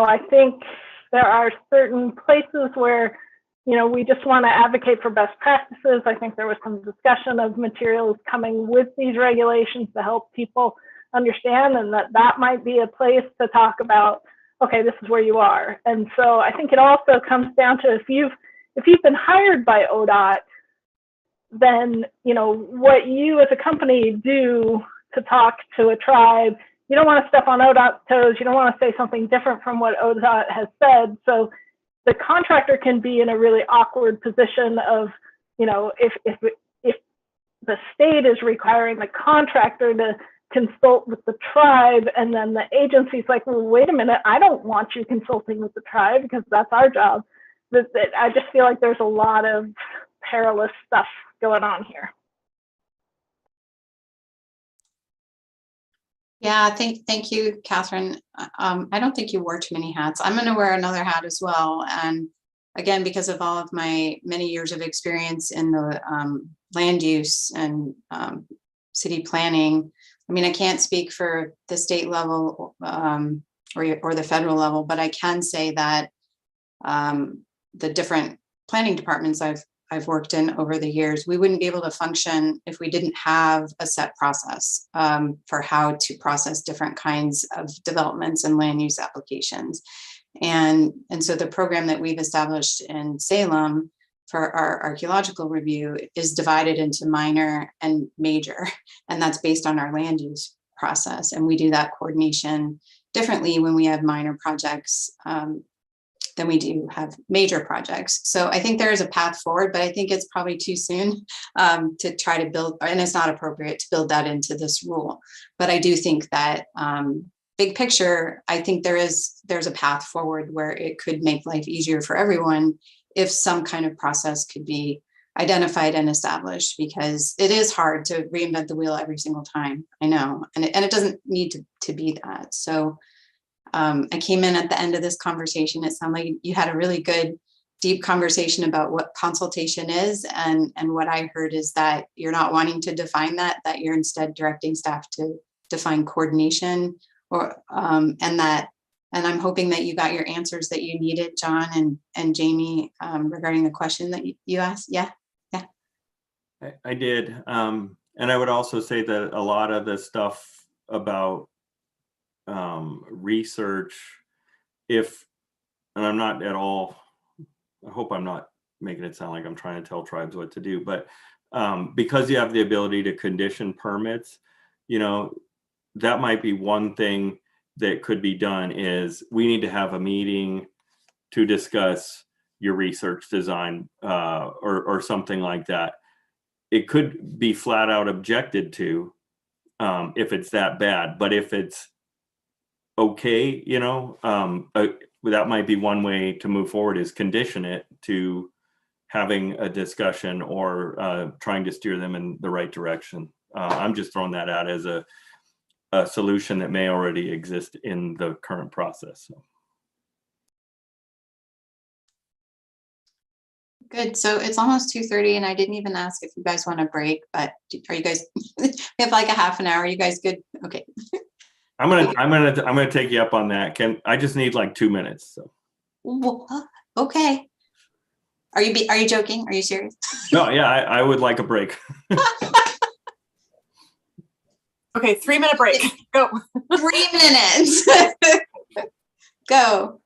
I think there are certain places where, we just want to advocate for best practices. I think there was some discussion of materials coming with these regulations to help people understand, and that might be a place to talk about, okay, this is where you are. And so I think it also comes down to if you've been hired by ODOT, then what you as a company do to talk to a tribe, you don't want to step on ODOT's toes. You don't want to say something different from what ODOT has said. So the contractor can be in a really awkward position of, if the state is requiring the contractor to consult with the tribe, and then the agency's like, well, wait a minute, I don't want you consulting with the tribe because that's our job. I just feel like there's a lot of perilous stuff going on here. Yeah, thank you, Catherine. I don't think you wore too many hats. I'm going to wear another hat as well. And again, because of all of my many years of experience in the land use and city planning, I mean, I can't speak for the state level or the federal level, but I can say that the different planning departments I've worked in over the years, we wouldn't be able to function if we didn't have a set process for how to process different kinds of developments and land use applications. And so the program that we've established in Salem for our archaeological review is divided into minor and major, and that's based on our land use process. And we do that coordination differently when we have minor projects than we do have major projects. So I think there is a path forward, but I think it's probably too soon to try to build, and it's not appropriate to build that into this rule. But I do think that big picture, I think there's a path forward where it could make life easier for everyone if some kind of process could be identified and established, because it is hard to reinvent the wheel every single time. I know, and it doesn't need to be that. So I came in at the end of this conversation. It sounded like you had a really good, deep conversation about what consultation is. And what I heard is that you're not wanting to define that you're instead directing staff to define coordination, or and I'm hoping that you got your answers that you needed, John and Jamie, regarding the question that you asked. Yeah. I did. And I would also say that a lot of the stuff about research, and I'm not at all, I hope I'm not making it sound like I'm trying to tell tribes what to do, but because you have the ability to condition permits, that might be one thing that could be done. Is we need to have a meeting to discuss your research design or something like that. It could be flat out objected to if it's that bad, but if it's okay, that might be one way to move forward, is condition it to having a discussion or trying to steer them in the right direction. I'm just throwing that out as a solution that may already exist in the current process. So. Good. So it's almost 2:30, and I didn't even ask if you guys want a break, but are you guys, we have like a half an hour. Are you guys good? Okay. I'm gonna take you up on that. I just need like 2 minutes. So. Okay. Are you joking? Are you serious? No, yeah, I would like a break. Okay, 3-minute break. Go. 3 minutes. Go.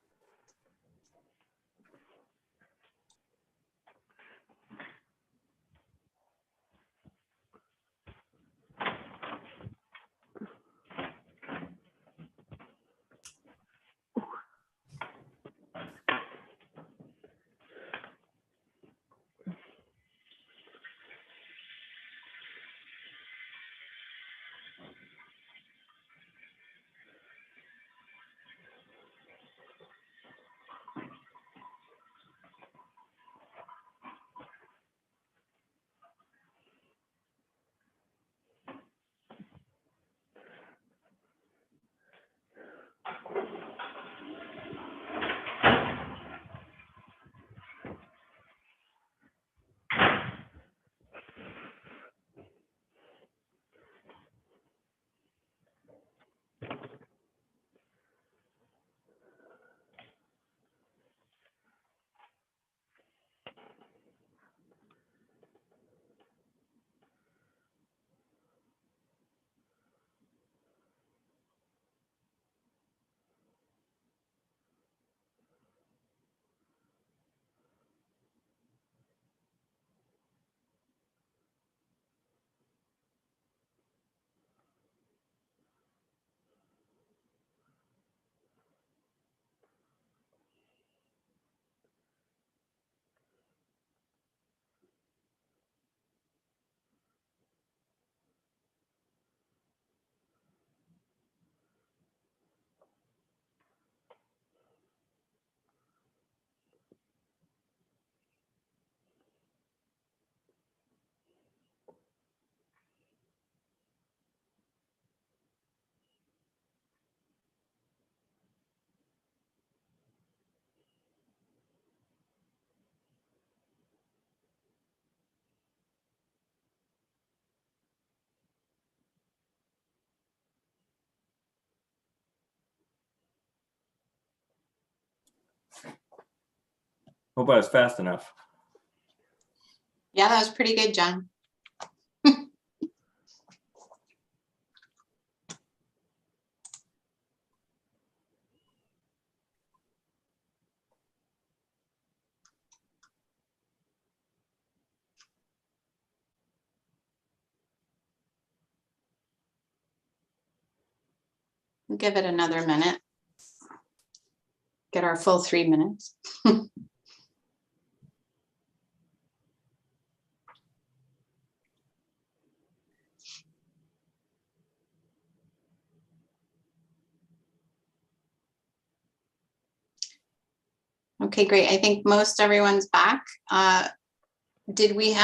Hope I was fast enough. Yeah, that was pretty good, John. We'll give it another minute. Get our full 3 minutes. Okay, great. I think most everyone's back. Are we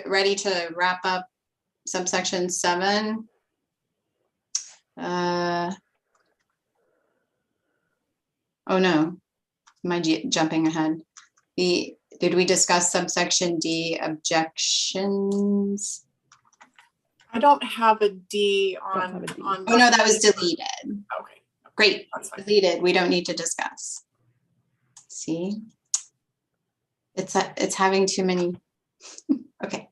ready to wrap up subsection 7? Oh no, am I jumping ahead? Did we discuss subsection D, objections? I don't have a D on. Oh no, that was deleted. Okay. Great, deleted. We don't need to discuss. See, it's having too many. Okay,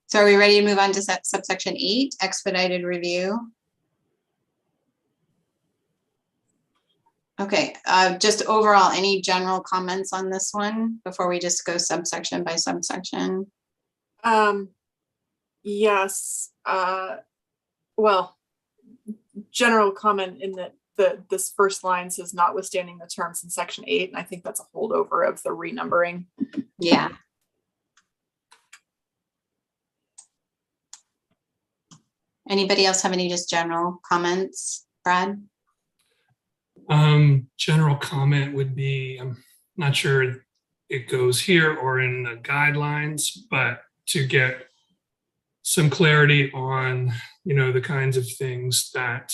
so are we ready to move on to subsection 8, expedited review? Okay, just overall, any general comments on this one before we just go subsection by subsection? Yes. Well, general comment in that this first line says notwithstanding the terms in section 8, and I think that's a holdover of the renumbering. Yeah. Anybody else have any just general comments, Brad? General comment would be, I'm not sure it goes here or in the guidelines, but to get some clarity on, the kinds of things that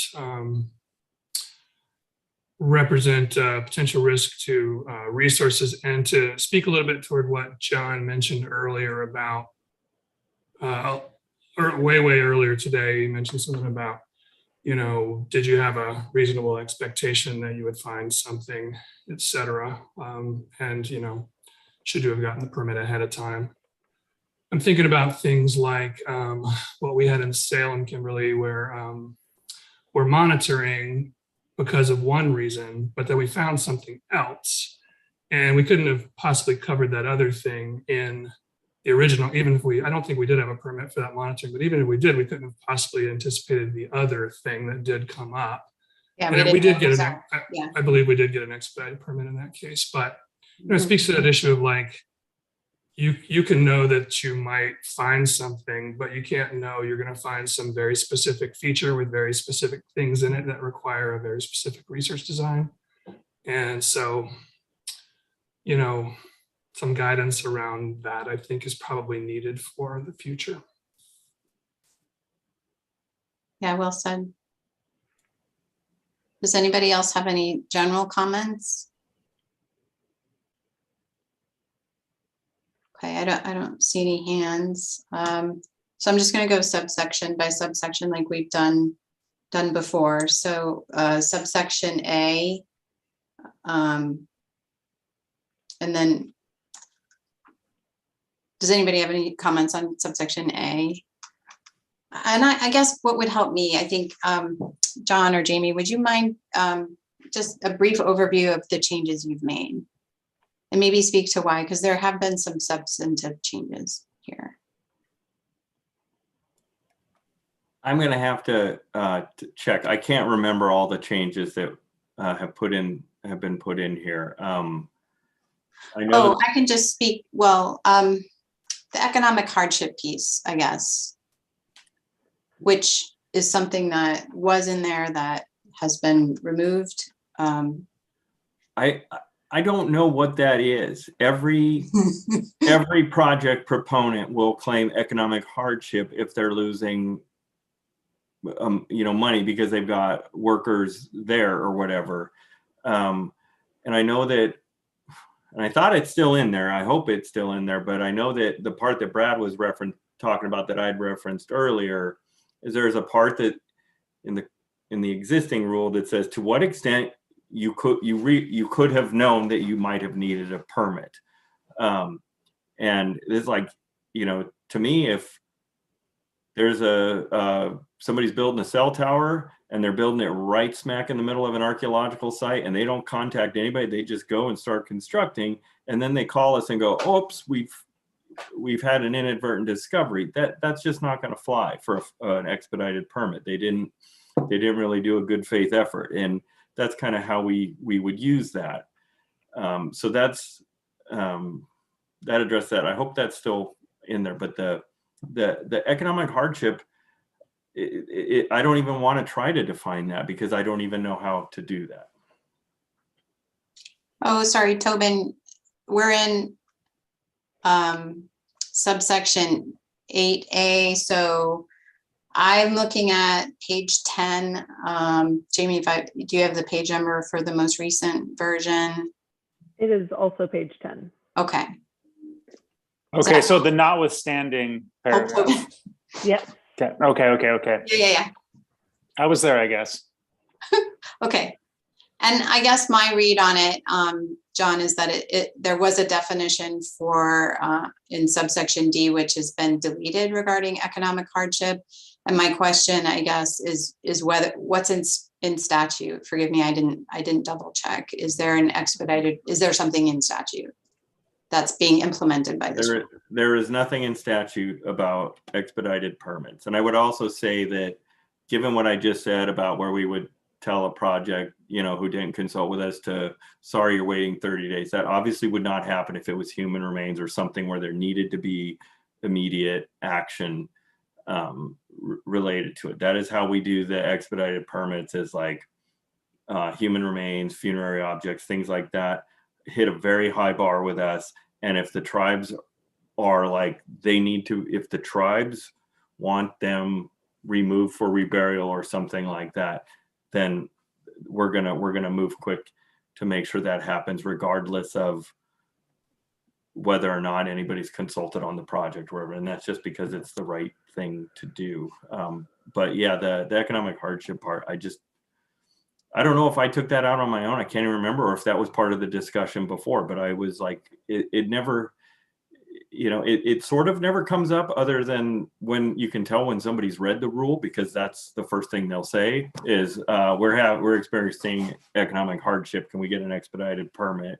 represent potential risk to resources, and to speak a little bit toward what John mentioned earlier about, or way earlier today, he mentioned something about, did you have a reasonable expectation that you would find something, et cetera? And, should you have gotten the permit ahead of time? I'm thinking about things like what we had in Salem, Kimberly, where we're monitoring because of one reason, but then we found something else. And we couldn't have possibly covered that other thing in the original, even if I don't think we did have a permit for that monitoring, but even if we did, we couldn't have possibly anticipated the other thing that did come up. Yeah, and we did get I believe we did get an expedited permit in that case, but it speaks to that issue of like, you can know that you might find something, but you can't know you're going to find some very specific feature with very specific things in it that require a very specific research design. And so, some guidance around that, I think, is probably needed for the future. Yeah, well said. Does anybody else have any general comments? Okay, I don't see any hands. So I'm just going to go subsection by subsection like we've done before. So subsection A, and then does anybody have any comments on subsection A? And I guess what would help me, I think, John or Jamie, would you mind just a brief overview of the changes you've made? And maybe speak to why, because there have been some substantive changes here. I'm going to have to check. I can't remember all the changes that have been put in here. I know. I can just speak. Well, the economic hardship piece, I guess, which is something that was in there that has been removed. I don't know what that is. Every project proponent will claim economic hardship if they're losing, money because they've got workers there or whatever. And I know that, and I thought it's still in there. I hope it's still in there, but I know that the part that Brad was talking about that I'd referenced earlier is there's a part that in the existing rule that says to what extent you could have known that you might have needed a permit. And it's like, you know, to me, if there's somebody's building a cell tower and they're building it right smack in the middle of an archaeological site and they don't contact anybody, they just go and start constructing, and then they call us and go, oops, we've had an inadvertent discovery. That's just not going to fly for an expedited permit. They didn't really do a good faith effort, and that's kind of how we would use that. So that's that addressed that. I hope that's still in there, but the economic hardship, I don't even want to try to define that because I don't even know how to do that. Oh, sorry, Tobin, we're in subsection 8A. So I'm looking at page 10. Jamie, do you have the page number for the most recent version? It is also page 10. Okay. Okay, so the notwithstanding paragraph. Yep. Okay. Yeah. I was there, I guess. Okay. And I guess my read on it, John, is that there was a definition for in subsection D, which has been deleted regarding economic hardship. And my question, I guess, is what's in statute? Forgive me, I didn't double check. Is there something in statute that's being implemented by this? There is nothing in statute about expedited permits. And I would also say that given what I just said about where we would tell a project, you know, who didn't consult with us to, sorry, you're waiting 30 days. That obviously would not happen if it was human remains or something where there needed to be immediate action related to it. That is how we do the expedited permits, is like human remains, funerary objects, things like that hit a very high bar with us. And if the tribes are like, if the tribes want them removed for reburial or something like that, then we're gonna move quick to make sure that happens, regardless of whether or not anybody's consulted on the project or whatever. And that's just because it's the right thing to do. But yeah, the economic hardship part, I don't know if I took that out on my own. I can't even remember, or if that was part of the discussion before, but I was like, it never, you know, it sort of never comes up, other than when you can tell when somebody's read the rule, because that's the first thing they'll say is, we're experiencing economic hardship. Can we get an expedited permit?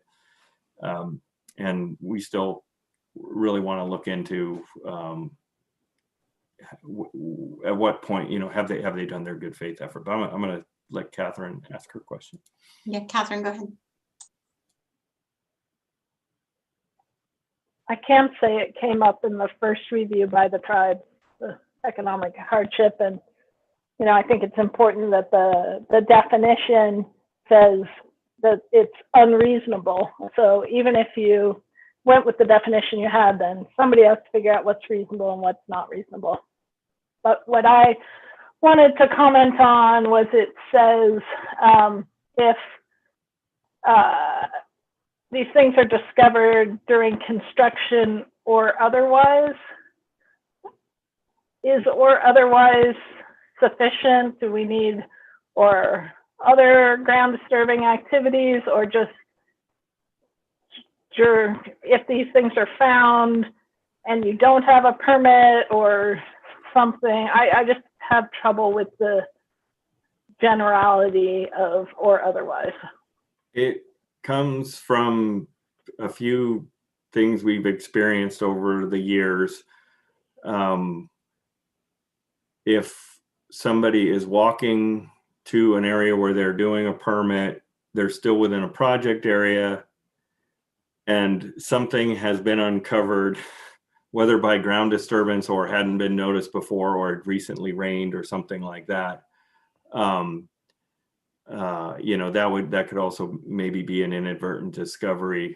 And we still really want to look into at what point, you know, have they done their good faith effort? But I'm going to let Catherine ask her question. Yeah, Catherine, go ahead. I can say it came up in the first review by the tribe, the economic hardship. And, you know, I think it's important that the definition says that it's unreasonable. So even if you went with the definition you had, then somebody has to figure out what's reasonable and what's not reasonable. But what I wanted to comment on was, it says if these things are discovered during construction or otherwise, is or otherwise sufficient? Do we need or other ground disturbing activities, or just if these things are found and you don't have a permit or something? I just have trouble with the generality of or otherwise. It comes from a few things we've experienced over the years. If somebody is walking to an area where they're doing a permit, they're still within a project area, and something has been uncovered, whether by ground disturbance or hadn't been noticed before, or it recently rained or something like that, you know, that could also maybe be an inadvertent discovery.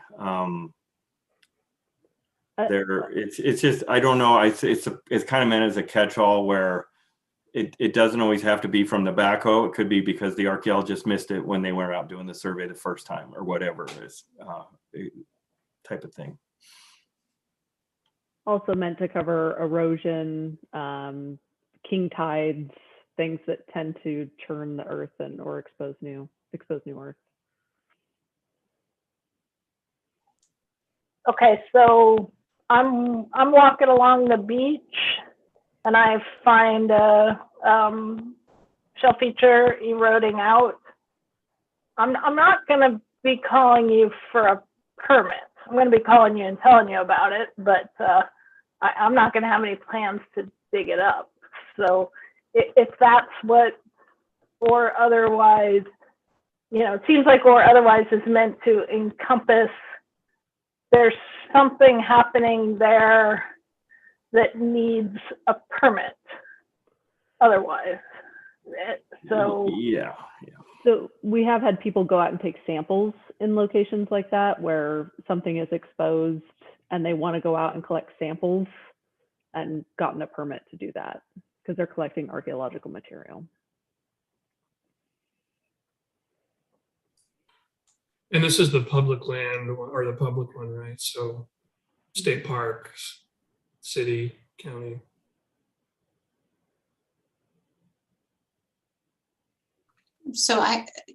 It's just, I don't know. It's kind of meant as a catch-all, where it doesn't always have to be from the backhoe. It could be because the archaeologist missed it when they were out doing the survey the first time, or whatever it is, type of thing. Also meant to cover erosion, king tides, things that tend to churn the earth or expose new earth. Okay, so I'm walking along the beach and I find a shell feature eroding out. I'm not gonna be calling you for a permit. I'm gonna be calling you and telling you about it, but I'm not gonna have any plans to dig it up. So if that's what or otherwise, you know, it seems like or otherwise is meant to encompass there's something happening there that needs a permit otherwise. So yeah. So we have had people go out and take samples in locations like that where something is exposed and they want to go out and collect samples and gotten a permit to do that because they're collecting archaeological material. And this is the public land or the public one, right? So state parks, city, county. So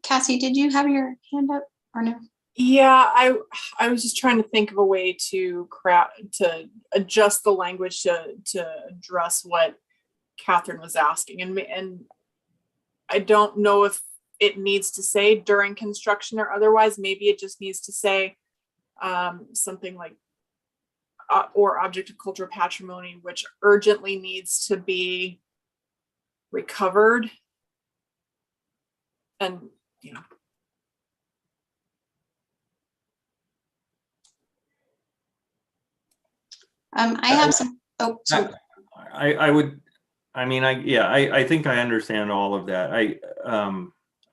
Cassie, did you have your hand up or no? Yeah, I was just trying to think of a way to adjust the language to address what Catherine was asking, and I don't know if it needs to say during construction or otherwise. Maybe it just needs to say something like or object of cultural patrimony which urgently needs to be recovered, and you know. I have some. Oh, sorry. I think I understand all of that.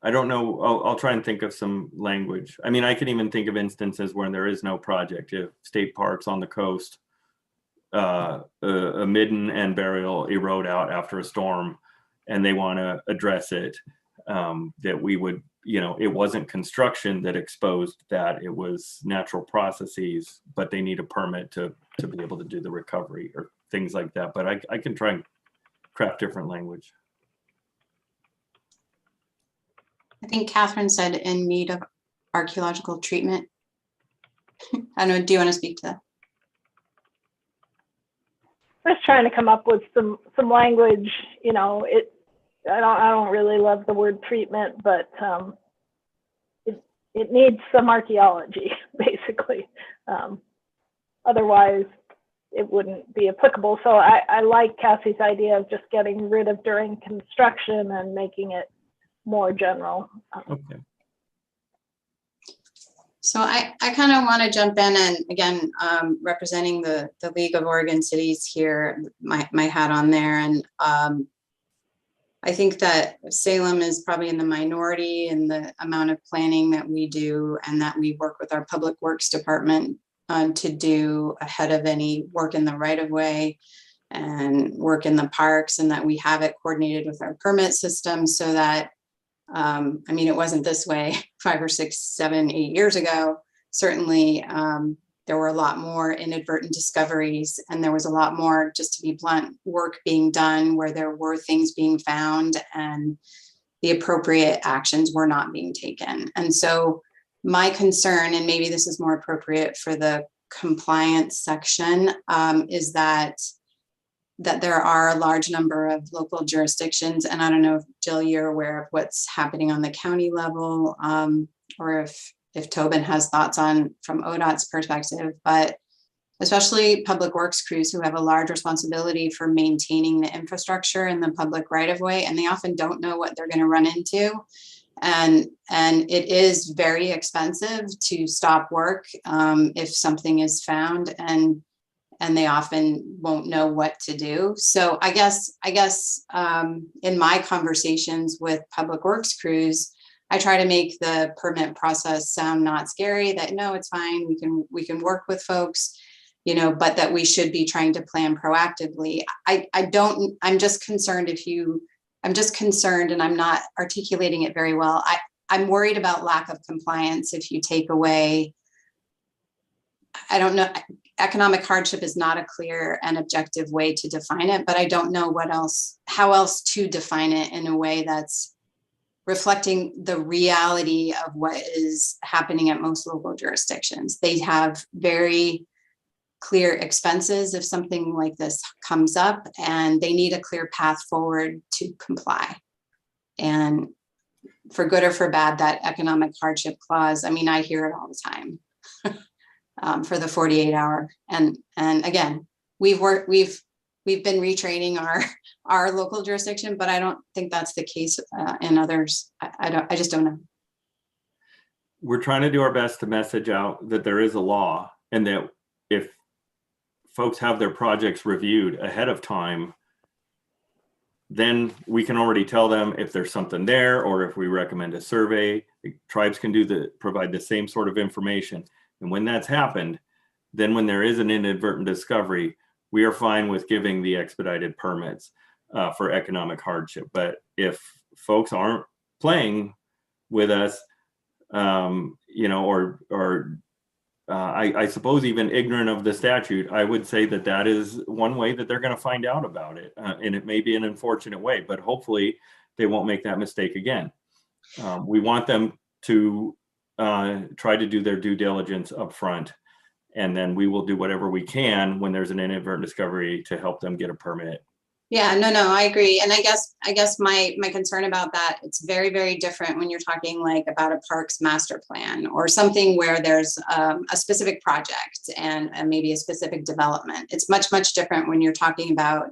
I don't know. I'll try and think of some language. I mean, I can even think of instances where there is no project. If state parks on the coast, a midden and burial erode out after a storm, and they want to address it, that we would, it wasn't construction that exposed that, it was natural processes, but they need a permit to be able to do the recovery or things like that. But I can try and craft different language. I think Catherine said in need of archaeological treatment. I don't know, do you want to speak to that? I'm just trying to come up with some language, I don't really love the word treatment, but it needs some archaeology, basically. Otherwise, it wouldn't be applicable. So I like Cassie's idea of just getting rid of during construction and making it more general. Okay. So I kind of want to jump in and again, representing the League of Oregon Cities here, my hat on there. And I think that Salem is probably in the minority in the amount of planning that we do and that we work with our Public Works Department to do ahead of any work in the right of way and work in the parks, and that we have it coordinated with our permit system so that it wasn't this way 5 or 6, 7, 8 years ago. Certainly, there were a lot more inadvertent discoveries, and there was a lot more, just to be blunt, work being done where there were things being found and the appropriate actions were not being taken. And so my concern, and maybe this is more appropriate for the compliance section, is that there are a large number of local jurisdictions, and I don't know if Jill, you're aware of what's happening on the county level, or if Tobin has thoughts on from ODOT's perspective, but especially public works crews who have a large responsibility for maintaining the infrastructure in the public right of way, and they often don't know what they're going to run into. And it is very expensive to stop work if something is found, and they often won't know what to do. So I guess in my conversations with public works crews, I try to make the permit process sound not scary, that no, it's fine, we can work with folks, but that we should be trying to plan proactively. I'm just concerned and I'm not articulating it very well. I'm worried about lack of compliance if you take away, I don't know, economic hardship is not a clear and objective way to define it, but I don't know how else to define it in a way that's reflecting the reality of what is happening at most local jurisdictions. They have very clear expenses if something like this comes up, and they need a clear path forward to comply. And for good or for bad, that economic hardship clause, I mean, I hear it all the time for the 48-hour. And again, we've been retraining our local jurisdiction, but I don't think that's the case in others. I just don't know. We're trying to do our best to message out that there is a law, and that if folks have their projects reviewed ahead of time, then we can already tell them if there's something there, or if we recommend a survey. The tribes can provide the same sort of information. And when that's happened, then when there is an inadvertent discovery, we are fine with giving the expedited permits for economic hardship. But if folks aren't playing with us, I suppose even ignorant of the statute, I would say that is one way that they're going to find out about it. And it may be an unfortunate way, but hopefully they won't make that mistake again. We want them to try to do their due diligence up front, and then we will do whatever we can when there's an inadvertent discovery to help them get a permit. Yeah, no, I agree. And I guess my concern about that, it's very, very different when you're talking like about a parks master plan or something where there's a specific project and maybe a specific development. It's much, much different when you're talking about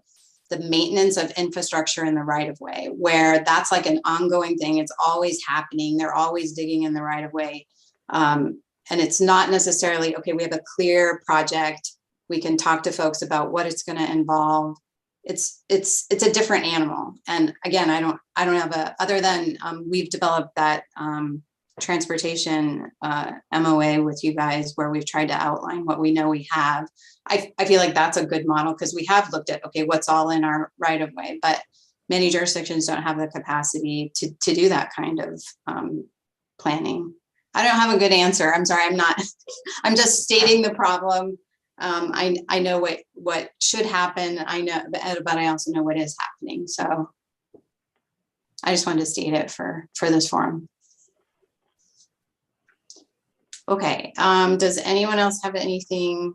the maintenance of infrastructure in the right of way, where that's like an ongoing thing. It's always happening. They're always digging in the right of way. And it's not necessarily, okay, we have a clear project. We can talk to folks about what it's going to involve. It's a different animal. And again, I don't have other than we've developed that transportation MOA with you guys where we've tried to outline what we know we have. I feel like that's a good model because we have looked at, okay, what's all in our right of way, but many jurisdictions don't have the capacity to do that kind of planning. I don't have a good answer. I'm sorry. I'm just stating the problem. I know what should happen. I know, but I also know what is happening. So I just wanted to state it for this forum. Okay. Does anyone else have anything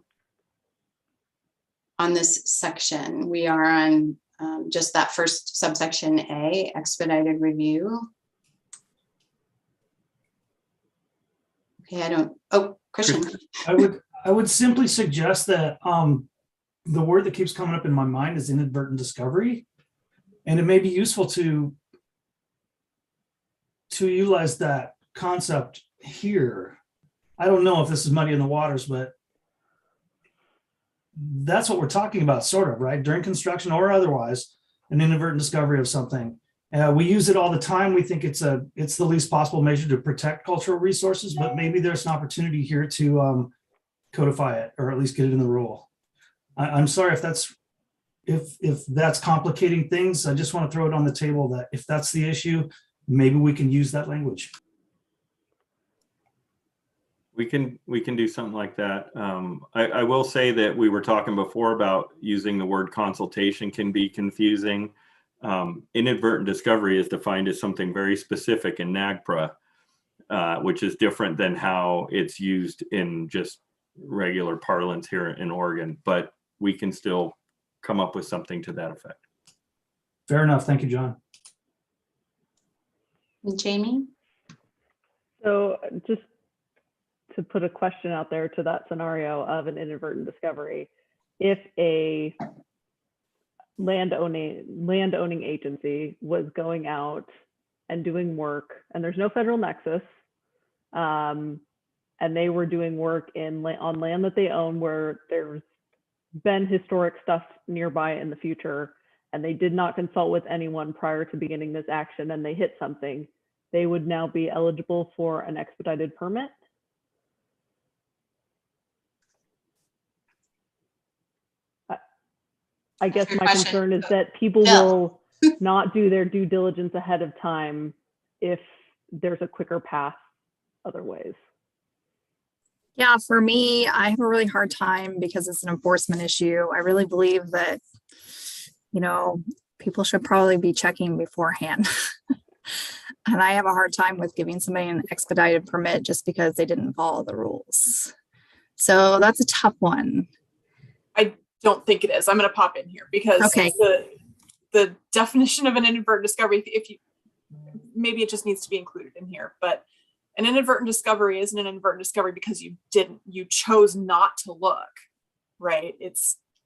on this section? We are on just that first subsection A, expedited review. Okay, Christian. I would simply suggest that the word that keeps coming up in my mind is inadvertent discovery, and it may be useful to utilize that concept here. I don't know if this is muddy in the waters, but that's what we're talking about, sort of, right? During construction or otherwise, an inadvertent discovery of something. We use it all the time. We think it's the least possible measure to protect cultural resources, but maybe there's an opportunity here to codify it, or at least get it in the rule. I'm sorry if that's complicating things. I just want to throw it on the table that if that's the issue, maybe we can use that language. We can do something like that. I will say that we were talking before about using the word consultation can be confusing. Inadvertent discovery is defined as something very specific in NAGPRA, which is different than how it's used in just regular parlance here in Oregon, but we can still come up with something to that effect. Fair enough. Thank you, John. Jamie? So just to put a question out there to that scenario of an inadvertent discovery, if a landowning agency was going out and doing work, and there's no federal nexus, and they were doing work on land that they own where there's been historic stuff nearby in the future, and they did not consult with anyone prior to beginning this action, and they hit something, they would now be eligible for an expedited permit? I guess my concern is that people will not do their due diligence ahead of time if there's a quicker path other ways. Yeah, for me, I have a really hard time because it's an enforcement issue. I really believe that, people should probably be checking beforehand. And I have a hard time with giving somebody an expedited permit just because they didn't follow the rules. So that's a tough one. I don't think it is. I'm going to pop in here because Okay. the definition of an inadvertent discovery, if you, maybe it just needs to be included in here, but an inadvertent discovery isn't an inadvertent discovery because you chose not to look, right?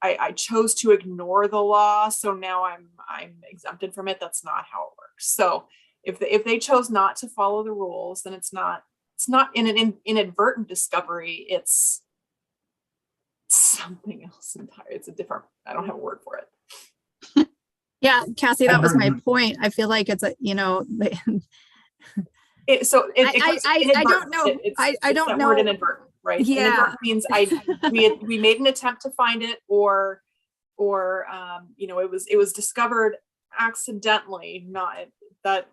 I chose to ignore the law, so now I'm exempted from it. That's not how it works. So if they chose not to follow the rules, then it's not an inadvertent discovery. It's something else entirely. It's a different, I don't have a word for it. Yeah, Cassie, that was my Inadvertent. point. I feel like it's a, I don't know. I don't that know. word inadvertent, right? Yeah. Inadvertent means we made an attempt to find it, or it was discovered accidentally. Not that.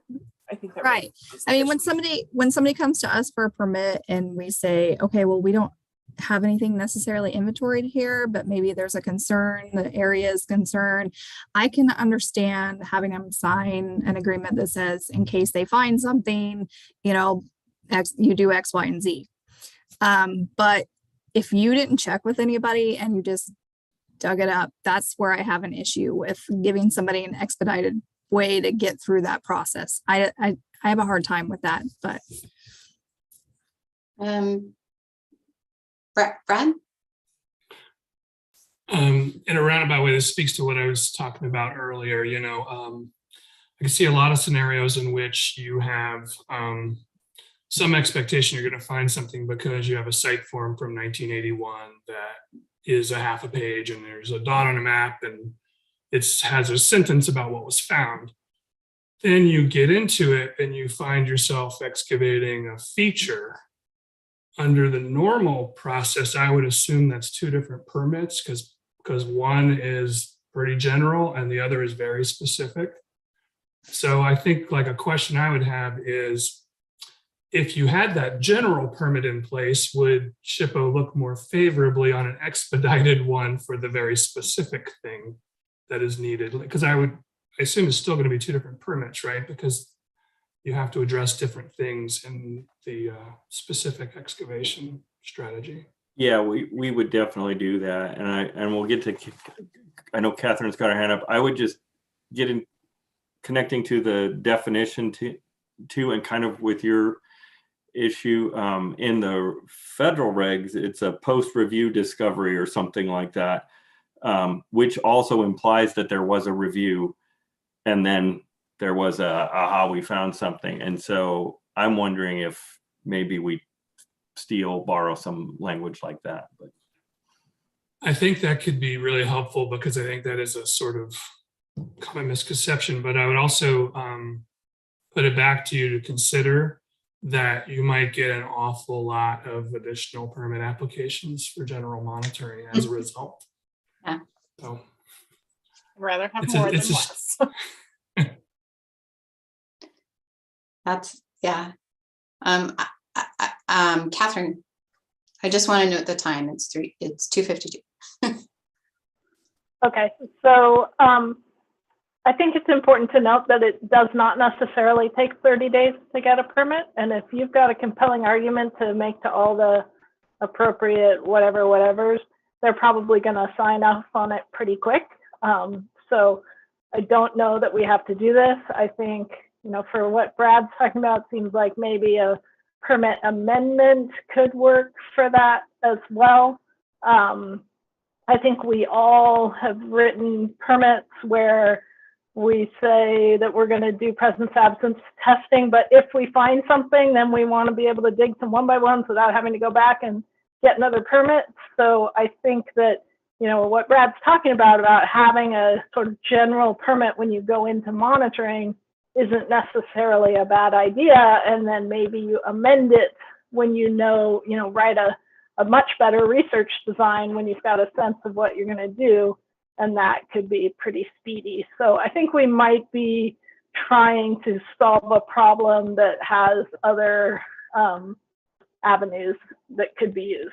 I think that Right. I mean, when somebody comes to us for a permit and we say, okay, well, we don't have anything necessarily inventoried here, but maybe there's a concern, the area is concerned, I can understand having them sign an agreement that says in case they find something, you do X, Y, and Z. But if you didn't check with anybody and you just dug it up, that's where I have an issue with giving somebody an expedited way to get through that process. I have a hard time with that, but Brad? In a roundabout way, this speaks to what I was talking about earlier. I can see a lot of scenarios in which you have some expectation you're going to find something because you have a site form from 1981 that is a half a page and there's a dot on a map and it has a sentence about what was found. Then you get into it and you find yourself excavating a feature. Under the normal process, I would assume that's two different permits because one is pretty general and the other is very specific. So I think like a question I would have is, if you had that general permit in place, would SHPO look more favorably on an expedited one for the very specific thing that is needed? Because I assume it's still going to be two different permits, right? Because you have to address different things in the specific excavation strategy. Yeah, we would definitely do that. And we'll get to, I know Catherine's got her hand up. I would just get in connecting to the definition to and kind of with your issue in the federal regs, it's a post-review discovery or something like that, which also implies that there was a review and then there was aha, we found something. And so I'm wondering if maybe we borrow some language like that. But I think that could be really helpful because I think that is a sort of common misconception, but I would also put it back to you to consider that you might get an awful lot of additional permit applications for general monitoring as a result. Yeah. So I'd rather have more than less. That's, yeah. Catherine, I just want to note the time. It's 2:52. Okay, so I think it's important to note that it does not necessarily take 30 days to get a permit. And if you've got a compelling argument to make to all the appropriate whatevers, they're probably going to sign off on it pretty quick. So I don't know that we have to do this. I think, for what Brad's talking about, it seems like maybe a permit amendment could work for that as well. I think we all have written permits where we say that we're going to do presence absence testing, but if we find something, then we want to be able to dig some 1x1s without having to go back and get another permit. So I think that, what Brad's talking about having a sort of general permit when you go into monitoring isn't necessarily a bad idea. And then maybe you amend it when write a much better research design when you've got a sense of what you're going to do. And that could be pretty speedy. So I think we might be trying to solve a problem that has other avenues that could be used.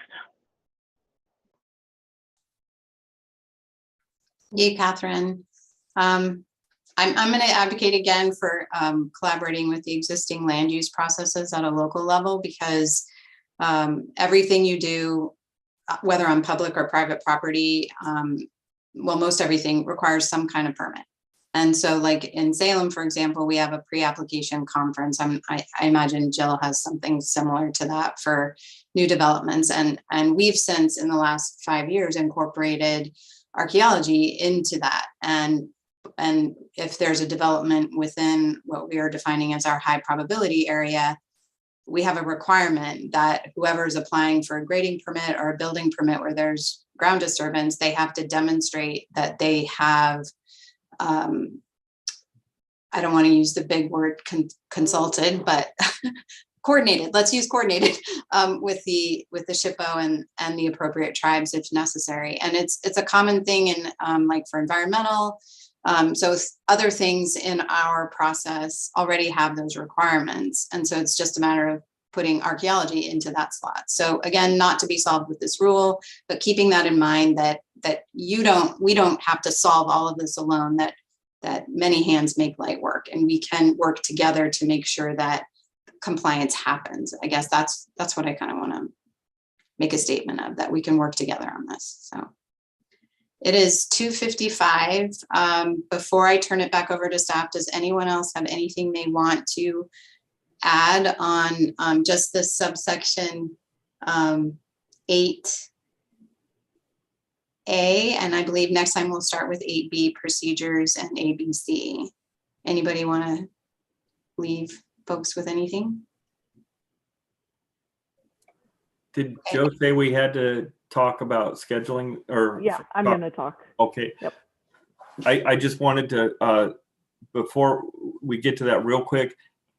Yeah, Catherine. I'm going to advocate again for collaborating with the existing land use processes at a local level, because everything you do whether on public or private property, well, most everything requires some kind of permit. And so like in Salem, for example, we have a pre-application conference. I imagine Jill has something similar to that for new developments. And we've since in the last 5 years incorporated archaeology into that. And if there's a development within what we are defining as our high probability area, we have a requirement that whoever is applying for a grading permit or a building permit where there's ground disturbance, they have to demonstrate that they have, I don't want to use the big word consulted, but coordinated, let's use coordinated with the SHPO and the appropriate tribes if necessary. And it's a common thing in like for environmental, so other things in our process already have those requirements. And so it's just a matter of putting archaeology into that slot. So again, not to be solved with this rule, but keeping that in mind that we don't have to solve all of this alone, that many hands make light work, and we can work together to make sure that compliance happens. I guess that's what I kind of want to make a statement of, that we can work together on this. So it is 2:55. Before I turn it back over to staff, does anyone else have anything they want to add on just this subsection 8A? And I believe next time we'll start with 8B, procedures, and ABC. Anybody want to leave folks with anything? Did Joe say we had to talk about scheduling or? Yeah, I'm going to talk. Okay. Yep. I just wanted to, before we get to that real quick,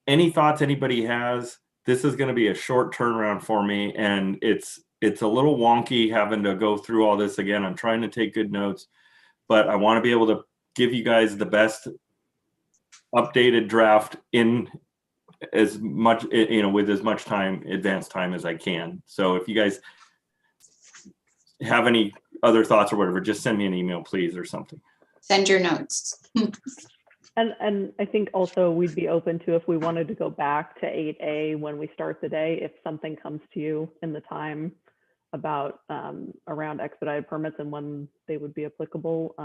any thoughts anybody has? This is going to be a short turnaround for me, and it's a little wonky having to go through all this again. I'm trying to take good notes, but I want to be able to give you guys the best updated draft in as much, with as much advanced time as I can. So if you guys have any other thoughts or whatever, just send me an email, please, or something. Send your notes. And I think also we'd be open to, if we wanted to go back to 8A when we start the day, if something comes to you in the time about around expedited permits and when they would be applicable.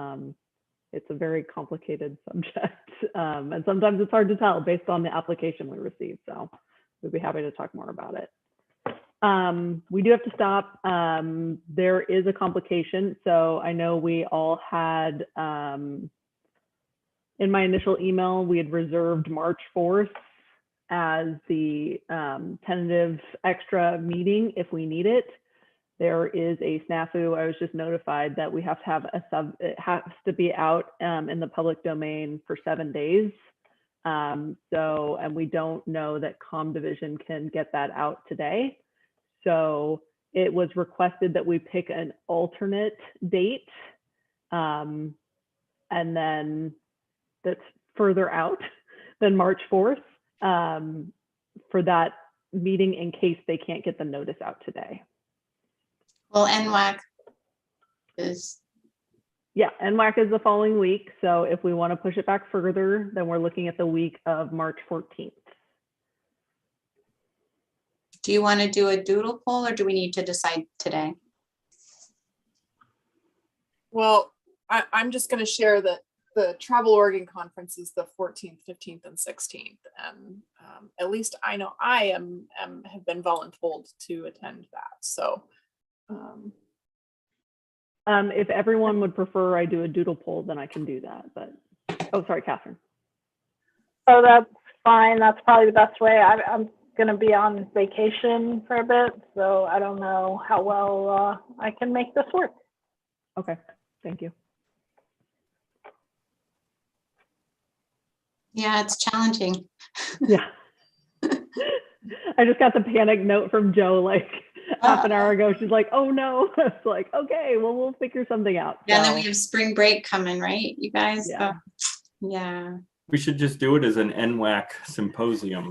It's a very complicated subject, and sometimes it's hard to tell based on the application we receive. So we'd be happy to talk more about it. We do have to stop. There is a complication. So I know we all had, in my initial email, we had reserved March 4th as the tentative extra meeting if we need it. There is a snafu. I was just notified that we have to have it has to be out in the public domain for 7 days. And we don't know that Comm Division can get that out today. So it was requested that we pick an alternate date, and then that's further out than March 4th for that meeting in case they can't get the notice out today. Well, NWAC is. Yeah, NWAC is the following week. So if we want to push it back further, then we're looking at the week of March 14th. Do you want to do a doodle poll, or do we need to decide today? Well, I'm just going to share that the Travel Oregon Conference is the 14th, 15th, and 16th. And at least I know I have been voluntold to attend that. So if everyone would prefer I do a doodle poll, then I can do that. But, oh, sorry, Catherine. Oh, that's fine. That's probably the best way. I'm going to be on vacation for a bit, so I don't know how well I can make this work. Okay, thank you. Yeah, it's challenging. Yeah. I just got the panic note from Joe like half an hour ago. She's like, oh no. It's like, okay, well, we'll figure something out. Yeah, so. And then we have spring break coming, right, you guys? Yeah. Yeah. We should just do it as an NWAC symposium.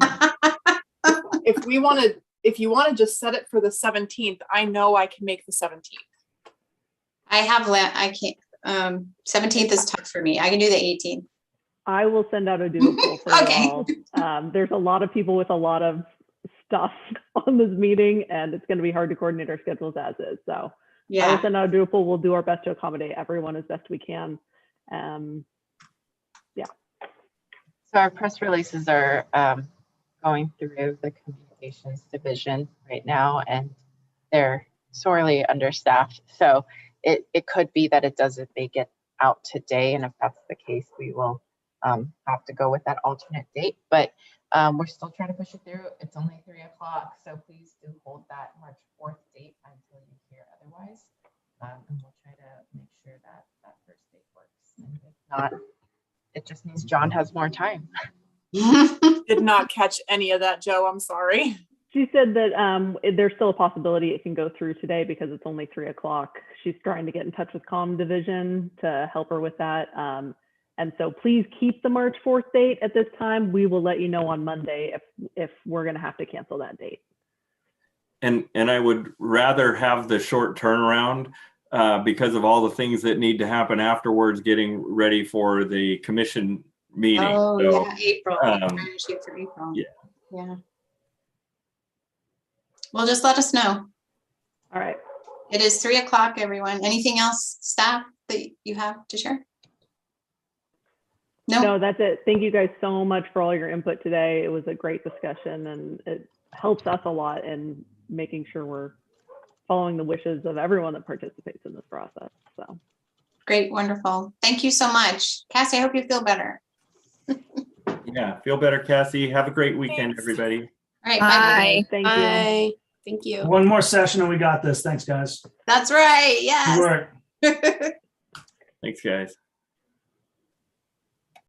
If you want to just set it for the 17th, I know I can make the 17th. I can't, 17th is tough for me. I can do the 18th. I will send out a doodle poll for okay. you all. There's a lot of people with a lot of stuff on this meeting, and it's going to be hard to coordinate our schedules as is. So I Yeah. will send out a doodle. We'll do our best to accommodate everyone as best we can. So our press releases are going through the communications division right now, and they're sorely understaffed. So it could be that it doesn't make it out today. And if that's the case, we will have to go with that alternate date. But we're still trying to push it through. It's only 3 o'clock. So please do hold that March 4th date until you hear otherwise. And we'll try to make sure that that first date works. And if not, it just means John has more time. Did not catch any of that, Joe. I'm sorry. She said that there's still a possibility it can go through today because it's only 3 o'clock. She's trying to get in touch with Comm Division to help her with that. And so please keep the March 4th date at this time. We will let you know on Monday if we're going to have to cancel that date. And I would rather have the short turnaround because of all the things that need to happen afterwards, getting ready for the commission meeting. Oh, So, yeah, April. We're trying to shoot for April. Yeah. Yeah. Well, just let us know. All right. It is 3 o'clock, everyone. Anything else, staff, that you have to share? No, that's it. Thank you guys so much for all your input today. It was a great discussion, and it helps us a lot in making sure we're following the wishes of everyone that participates in this process. So Great, wonderful. Thank you so much. Cassie, I hope you feel better. Yeah, feel better, Cassie. Have a great weekend, Thanks. everybody. All right, Bye. thank you. Bye. Thank you. One more session and we got this. Thanks, guys. That's right, Good yes. work. Thanks, guys.